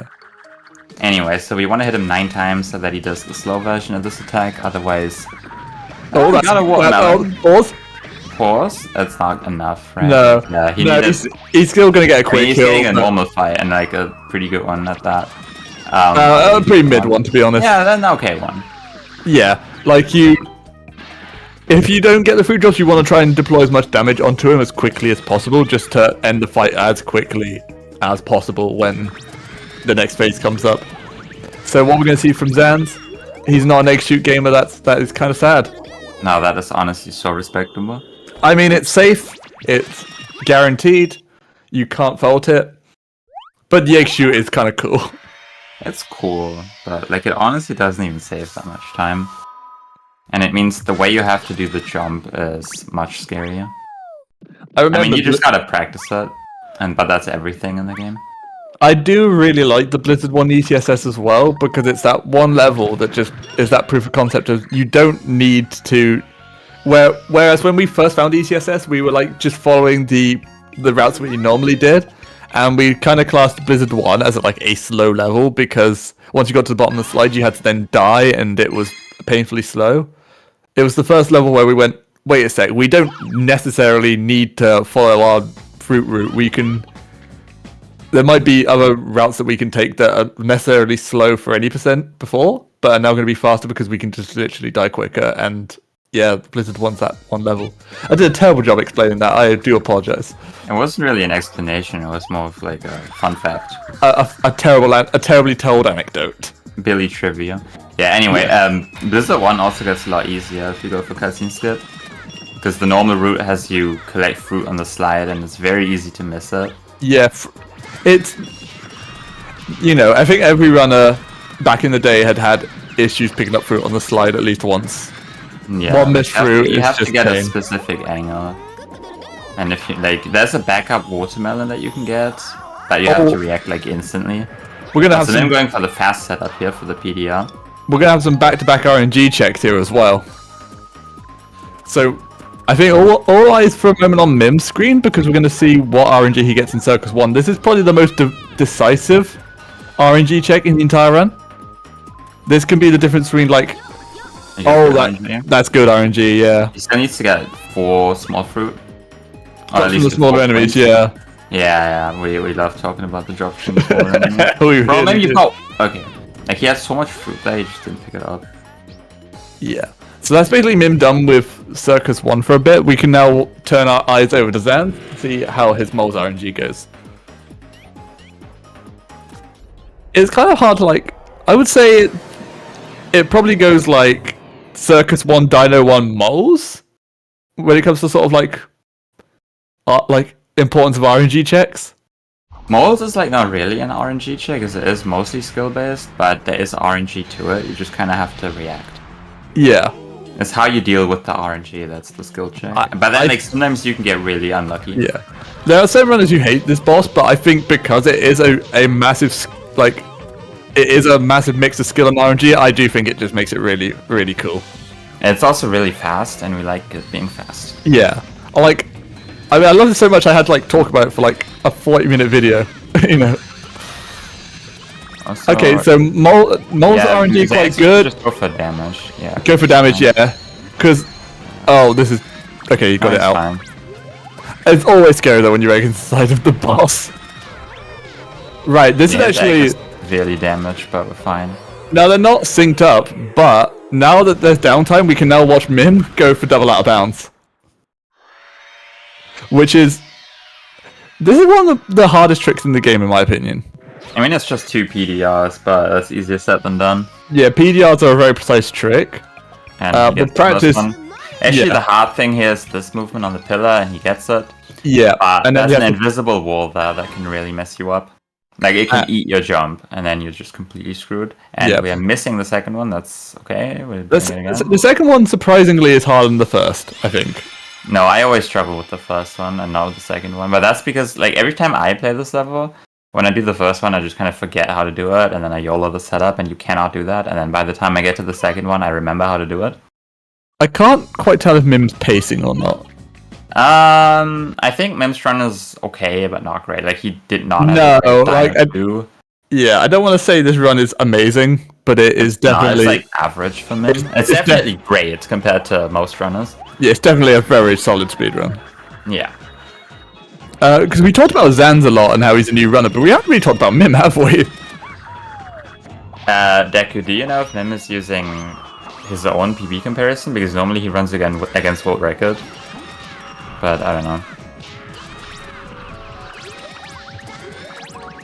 Anyway, so we want to hit him 9 times so that he does the slow version of this attack. Otherwise, that's gotta pause. Pause. That's not enough, right? No. Yeah, he's still gonna get a quick he's kill. getting a normal fight and like a pretty good one at that. A pretty mid one, to be honest. Yeah, then okay one. Yeah, like if you don't get the fruit drops, you want to try and deploy as much damage onto him as quickly as possible, just to end the fight as quickly as possible when the next phase comes up. So what we're going to see from Zanz, he's not an egg shoot gamer. That is kind of sad. No, that is honestly so respectable. I mean, it's safe, it's guaranteed, you can't fault it, but the egg shoot is kind of cool. It's cool, but like it honestly doesn't even save that much time. And it means the way you have to do the jump is much scarier. I mean, you just gotta practice it, but that's everything in the game. I do really like the Blizzard 1 ETSS as well, because it's that one level that just is that proof of concept of you don't need to... Whereas when we first found ETSS, we were like just following the routes that we normally did, and we kind of classed Blizzard 1 as like a slow level, because once you got to the bottom of the slide, you had to then die, and it was painfully slow. It was the first level where we went, wait a sec, we don't necessarily need to follow our fruit route. We can... There might be other routes that we can take that are necessarily slow for any percent before, but are now going to be faster because we can just literally die quicker. And yeah, Blizzard wants that one level. I did a terrible job explaining that. I do apologize. It wasn't really an explanation. It was more of like a fun fact. A terribly told anecdote. Billy trivia. Yeah, anyway, Blizzard 1 also gets a lot easier if you go for cutscene skip. Because the normal route has you collect fruit on the slide, and it's very easy to miss it. Yeah, it's... You know, I think every runner back in the day had issues picking up fruit on the slide at least once. Yeah, one missed fruit you have is to just get pain. a specific angle. And if you, like, there's a backup watermelon that you can get, but you have to react like instantly. We're gonna have so some... I'm going for the fast setup here for the PDR. We're going to have some back-to-back RNG checks here as well. So, I think all eyes for a moment on Mim's screen, because we're going to see what RNG he gets in Circus 1. This is probably the most decisive RNG check in the entire run. This can be the difference between, like... that's good RNG, yeah. He still needs to get 4 small fruit. Or From the smaller enemies, yeah. Yeah, we love talking about the drop from the smaller enemies. We Bro, really maybe do. you know. Okay. Like, he has so much fruit that he just didn't pick it up. Yeah. So that's basically Mim done with Circus 1 for a bit. We can now turn our eyes over to Zan, see how his moles RNG goes. It's kind of hard to, like... I would say it probably goes like Circus 1, Dino 1 moles when it comes to sort of like importance of RNG checks. Moles is like not really an RNG check, as it is mostly skill based, but there is RNG to it. You just kind of have to react. Yeah. It's how you deal with the RNG that's the skill check. But then like sometimes you can get really unlucky. Yeah. There are some runners who hate this boss, but I think because it is a massive, it is a massive mix of skill and RNG, I do think it just makes it really, really cool. It's also really fast, and we like it being fast. Yeah. I mean, I love it so much I had to talk about it for a 40-minute video, you know. Also, okay, so Mole's RNG quite good. Just go for damage, yeah. Go for damage, yeah. Because, this is, okay, you got it out. Fine. It's always scary though when you're inside of the boss. Right, this is actually really damaged, but we're fine. Now they're not synced up, but now that there's downtime, we can now watch Mim go for double out of bounds. This is one of the hardest tricks in the game, in my opinion. I mean, it's just 2 PDRs, but that's easier said than done. Yeah, PDRs are a very precise trick. And but practice. Actually, the hard thing here is this movement on the pillar, and he gets it. Yeah, and there's an invisible wall there that can really mess you up. Like, it can eat your jump, and then you're just completely screwed. And we are missing the second one, that's okay. The second one, surprisingly, is harder than the first, I think. No, I always struggle with the first one, and not with the second one. But that's because, every time I play this level, when I do the first one, I just kind of forget how to do it, and then I YOLO the setup, and you cannot do that. And then by the time I get to the second one, I remember how to do it. I can't quite tell if Mim's pacing or not. I think Mim's run is okay, but not great. He did not have Yeah, I don't want to say this run is amazing, but it is definitely... No, it's average for Mim. It's definitely great compared to most runners. Yeah, it's definitely a very solid speedrun. Yeah. Because we talked about Zanz a lot and how he's a new runner, but we haven't really talked about Mim, have we? Deku, do you know if Mim is using his own PB comparison? Because normally he runs against world record. But I don't know.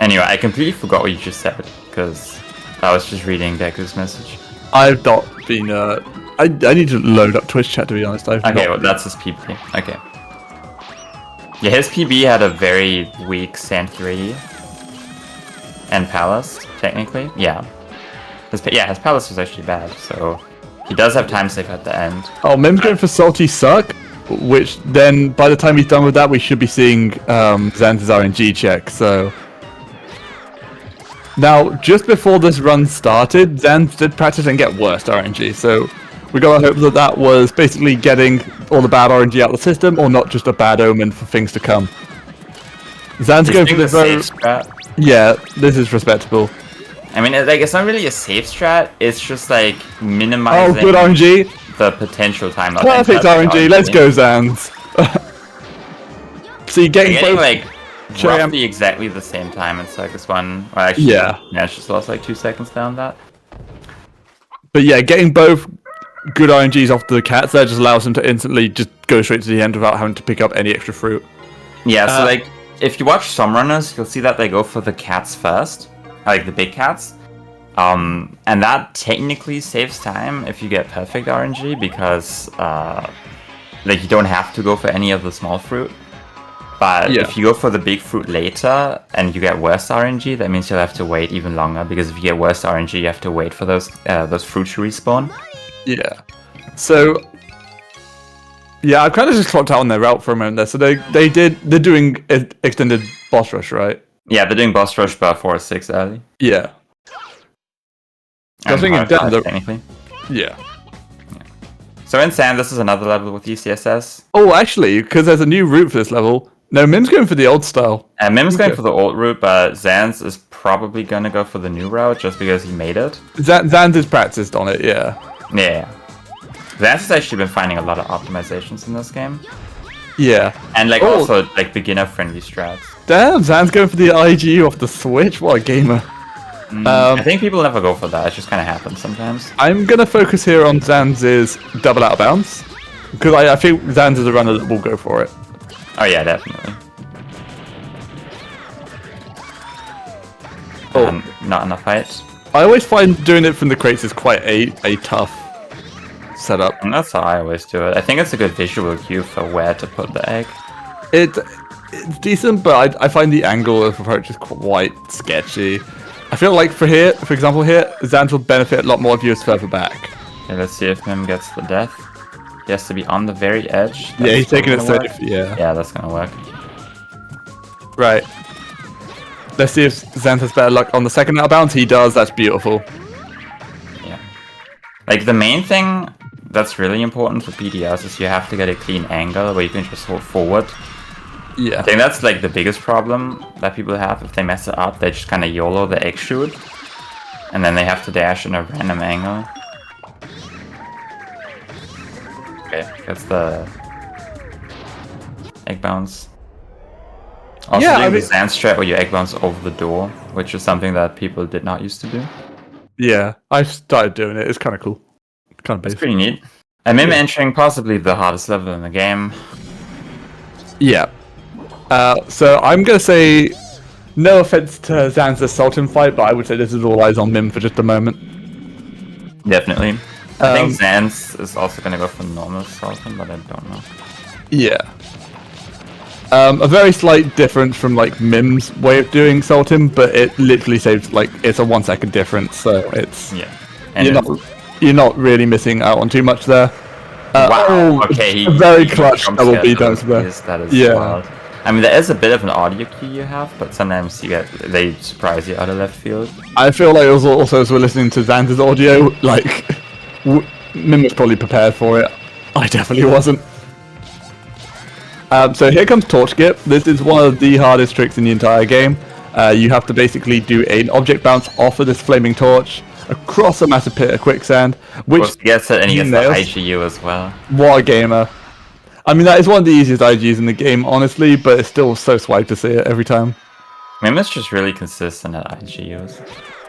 Anyway, I completely forgot what you just said, because I was just reading Deku's message. I've not been, I need to load up Twitch chat, to be honest. Okay, well, that's his PB. Okay. Yeah, his PB had a very weak Sand 3 and Palace, technically. Yeah. His Palace was actually bad, so he does have time save at the end. Oh, Mim's going for Salty Suck, which then, by the time he's done with that, we should be seeing Zanz's RNG check, so... Now, just before this run started, Zanz did practice and get worst RNG, so we gotta hope that that was basically getting all the bad RNG out of the system, or not just a bad omen for things to come. Zanz going for this very... Yeah, this is respectable. I mean, it's not really a safe strat, it's just minimizing... Oh, good RNG! The potential time. Perfect RNG, let's go Zanz! So you're getting both... roughly exactly the same time in Circus 1. Well, actually, yeah, it's just lost 2 seconds down that. But yeah, getting both good RNGs off the cats there just allows them to instantly just go straight to the end without having to pick up any extra fruit. Yeah, so if you watch some runners, you'll see that they go for the cats first, the big cats. And that technically saves time if you get perfect RNG, because you don't have to go for any of the small fruit. But if you go for the big fruit later and you get worse RNG, that means you'll have to wait even longer, because if you get worse RNG, you have to wait for those fruits to respawn. Yeah. So yeah, I've kind of just clocked out on their route for a moment there. So they're doing extended boss rush, right? Yeah, they're doing boss rush but 4 or 6 early. Yeah. I think technically. Yeah. So in Sand, this is another level with UCSS. Oh, actually, because there's a new route for this level. No, Mim's going for the old style. Mim's going for the old route, but Zanz is probably going to go for the new route just because he made it. Zanz is practiced on it, yeah. Yeah. Zanz has actually been finding a lot of optimizations in this game. Yeah. And also beginner-friendly strats. Damn, Zanz going for the IG off the Switch? What a gamer. I think people never go for that, it just kind of happens sometimes. I'm going to focus here on Zanz's double out of bounds, because I think Zanz is a runner that will go for it. Oh yeah, definitely. Not enough height. I always find doing it from the crates is quite a tough setup. And that's how I always do it. I think it's a good visual cue for where to put the egg. It's decent, but I find the angle of approach is quite sketchy. I feel like for example here, Zanz will benefit a lot more if you're further back. Okay, let's see if Mim gets the death. He has to be on the very edge. Yeah, he's taking it safe, yeah. Yeah, that's gonna work. Right. Let's see if Xanth has better luck on the second out of bounds. He does. That's beautiful. Yeah. Like, the main thing that's really important for PDS is you have to get a clean angle where you can just hold forward. Yeah. I think that's like the biggest problem that people have. If they mess it up, they just kind of YOLO the egg shoot. And then they have to dash in a random angle. Okay, that's the egg bounce. Also Yeah, doing I mean- the Zan strat where you egg bounce over the door, which is something that people did not used to do. Yeah, I started doing it. It's kind of cool. Kind of basic. It's pretty neat. And Mim entering possibly the hardest level in the game. Yeah. So I'm gonna say, no offense to Zan's Sultan fight, but I would say this is all eyes on Mim for just a moment. Definitely. I think Um, Zan's is also gonna go for normal Sultan, but I don't know. Yeah. A very slight difference from like Mim's way of doing Sultan, but it literally saves like it's a 1 second difference, so it's Yeah. And you're not really missing out on too much there. Wow. Okay, a very he clutch jump double scared B those dance there. keys, that is Yeah. wild. I mean, there is a bit of an audio key you have, but sometimes they surprise you out of left field. I feel like also as we're listening to Xander's audio, like Mim was probably prepared for it. I definitely wasn't. So here comes Torch Skip. This is one of the hardest tricks in the entire game. You have to basically do an object bounce off of this flaming torch across a massive pit of quicksand, which gets it, and he gets the nails. IGU as well. What a gamer! I mean, that is one of the easiest IGs in the game, honestly, but it's still so swag to see it every time. Mim is just really consistent at IGUs.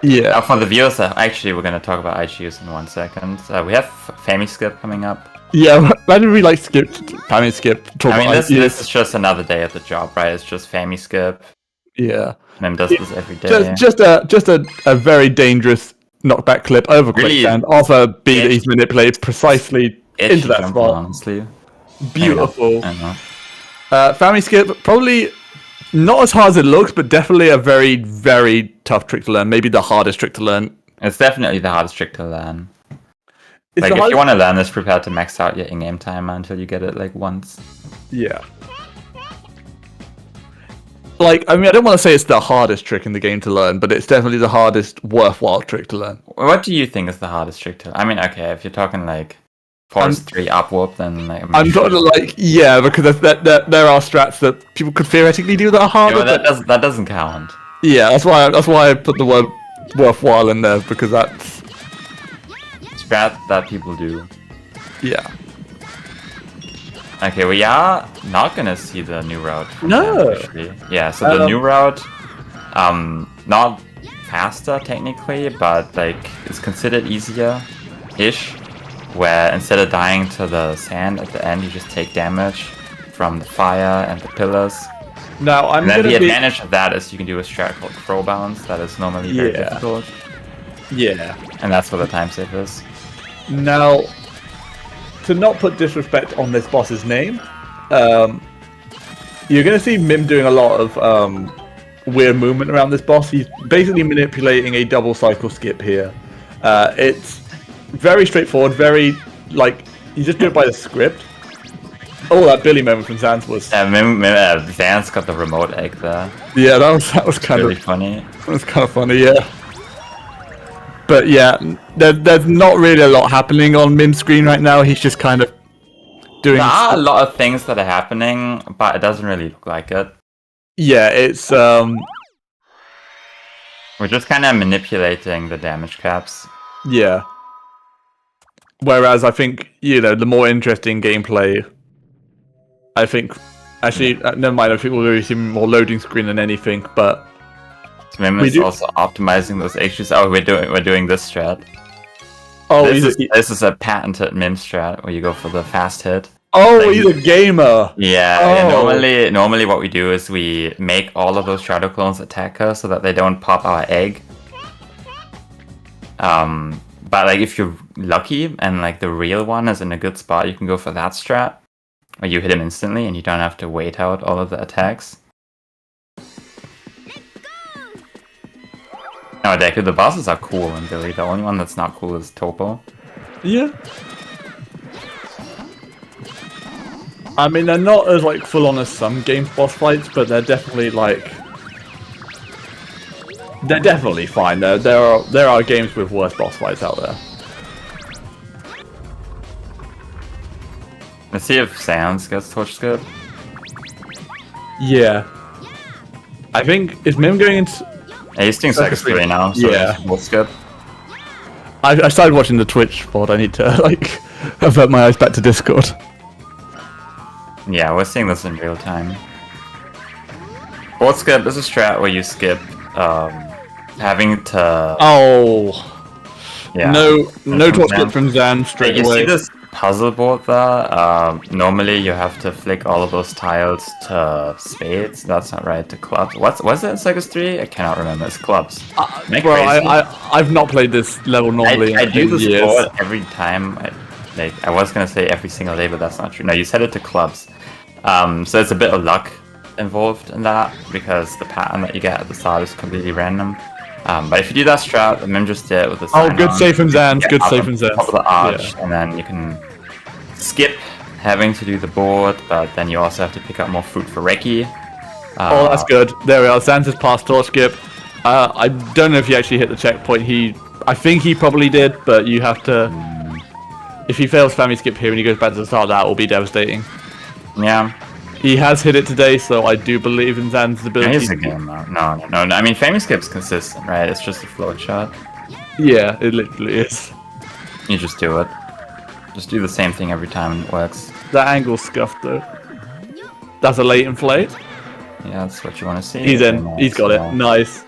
Yeah. For the viewers, actually, we're going to talk about IGUs in 1 second. We have Fami Skip coming up. Yeah, why did we like skip? Fami Skip. Talk I mean, about this is just another day at the job, right? It's just Fami Skip. Yeah. Mim does this every day. Just a very dangerous knockback clip over Really quicksand off a B that he's manipulated precisely Itchy into that jump, spot. honestly. Beautiful. I know. Family Skip, probably not as hard as it looks, but definitely a very, very tough trick to learn. Maybe the hardest trick to learn. It's definitely the hardest trick to learn. It's Like, the if you hardest- want to learn this, prepare to max out your in-game timer until you get it, like, once. Yeah. Like, I mean, I don't want to say it's the hardest trick in the game to learn, but it's definitely the hardest worthwhile trick to learn. What do you think is the hardest trick to learn? I mean, okay, if you're talking, like, force 3 upwarp, then, like, I'm talking like, yeah, because there are strats that people could theoretically do that are harder. Yeah, well, but- that doesn't count. Yeah, that's why I put the word worthwhile in there, because that's Strat that people do. Yeah. Okay, we are not gonna see the new route. from No. them, actually. Yeah, so the new route, not faster technically, but like it's considered easier-ish. Where instead of dying to the sand at the end, you just take damage from the fire and the pillars. Now I'm And then gonna the be- advantage of that is you can do a strat called crow bounce that is normally very Yeah. difficult. Yeah. And that's where the time save is. Now, to not put disrespect on this boss's name, you're going to see Mim doing a lot of weird movement around this boss. He's basically manipulating a double cycle skip here. It's very straightforward, very, like, you just do it by the script. Oh, that Billy moment from Zans was... Zans got the remote egg there. Yeah, that was kind really of... funny. That was kind of funny, yeah. But yeah, there's not really a lot happening on Mim's screen right now. He's just kind of doing... There are a lot of things that are happening, but it doesn't really look like it. Yeah, it's... We're just kind of manipulating the damage caps. Yeah. Whereas I think, the more interesting gameplay... I think... Actually, never mind, I think we'll really see more loading screen than anything, but... Mim is also optimizing those HQs. Oh, we're doing this strat. Oh, this is a patented Mim strat where you go for the fast hit. Oh, Like, he's a gamer! Yeah, Oh. normally what we do is we make all of those shadow clones attack her so that they don't pop our egg. But like if you're lucky and like the real one is in a good spot, you can go for that strat where you hit him instantly and you don't have to wait out all of the attacks. No, Deku, the bosses are cool in Billy. The only one that's not cool is Topo. Yeah. I mean, they're not as like full on as some games boss fights, but they're definitely like they're definitely fine. There are games with worse boss fights out there. Let's see if Sans gets torch skip. Yeah. I think is Mim going into. Yeah, he's doing Circus 3 now, so yeah. torch skip. I started watching the Twitch board. I need to like avert my eyes back to Discord. Yeah, we're seeing this in real time. Board skip is a strat where you skip having to. Oh. Yeah. No torch skip from Zan straight you away. see this puzzle board there? Normally you have to flick all of those tiles to spades. That's not right. To clubs. Was it in Circus 3? I cannot remember. It's clubs. I've not played this level normally. I do in this years. board every time. I was gonna say every single day, but that's not true. No, you set it to clubs. So it's a bit of luck involved in that because the pattern that you get at the start is completely random. But if you do that strat, the Mim just did it with the Oh, good save from Zans. Good save from Zans. Top of the arch, and then you can skip having to do the board, but then you also have to pick up more fruit for Reki. Oh, that's good. There we are. Zans has passed torch skip. I don't know if he actually hit the checkpoint. I think he probably did, but you have to. If he fails family skip here and he goes back to the start, that will be devastating. Yeah. He has hit it today, so I do believe in Zan's ability. He's a gamer. No. I mean, family skip's consistent, right? It's just a float shot. Yeah, it literally is. You just do it. Just do the same thing every time and it works. That angle's scuffed though. That's a late inflate. Yeah, that's what you want to see. He's in. He's got it. Nice.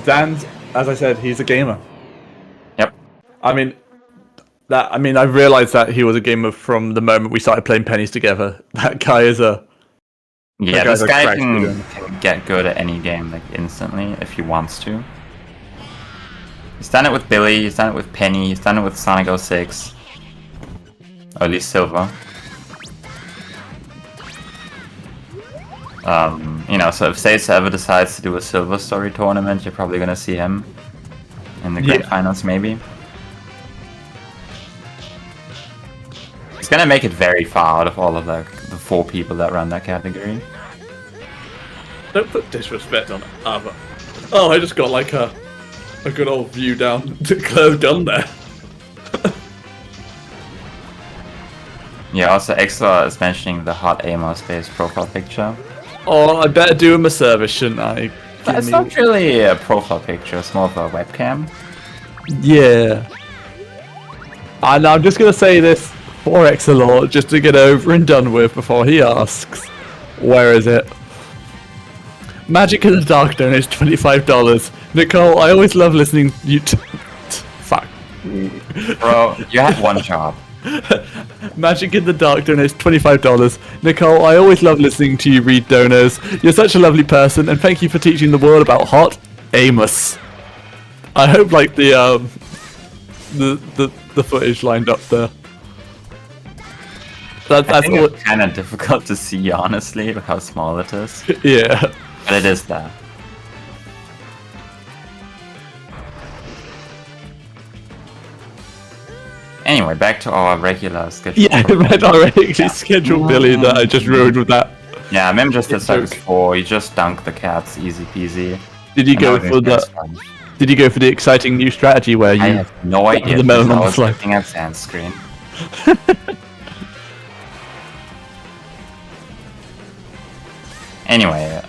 Zan's, as I said, he's a gamer. Yep. I realized that he was a gamer from the moment we started playing pennies together. That guy is a. Yeah, this guy can get good at any game like instantly if he wants to. He's done it with Billy, he's done it with Penny, he's done it with Sonic 06. Or at least Silver. So if States ever decides to do a Silver Story tournament, you're probably gonna see him in the grand finals, maybe. He's gonna make it very far out of all of the 4 people that run that category. Don't put disrespect on Ava. Oh, I just got like a good old view down to Claire's gun there. Yeah, also Exla is mentioning the hot Amos based profile picture. Oh, I better do him a service, shouldn't I? It's not really a profile picture, it's more of a webcam. Yeah. And I'm just gonna say this for Exalor, just to get over and done with before he asks. Where is it? Magic in the Dark donates $25. Nicole, I always love listening you fuck. Bro, you have one job. Magic in the Dark donates $25. Nicole, I always love listening to you read donors. You're such a lovely person, and thank you for teaching the world about hot Amos. I hope like the footage lined up there. I think it's kind of difficult to see, honestly, with how small it is. Yeah. But it is there. Anyway, back to our regular schedule. Yeah, our regular schedule, Billy, that I just ruined with that. Yeah, Mim just did Circus 4. You just dunked the cats, ezy peasy. Did you go for the? Did you go for the exciting new strategy where you? I have no idea. The melon on I the was slide. looking at Sans screen. Anyway,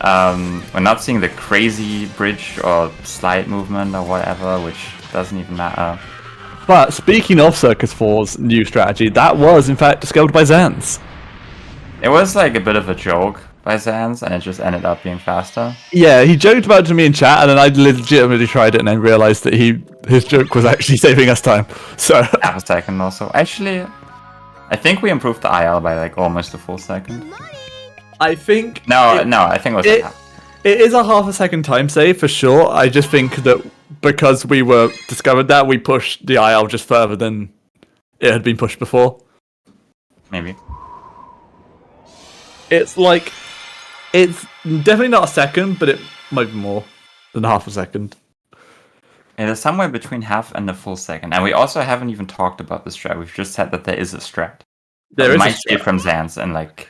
we're not seeing the crazy bridge or slide movement or whatever, which doesn't even matter. But speaking of Circus 4's new strategy, that was in fact discovered by Zans. It was like a bit of a joke by Sans, and it just ended up being faster. Yeah, he joked about it to me in chat, and then I legitimately tried it and then realized that his joke was actually saving us time. So half a second also. Actually, I think we improved the IL by like almost a full second. I think No, I think it was like half. It is a half a second time save for sure. I just think that because we were discovered that, we pushed the IL just further than it had been pushed before. Maybe. It's definitely not a second, but it might be more than half a second. It is somewhere between half and a full second. And we also haven't even talked about the strat. We've just said that there is a strat. There is a might see it strat. from Zans in like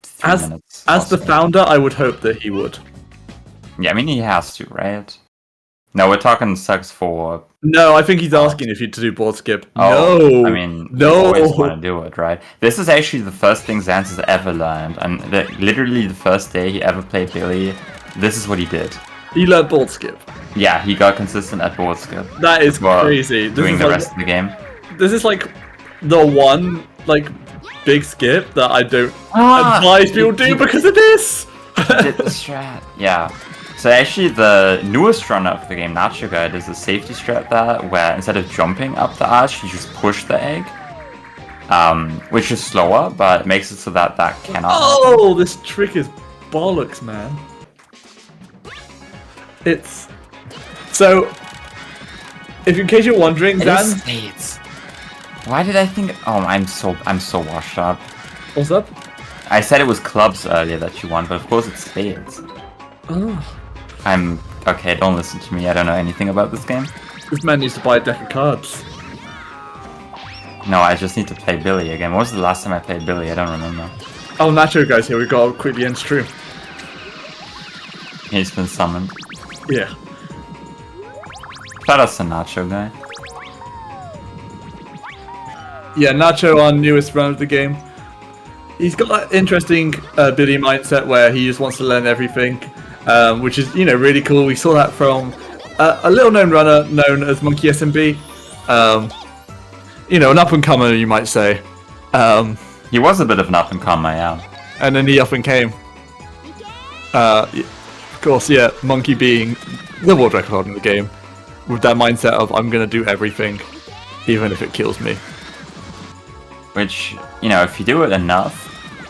3 minutes. As the founder, I would hope that he would. Yeah, I mean, he has to, right? No, we're talking sucks for... No, I think he's asking if you to do board skip. Oh, No! I mean, no! you always want to do it, right? This is actually the first thing Zans has ever learned. And literally the first day he ever played Billy, this is what he did. He learned board skip. Yeah, he got consistent at board skip. That is crazy. This Doing is the like, rest of the game. This is like the one big skip that I don't Ah, advise people do because of this. Did the strat. Yeah. So actually the newest runner of the game, Nacho Guy, does a safety strat there where instead of jumping up the arch, you just push the egg. Which is slower, but it makes it so that cannot Oh, this trick is bollocks, man. It's so. If in case you're wondering, It Zan, is spades. Why did I think? Oh, I'm so washed up. What's up? I said it was clubs earlier that you won, but of course it's spades. Oh, I'm okay. Don't listen to me. I don't know anything about this game. this man needs to buy a deck of cards. No, I just need to play Billy again. When was the last time I played Billy? I don't remember. Oh, Nacho Guy's here. We gotta quickly end stream. He's been summoned. Yeah. Shout out to Nacho Guy. Yeah, Nacho, our newest run of the game. He's got that interesting Billy mindset where he just wants to learn everything, which is, really cool. We saw that from a little-known runner known as Monkey SMB. An up-and-comer, you might say. He was a bit of an up-and-comer, yeah. And then he up-and-came. Of course, yeah, Monkey being the world record holder in the game, with that mindset of, I'm going to do everything, even if it kills me. Which, if you do it enough,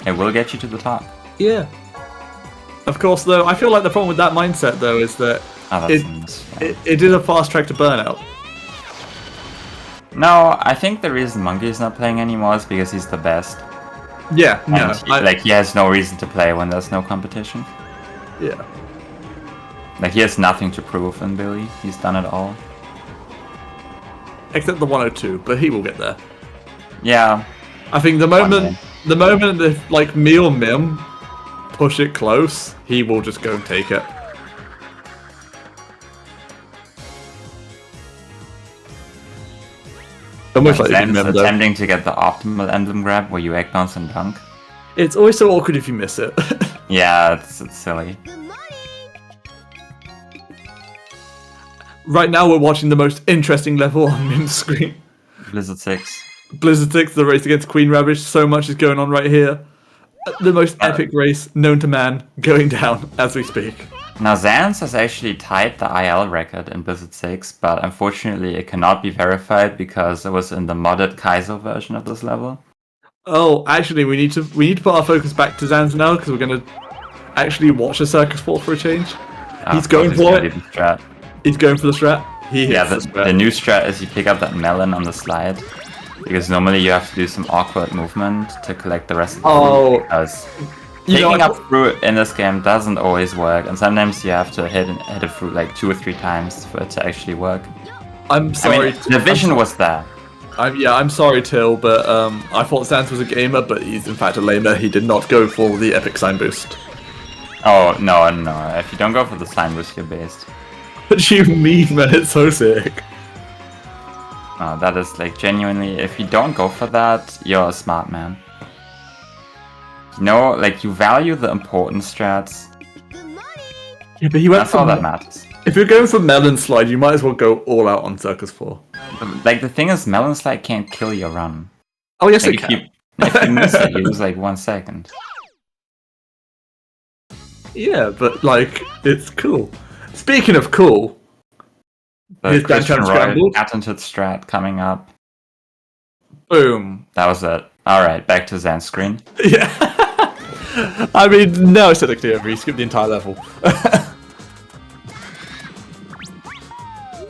it will get you to the top. Yeah. Of course, though, I feel like the problem with that mindset, though, is that it is a fast track to burnout. No, I think the reason Monkey is not playing anymore is because he's the best. Yeah, And he has no reason to play when there's no competition. Yeah. Like, he has nothing to prove in Billy. He's done it all. Except the 102, but he will get there. Yeah. I think the moment that me or Mim push it close, he will just go and take it. Almost like Zen's Mim, though. attempting to get the optimal emblem grab where you egg bounce and dunk. It's always so awkward if you miss it. Yeah, it's silly. Right now we're watching the most interesting level on Mim's screen. Blizzard 6. Blizzard 6, the race against Queen Rubbish. So much is going on right here. The most epic race known to man going down as we speak. Now Zans has actually tied the IL record in Blizzard 6, but unfortunately it cannot be verified because it was in the modded Kaiser version of this level. Oh, actually, we need to put our focus back to Zans now because we're gonna actually watch a Circus Fall for a change. He's going for it. He's going for the strat. He hits the new strat is you pick up that melon on the slide. Because normally you have to do some awkward movement to collect the rest of the fruit. Because picking up fruit in this game doesn't always work, and sometimes you have to hit a fruit like 2 or 3 times for it to actually work. I'm sorry. The vision was there. I'm sorry, Till, but I thought Sans was a gamer, but he's in fact a lamer. He did not go for the epic sign boost. Oh, no. If you don't go for the sign boost, you're based. What do you mean, man? It's so sick. Oh, that is like genuinely, if you don't go for that, you're a smart man. You value the important strats. Yeah, but he went That's all that matters. If you're going for Melon Slide, you might as well go all out on Circus 4. Like, the thing is, Melon Slide can't kill your run. Oh, yes, like, it can. If you miss it, you lose like 1 second. Yeah, but it's cool. Speaking of cool, The Christian Roy patented strat coming up. Boom. That was it. Alright, back to Zan's screen. Yeah. I mean, no, it's technically over. He skipped the entire level.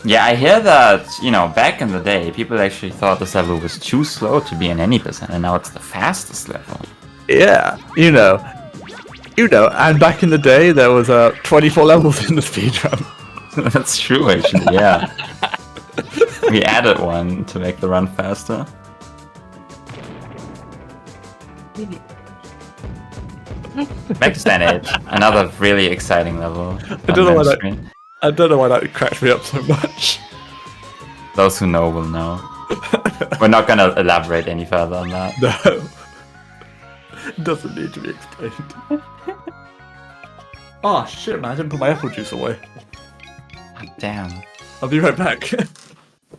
Yeah, I hear that, back in the day, people actually thought this level was too slow to be in any percent, and now it's the fastest level. Yeah, and back in the day, there was 24 levels in the speedrun. That's true, actually, yeah. We added one to make the run faster. Back to Stand Age, another really exciting level. I don't know why that cracked me up so much. Those who know will know. We're not gonna elaborate any further on that. No. It doesn't need to be explained. Oh shit, man, I didn't put my apple juice away. Damn. I'll be right back.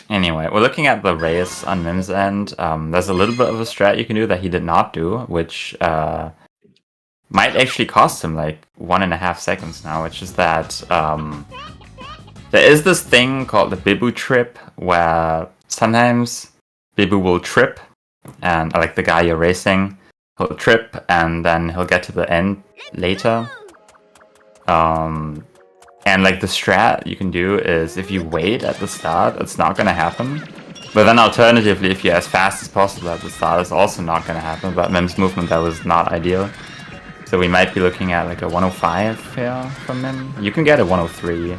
Anyway, we're looking at the race on Mim's end. There's a little bit of a strat you can do that he did not do, which might actually cost him like 1.5 seconds now, which is that there is this thing called the Bibu trip, where sometimes Bibu will trip, and like the guy you're racing, he'll trip, and then he'll get to the end later. And like the strat you can do is if you wait at the start, it's not gonna happen. But then alternatively, if you're as fast as possible at the start, it's also not gonna happen. But Mim's movement, that was not ideal. So we might be looking at like a 105 here from Mim. You can get a 103.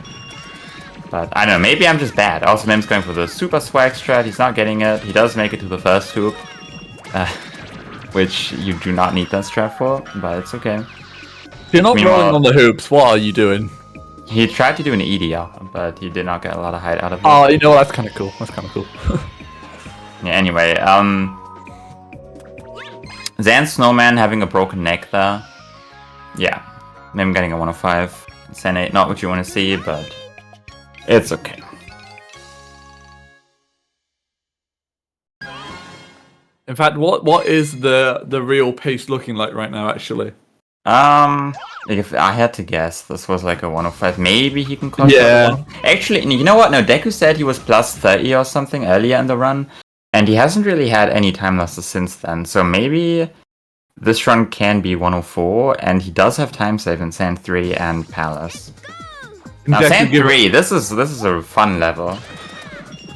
But I don't know, maybe I'm just bad. Also, Mim's going for the super swag strat, he's not getting it. He does make it to the first hoop. Which you do not need that strat for, but it's okay. You're not rolling on the hoops, what are you doing? He tried to do an EDL, but he did not get a lot of height out of it. Oh, you know what? That's kind of cool. That's kind of cool. Yeah, anyway, Zan Snowman having a broken neck there. Yeah, Mim getting a 105. Sen 8, not what you want to see, but it's okay. In fact, what is the real pace looking like right now, actually? Like if I had to guess, this was like a 105. Maybe he can close Yeah. that. Actually, you know what? No, Deku said he was plus 30 or something earlier in the run, and he hasn't really had any time losses since then. So maybe this run can be 104, and he does have time save in Sand 3 and Palace. Now, Sand 3, this is a fun level.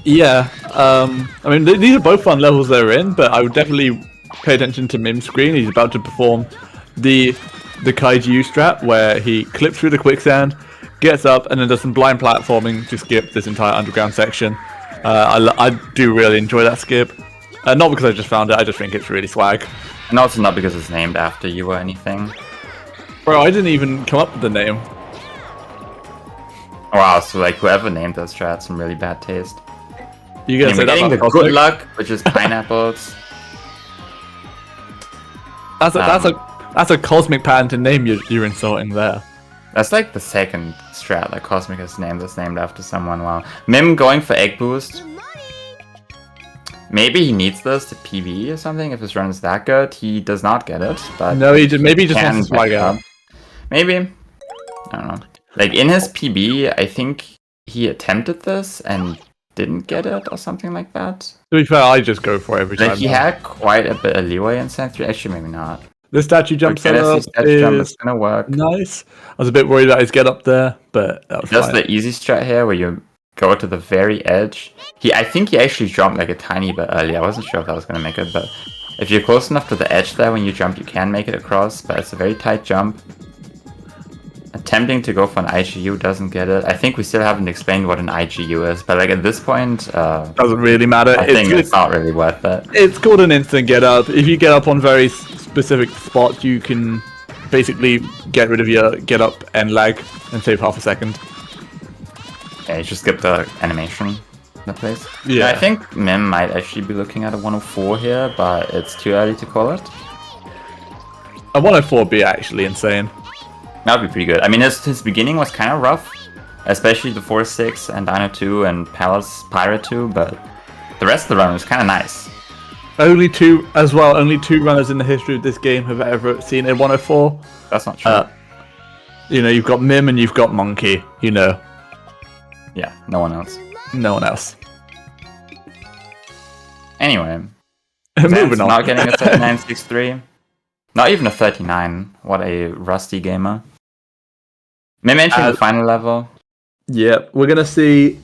Yeah. I mean, these are both fun levels they're in, but I would definitely pay attention to Mim's screen. He's about to perform the Kaiju strat, where he clips through the quicksand, gets up, and then does some blind platforming to skip this entire underground section. I do really enjoy that skip. Not because I just found it, I just think it's really swag. And also not because it's named after you or anything. Bro, I didn't even come up with the name. Wow, so like whoever named that strat had some really bad taste. You guys we're getting the good luck, which is pineapples. That's a cosmic patented name you're insulting there. That's like the second strat that Cosmic has named that's named after someone. Wow. Mim going for egg boost. Maybe he needs this to PB or something. If his run is that good, he does not get it. But no, maybe he just wants to swag out. Maybe. I don't know. Like in his PB, I think he attempted this and didn't get it or something like that. To be fair, I just go for it every time. Like he had quite a bit of leeway in Sand 3. Actually, maybe not. The statue jump setup is gonna work. Nice. I was a bit worried about his get up there, but that was Just fine. the easy strat here where you go to the very edge. I think he actually jumped like a tiny bit early. I wasn't sure if that was gonna make it, but if you're close enough to the edge there when you jump, you can make it across, but it's a very tight jump. Attempting to go for an IGU doesn't get it. I think we still haven't explained what an IGU is, but like at this point, doesn't really matter. I think it's not really worth it. It's called an instant get up. If you get up on very specific spots, you can basically get rid of your get up and lag and save half a second. Yeah, you just skip the animation in the place. Yeah. I think Mim might actually be looking at a 104 here, but it's too early to call it. A 104 would be actually insane. That would be pretty good. I mean, his beginning was kind of rough, especially the 4-6 and Dino 2 and Palace Pirate 2, but the rest of the run was kind of nice. Only two runners in the history of this game have ever seen a 104. That's not true. You know, you've got Mim and you've got Monkey, you know. Yeah, no one else. No one else. Anyway. Moving on. Not getting a 39.63. Not even a 39. What a rusty gamer. Mim entering the final level. Yeah, we're gonna see.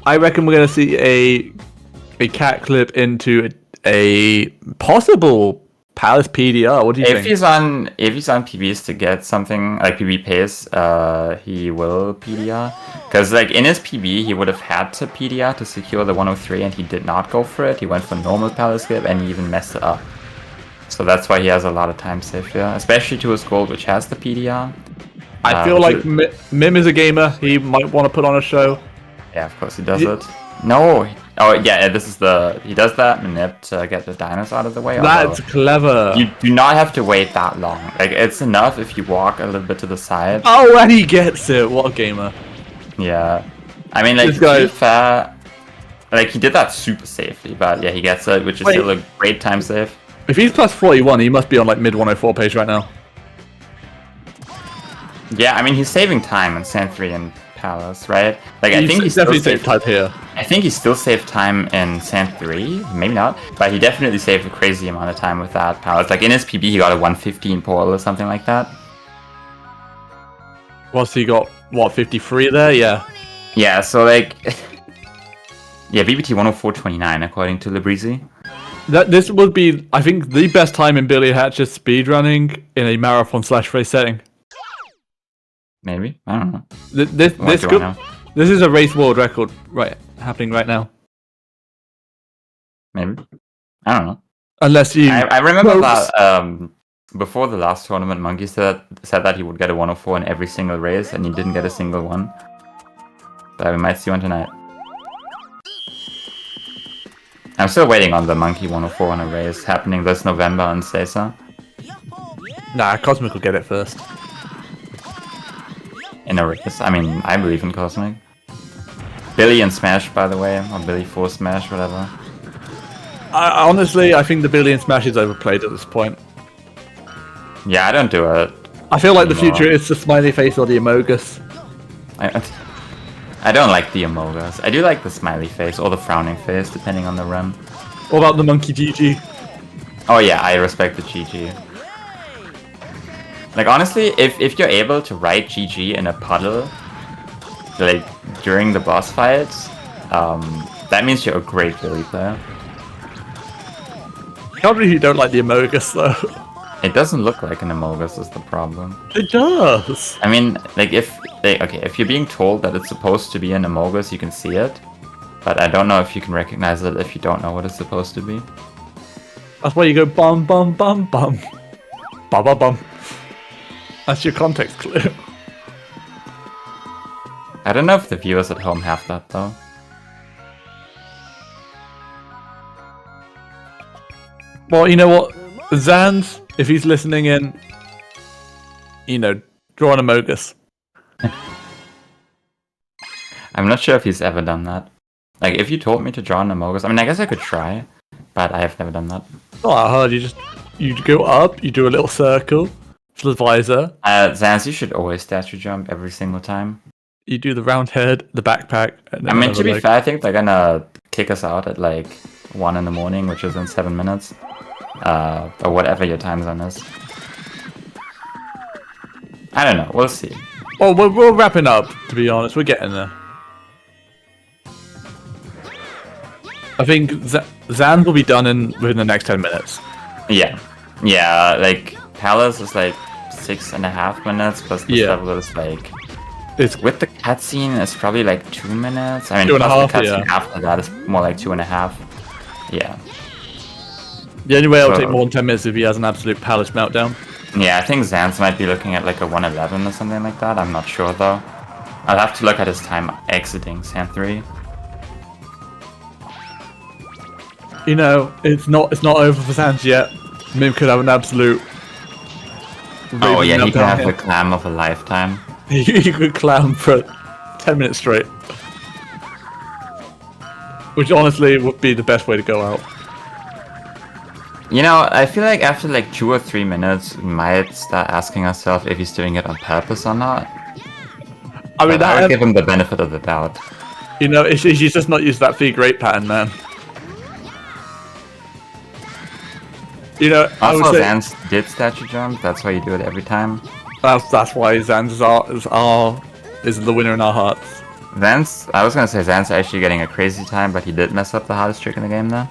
I reckon we're gonna see a cat clip into a possible Palace PDR. What do you if think? he's on PBs to get something like PB pace, he will PDR. Because like in his PB, he would have had to PDR to secure the 103, and he did not go for it. He went for normal Palace skip, and he even messed it up. So that's why he has a lot of time save here, especially to his gold, which has the PDR. I feel like Mim is a gamer. He might want to put on a show. Yeah, of course he does it. No. Oh, yeah, this is he does that manip to get the dinos out of the way. That's clever. You do not have to wait that long. Like, it's enough if you walk a little bit to the side. Oh, and he gets it. What a gamer. Yeah. I mean, like, to be fair, like, he did that super safely, but yeah, he gets it, which is still a great time save. If he's plus 41, he must be on, like, mid 104 page right now. Yeah, I mean, he's saving on Sand 3 and Palace, right? Like, I think he's definitely saved time here. I think he still saved time in Sand 3, maybe not, but he definitely saved a crazy amount of time with that Palace. Like, in his PB, he got a 115 portal or something like that. Well, so he got, what, 53 there? Yeah. Yeah, so, like... yeah, BBT 104.29, according to Libreezy. This would be, I think, the best time in Billy Hatcher's speedrunning in a marathon/race setting. Maybe, I don't know. This is a race world record happening right now. Maybe, I don't know. Unless you, I remember that before the last tournament, Monkey said that he would get a 104 in every single race, and he didn't get a single one. So we might see one tonight. I'm still waiting on the Monkey 104 on a race happening this November on Sesa. Nah, Cosmic will get it first. In a race. I mean, I believe in Cosmic. Billy and Smash, by the way, or Billy 4 Smash, whatever. Honestly, I think the Billy and Smash is overplayed at this point. Yeah, I don't do it. I feel like the future is the smiley face or the Amogus. I don't like the Amogus. I do like the smiley face or the frowning face, depending on the run. What about the Monkey GG? Oh yeah, I respect the GG. Like, honestly, if you're able to write GG in a puddle, like, during the boss fights, that means you're a great Billy player. I can't believe you don't like the Amogus, though. It doesn't look like an Amogus is the problem. It does! I mean, like, if you're being told that it's supposed to be an Amogus, you can see it. But I don't know if you can recognize it if you don't know what it's supposed to be. That's why you go bum bum bum bum. Bum bum bum. That's your context clue. I don't know if the viewers at home have that, though. Well, you know what? Zans, if he's listening in, you know, draw an Amogus. I'm not sure if he's ever done that. Like, if you told me to draw an Amogus, I mean, I guess I could try, but I have never done that. Not that hard. You go up, you do a little circle for the visor. Zans, you should always statue jump every single time. You do the round head, the backpack. And I mean, to be fair, I think they're gonna kick us out at like 1 in the morning, which is in 7 minutes. Or whatever your time zone is. I don't know, we'll see. Oh, we're wrapping up, to be honest. We're getting there. I think Zan will be done within the next 10 minutes. Yeah. Yeah, like, Palace is like 6.5 minutes, plus this level is like... with the cutscene, it's probably like 2 minutes. I mean, 2.5, the cutscene after that is more like 2.5. Yeah. The only way it'll take more than 10 minutes if he has an absolute Palace meltdown. Yeah, I think Zans might be looking at like a 111 or something like that. I'm not sure though. I'll have to look at his time exiting Sand 3. You know, it's not over for Sans yet. Mim could have an absolute... Oh yeah, he can have the clam of a lifetime. He could clam for 10 minutes straight. Which honestly would be the best way to go out. You know, I feel like after like 2 or 3 minutes, we might start asking ourselves if he's doing it on purpose or not. I mean, I would give him the benefit of the doubt. You know, he's just not used that figure 8 pattern, man. You know, also, I would say, Zans did statue jump. That's why you do it every time. That's why Zans is the winner in our hearts. Zans, I was gonna say Zans actually getting a crazy time, but he did mess up the hardest trick in the game there.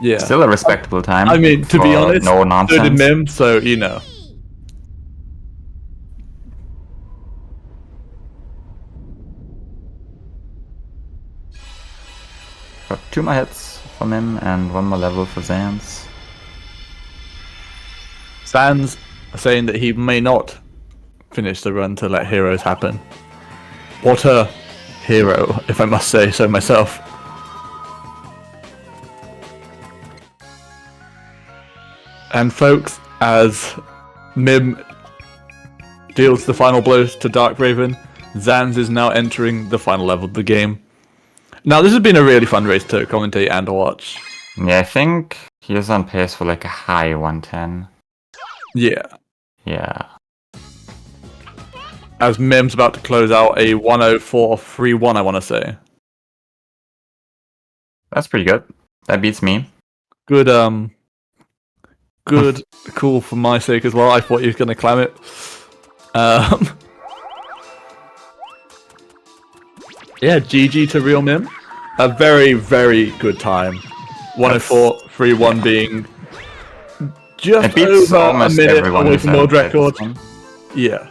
Yeah. Still a respectable time. I mean, to be for honest, no so nonsense. did Mim, so you know. Got 2 more hits from him and 1 more level for Zans. Sans saying that he may not finish the run to let heroes happen. What a hero, if I must say so myself. And folks, as Mim deals the final blows to Dark Raven, Zans is now entering the final level of the game. Now, this has been a really fun race to commentate and to watch. Yeah, I think he is on pace for like a high 110. Yeah. Yeah. As Mim's about to close out a 104.31, I want to say. That's pretty good. That beats me. Good, good, cool for my sake as well. I thought he was going to climb it. Yeah, GG to Real Mim. A very, very good time. 104.31 being just over a minute away from world record. Yeah.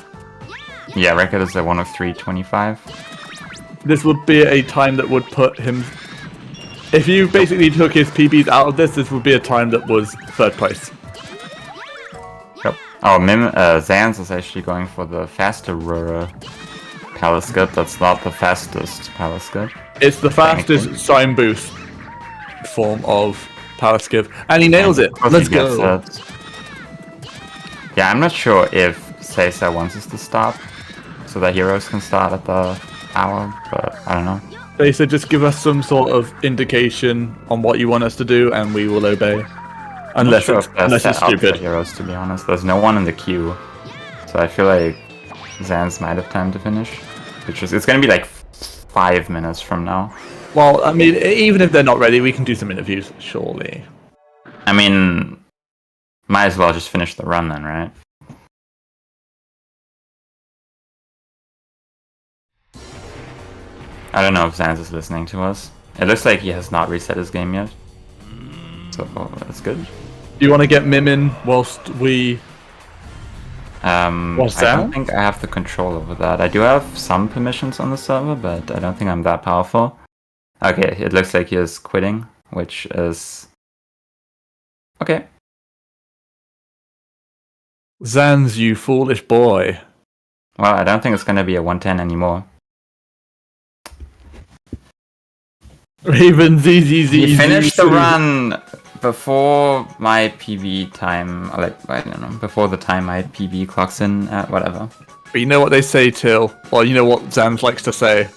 Yeah, record is at 103.25. This would be a time that would put him... If you basically took his PBs out of this would be a time that was 3rd place. Yep. Oh, Zans is actually going for the faster Palace Skip. That's not the fastest Palace Skip. It's the fastest sign boost form of Power Skip. And he nails it. Let's go. Yeah, I'm not sure if Caesar wants us to stop so that heroes can start at the hour, but I don't know. They said just give us some sort of indication on what you want us to do and we will obey. Unless it's stupid. Heroes, to be honest. There's no one in the queue. So I feel like Zans might have time to finish. It's gonna be like 5 minutes from now. Well, I mean, even if they're not ready, we can do some interviews, surely. I mean, might as well just finish the run then, right? I don't know if Zans is listening to us. It looks like he has not reset his game yet. So, that's good. Do you want to get Mim in whilst we... I don't think I have the control over that. I do have some permissions on the server, but I don't think I'm that powerful. Okay, it looks like he is quitting, which is... Okay. Zans, you foolish boy. Well, I don't think it's gonna be a 110 anymore. Raven ZZZ. He finished the run before my PB time, I don't know, before the time my PB clocks in at whatever. But you know what they say, Till? Well, you know what Zans likes to say?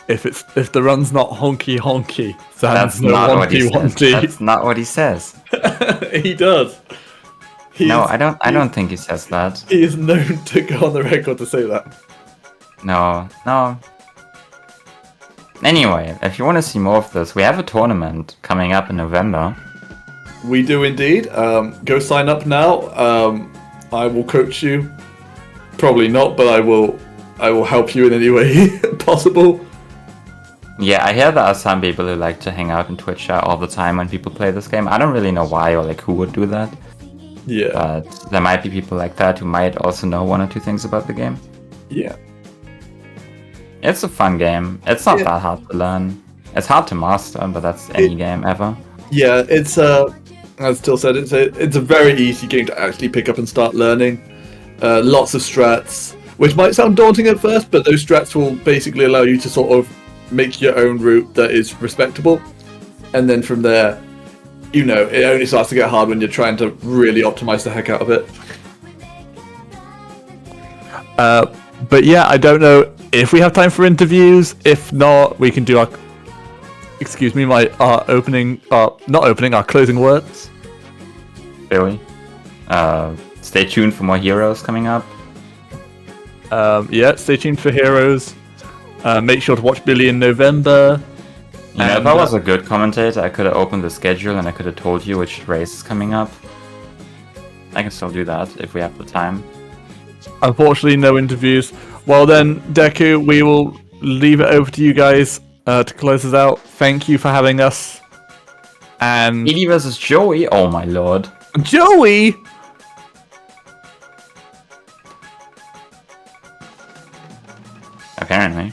If the run's not honky honky, Zans no wonky wonky. That's not what he says. He does. I don't think he says that. He is known to go on the record to say that. No. Anyway, if you want to see more of this, we have a tournament coming up in November. We do indeed. Go sign up now. I will coach you. Probably not, but I will help you in any way possible. Yeah, I hear there are some people who like to hang out in Twitch chat all the time when people play this game. I don't really know why or like who would do that. Yeah. But there might be people like that who might also know 1 or 2 things about the game. Yeah. It's a fun game. It's not that hard to learn. It's hard to master, but that's any game ever. Yeah, it's as Till said, it's a very easy game to actually pick up and start learning. Lots of strats, which might sound daunting at first, but those strats will basically allow you to sort of make your own route that is respectable. And then from there, it only starts to get hard when you're trying to really optimize the heck out of it. But yeah, I don't know if we have time for interviews. If not, we can do our our closing words. Billy. Stay tuned for more heroes coming up. Yeah, stay tuned for heroes. Make sure to watch Billy in November. If I was a good commentator, I could have opened the schedule and I could have told you which race is coming up. I can still do that if we have the time. Unfortunately, no interviews. Well then, Deku, we will leave it over to you guys to close us out. Thank you for having us. And Edie versus Joey. Oh my lord. Joey. Apparently.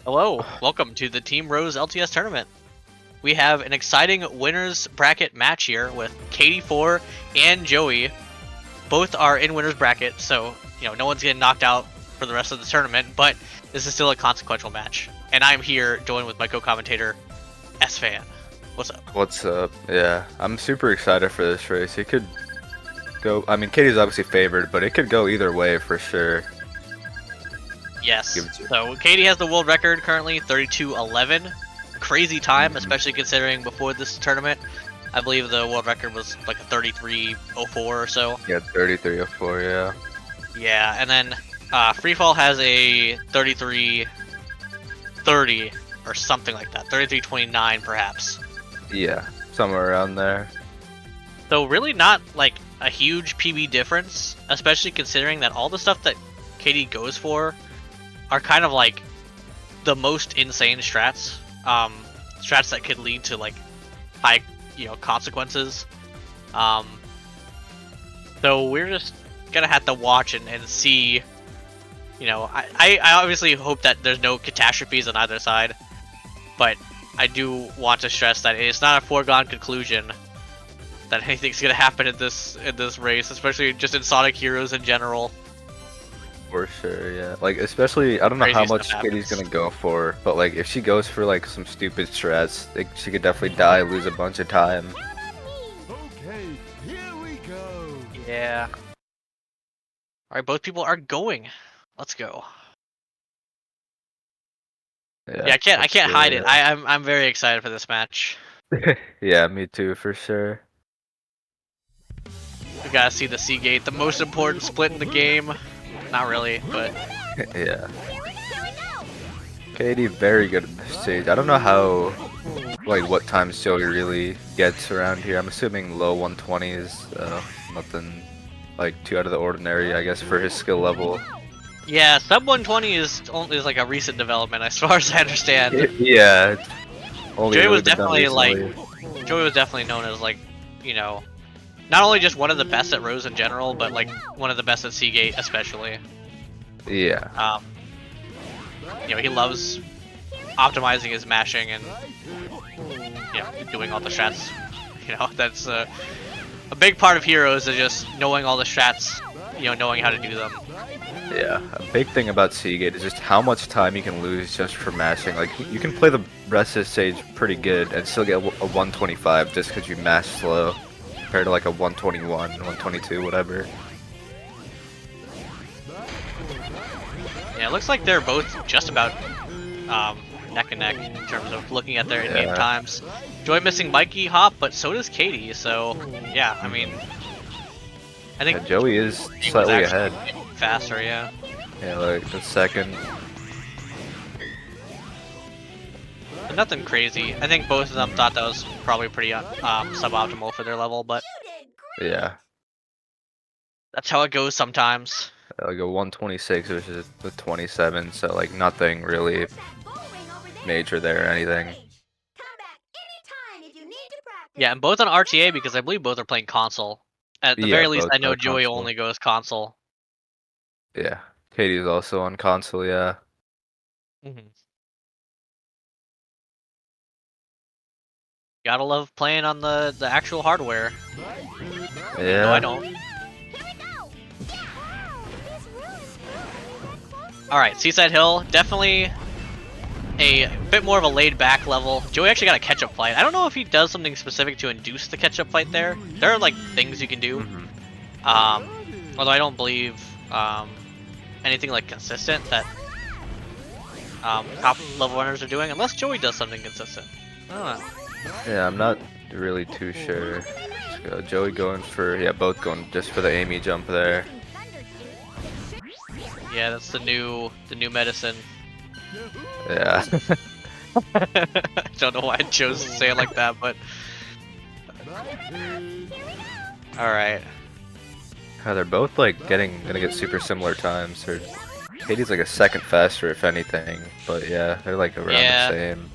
Hello, welcome to the Team Rose LTS tournament. We have an exciting winners bracket match here with KD4 and Joey. Both are in winners bracket, so no one's getting knocked out for the rest of the tournament, but this is still a consequential match. And I'm here joined with my co-commentator, S-Fan. What's up? What's up? Yeah, I'm super excited for this race. It could go, I mean, Katie's obviously favored, but it could go either way for sure. Yes. So Katie has the world record currently, 32:11. Crazy time, especially considering before this tournament, I believe the world record was like a 33:04 or so. Yeah, 33:04. Yeah. Yeah, and then Freefall has a 33:30 or something like that, 33:29 perhaps. Yeah, somewhere around there. So really not like a huge PB difference, especially considering that all the stuff that Katie goes for are kind of like the most insane strats, strats that could lead to like high, consequences. So we're just gonna have to watch and see. I obviously hope that there's no catastrophes on either side, but I do want to stress that it's not a foregone conclusion that anything's gonna happen in this race, especially just in Sonic Heroes in general. For sure, yeah. Like, especially, I don't know Crazy how stuff much happens. Katie's gonna go for, but like, if she goes for like some stupid strats, like, she could definitely die, lose a bunch of time. Okay, here we go. Yeah. Alright, both people are going. Let's go. Yeah, I can't let's do hide it. I'm very excited for this match. Yeah, me too, for sure. We gotta see the Seagate, the most important split in the game. Not really, but Yeah. Katie, very good at this stage. I don't know how, like, what times Joey really gets around here. I'm assuming low 120s, nothing, like, too out of the ordinary, I guess, for his skill level. yeah, sub 120 is like a recent development as far as I understand. Yeah, it's only Joey really was been done definitely like recently. Joey was definitely known as like, you know, not only just one of the best at Rose in general, but like one of the best at Seagate especially. Yeah. You know, he loves optimizing his mashing and you know, doing all the strats. You know, that's a big part of Heroes is just knowing all the strats, you know, knowing how to do them. Yeah, a big thing about Seagate is just how much time you can lose just for mashing. Like, you can play the rest of the stage pretty good and still get a 125 just because you mash slow, compared to like a 121, 122, whatever. Yeah, it looks like they're both just about neck and neck in terms of looking at their in-game Yeah. times. Joy missing Mikey Hop, but so does Katie. So yeah, I mean, I think Yeah, Joey is Katie was slightly actually ahead. faster. Yeah. Yeah, like the second. But nothing crazy. I think both of them thought that was probably pretty suboptimal for their level, but Yeah, that's how it goes sometimes. like a 126 versus the 27, so like nothing really major there or anything. Yeah, and both on RTA because I believe both are playing console. At the Yeah, very least, both I know are Joey console. only goes console. Yeah, Katie's also on console. Yeah. Mhm. Gotta love playing on the actual hardware. Yeah. No, I don't. Alright, Seaside Hill, definitely a bit more of a laid-back level. Joey actually got a catch-up fight. I don't know if he does something specific to induce the catch-up fight there. There are, like, things you can do. Although I don't believe anything, like, consistent that top-level runners are doing, unless Joey does something consistent. I don't know. Yeah, I'm not really too sure. Let's go. Joey going for, yeah, both going just for the Amy jump there. Yeah, that's the new medicine. Yeah. I don't know why I chose to say it like that, but alright. Yeah, they're both like gonna get super similar times. Or Katie's like a second faster if anything, but yeah, they're like around Yeah. the same.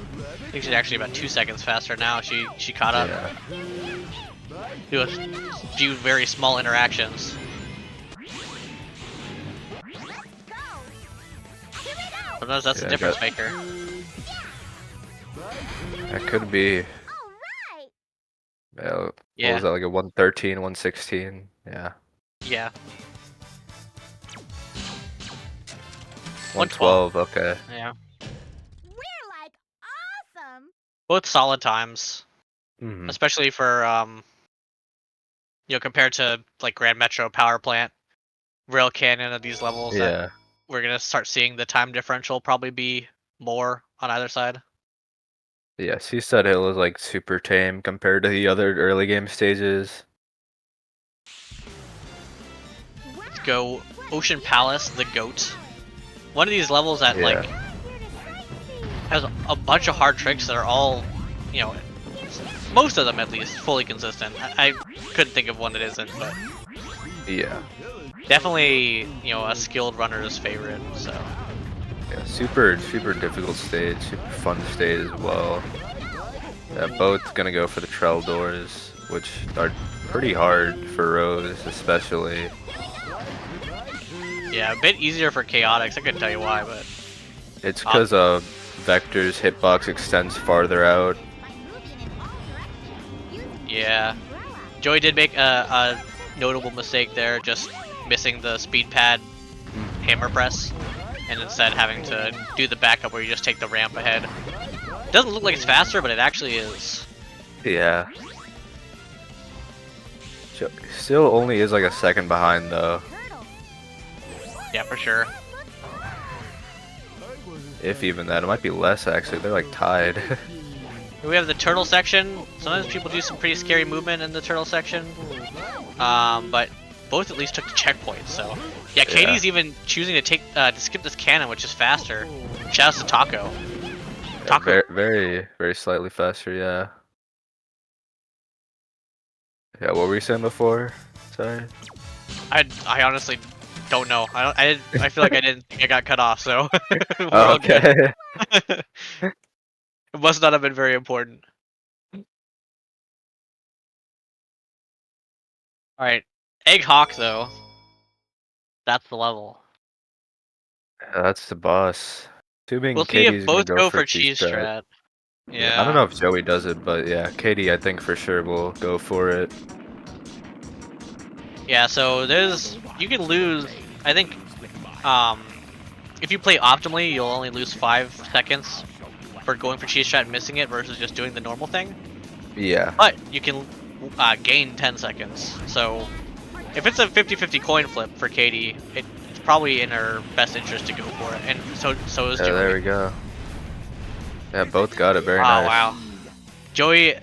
I think she's actually about 2 seconds faster now. She caught up. Yeah. Do a few very small interactions. Sometimes that's the Yeah, difference got- maker. That could be. Yeah, what Yeah. was that, like a 113, 116? Yeah. Yeah. 112, okay. Yeah. Both solid times. Mhm. Especially for you know, compared to like Grand Metro Power Plant, Rail Canyon at these levels Yeah. that we're gonna start seeing the time differential probably be more on either side. Yeah, Seaside Hill is like super tame compared to the other early game stages. Let's go Ocean Palace, the GOAT. One of these levels that like Yeah. has a bunch of hard tricks that are all, you know, most of them at least, fully consistent. I couldn't think of one that isn't, but Yeah. definitely, you know, a skilled runner's favorite, so. Yeah, super difficult stage, super fun stage as well. Yeah, both gonna go for the trail doors, which are pretty hard for Rose, especially. Yeah, a bit easier for Chaotix, I couldn't tell you why, but... It's because Vector's hitbox extends farther out. Yeah. Joey did make a notable mistake there, just missing the speed pad hammer press, and instead having to do the backup where you just take the ramp ahead. Doesn't look like it's faster, but it actually is. Yeah. Still only is like a second behind though. Yeah, for sure. If even that, it might be less actually. They're like tied. We have the turtle section. Sometimes people do some pretty scary movement in the turtle section, but both at least took the checkpoint. So yeah, Katie's even choosing to take to skip this cannon, which is faster. Shouts to Taco. Yeah, very, very slightly faster. Yeah. Yeah. What were you saying before? Sorry. I honestly don't know. I feel like I didn't think I got cut off, so we're Oh, all good. okay. It must not have been very important. Alright. Egg Hawk though. That's the level. Yeah, that's the boss. Assuming We'll see if Katie's gonna both go go for for cheese strat. Yeah, I don't Yeah. know if Joey does it, but yeah, Katie I think for sure will go for it. Yeah, so you can lose, I think, if you play optimally, you'll only lose 5 seconds for going for cheese strat and missing it versus just doing the normal thing. Yeah. But you can gain 10 seconds. So if it's a 50-50 coin flip for Katie, it's probably in her best interest to go for it. And so is Yeah, Joey. there we go. Yeah, both got it. Very Oh nice. wow. Joey,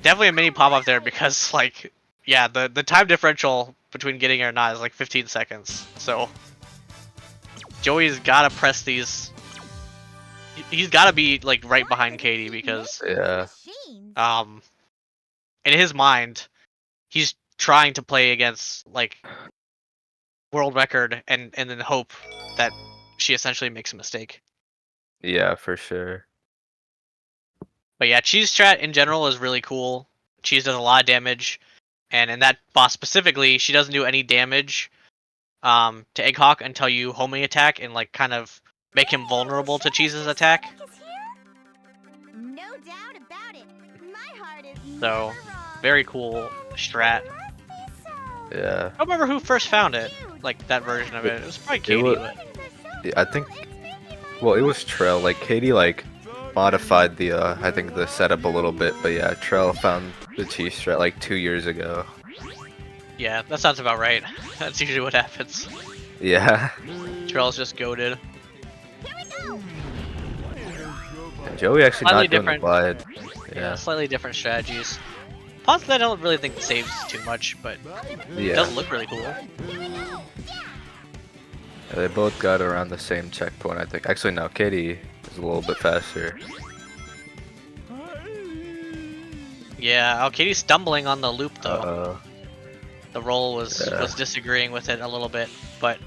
definitely a mini pop up there because like, yeah, the time differential between getting it or not is like 15 seconds. So Joey's gotta press these. He's gotta be like right behind Katie because Yeah. in his mind, he's trying to play against like world record and then hope that she essentially makes a mistake. Yeah, for sure. But yeah, cheese strat in general is really cool. Cheese does a lot of damage, and in that boss specifically, she doesn't do any damage to Egghawk until you homing attack and like kind of make him vulnerable to Cheese's attack. No doubt about it. My heart is So very cool strat. Yeah. I don't remember who first found it, like that version of it. It was probably Katie. Yeah, I think. Well, it was Trell. Like Katie, like modified the I think the setup a little bit, but yeah, Trell found the cheese strat like 2 years ago. Yeah, that sounds about right. That's usually what happens. Yeah. Trell's just goaded. And Joey actually Slightly not doing the different. glide. Yeah, Yeah. slightly different strategies. Possibly, I don't really think it saves too much, but it Yeah. does look really cool. Yeah, they both got around the same checkpoint, I think. Actually, no, Katie is a little bit faster. Yeah, oh, Katie's stumbling on the loop though. Uh-oh. The roll was Yeah. disagreeing with it a little bit, but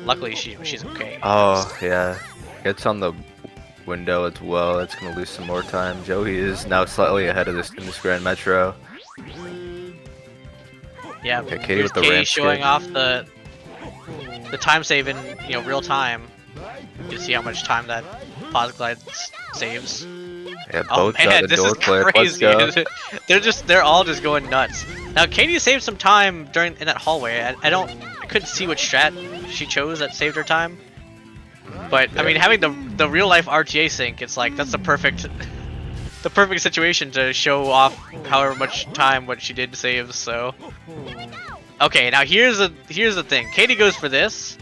luckily she's okay. Oh, yeah. Gets on the window as well. That's gonna lose some more time. Joey is now slightly ahead of this in this Grand Metro. Yeah, Okay, Katie here's with the Katie ramp showing skip. off the time save in real time. You can see how much time that pause glide saves. Yeah, Oh both got man, the this door is clip. Let's crazy. go. they're all just going nuts. Now Katie saved some time in that hallway. I couldn't see which strat she chose that saved her time. But I mean, having the real life RTA sync, it's like that's the perfect situation to show off however much time what she did save. So okay, now here's the thing. Katie goes for this,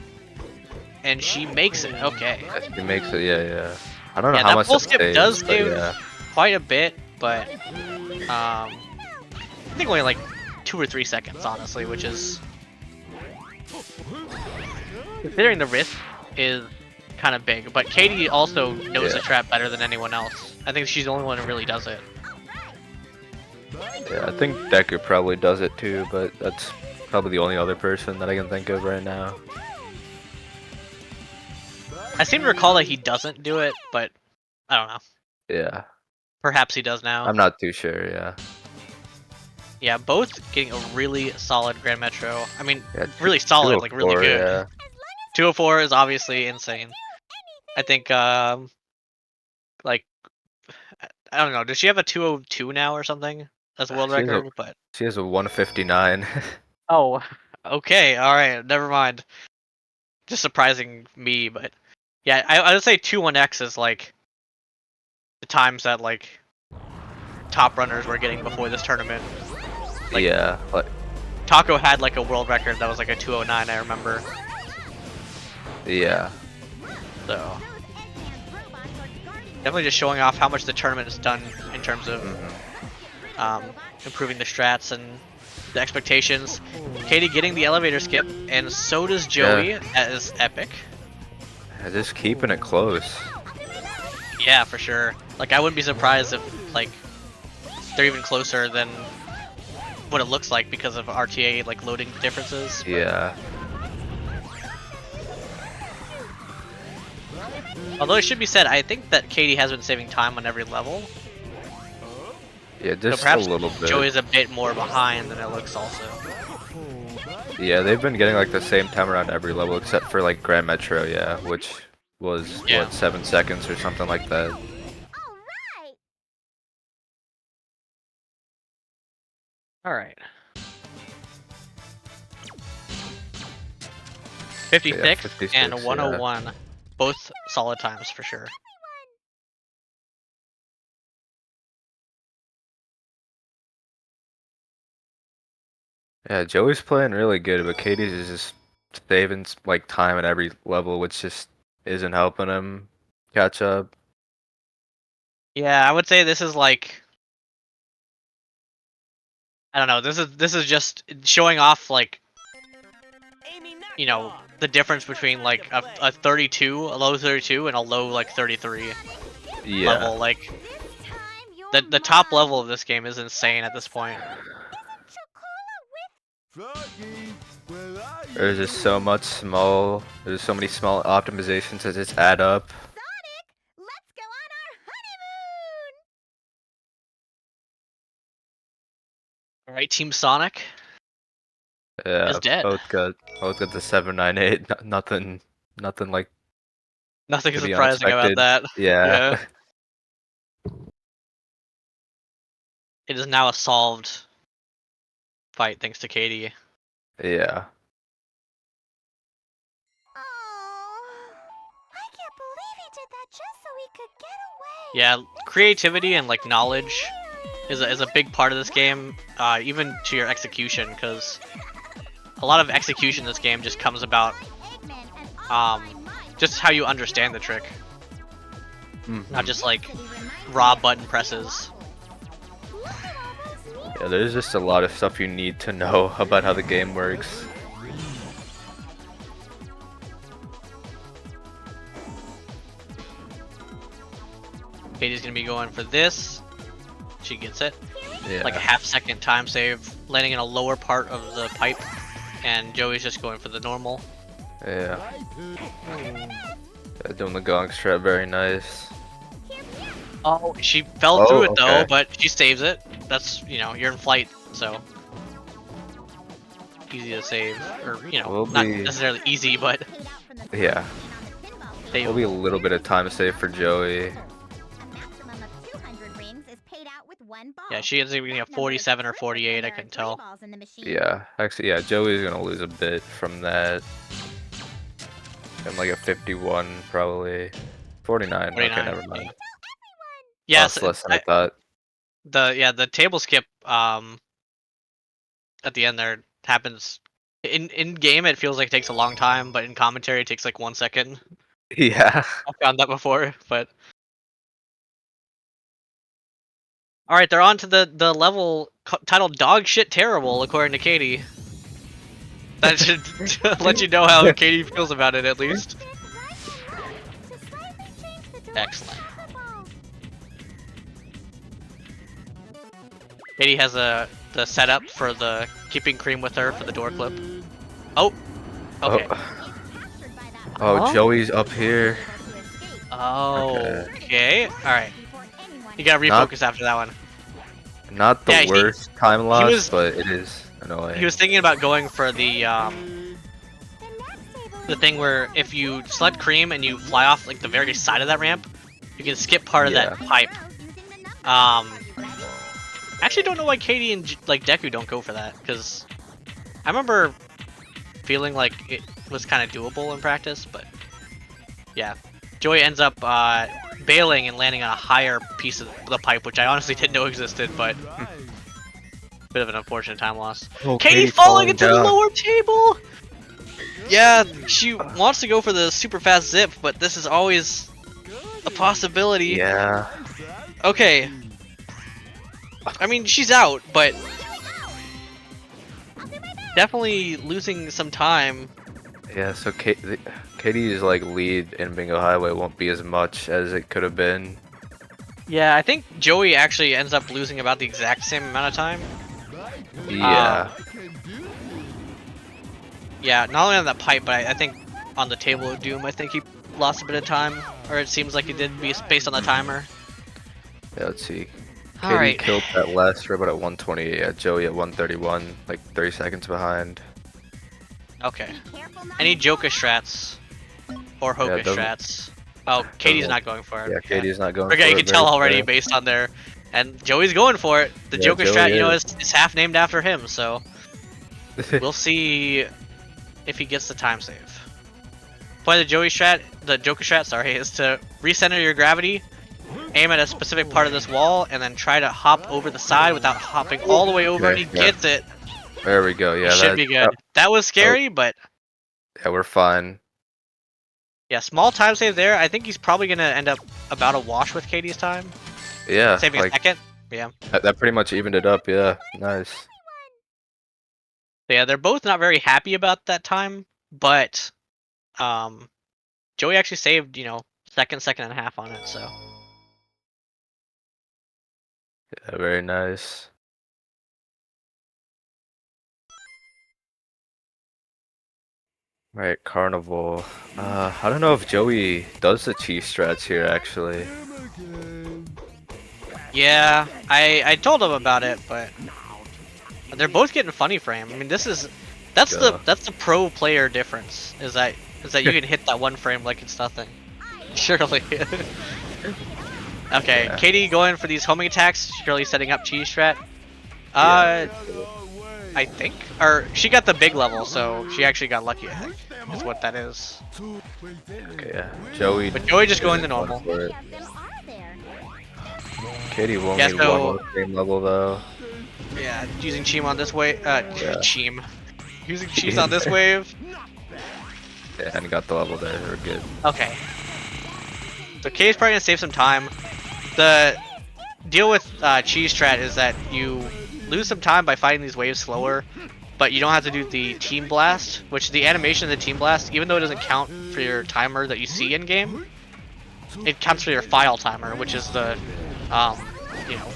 and she makes it. Okay. She makes it. Yeah, yeah. I don't know Yeah, how that much full it skip saves, does but save yeah. quite a bit, but I think only like 2 or 3 seconds, honestly, which is considering the risk is kind of big. But Katie also knows the Yeah. trap better than anyone else. I think she's the only one who really does it. Yeah, I think Deku probably does it too, but that's probably the only other person that I can think of right now. I seem to recall that he doesn't do it, but I don't know. Yeah. Perhaps he does now. I'm not too sure, yeah. Yeah, both getting a really solid Grand Metro. I mean, Yeah, really solid, like really 204, good. yeah. 204 is obviously insane. I think, like, I don't know. Does she have a 202 now or something? That's a world She has record, a, but she has a 159. oh, okay, all right, never mind. just surprising me. But yeah, I would say 2-1x is like the times that like top runners were getting before this tournament. Like, yeah, like Taco had like a world record that was like a 209, I remember. yeah. So definitely just showing off how much the tournament has done in terms of improving the strats and the expectations. Katie getting the elevator skip, and so does Joey. Yeah. That is epic. Just keeping it close. Yeah, for sure. Like, I wouldn't be surprised if like they're even closer than what it looks like because of RTA like loading differences. Yeah. Although it should be said, I think that Katie has been saving time on every level. Yeah, So just a perhaps little bit. Joey's a bit more behind than it looks also. Yeah, they've been getting like the same time around every level except for like Grand Metro, yeah, which was what 7 seconds or something like that. Alright. 56, Yeah, 56, and yeah. 101. Both solid times for sure. Yeah, Joey's playing really good, but Katie's is just saving like time at every level, which just isn't helping him catch up. Yeah, I would say this is like, I don't know, this is just showing off like, you know, the difference between like a 32, a low 32 and a low like 33 Yeah. level. Like the top level of this game is insane at this point. There's just so many small optimizations that just add up. Alright, Team Sonic Yeah, is dead. both got the 798. Nothing like Nothing to be surprising about unexpected. that. Yeah. It is now a solved fight thanks to Katie. Yeah. Yeah, creativity and like knowledge is a big part of this game, even to your execution, because a lot of execution in this game just comes about just how you understand the trick, not just like raw button presses. Yeah, there's just a lot of stuff you need to know about how the game works. Katie's gonna be going for this. She gets it. Yeah. Like a half-second time save, landing in a lower part of the pipe, and Joey's just going for the normal. Yeah. Doing the gong strat, very nice. Oh, she fell through it though, okay. but she saves it. That's, you know, you're in flight, so easy to save, or you know, not necessarily easy, but Yeah. There'll be a little bit of time save for Joey. yeah, she ends up getting a 47 or 48. I couldn't tell. Yeah, actually, yeah, Joey's gonna lose a bit from that. And like a 51, probably. 49. 49, Okay, never mind. Yes, That's less than I thought. the table skip at the end there happens in game. It feels like it takes a long time, but in commentary it takes like 1 second. Yeah. I found that before, but all right, they're on to the level titled "Dog Shit Terrible," according to Katie. That should let you know how Katie feels about it, at least. Excellent. Katie has the setup for the keeping cream with her for the door clip. Oh, okay. Oh, Joey's up here. Okay. All right. You gotta refocus after that one. Not the Yeah, worst time loss, was- but it is annoying. He was thinking about going for the thing where if you select cream and you fly off like the very side of that ramp, you can skip part of that pipe. I actually don't know why Katie and like Deku don't go for that, because I remember feeling like was kind of doable in practice, but yeah. Joey ends up bailing and landing on a higher piece of the pipe, which I honestly didn't know existed, but bit of an unfortunate time loss. Oh, Katie falling into the lower table! Yeah, she wants to go for the super fast zip, but this is always a possibility. Yeah. Okay. I mean, she's out, but definitely losing some time. Yeah, so Katie's like lead in Bingo Highway won't be as much as it could have been. Yeah, I think Joey actually ends up losing about the exact same amount of time. Yeah. Yeah, not only on that pipe, but I think on the Table of Doom, I think he lost a bit of time, or it seems like he did based on the timer. Yeah, let's see. All Katie right. killed that last robot at 128, yeah, Joey at 131, like 30 seconds behind. Okay. Any Joker strats or Hoka doesn't- strats? Oh, Katie's doesn't- not going for it. Yeah, Katie's not going Okay, for you it. can tell very already fair. based on there. And Joey's going for it. The Yeah, Joker Joey strat, you know, is. is half named after him, so we'll see if he gets the time save. Play the Joker strat, sorry, is to recenter your gravity, aim at a specific part of this wall, and then try to hop over the side without hopping all the way over, and he Okay, yeah. gets it. There we go, yeah. It should be good. That was scary, but Yeah, we're fine. yeah, small time save there. I think he's probably gonna end up about a wash with Katie's time. Yeah, Saving a like, second. Yeah. that pretty much evened it up, yeah. Nice. Yeah, they're both not very happy about that time, but Joey actually saved, you know, second and a half on it, so. Yeah, very nice. Right, Carnival. I don't know if Joey does the cheese strats here, actually. Yeah, I told him about it, but they're both getting funny frame. I mean, that's the pro player difference is that you can hit that one frame like it's nothing. Surely. Okay, Yeah. Katie going for these homing attacks, surely setting up cheese strat. I think, or she got the big level, so she actually got lucky. I think is what that is. Okay, yeah. Joey. But Joey just going the normal. for it. Katie won't Yeah, need so- one more frame level though. Yeah, using Cheem on this wave. Cheem. Using cheese Cheem. on this wave. Yeah, and got the level there. We're good. Okay. So Katie's probably gonna save some time. The deal with cheese strat is that you lose some time by fighting these waves slower, but you don't have to do the team blast, which the animation of the team blast, even though it doesn't count for your timer that you see in game, it counts for your file timer, which is the, you know,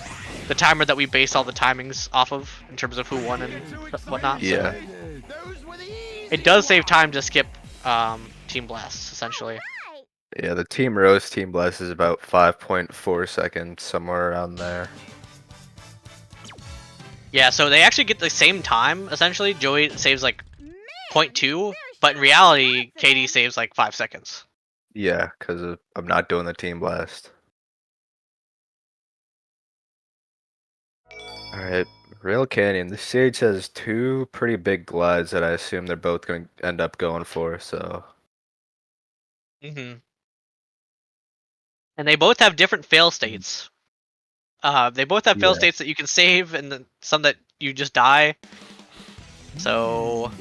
the timer that we base all the timings off of in terms of who won and whatnot. Yeah. So it does save time to skip team blasts essentially. Yeah, the Team Rose Team Blast is about 5.4 seconds, somewhere around there. Yeah, so they actually get the same time essentially. Joey saves like 0.2, but in reality, Katie saves like 5 seconds. Yeah, because I'm not doing the Team Blast. Alright, Rail Canyon. This stage has two pretty big glides that I assume they're both going to end up going for, so... Mm-hmm. And they both have different fail states. They both have fail Yeah. states that you can save, and then some that you just die. So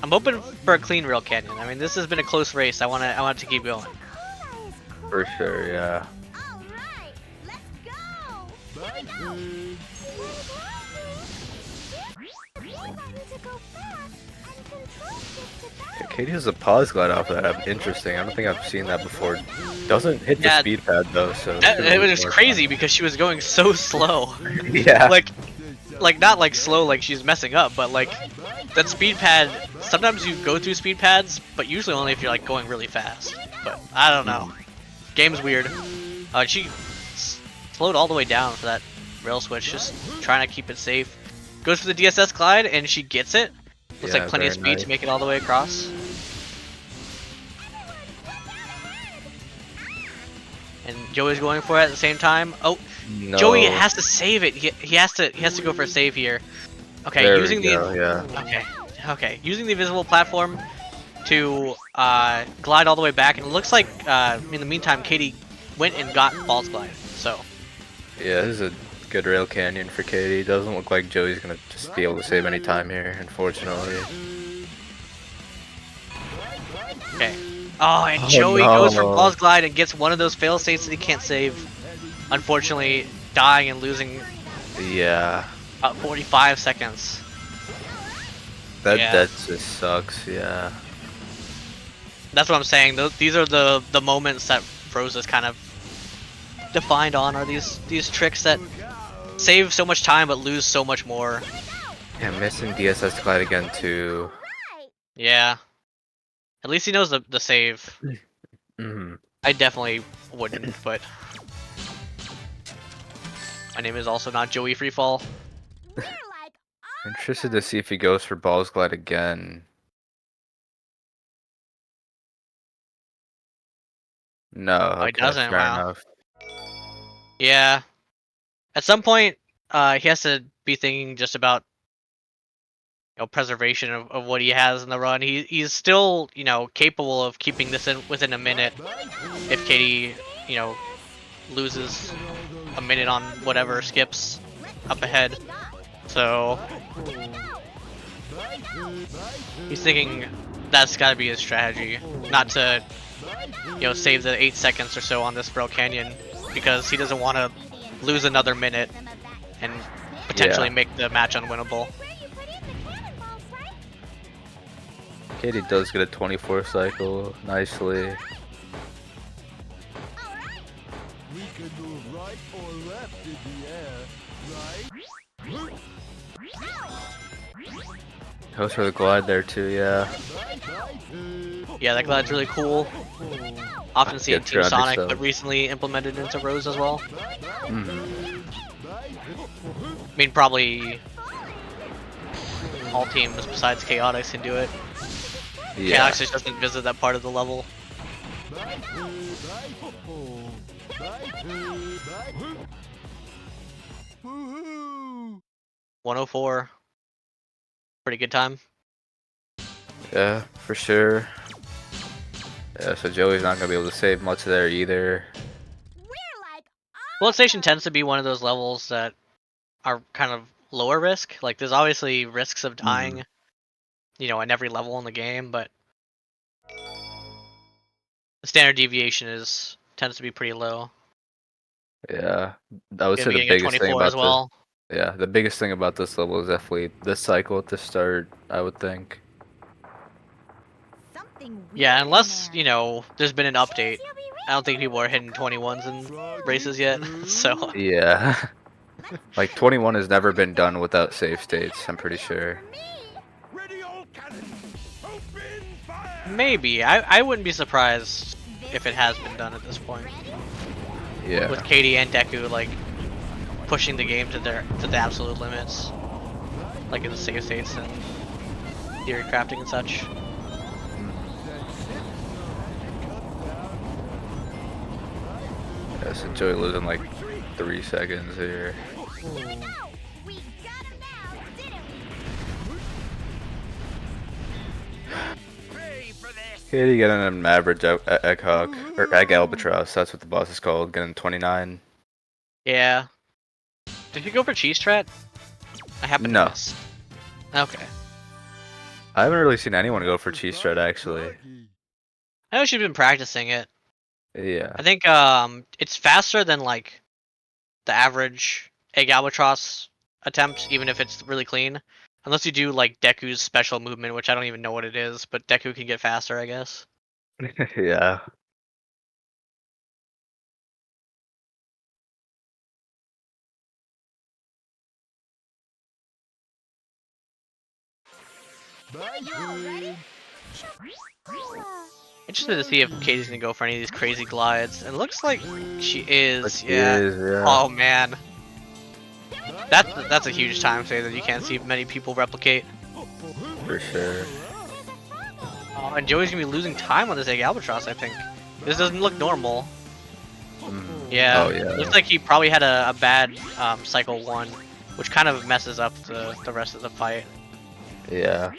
I'm hoping for a clean Rail Canyon. I mean, this has been a close race. I want it to keep going. For sure, yeah. Yeah, Katie has a pause glide off of that. Interesting. I don't think I've seen that before. Doesn't hit the Yeah. speed pad though, so It was crazy because she was going so slow. Yeah. Like not like slow like she's messing up, but like that speed pad. Sometimes you go through speed pads, but usually only if you're like going really fast. But I don't know. Game's weird. She slowed all the way down for that rail switch, just trying to keep it safe. Goes for the DSS glide and she gets it. Looks Yeah, like plenty of very speed nice. to make it all the way across. And Joey's going for it at the same time. Oh, No. Joey has to save it. He has to go for a save here. Okay, There we using go, the yeah. okay. Using the invisible platform. to glide all the way back, and it looks like in the meantime, Katie went and got Balls Glide. So Yeah, this is a good rail canyon for Katie. Doesn't look like Joey's gonna just be able to save any time here, unfortunately. okay. Oh, and Oh, Joey goes for no. Balls Glide and gets one of those fail states that he can't save. Unfortunately, dying and losing Yeah, about 45 seconds. that Yeah. that just sucks. Yeah. That's what I'm saying. These are the moments that Rose is kind of defined on, are these tricks that save so much time but lose so much more. Yeah, missing DSS glide again too. Yeah. At least he knows the save. Hmm. I definitely wouldn't, but my name is also not Joey Freefall. Interested to see if he goes for balls glide again. No, Oh, he okay, doesn't. fair Wow. enough. Yeah. At some point, he has to be thinking just about preservation of what he has in the run. He's still capable of keeping this in within a minute if Katie loses a minute on whatever skips up ahead. So he's thinking that's got to be his strategy, not to save the 8 seconds or so on this Braille Canyon, because he doesn't want to lose another minute and potentially Yeah. make the match unwinnable. Katie does get a 24 cycle nicely. We can move right or left in the air, right? Goes for the glide there too, yeah. Yeah, that glide's really cool. Often seen in Get Team 300 Sonic, stuff. but recently implemented into Rose as well. Mhm. I mean, probably all teams besides Chaotix can do it. Yeah. Chaotix just doesn't visit that part of the level. 104. Pretty good time. Yeah, for sure. Yeah, so Joey's not gonna be able to save much there either. Bullet Station tends to be one of those levels that are kind of lower risk. Like, there's obviously risks of dying, in every level in the game, but the standard deviation tends to be pretty low. Yeah, I would Gonna say be the getting a biggest thing 24 as about well. the biggest thing about this level is definitely this cycle at the start, I would think. Yeah, unless, there's been an update. I don't think people are hitting 21s in races yet, so... Yeah. Like 21 has never been done without save states, I'm pretty sure. Maybe. I wouldn't be surprised if it has been done at this point. Yeah. With Katie and Deku, like, pushing the game to the absolute limits. Like in the save states and theory crafting and such. Yeah, so Joey losing like 3 seconds here. Katie getting an average egg hawk, or egg albatross, that's what the boss is called, getting 29. Yeah. Did you go for cheese strat? I happen No. to miss. Okay. I haven't really seen anyone go for cheese strat actually. I know she's been practicing it. Yeah. I think it's faster than like the average egg albatross attempt, even if it's really clean. Unless you do like Deku's special movement, which I don't even know what it is, but Deku can get faster, I guess. Yeah. Interested to see if Katie's gonna go for any of these crazy glides. And it looks like she is. But she Yeah. is, yeah. Oh man. That's a huge time save that you can't see many people replicate. For sure. Oh, and Joey's gonna be losing time on this egg albatross, I think. This doesn't look normal. Yeah. Oh, yeah. Looks like he probably had a bad cycle 1, which kind of messes up the rest of the fight. Yeah.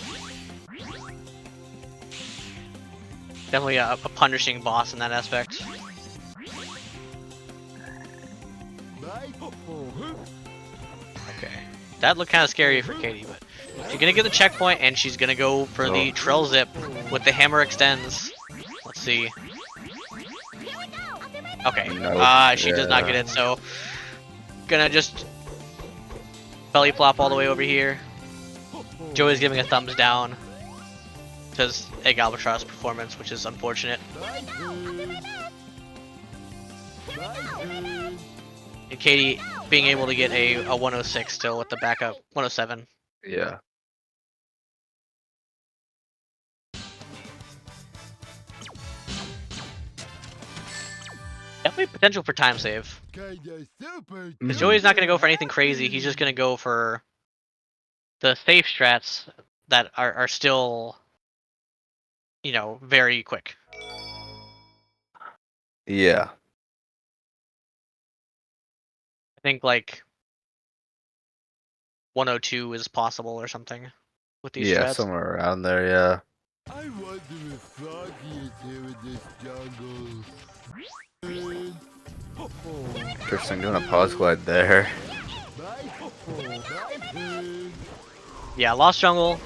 Definitely a punishing boss in that aspect. Okay, that looked kind of scary for Katie, but she's gonna get the checkpoint and she's gonna go for the trail zip with the hammer extends. Let's see. Okay, she does not get it, so gonna just belly flop all the way over here. Joey's giving a thumbs down because Egg Albatross performance, which is unfortunate. And Katie being able to get a 106 still with the backup 107. Yeah. Definitely potential for time save. Because Joey's not going to go for anything crazy. He's just going to go for the safe strats that are still, you know, very quick. Yeah. I think like 102 is possible or something with these Yeah, strats. somewhere around there, yeah. I wonder if Froggy is here in this jungle. Interesting, doing a pause glide there. Yeah, Lost Jungle,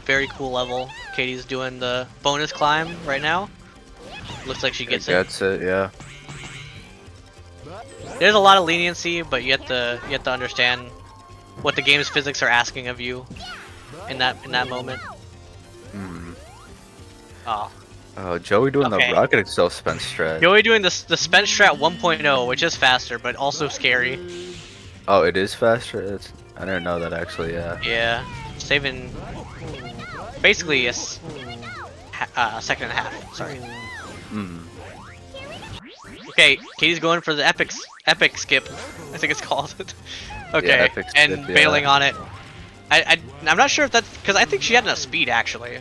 very cool level. Katie's doing the bonus climb right now. Looks like she gets it. Gets it, yeah. There's a lot of leniency, but you have to understand what the game's physics are asking of you in that moment. Hmm. Oh. Oh, Joey doing Okay. the rocket itself spent strat. Joey doing the spent strat 1.0, which is faster, but also scary. Oh, it is faster? I didn't know that actually, yeah. Yeah, saving basically a second and a half. Sorry. Hmm. Okay, Katie's going for the epic skip, I think it's called. Okay, Yeah, epic skip, and yeah. bailing on it. I'm not sure if that's because I think she had enough speed actually.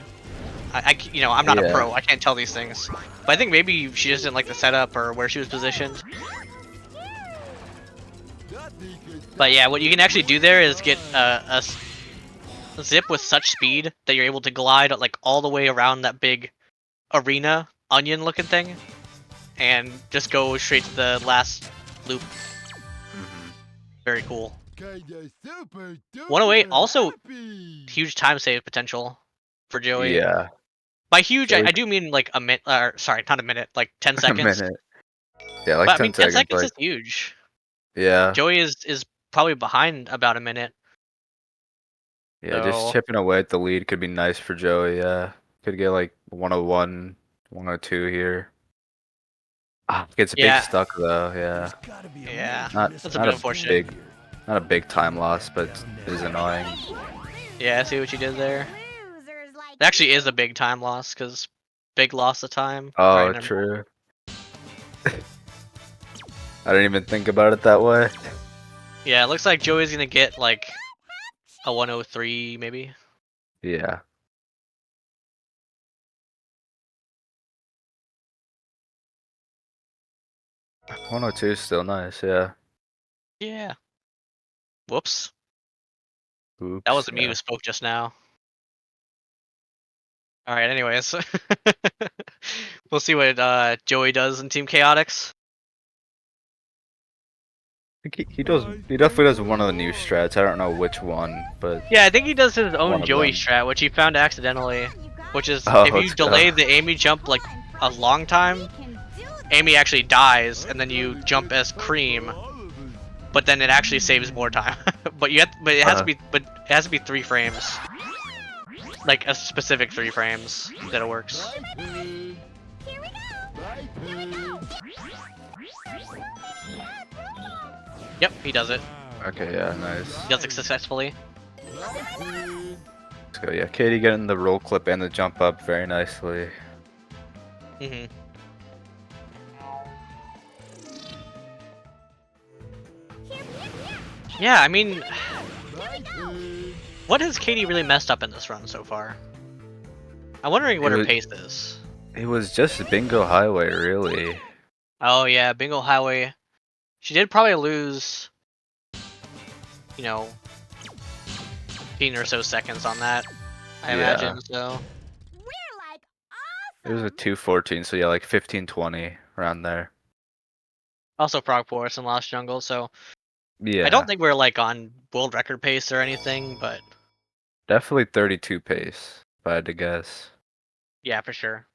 You know, I'm not a Yeah. pro. I can't tell these things. But I think maybe she just didn't like the setup or where she was positioned. But yeah, what you can actually do there is get a zip with such speed that you're able to glide like all the way around that big arena onion looking thing and just go straight to the last loop. Very cool. 108 also huge time save potential for Joey. Yeah. By huge, Joey- I do mean like a minute. Sorry, not a minute. Like 10 A seconds. minute. Yeah, like But 10 I mean, 10 seconds. seconds Like, is huge. yeah. Joey is probably behind about a minute. Yeah, just So chipping away at the lead could be nice for Joey, yeah. Could get like 101, 102 here. Gets a big yeah, stuck though, yeah. yeah, Not that's a not bit a unfortunate. not a big time loss, but it is annoying. Yeah, see what you did there. It actually is a big time loss because big loss of time. Oh, Alright, never mind. true. I didn't even think about it that way. Yeah, it looks like Joey's gonna get like a 103 maybe. Yeah. — 102 is still nice, yeah. Yeah. Whoops. Oops. That wasn't me Yeah. who spoke just now. Alright, anyways. We'll see what Joey does in Team Chaotix. I think he definitely does one of the new strats. I don't know which one, but Yeah, I think he does his one own of Joey them. strat, which he found accidentally. Which is, Oh, if you let's go. delay the Amy jump like a long time, Amy actually dies, and then you jump as Cream, but then it actually saves more time. but it has to be 3 frames, like a specific 3 frames that it works. Yep, he does it. Okay, yeah, nice. He does it successfully. Let's go. Yeah, Katie getting the roll clip and the jump up very nicely. Mm-hmm. Yeah, I mean, what has Katie really messed up in this run so far? I'm wondering what her pace is. It was just Bingo Highway, really. Oh yeah, Bingo Highway. She did probably lose, you know, 15 or so seconds on that. I imagine so. It was a 214, so yeah, like 1520 around there. Also Frog Forest and Lost Jungle, so Yeah. I don't think we're like on world record pace or anything, but Definitely 32 pace, if I had to guess. yeah, for sure.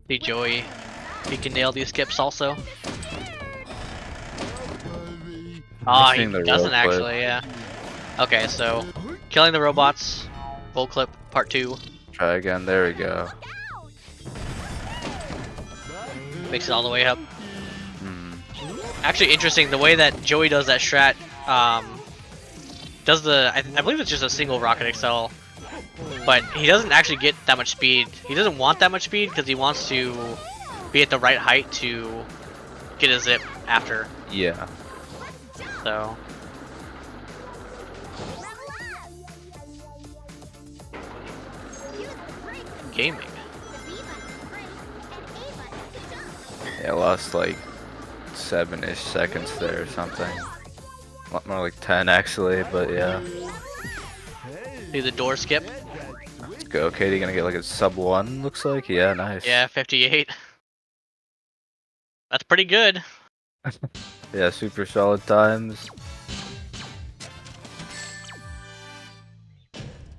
See Joey, he can nail these skips also. Oh, he Missing the doesn't roll clip. actually, yeah. Okay, so killing the robots, full clip part 2. Try again. There we go. Makes it all the way up. Actually, interesting the way that Joey does that strat. Does the I believe it's just a single rocket excel, but he doesn't actually get that much speed. He doesn't want that much speed because he wants to be at the right height to get a zip after. Yeah. So. Gaming. Yeah, lost like 7-ish seconds there or something. A lot more like 10 actually, but yeah. Do the door skip. Let's go. Katie gonna get like a sub 1, looks like. Yeah, nice. Yeah, 58. That's pretty good. Yeah, super solid times.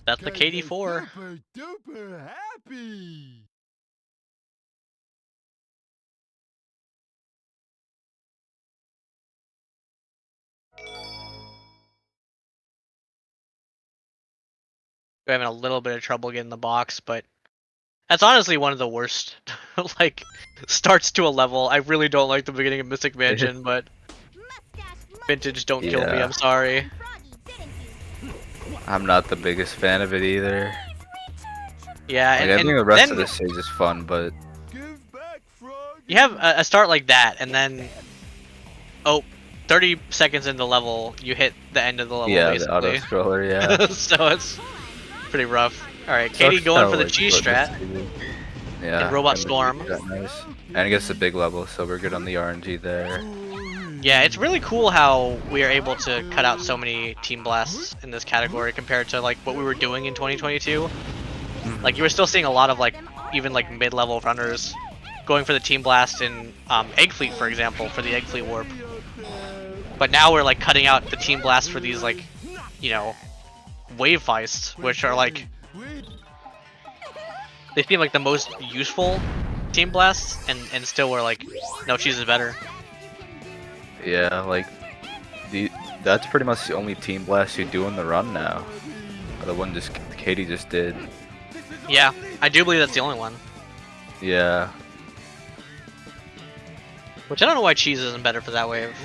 That's the KD4. Super duper happy. We're having a little bit of trouble getting the box, but that's honestly one of the worst like starts to a level. I really don't like the beginning of Mystic Mansion, but Vintage, don't kill me, Yeah. I'm sorry. I'm not the biggest fan of it either. Yeah, Like, and, I think the rest then of the stage is fun, but you have a start like that, and then 30 seconds into the level, you hit the end of the level, yeah, basically. the auto scroller, yeah. So it's pretty rough. Alright, Sucks Katie going how, for the like, cheese what strat. this is. Yeah. And Robot and the Storm. cheese strat, nice. And it gets a big level, so we're good on the RNG there. Yeah, it's really cool how we are able to cut out so many team blasts in this category compared to like what we were doing in 2022. Like you were still seeing a lot of like even like mid-level runners going for the team blast in Egg Fleet, for example, for the Egg Fleet warp. But now we're like cutting out the team blast for these like, you know, wave feists, which are like they seem like the most useful team blasts, and still we're like, no, cheese is better. Yeah, like that's pretty much the only team blast you do in the run now. The one just Katie just did. Yeah, I do believe that's the only one. Yeah. Which I don't know why cheese isn't better for that wave.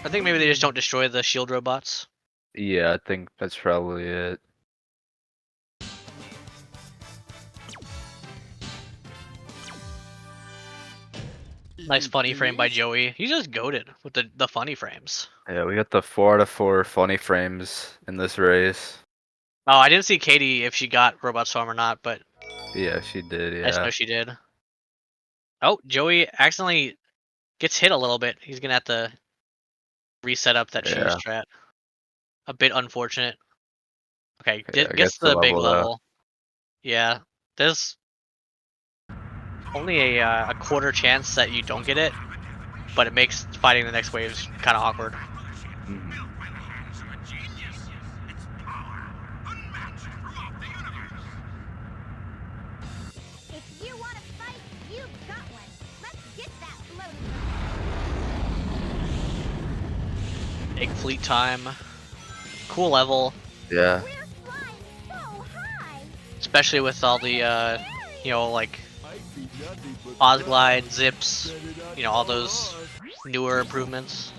I think maybe they just don't destroy the shield robots. Yeah, I think that's probably it. Nice funny frame by Joey. He's just goated with the funny frames. Yeah, we got the 4 out of 4 funny frames in this race. Oh, I didn't see Katie if she got Robot Storm or not, but Yeah, she did, I just know yeah. she did. Oh, Joey accidentally gets hit a little bit. He's gonna have to reset up that cheese Yeah. strat. A bit unfortunate. Okay, Yeah, gets the big level, though. level. Yeah, there's only a quarter chance that you don't get it, but it makes fighting the next waves kind of awkward. If you want to fight, you've got one. Let's get that floating. Egg Fleet time. Cool level. Yeah. Especially with all the, you know, like, Osglide, Zips, you know, all those newer improvements.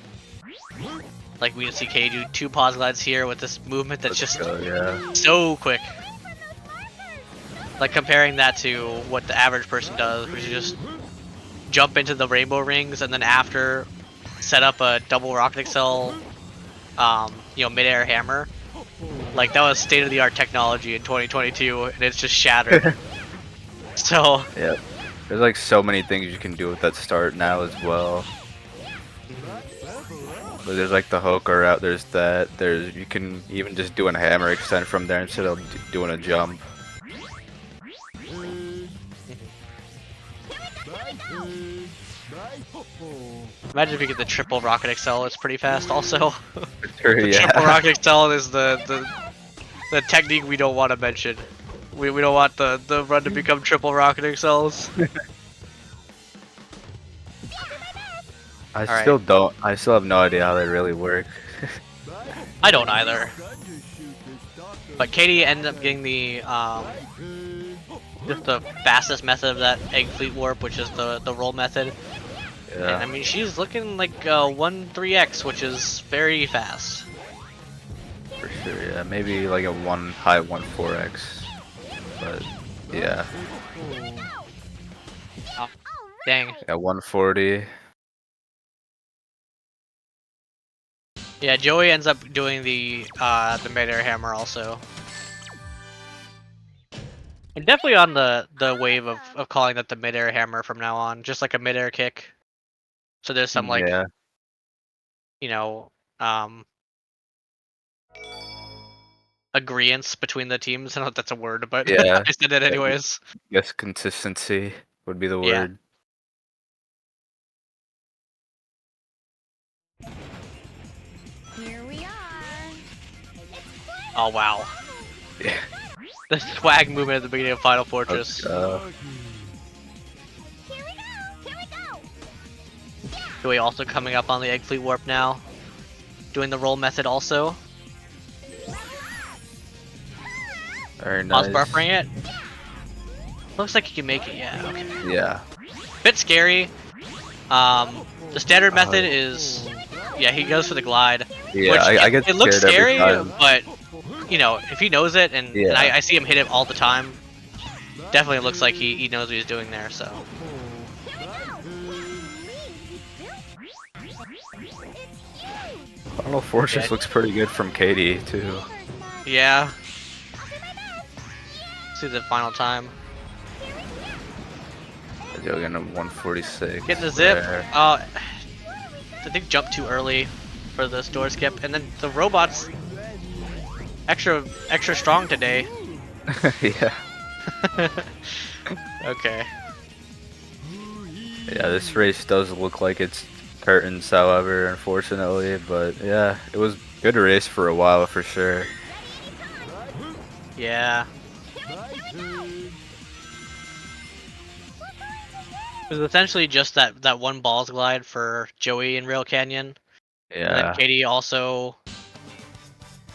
Like, we can see K do 2 Osglides here with this movement that's just so quick. Like, comparing that to what the average person does, which is just jump into the rainbow rings and then after set up a double rocket excel, you know, mid-air hammer. Like, that was state-of-the-art technology in 2022, and it's just shattered. So... Yeah. There's like so many things you can do with that start now as well. There's like the Hoka route. There's that. There's you can even just do a hammer extend from there instead of doing a jump. Imagine if you get the triple rocket excel, it's pretty fast also. Sure, The yeah. triple rocket excel is the technique we don't want to mention. We don't want the run to become triple rocket excels. I Alright. still don't. I still have no idea how they really work. I don't either. But Katie ended up getting the just the fastest method of that egg fleet warp, which is the roll method. Yeah. And I mean, she's looking like 1-3x, which is very fast. For sure, yeah. Maybe like a 1-4x. But yeah. Oh, dang. Yeah, 140. Yeah, Joey ends up doing the midair hammer also. I'm definitely on the wave of calling that the midair hammer from now on, just like a midair kick. So there's some like, Yeah. you know, agreeance between the teams. I don't know if that's a word, but Yeah. I said it anyways. Guess consistency would be the Yeah. word. Here we are. Oh wow. Yeah. The swag movement at the beginning of Final Fortress. Joey also coming up on the egg fleet warp now. Doing the roll method also. Very nice. Pause buffering it. Looks like he can make it, yeah. Okay. Yeah. Bit scary. The standard method is, yeah, he goes for the glide. Yeah, which I get it looks scared every scary, time. but you know, if he knows it, and Yeah. I see him hit it all the time, definitely looks like he knows what he's doing there. So Final Fortress looks pretty good from Katie too. yeah. See the final time. Joe getting a 146. Getting the zip. there. I think jumped too early for this door skip, and then the robots extra strong today. Yeah. Okay. Yeah, this race does look like it's curtains, however, unfortunately, but yeah, it was good race for a while for sure. Yeah. It was essentially just that one balls glide for Joey in Rail Canyon. And then Yeah. Katie also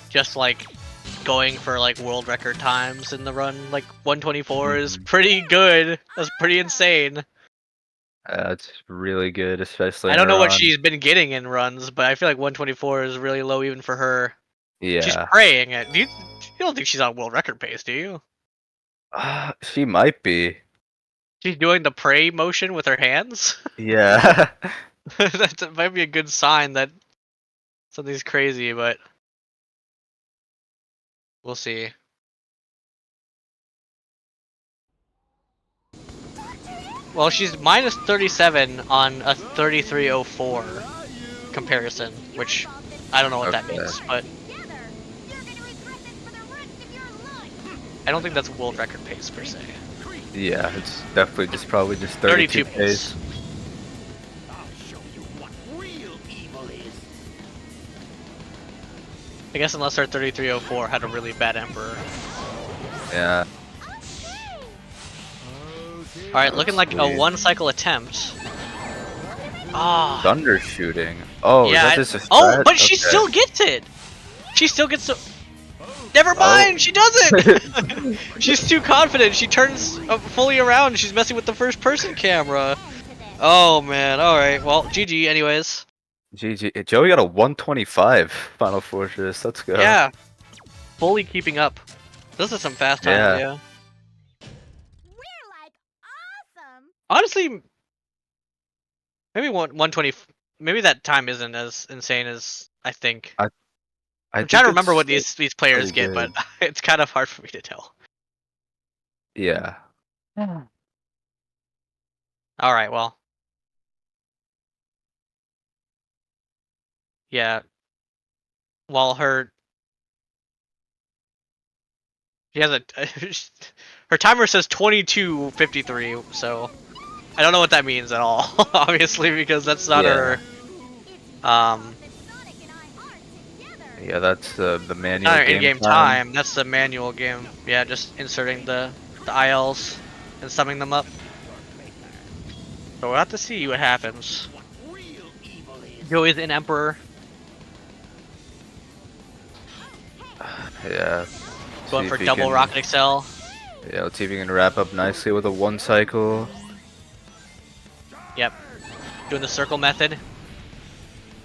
just like going for like world record times in the run. Like 124 is pretty good. That's pretty insane. It's really good, especially I in don't a know what run. she's been getting in runs, but I feel like 124 is really low even for her. She's Yeah. praying it. You don't think she's on world record pace, do you? She might be. She's doing the pray motion with her hands. Yeah. That might be a good sign that something's crazy, but we'll see. Well, she's minus 37 on a 3304 comparison, which I don't know what that Okay. means, but I don't think that's world record pace per se. Yeah, it's definitely just probably just 32 32 pace. I guess unless our 3304 had a really bad emperor. Yeah. Alright, looking like a Sweet. one cycle attempt. Ah. Thunder shooting. Oh, Yeah, is that just a oh, strat? but she Okay. still gets it! She still gets so. Never mind, she doesn't! She's too confident, she turns fully around, she's messing with the first person camera. Oh man, alright, well, GG anyways. GG. Joey got a 125 Final Fortress. Let's go. Yeah. Fully keeping up. This is some fast times, Yeah. yeah. Honestly, maybe 120. Maybe that time isn't as insane as I think. I'm trying to think remember what it's these players pretty get, but good. it's kind of hard for me to tell. Yeah. All right, well. Yeah. While her she has a her timer says 22:53, so I don't know what that means at all, obviously, because that's not Yeah. her Yeah, that's the not manual her game in-game time. time. That's the manual game. Yeah, just inserting the ILs and summing them up. So we'll have to see what happens. Joey's an Emperor. Yeah. Going See for if he double can, Rocket Excel. Yeah, let's see if he can wrap up nicely with a 1 cycle. Yep. Doing the circle method.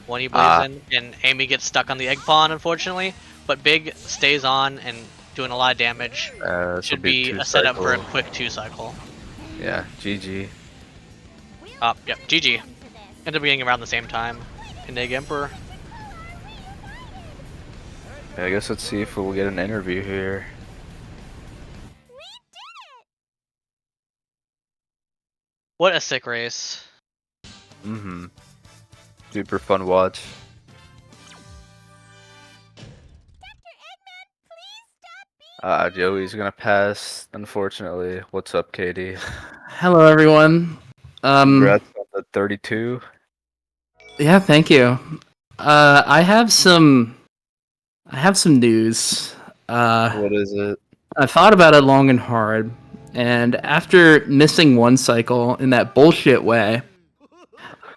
One he Ah. blaze in, and Amy gets stuck on the egg pawn, unfortunately. But Big stays on and doing a lot of damage. This'll Should be be 2 a setup for a cycle. quick 2 cycle. Yeah, GG. Yep, GG. Ended up being around the same time in Egg Emperor. Yeah, I guess let's see if we'll get an interview here. What a sick race. Mm-hmm. Super fun watch. Joey's gonna pass, unfortunately. What's up, Katie? Hello, everyone. Congrats on the 32. Yeah, thank you. I have some news. What is it? I thought about it long and hard, and after missing 1 cycle in that bullshit way,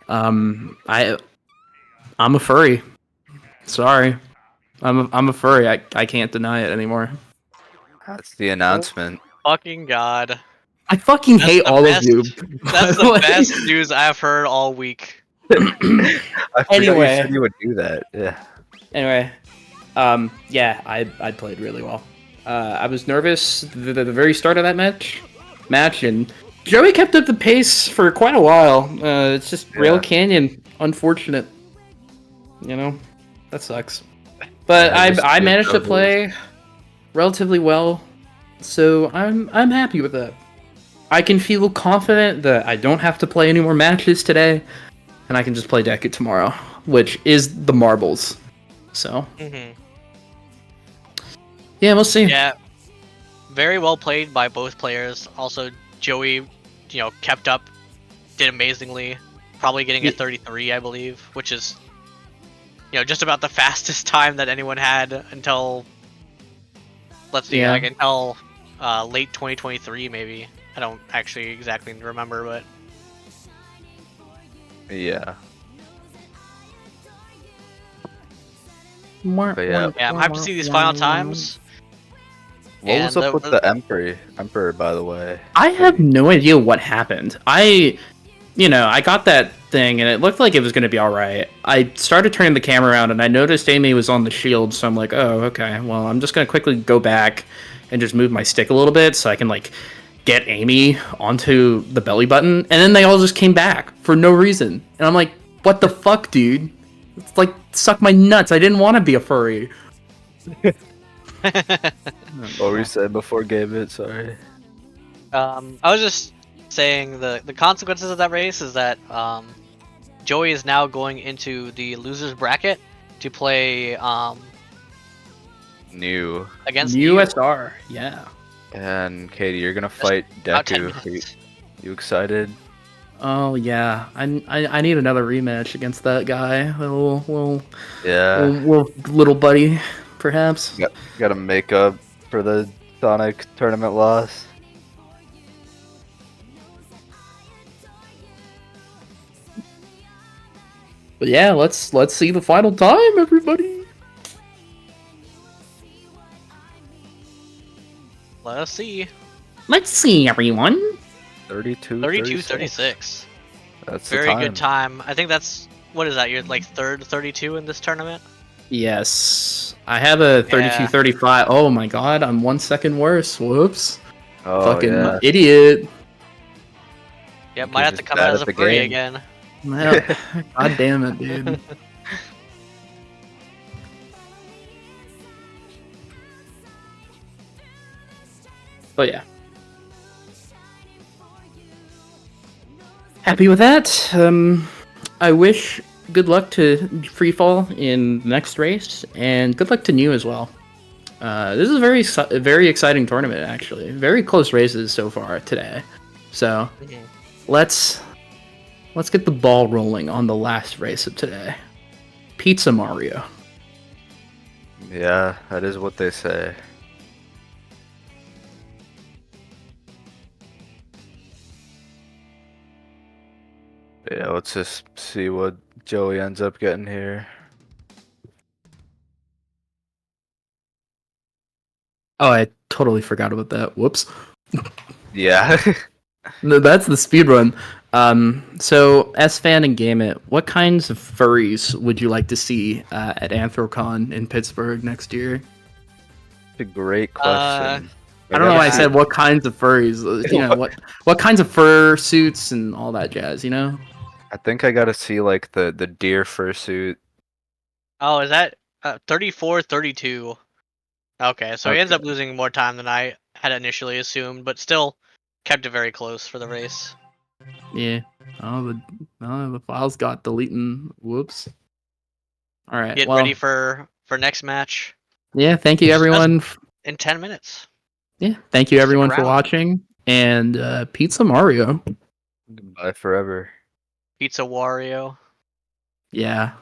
I'm a furry. Sorry, I'm a furry. I can't deny it anymore. That's the announcement. Fucking god. I fucking hate all of you. That's the best news I've heard all week. I forgot Anyway. you said you would do that. Yeah. Anyway, yeah, I played really well. I was nervous the very start of that match, and Joey kept up the pace for quite a while. It's just Rail Canyon, unfortunate. You know, that sucks. But I managed to play relatively well, so I'm happy with that. I can feel confident that I don't have to play any more matches today, and I can just play Deku tomorrow, which is the marbles. So, yeah, we'll see. Yeah, very well played by both players. Also, Joey, kept up, did amazingly. Probably getting a 33, I believe, which is, just about the fastest time that anyone had until, let's see, Yeah. I can tell late 2023 maybe. I don't actually exactly remember, but Yeah. But yeah, I'm happy to see these final times. What was And up with the Emperor, by the way? I have no idea what happened. I got that thing and it looked like it was going to be all right. I started turning the camera around and I noticed Amy was on the shield, so I'm like, oh, okay. Well, I'm just going to quickly go back and just move my stick a little bit so I can get Amy onto the belly button, and then they all just came back for no reason. And I'm like, what the fuck, dude? It's like, suck my nuts. I didn't want to be a furry. What were you saying before Gambit? Sorry. I was just saying the consequences of that race is that Joey is now going into the losers bracket to play New. against USR, yeah. And Katie, you're gonna fight about 10 Deku. You excited? Oh yeah, I need another rematch against that guy. Yeah. Little buddy, perhaps. Got to make up for the Sonic tournament loss. But yeah, let's see the final time, everybody. Let's see. Let's see, everyone. 32, 36. That's the very time. good time. I think that's what is that? You're third 32 in this tournament. Yes, I have a 32-35. Oh my god, I'm 1 second worse. Whoops. Oh, Fucking yeah. idiot. Yeah, might have to come out as a furry again. Well, god damn it, dude. But yeah. Happy with that. I wish good luck to Freefall in the next race, and good luck to New as well. This is a very exciting tournament, actually. Very close races so far today. So let's get the ball rolling on the last race of today. Pizza Mario. Yeah, that is what they say. Yeah, let's just see what Joey ends up getting here. Oh, I totally forgot about that. Whoops. Yeah. No, that's the speed run. So SFan and Game It, what kinds of furries would you like to see at Anthrocon in Pittsburgh next year? A great question. I don't know why I said what kinds of furries. You know what kinds of fur suits and all that jazz. You know. I think I gotta see like the deer fursuit. Oh, is that 34, 32? Okay, so he ends up losing more time than I had initially assumed, but still kept it very close for the race. Yeah. The files got deleting. Whoops. All right. Get well, ready for next match. Yeah. Thank you, everyone. In 10 minutes. Yeah. Thank you, everyone, for around. watching. And Pizza Mario. Goodbye forever. Pizza Wario. Yeah.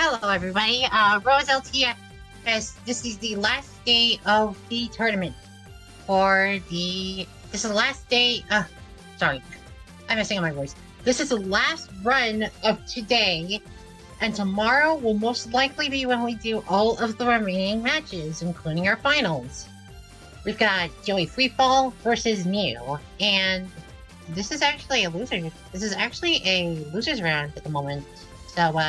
Hello, everybody. Rose LTS. This is the last day of the tournament. This is the last day. Sorry, I'm messing up my voice. This is the last run of today, and tomorrow will most likely be when we do all of the remaining matches, including our finals. We've got Joey Freefall versus Mew, and this is actually a loser. This is actually a losers round at the moment. So,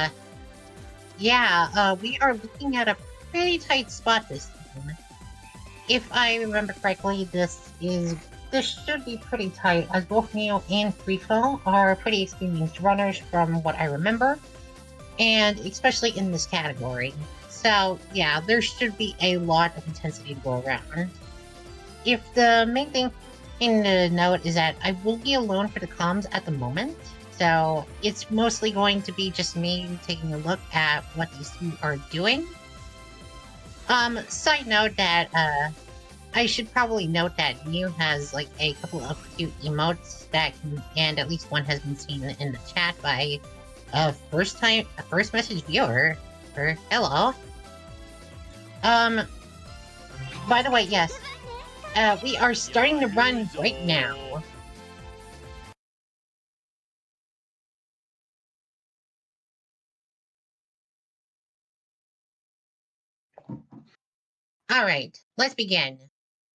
yeah, we are looking at a pretty tight spot this time. If I remember correctly, this should be pretty tight, as both Neo and Freefall are pretty experienced runners from what I remember, and especially in this category. So, yeah, there should be a lot of intensity to go around. If the main thing to note is that I will be alone for the comms at the moment, so it's mostly going to be just me taking a look at what these two are doing. Side note that, I should probably note that Mew has, like, a couple of cute emotes that and at least one has been seen in the chat by a first message viewer. Hello. By the way, yes, we are starting to run right now. Alright, let's begin.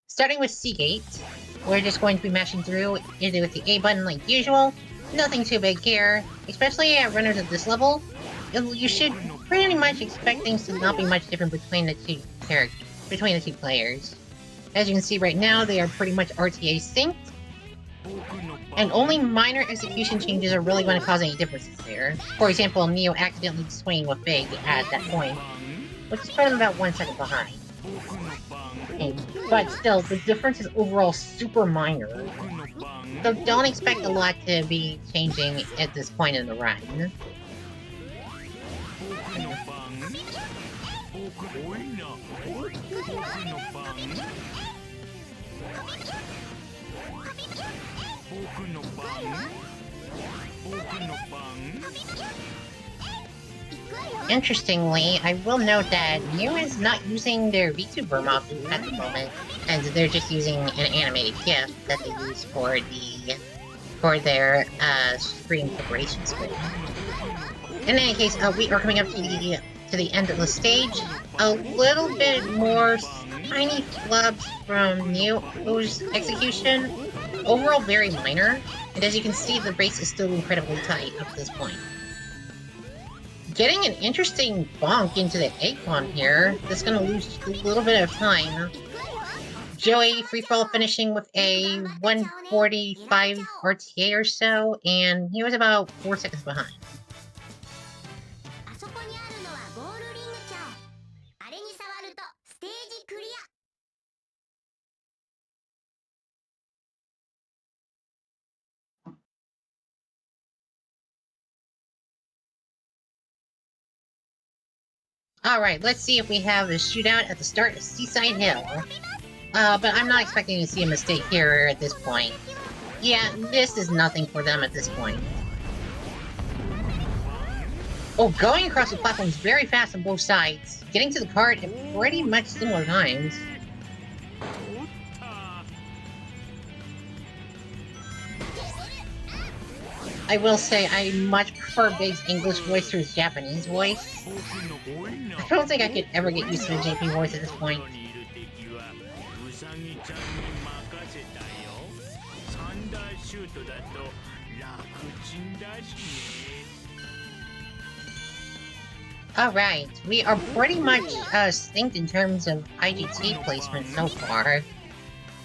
Starting with Seagate, we're just going to be mashing through either with the A button like usual. Nothing too big here, especially at runners at this level. You should pretty much expect things to not be much different between the two players. As you can see right now, they are pretty much RTA synced, and only minor execution changes are really going to cause any differences there. For example, Neo accidentally swinging with Big at that point, which is put him about 1 second behind. But still, the difference is overall super minor, so don't expect a lot to be changing at this point in the run. Interestingly, I will note that Mew is not using their VTuber model at the moment, and they're just using an animated GIF that they use for their stream preparation screen. In any case, we are coming up to the end of the stage. A little bit more tiny flubs from Mew's execution. Overall, very minor, and as you can see, the race is still incredibly tight up to this point. Getting an interesting bonk into the egg pond here. That's gonna lose just a little bit of time. Joey Freefall finishing with a 145 RTA or so, and he was about 4 seconds behind. Alright, let's see if we have a shootout at the start of Seaside Hill. But I'm not expecting to see a mistake here at this point. Yeah, this is nothing for them at this point. Oh, going across the platform is very fast on both sides, getting to the cart at pretty much similar times. I will say I much prefer Big's English voice to his Japanese voice. I don't think I could ever get used to the JP voice at this point. Alright, we are pretty much synced in terms of IGT placement so far.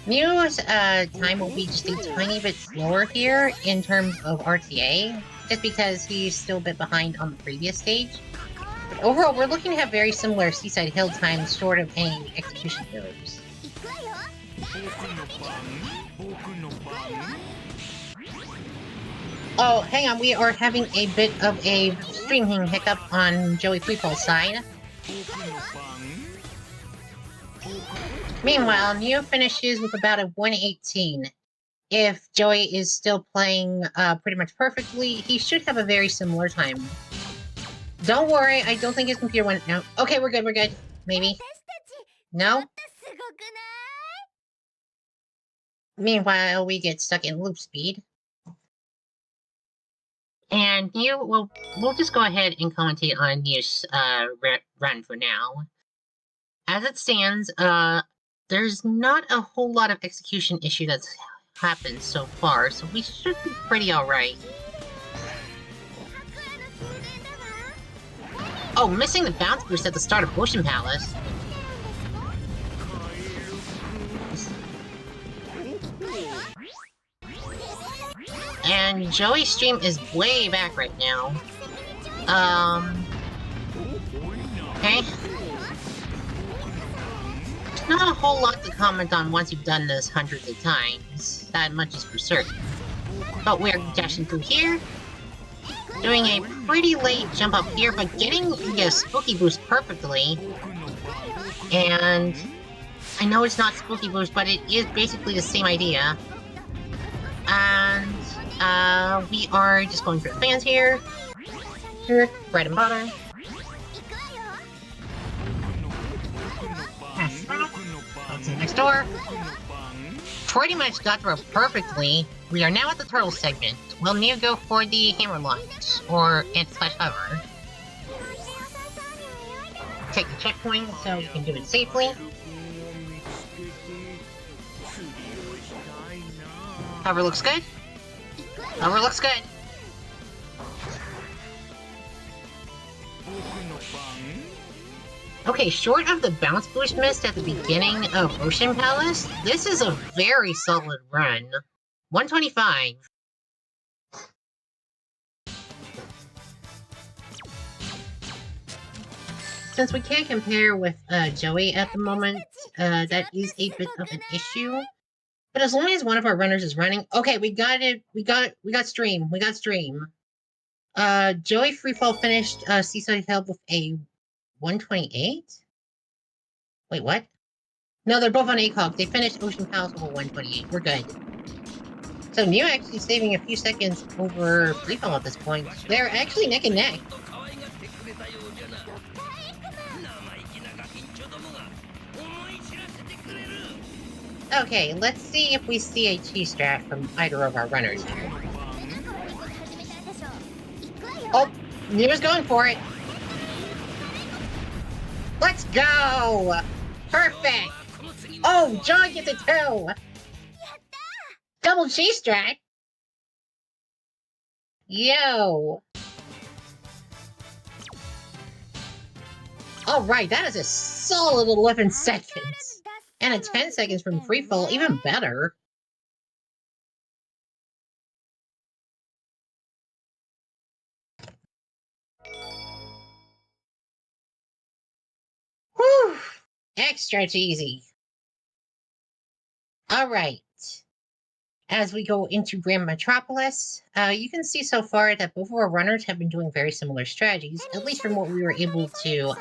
Mew's time will be just a tiny bit slower here in terms of RTA, just because he's still a bit behind on the previous stage. But overall, we're looking to have very similar Seaside Hill times, short of any execution errors. Oh, hang on, we are having a bit of a streaming hiccup on Joey Freefall's side. Meanwhile, Neo finishes with about a 118. If Joey is still playing pretty much perfectly, he should have a very similar time. Don't worry, I don't think his computer went out. Okay, we're good, we're good. Maybe. No? Meanwhile, we get stuck in loop speed. And we'll just go ahead and commentate on New's run for now. As it stands, there's not a whole lot of execution issue that's happened so far, so we should be pretty alright. Oh, missing the bounce boost at the start of Ocean Palace. And Joey's stream is way back right now. Okay. There's not a whole lot to comment on once you've done this hundreds of times. That much is for certain. But we're dashing through here. Doing a pretty late jump up here, but getting the Spooky Boost perfectly. And I know it's not Spooky Boost, but it is basically the same idea. And we are just going through the fans here. Here, bread and butter. Pass that. Go to the next door. Pretty much got through perfectly. We are now at the turtle segment. Will Neo go for the hammer launch or anti-slash hover? Take the checkpoint so we can do it safely. Hover looks good. Hover looks good. Okay, short of the bounce boost missed at the beginning of Ocean Palace, this is a very solid run. 125. Since we can't compare with Joey at the moment, that is a bit of an issue. But as long as one of our runners is running, okay, we got it. We got stream. We got stream. Joey Freefall finished Seaside Hill with a 128. Wait, what? No, they're both on ACOG. They finished Ocean Palace with a 128. We're good. So Neo actually saving a few seconds over Freefall at this point. They're actually neck and neck. Okay, let's see if we see a T-strat from either of our runners here. Oh, Neo's going for it. Let's go! Perfect! Oh, John gets a 2! Double T-strat! Yo! Alright, that is a solid 11 seconds! And a 10 seconds from Freefall, even better. Whew! Extra cheesy. Alright. As we go into Grand Metropolis, you can see so far that both of our runners have been doing very similar strategies, at least from what we were able to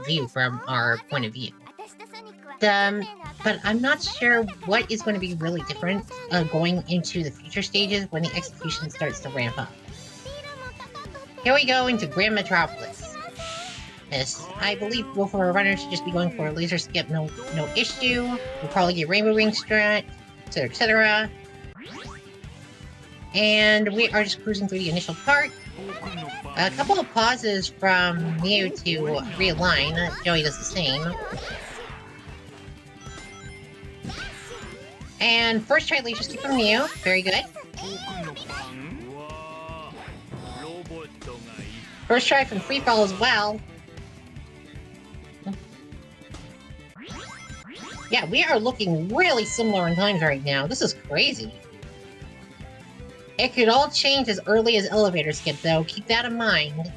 view from our point of view. But I'm not sure what is going to be really different going into the future stages when the execution starts to ramp up. Here we go into Grand Metropolis. Yes, I believe both of our runners should just be going for a laser skip, no issue. We'll probably get Rainbow Ring strat, etc, etc. And we are just cruising through the initial part. A couple of pauses from Neo to realign. Joey does the same. And first try laser skip from Neo. Very good. First try from Freefall as well. Yeah, we are looking really similar in times right now. This is crazy. It could all change as early as elevator skip, though. Keep that in mind.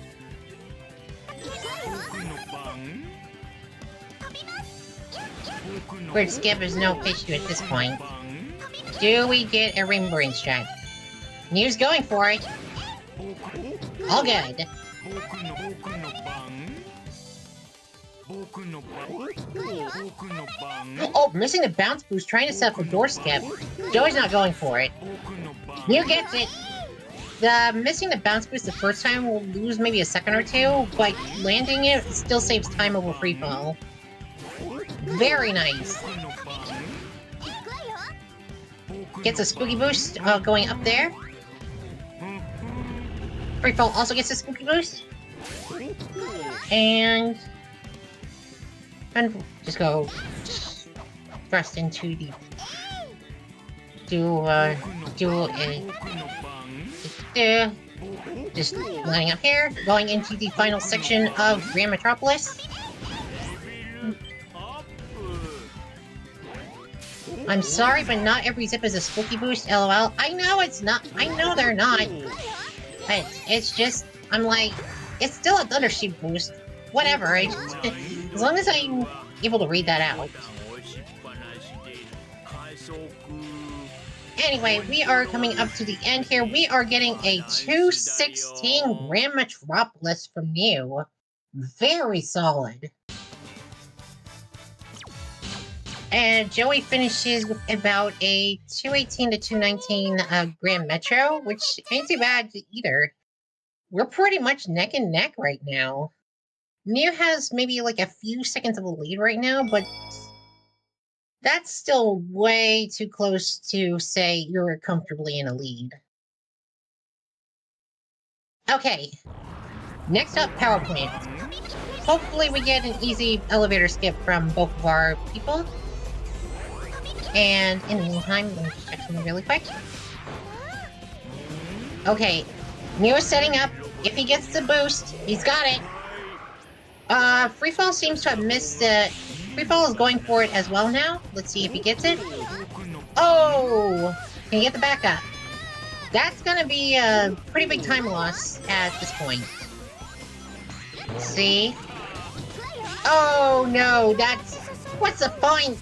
Bird skip is no issue at this point. Do we get a Rainbow Ring strat? Neo's going for it. All good. Oh, missing the bounce boost, trying to set up a door skip. Joey's not going for it. Neo gets it. Missing the bounce boost the first time will lose maybe a second or two, but landing it still saves time over free fall. Very nice. Gets a spooky boost going up there. Free fall also gets a spooky boost. And just go thrust into the just lining up here, going into the final section of Grand Metropolis. I'm sorry, but not every zip is a spooky boost, lol. I know it's not. I know they're not. But it's just, I'm like, it's still a Thundershoot boost. Whatever, as long as I'm able to read that out. Anyway, we are coming up to the end here. We are getting a 216 Grand Metropolis from you. Very solid. And Joey finishes with about a 218 to 219 Grand Metro, which ain't too bad either. We're pretty much neck and neck right now. Mew has maybe like a few seconds of a lead right now, but that's still way too close to say you're comfortably in a lead. Okay, next up, Power Plant. Hopefully we get an easy elevator skip from both of our people. And in the meantime, let me just check something really quick. Okay, Mew is setting up. If he gets the boost, he's got it. Freefall seems to have missed it. Freefall is going for it as well now. Let's see if he gets it. Oh! Can he get the backup? That's gonna be a pretty big time loss at this point. See? Oh no, that's... What's the point?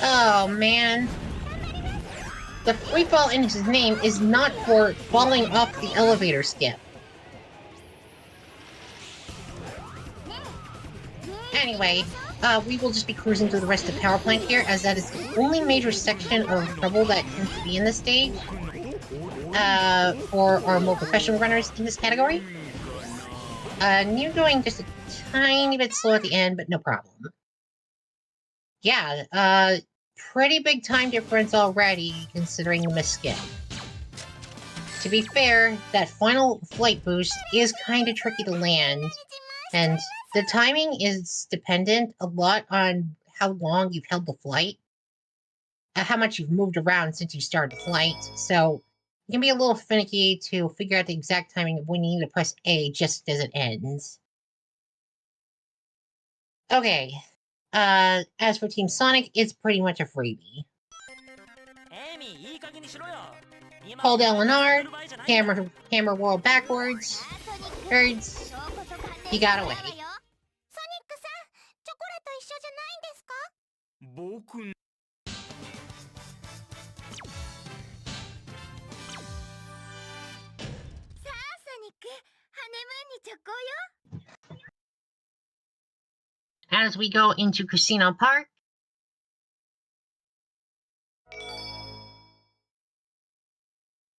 Oh man. The free fall in his name is not for falling off the elevator skip. Anyway, we will just be cruising through the rest of Power Plant here, as that is the only major section of trouble that tends to be in this stage. For our more professional runners in this category. New going just a tiny bit slow at the end, but no problem. Yeah, pretty big time difference already, considering the missed skip. To be fair, that final flight boost is kind of tricky to land, and the timing is dependent a lot on how long you've held the flight, how much you've moved around since you started the flight, so it can be a little finicky to figure out the exact timing of when you need to press A just as it ends. Okay, as for Team Sonic, it's pretty much a freebie. Hold L and R, hammer whirl backwards, birds, he got away. As we go into Casino Park,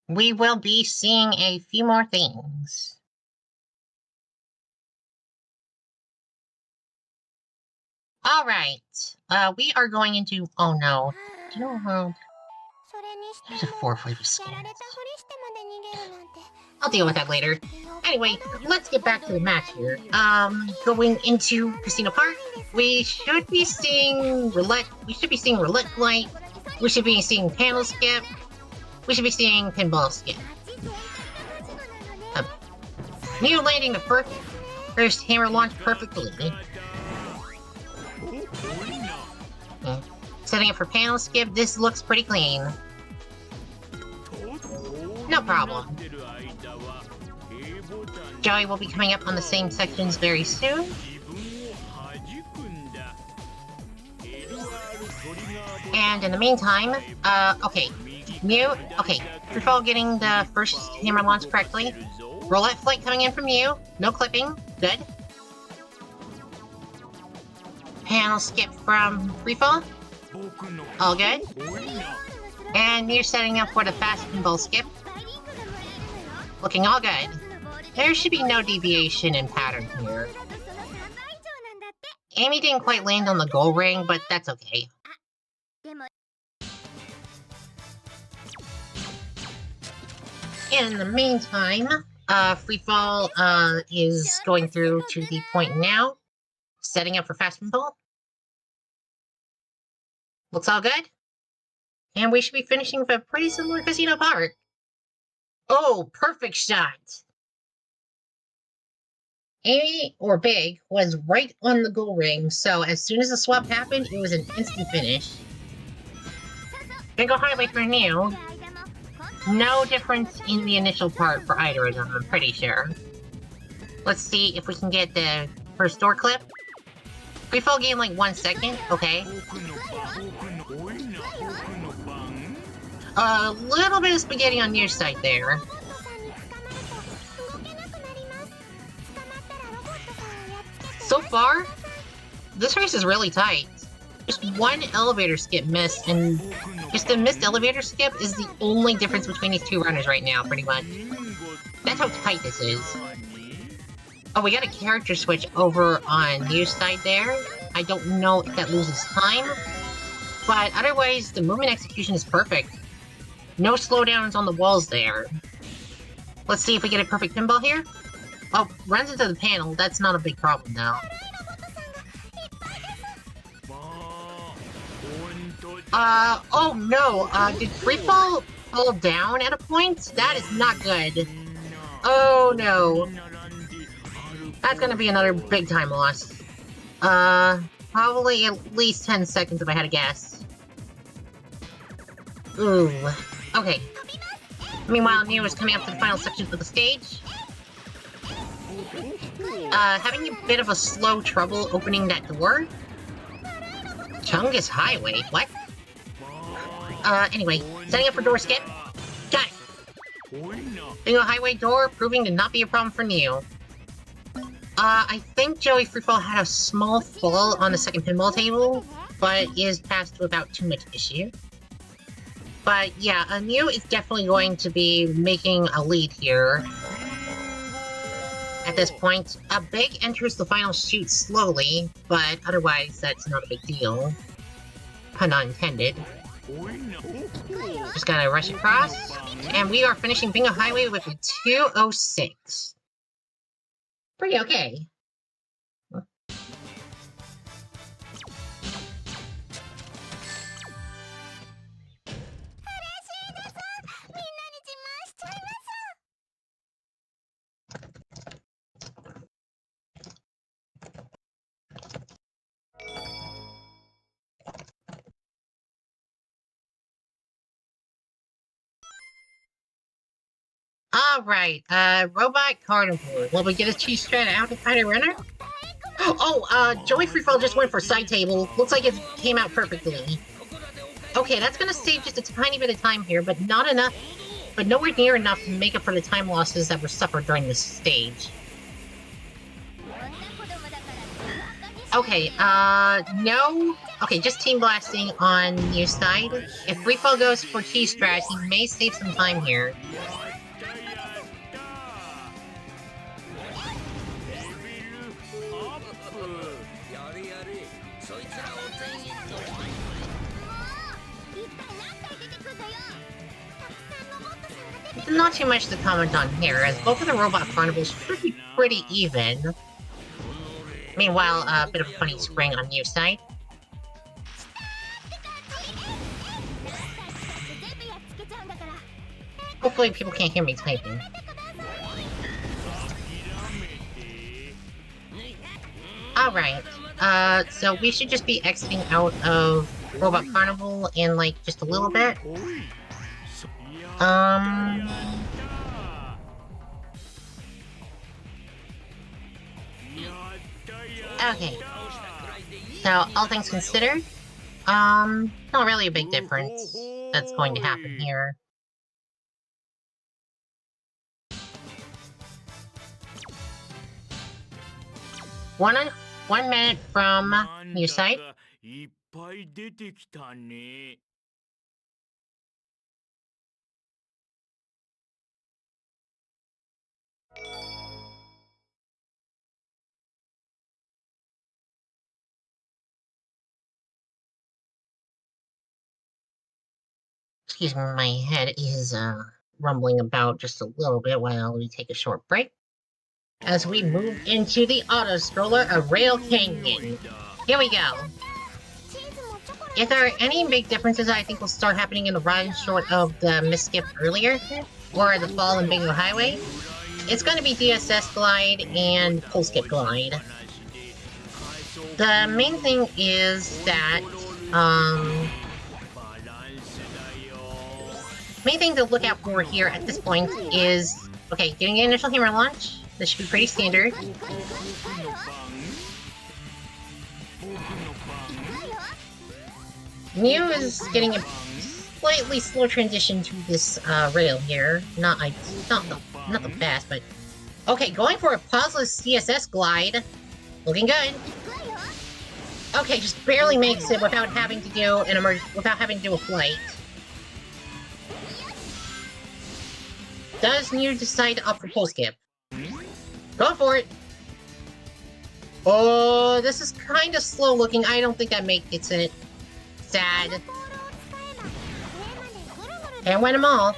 we will be seeing a few more things. Alright, we are going into... Oh no. Do you know how... There's a 4-5 escape. I'll deal with that later. Anyway, let's get back to the match here. Going into Casino Park, we should be seeing roulette. We should be seeing roulette flight. We should be seeing panel skip. We should be seeing pinball skip. Mew landing the first hammer launch perfectly. Setting up for panel skip. This looks pretty clean. No problem. Joey will be coming up on the same sections very soon. And in the meantime, okay. Mew, okay. Freefall getting the first hammer launch correctly. Roulette flight coming in from you. No clipping. Good. Panel skip from Freefall. All good. And you're setting up for the fast pinball skip. Looking all good. There should be no deviation in pattern here. Amy didn't quite land on the goal ring, but that's okay. In the meantime, Freefall is going through to the point now, setting up for fast pinball. Looks all good. And we should be finishing with a pretty similar casino part. Oh, perfect shot! Amy, or Big, was right on the goal ring, so as soon as the swap happened, it was an instant finish. Bingo highway for new. No difference in the initial part for either of them, I'm pretty sure. Let's see if we can get the first door clip. Freefall gained like 1 second, okay. A little bit of spaghetti on your side there. So far, this race is really tight. Just one elevator skip missed, and just the missed elevator skip is the only difference between these two runners right now, pretty much. That's how tight this is. Oh, we got a character switch over on your side there. I don't know if that loses time, but otherwise, the movement execution is perfect. No slowdowns on the walls there. Let's see if we get a perfect pinball here. Oh, runs into the panel. That's not a big problem, though. Oh no, did Freefall fall down at a point? That is not good. Oh no. That's gonna be another big time loss. Probably at least 10 seconds if I had to guess. Ooh. Okay. Meanwhile, Neo is coming up to the final section of the stage. Having a bit of a slow trouble opening that door. Chungus Highway? What? Anyway, setting up for door skip. Got it! Bingo Highway door proving to not be a problem for Neo. I think Joey Freefall had a small fall on the second pinball table, but is passed without too much issue. But yeah, Neo is definitely going to be making a lead here. At this point, a Big enters the final chute slowly, but otherwise that's not a big deal. Pun not intended. Just gotta rush across, and we are finishing Bingo Highway with a 2:06. Pretty okay. Alright, Robot Carnivore. Will we get a cheese strat out to find a runner? Oh, Joey Freefall just went for side table. Looks like it came out perfectly. Okay, that's gonna save just a tiny bit of time here, but not enough, but nowhere near enough to make up for the time losses that were suffered during this stage. Okay, no. Okay, just team blasting on your side. If Freefall goes for cheese strat, he may save some time here. Not too much to comment on here, as both of the Robot Carnivals should be pretty even. Meanwhile, a bit of a funny spring on your side. Hopefully people can't hear me typing. Alright, so we should just be exiting out of Robot Carnival in, like, just a little bit. Okay. So, all things considered, not really a big difference that's going to happen here. One minute from your side. Excuse me, my head is rumbling about just a little bit while we take a short break. As we move into the auto scroller of Rail Canyon. Here we go. If there are any big differences I think will start happening in the run short of the misskip earlier, or the fall in Bingo Highway, it's going to be DSS Glide and Pole Skip Glide. The main thing is that, main thing to look out for here at this point is, okay, getting an initial hammer launch. This should be pretty standard. Mew is getting a slightly slow transition through this rail here. Not the best, but okay. Going for a pauseless CSS glide, looking good. Okay, just barely makes it without having to do a flight. Does Mew decide to opt for pole skip? Go for it. Oh, this is kind of slow looking. I don't think that makes it. Sad. Can't win them all.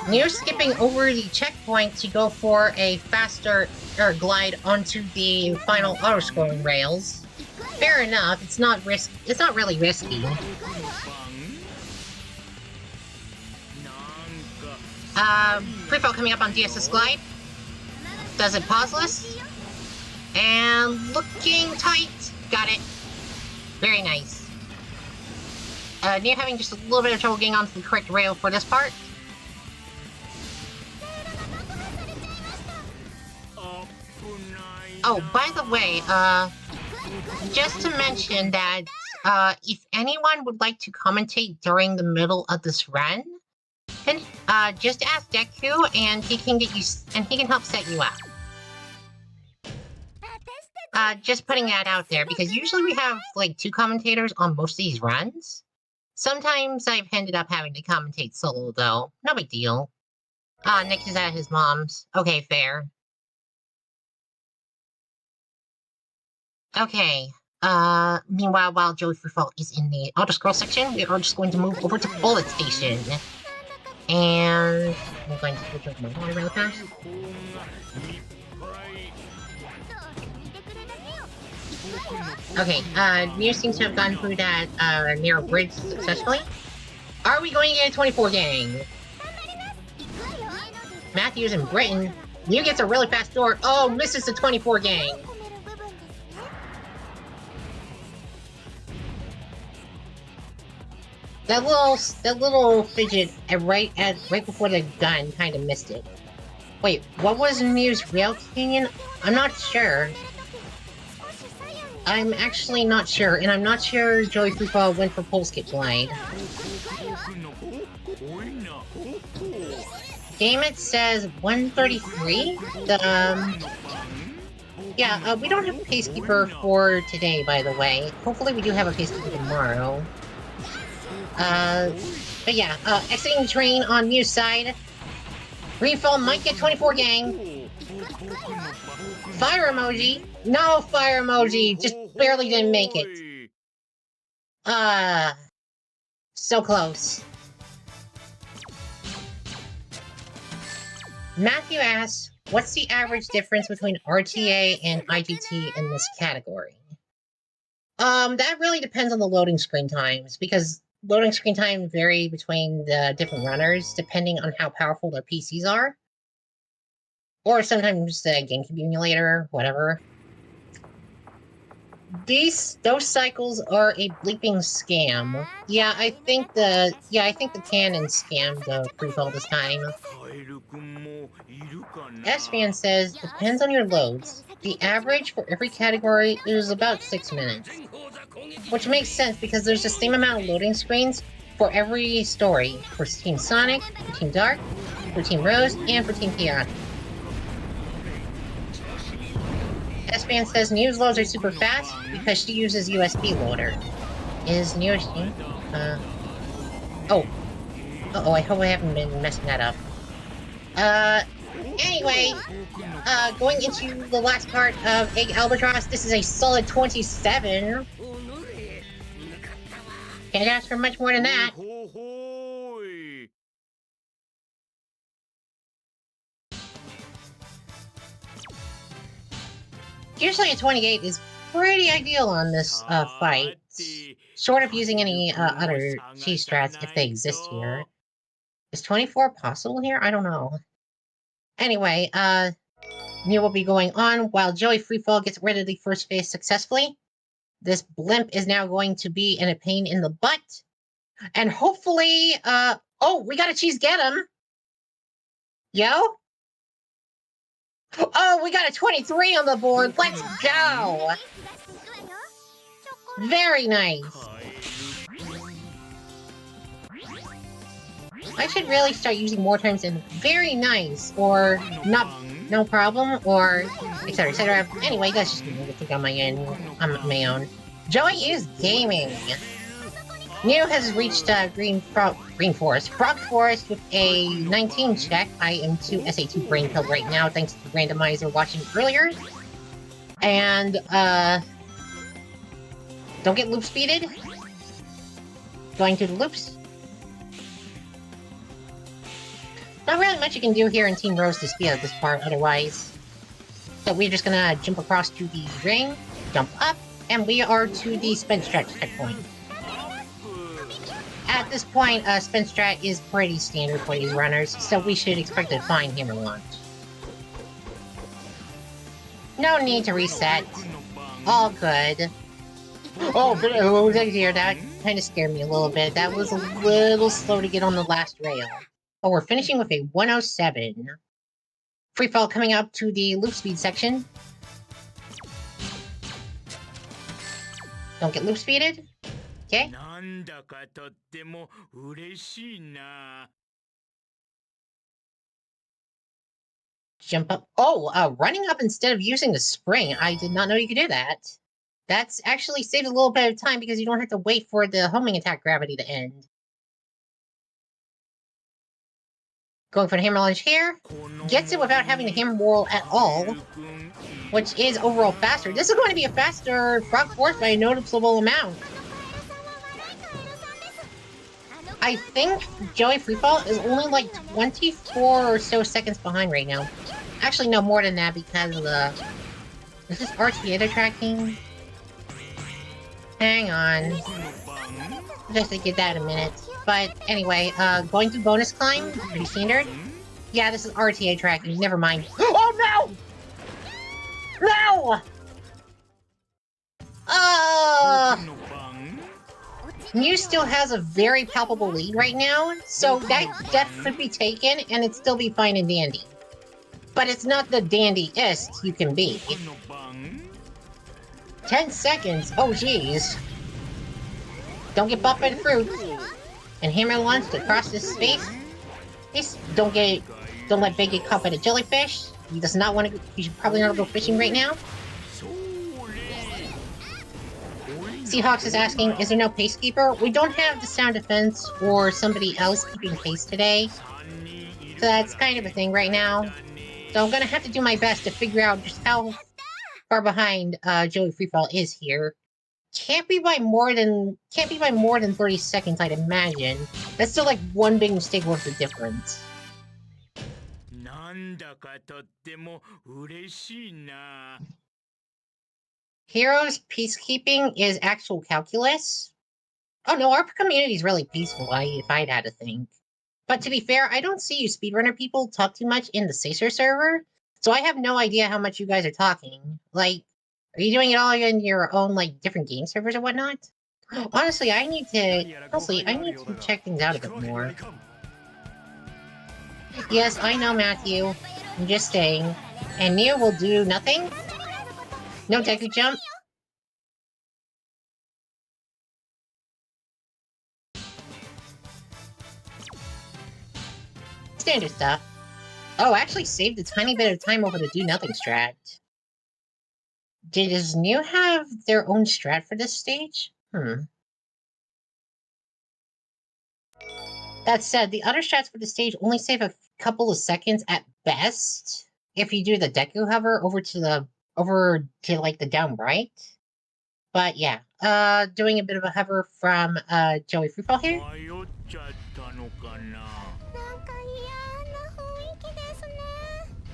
Near skipping over the checkpoint to go for a faster glide onto the final auto-scrolling rails. Fair enough. It's not really risky. Pre-fall coming up on DSS Glide. Does it pauseless? And looking tight. Got it. Very nice. Near having just a little bit of trouble getting onto the correct rail for this part. Oh, by the way, just to mention that, if anyone would like to commentate during the middle of this run, then, just ask Deku, and he can help set you up. Just putting that out there, because usually we have, like, 2 commentators on most of these runs. Sometimes I've ended up having to commentate solo, though. No big deal. Nick is at his mom's. Okay, fair. Okay. Meanwhile, while Joey Freefall is in the auto-scroll section, we are just going to move over to Bullet Station. And I'm going to switch over my water real fast. Okay, Mew seems to have gone through that narrow bridge successfully. Are we going to get a 24 gang? Matthews in Britain. Mew gets a really fast door. Oh, misses the 24 gang. That little fidget right before the gun kind of missed it. Wait, what was Mew's Rail Canyon? I'm not sure. I'm actually not sure, and I'm not sure Joey Freefall went for Pole Skip Glide. Game it says 133. Yeah, we don't have a Pacekeeper for today, by the way. Hopefully we do have a Pacekeeper tomorrow. But yeah, exiting the train on Mew's side. Greenfall might get 24 gang. Fire emoji. No fire emoji. Just barely didn't make it. So close. Matthew asks, what's the average difference between RTA and IGT in this category? That really depends on the loading screen times, because loading screen time vary between the different runners depending on how powerful their PCs are. Or sometimes the game accumulator, whatever. Those cycles are a bleeping scam. Yeah, I think the canon scammed the pre-fall this time. S-Fan says, depends on your loads. The average for every category is about 6 minutes. Which makes sense because there's the same amount of loading screens for every story. For Team Sonic, for Team Dark, for Team Rose, and for Team Piata. S-Fan says Mew's loads are super fast because she uses USB loader. Is Mew's... Oh. Uh-oh, I hope I haven't been messing that up. Anyway, going into the last part of Egg Albatross, this is a solid 27. Can't ask for much more than that. Usually a 28 is pretty ideal on this fight, short of using any other cheese strats if they exist here. Is 24 possible here? I don't know. Anyway, Neil will be going on while Joey Freefall gets rid of the first phase successfully. This blimp is now going to be in a pain in the butt. And hopefully, oh, we got a cheese get him. Yo? Oh, we got a 23 on the board. Let's go. Very nice. I should really start using more terms than very nice, or not, no problem, or etc. etc. Anyway, that's just me. I think on my end. I'm on my own. Joey is gaming. Neo has reached Green Forest. Frog Forest with a 19 check. I am 2 SA2 brain pill right now, thanks to the randomizer watching earlier. And, don't get loop speeded. Going through the loops. Not really much you can do here in Team Rose to speed up this part otherwise. So we're just gonna jump across to the ring, jump up, and we are to the spin strat checkpoint. At this point, spin strat is pretty standard for these runners, so we should expect a fine hammer launch. No need to reset. All good. Oh, dear, that kind of scared me a little bit. That was a little slow to get on the last rail. Oh, we're finishing with a 107. Freefall coming up to the loop speed section. Don't get loop speeded. Okay. Jump up. Oh, running up instead of using the spring. I did not know you could do that. That's actually saved a little bit of time because you don't have to wait for the homing attack gravity to end. Going for the hammer launch here. Gets it without having to hammer whirl at all, which is overall faster. This is going to be a faster Frog Force by a noticeable amount. I think Joey Freefall is only like 24 or so seconds behind right now. Actually, no, more than that because of the... Is this RTA they're tracking? Hang on. Just to get that in a minute. But anyway, going through bonus climb, pretty standard. Yeah, this is RTA tracking, never mind. Oh no! No! Mew still has a very palpable lead right now, so that death could be taken and it'd still be fine and dandy. But it's not the dandiest you can be. 10 seconds? Oh jeez. Don't get bumped by the fruit. And hammer launched across this space. Please don't let Big get caught by the jellyfish. He does not want to. He should probably not go fishing right now. Seahawks is asking, is there no pacekeeper? We don't have the sound defense or somebody else keeping pace today. So that's kind of a thing right now. So I'm gonna have to do my best to figure out just how far behind Joey Freefall is here. Can't be by more than 30 seconds, I'd imagine. That's still like one big mistake worth the difference. Heroes peacekeeping is actual calculus. Oh no, our community's really peaceful, if I'd had to think. But to be fair, I don't see you speedrunner people talk too much in the Sacer server, so I have no idea how much you guys are talking. Like, are you doing it all in your own, like, different game servers or whatnot? Honestly, I need to check things out a bit more. Yes, I know, Matthew. I'm just saying. And Neo will do nothing? No Deku Jump? Standard stuff. Oh, actually saved a tiny bit of time over the do nothing strat. Does Neo have their own strat for this stage? That said, the other strats for the stage only save a couple of seconds at best if you do the Deku hover over to like the down right. But yeah, doing a bit of a hover from Joey Freefall here.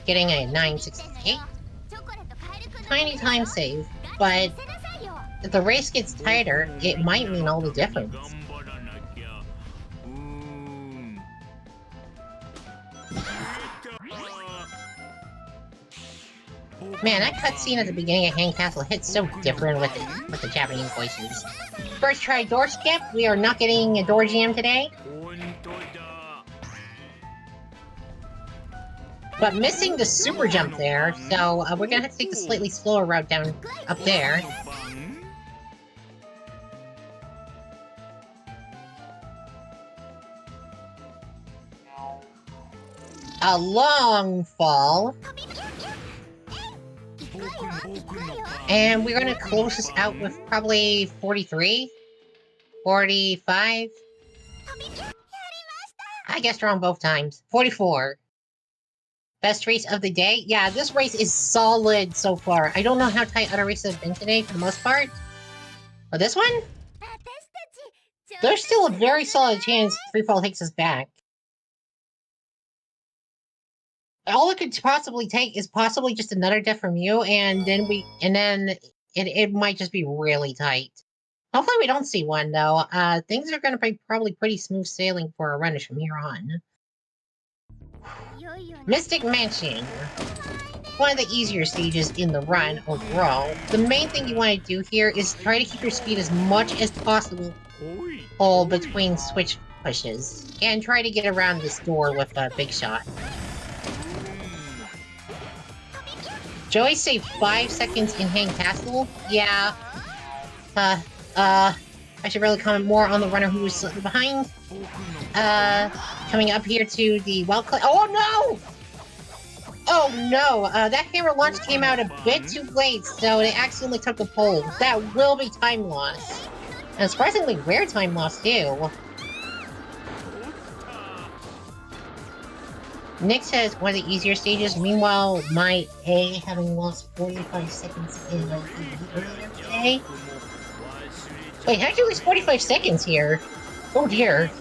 Getting a 968. Tiny time save, but if the race gets tighter, it might mean all the difference. Man, that cutscene at the beginning of Hang Castle hits so different with the Japanese voices. First try door skip. We are not getting a door GM today. But missing the super jump there, so we're gonna have to take the slightly slower route down up there. A long fall. And we're gonna close this out with probably 43? 45? I guessed wrong both times. 44. Best race of the day? Yeah, this race is solid so far. I don't know how tight other races have been today for the most part. But this one? There's still a very solid chance Freefall takes us back. All it could possibly take is possibly just another death from you, and then it might just be really tight. Hopefully we don't see one though. Things are gonna be probably pretty smooth sailing for our runners from here on. Mystic Mansion. One of the easier stages in the run overall. The main thing you want to do here is try to keep your speed as much as possible all between switch pushes, and try to get around this door with a big shot. Joey saved 5 seconds in Hang Castle. Yeah. I should really comment more on the runner who was slightly behind. Coming up here to the oh no! Oh no! That hammer launch came out a bit too late, so they accidentally took the pole. That will be time loss. And surprisingly rare time loss too. Nyx has one of the easier stages, meanwhile, my A having lost 45 seconds in my PvE earlier today. Wait, how'd you lose 45 seconds here? Oh dear.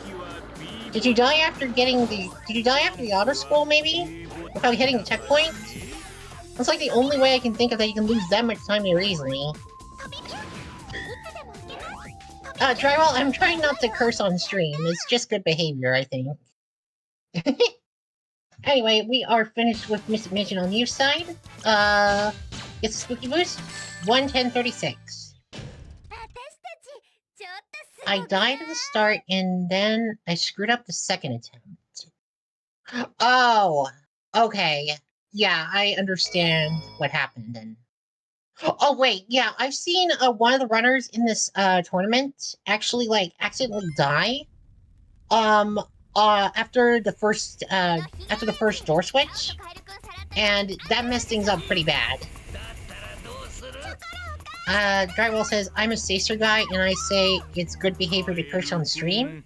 Did you die after the auto scroll, maybe? Without hitting the checkpoint? That's like the only way I can think of that you can lose that much time here easily. Drywall, I'm trying not to curse on stream. It's just good behavior, I think. Anyway, we are finished with Mystic Mansion on your side. It's a spooky boost. 1:10:36. I died at the start, and then I screwed up the second attempt. Oh, okay. Yeah, I understand what happened then. Oh wait, yeah, I've seen one of the runners in this tournament actually accidentally die. After the first door switch, and that messed things up pretty bad. Drywall says, I'm a Sacer guy, and I say it's good behavior to curse on stream.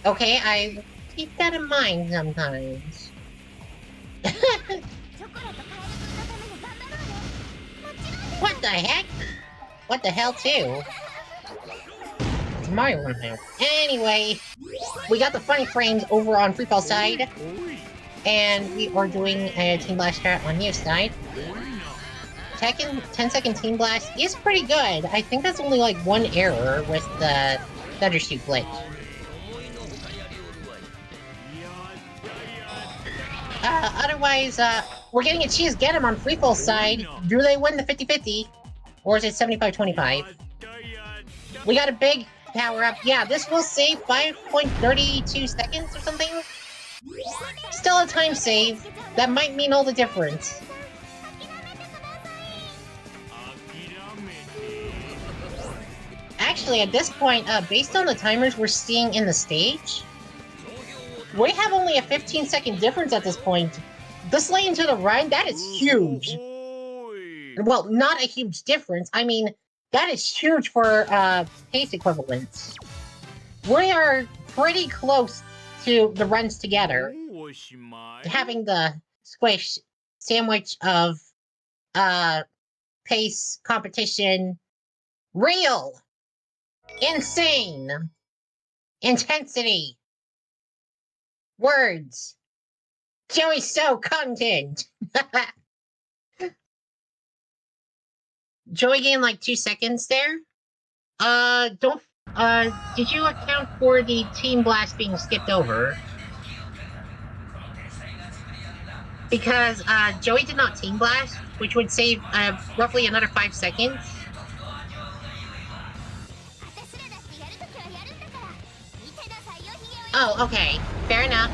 Okay, I keep that in mind sometimes. What the heck? What the hell, too? It's Mario one there. Anyway, we got the funny frames over on Freefall side, and we are doing a Team Blast strat on Neo's side. 10-second Team Blast is pretty good. I think that's only like one error with the Thundershoot glitch. Otherwise, we're getting a Cheese Get 'em on Freefall side. Do they win the 50-50? Or is it 75-25? We got a big power-up. Yeah, this will save 5.32 seconds or something. Still a time save. That might mean all the difference. Actually, at this point, based on the timers we're seeing in the stage, we have only a 15-second difference at this point. This lane to the right, that is huge. Well, not a huge difference. I mean, that is huge for pace equivalence. we are pretty close to the runs together. Having the squish sandwich of pace, competition, real, insane, intensity, words. Joey's so content. Joey gained like 2 seconds there. Don't. Did you account for the team blast being skipped over? Because Joey did not team blast, which would save roughly another 5 seconds. Oh, okay. Fair enough.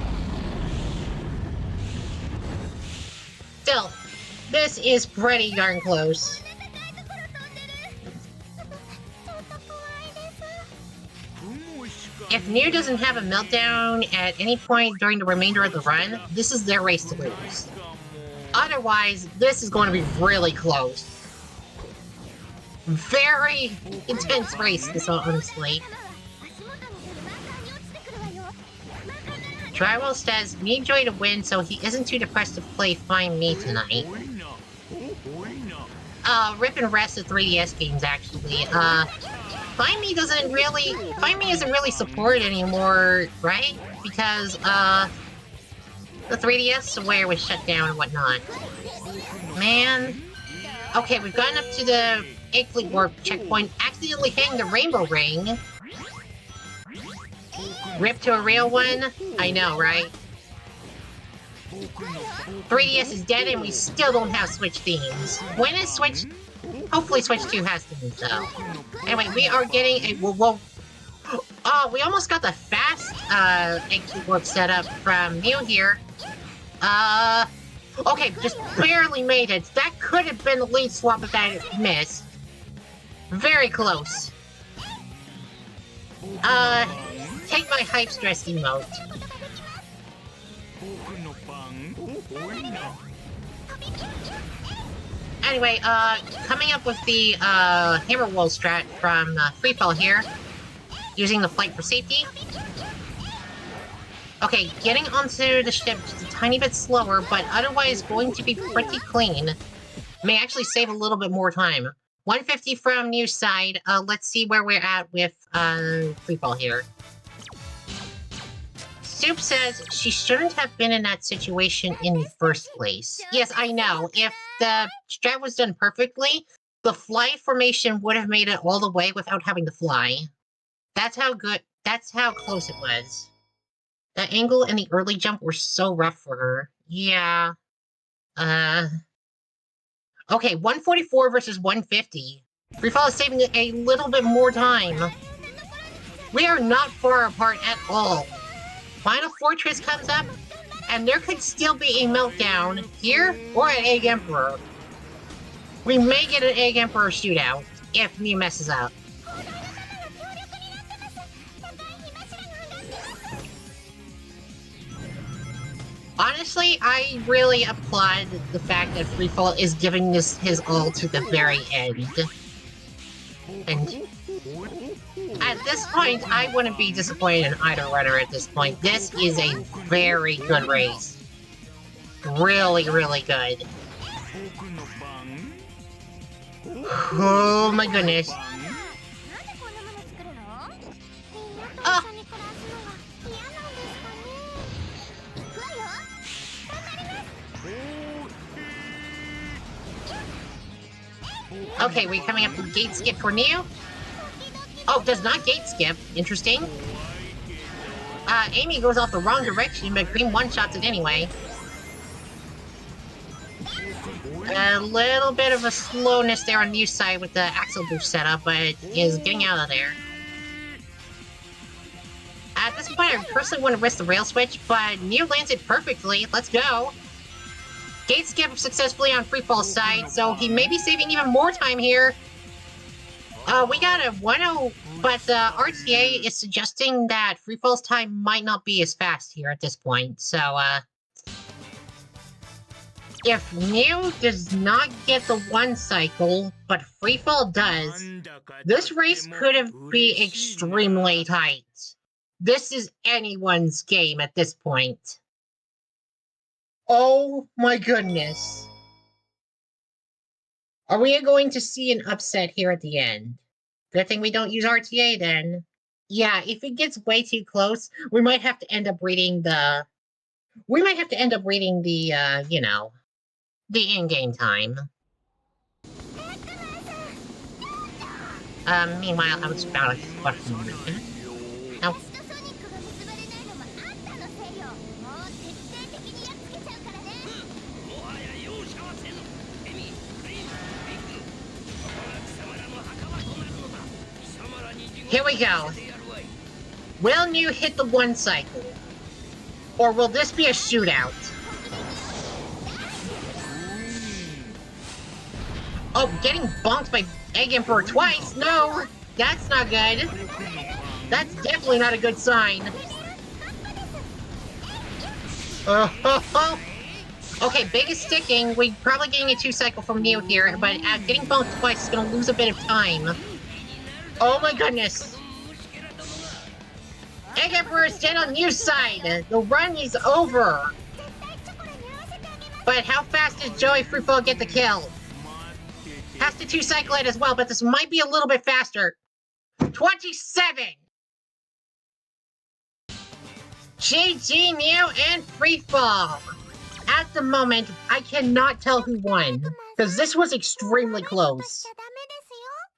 Still, this is pretty darn close. If New doesn't have a meltdown at any point during the remainder of the run, this is their race to lose. Otherwise, this is going to be really close. Very intense race, this honestly. Drywall says, need Joy to win so he isn't too depressed to play Find Me tonight. Rip and rest of 3DS games, actually. Find Me isn't really supported anymore, right? Because, the 3DS Aware was shut down and whatnot. Man. Okay, we've gotten up to the Egg Fleet Warp checkpoint, accidentally hitting the Rainbow Ring. Rip to a real one? I know, right? 3DS is dead and we still don't have Switch themes. When is Switch... Hopefully Switch 2 has themes, though. Anyway, we are getting a... Whoa. Oh, we almost got the fast Egg Fleet Warp setup from Mew here. Okay, just barely made it. That could have been the lead swap if I missed. Very close. Take my hype stress emote. Anyway, coming up with the Hammer Wall strat from Freefall here, using the flight for safety. Okay, getting onto the ship just a tiny bit slower, but otherwise going to be pretty clean. May actually save a little bit more time. 150 from New side. Let's see where we're at with Freefall here. Soup says she shouldn't have been in that situation in the first place. Yes, I know. If the strat was done perfectly, the fly formation would have made it all the way without having to fly. That's how close it was. The angle and the early jump were so rough for her. Yeah. Okay, 144 versus 150. Freefall is saving a little bit more time. We are not far apart at all. Final Fortress comes up, and there could still be a meltdown here or at Egg Emperor. We may get an Egg Emperor shootout if Mew messes up. Honestly, I really applaud the fact that Freefall is giving this his all to the very end. And at this point, I wouldn't be disappointed in either runner at this point. This is a very good race. Really, really good. Oh my goodness. Oh. Okay, we're coming up with gate skip for Neo. Oh, does not gate skip. Interesting. Amy goes off the wrong direction, but Green one-shots it anyway. A little bit of a slowness there on Mew's side with the axle boost setup, but is getting out of there. At this point, I personally want to risk the rail switch, but Mew lands it perfectly. Let's go. Gate skip successfully on Freefall's side, so he may be saving even more time here. We got a 1-0, but RTA is suggesting that Freefall's time might not be as fast here at this point, so, if Mew does not get the 1 cycle, but Freefall does, this race could be extremely tight. This is anyone's game at this point. Oh my goodness. Are we going to see an upset here at the end? Good thing we don't use RTA then. Yeah, if it gets way too close, we might have to end up reading the... We might have to end up reading the, you know, the in-game time. Meanwhile, I was about to question no. Here we go. Will New hit the one cycle? Or will this be a shootout? Oh, getting bonked by Egg Emperor twice? No! That's not good. That's definitely not a good sign. Okay, big is sticking. We're probably getting a 2-cycle from Neo here, but getting bonked twice is going to lose a bit of time. Oh my goodness. Egg Emperor is dead on New's side. The run is over. But how fast does Joey Freefall get the kill? Has to 2-cycle it as well, but this might be a little bit faster. 27! GG, Neo, and Freefall. At the moment, I cannot tell who won, because this was extremely close.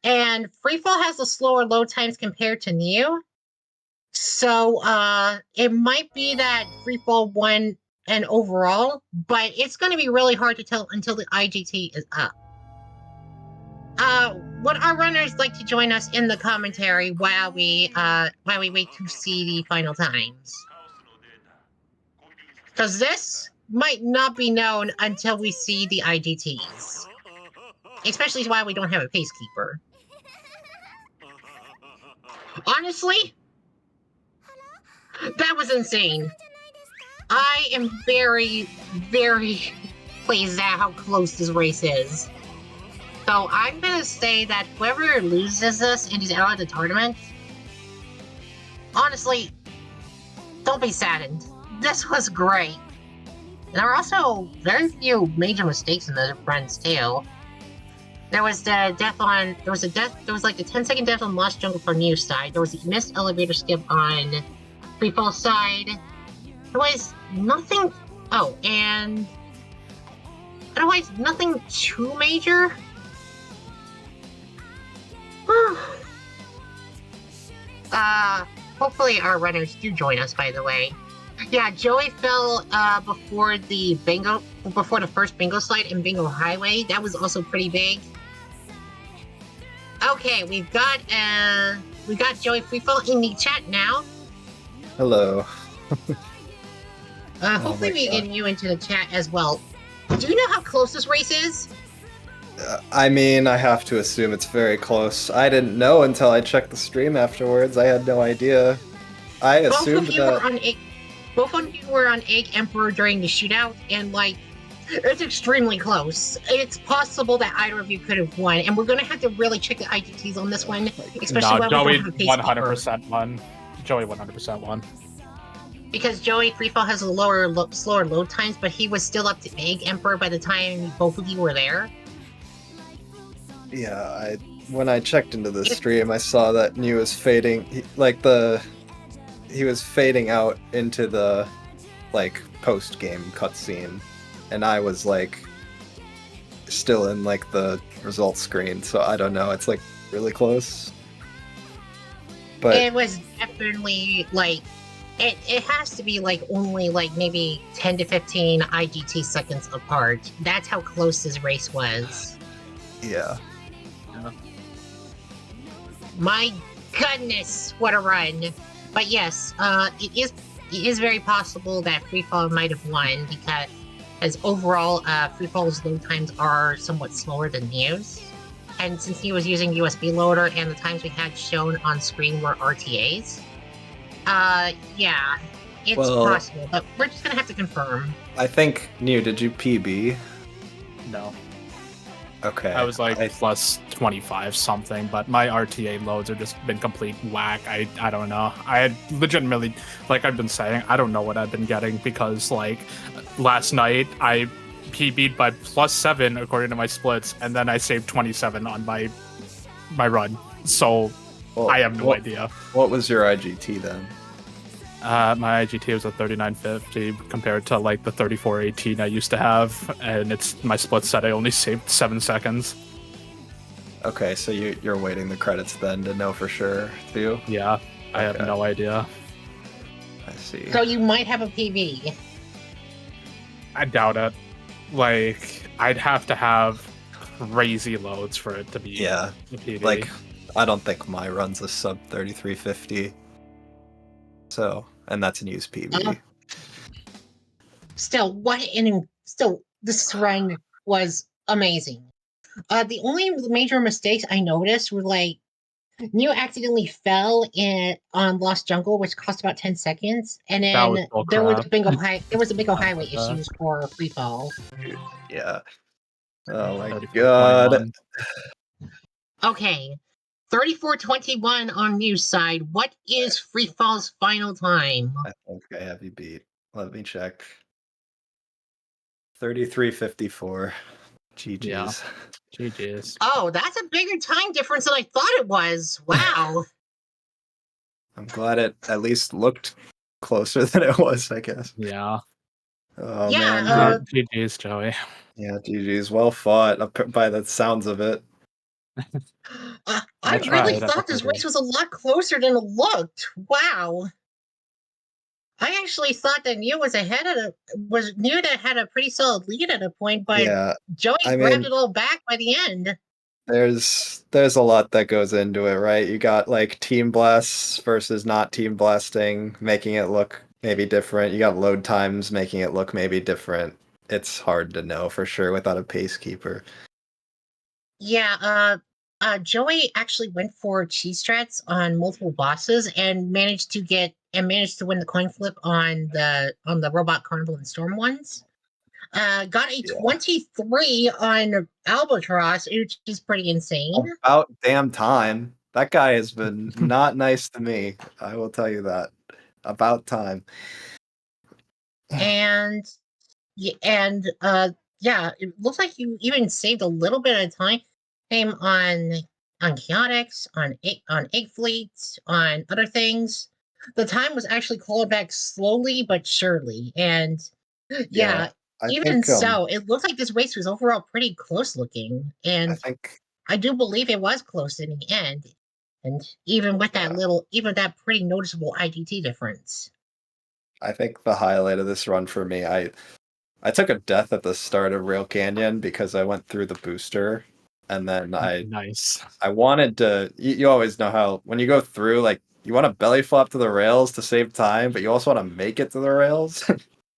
And Freefall has the slower load times compared to Neo. So, it might be that Freefall won an overall, but it's going to be really hard to tell until the IGT is up. Would our runners like to join us in the commentary while we wait to see the final times? Because this might not be known until we see the IGTs. Especially why we don't have a pacekeeper. Honestly, that was insane. I am very, very pleased at how close this race is. So I'm gonna say that whoever loses this and is out of the tournament, honestly, don't be saddened. This was great. There were also very few major mistakes in the runs too. There was the death on. There was like the 10-second death on Lost Jungle for New side. There was the missed elevator skip on Freefall side. There was nothing. Oh, and otherwise nothing too major. Hopefully our runners do join us, by the way. Yeah, Joey fell before the first bingo slide in Bingo Highway. That was also pretty big. Okay, we got Joey Freefall in the chat now. Hello. Hopefully we get you into the chat as well. Do you know how close this race is? I mean, I have to assume it's very close. I didn't know until I checked the stream afterwards. I had no idea. I assumed that... Both of you were on Egg Emperor during the shootout, and, like, it's extremely close. It's possible that either of you could have won, and we're going to have to really check the IGTs on this one, especially when Joey we don't have a pacekeeper. 100% won. Joey 100% won. Because Joey Freefall has a slower load times, but he was still up to Egg Emperor by the time both of you were there. Yeah, when I checked into the stream, I saw that New was fading. He was fading out into the, like, post-game cutscene, and I was, like, still in, like, the results screen, so I don't know, it's, like, really close. But it was definitely, like, it has to be, like, only, like, maybe 10 to 15 IGT seconds apart. That's how close this race was. Yeah. My goodness, what a run. But yes, it is very possible that Freefall might have won because overall, Freefall's load times are somewhat slower than Neo's. And since he was using USB loader and the times we had shown on screen were RTAs, yeah, it's possible, but we're just gonna have to confirm. I think, New, did you PB? No. Okay. I was like plus 25 something, but my RTA loads have just been complete whack. I don't know. I had legitimately, like I've been saying, I don't know what I've been getting because like last night I PB'd by plus 7 according to my splits, and then I saved 27 on my run. So I have no idea. What was your IGT then? My IGT was a 3950 compared to like the 3418 I used to have, and it's my split set. I only saved 7 seconds. Okay, so you're waiting the credits then to know for sure too. Yeah, I have no idea. I see. So you might have a PB. I doubt it. Like I'd have to have crazy loads for it to be Yeah, a PB. like I don't think my run's a sub 3350. So, and that's an used PB. Still, this run was amazing. The only major mistakes I noticed were like Neo accidentally fell on Lost Jungle, which cost about 10 seconds, and That was then bull there was crap. a bingo highway about that. issues for free fall. Yeah. Oh my 34, god. 21. Okay, 34:21 on news side. What is free fall's final time? I think I have you beat. Let me check. 33:54. GG's. Yeah. GG's. Oh, that's a bigger time difference than I thought it was. Wow. I'm glad it at least looked closer than it was, I guess. Yeah. Oh Yeah, man, dude. GG's, Joey. Yeah, GG's. Well fought by the sounds of it. I tried, really I thought this race was a lot closer than it looked. Wow. I actually thought that Neo that had a pretty solid lead at a point, but Yeah. Joey I grabbed mean, it all back by the end. there's a lot that goes into it, right? You got like team blasts versus not team blasting, making it look maybe different. You got load times making it look maybe different. It's hard to know for sure without a pacekeeper. Yeah, Joey actually went for cheese strats on multiple bosses and managed to win the coin flip on the Robot Carnival and Storm ones. Got a 23 on Albatross, which is pretty insane. About damn time. That guy has been not nice to me. I will tell you that. About time. And yeah, it looks like you even saved a little bit of time on Chaotix, on Egg Fleet, on other things. The time was actually clawed back slowly but surely, and yeah, I even think so, it looks like this race was overall pretty close looking, I and think I do believe it was close in the end. And even with that pretty noticeable IGT difference. I think the highlight of this run for me, I took a death at the start of Rail Canyon because I went through the booster, and then Nice. I wanted to. You always know how when you go through, like you want to belly flop to the rails to save time, but you also want to make it to the rails.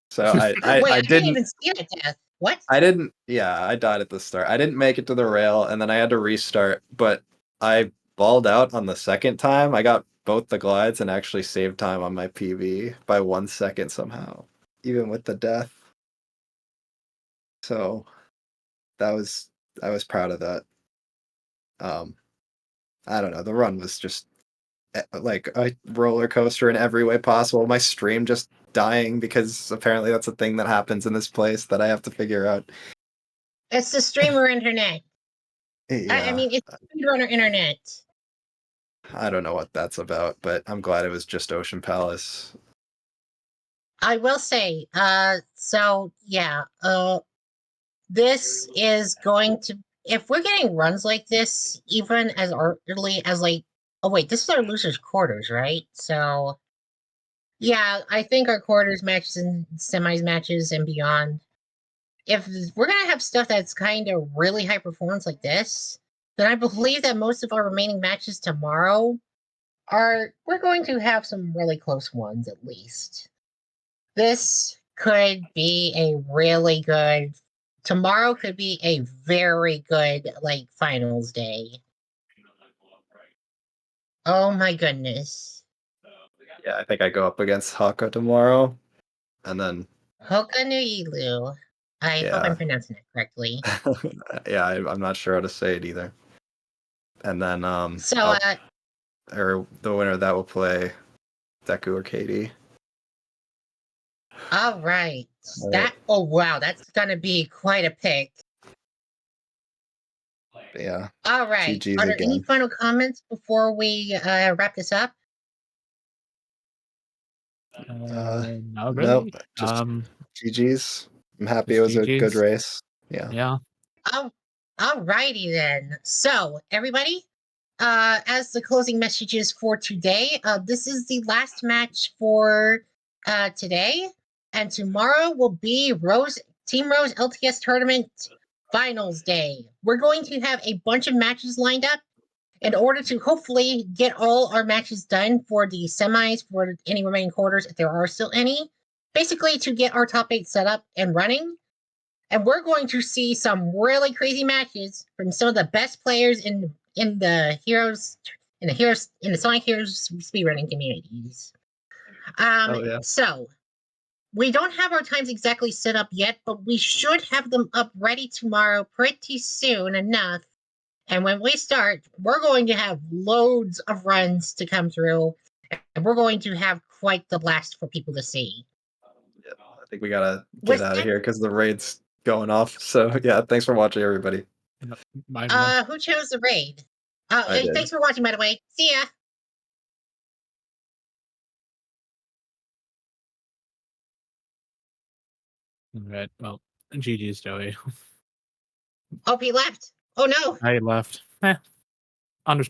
So Wait, I didn't didn't. even see that death. What? I didn't. Yeah, I died at the start. I didn't make it to the rail, and then I had to restart. But I balled out on the second time. I got both the glides and actually saved time on my PV by 1 second somehow, even with the death. So that was I was proud of that. Um, I don't know. The run was just like a roller coaster in every way possible. My stream just dying because apparently that's a thing that happens in this place that I have to figure out. It's the streamer internet. I Yeah, mean, it's speedrunner internet. I don't know what that's about, but I'm glad it was just Ocean Palace. I will say, so yeah, this is going to, if we're getting runs like this, even as early as like, oh wait, this is our losers quarters, right? So yeah, I think our quarters matches and semis matches and beyond. If we're gonna have stuff that's kind of really high performance like this, then I believe that most of our remaining matches tomorrow we're going to have some really close ones at least. This could be a really good tomorrow could be a very good like finals day. Oh my goodness. Yeah, I think I go up against Haka tomorrow, and then Hoka no Ilu. I hope Yeah. I'm pronouncing it correctly. Yeah, I'm not sure how to say it either. And then So, or the winner of that will play Deku or Katie. all right. All That. Oh wow, that's gonna be quite a pick. Yeah. All right. GG's Are there any again. final comments before we wrap this up? Not Nope. really. Just GG's. I'm happy just it was a good GG's. race. Yeah. Yeah. Oh, alrighty then. So, everybody, as the closing messages for today, this is the last match for today, and tomorrow will be Team Rose LTS tournament finals day. We're going to have a bunch of matches lined up in order to hopefully get all our matches done for the semis for any remaining quarters, if there are still any. Basically, to get our top 8 set up and running. And we're going to see some really crazy matches from some of the best players in the Sonic Heroes speedrunning communities. Oh yeah. So we don't have our times exactly set up yet, but we should have them up ready tomorrow pretty soon enough. And when we start, we're going to have loads of runs to come through, and we're going to have quite the blast for people to see. I think we gotta get out of here because the raid's going off. So yeah, thanks for watching, everybody. Who chose the raid? I did. Thanks for watching, by the way. See ya. Right. Well, GG's, Joey. Oh, he left. Oh no. I left. Understand.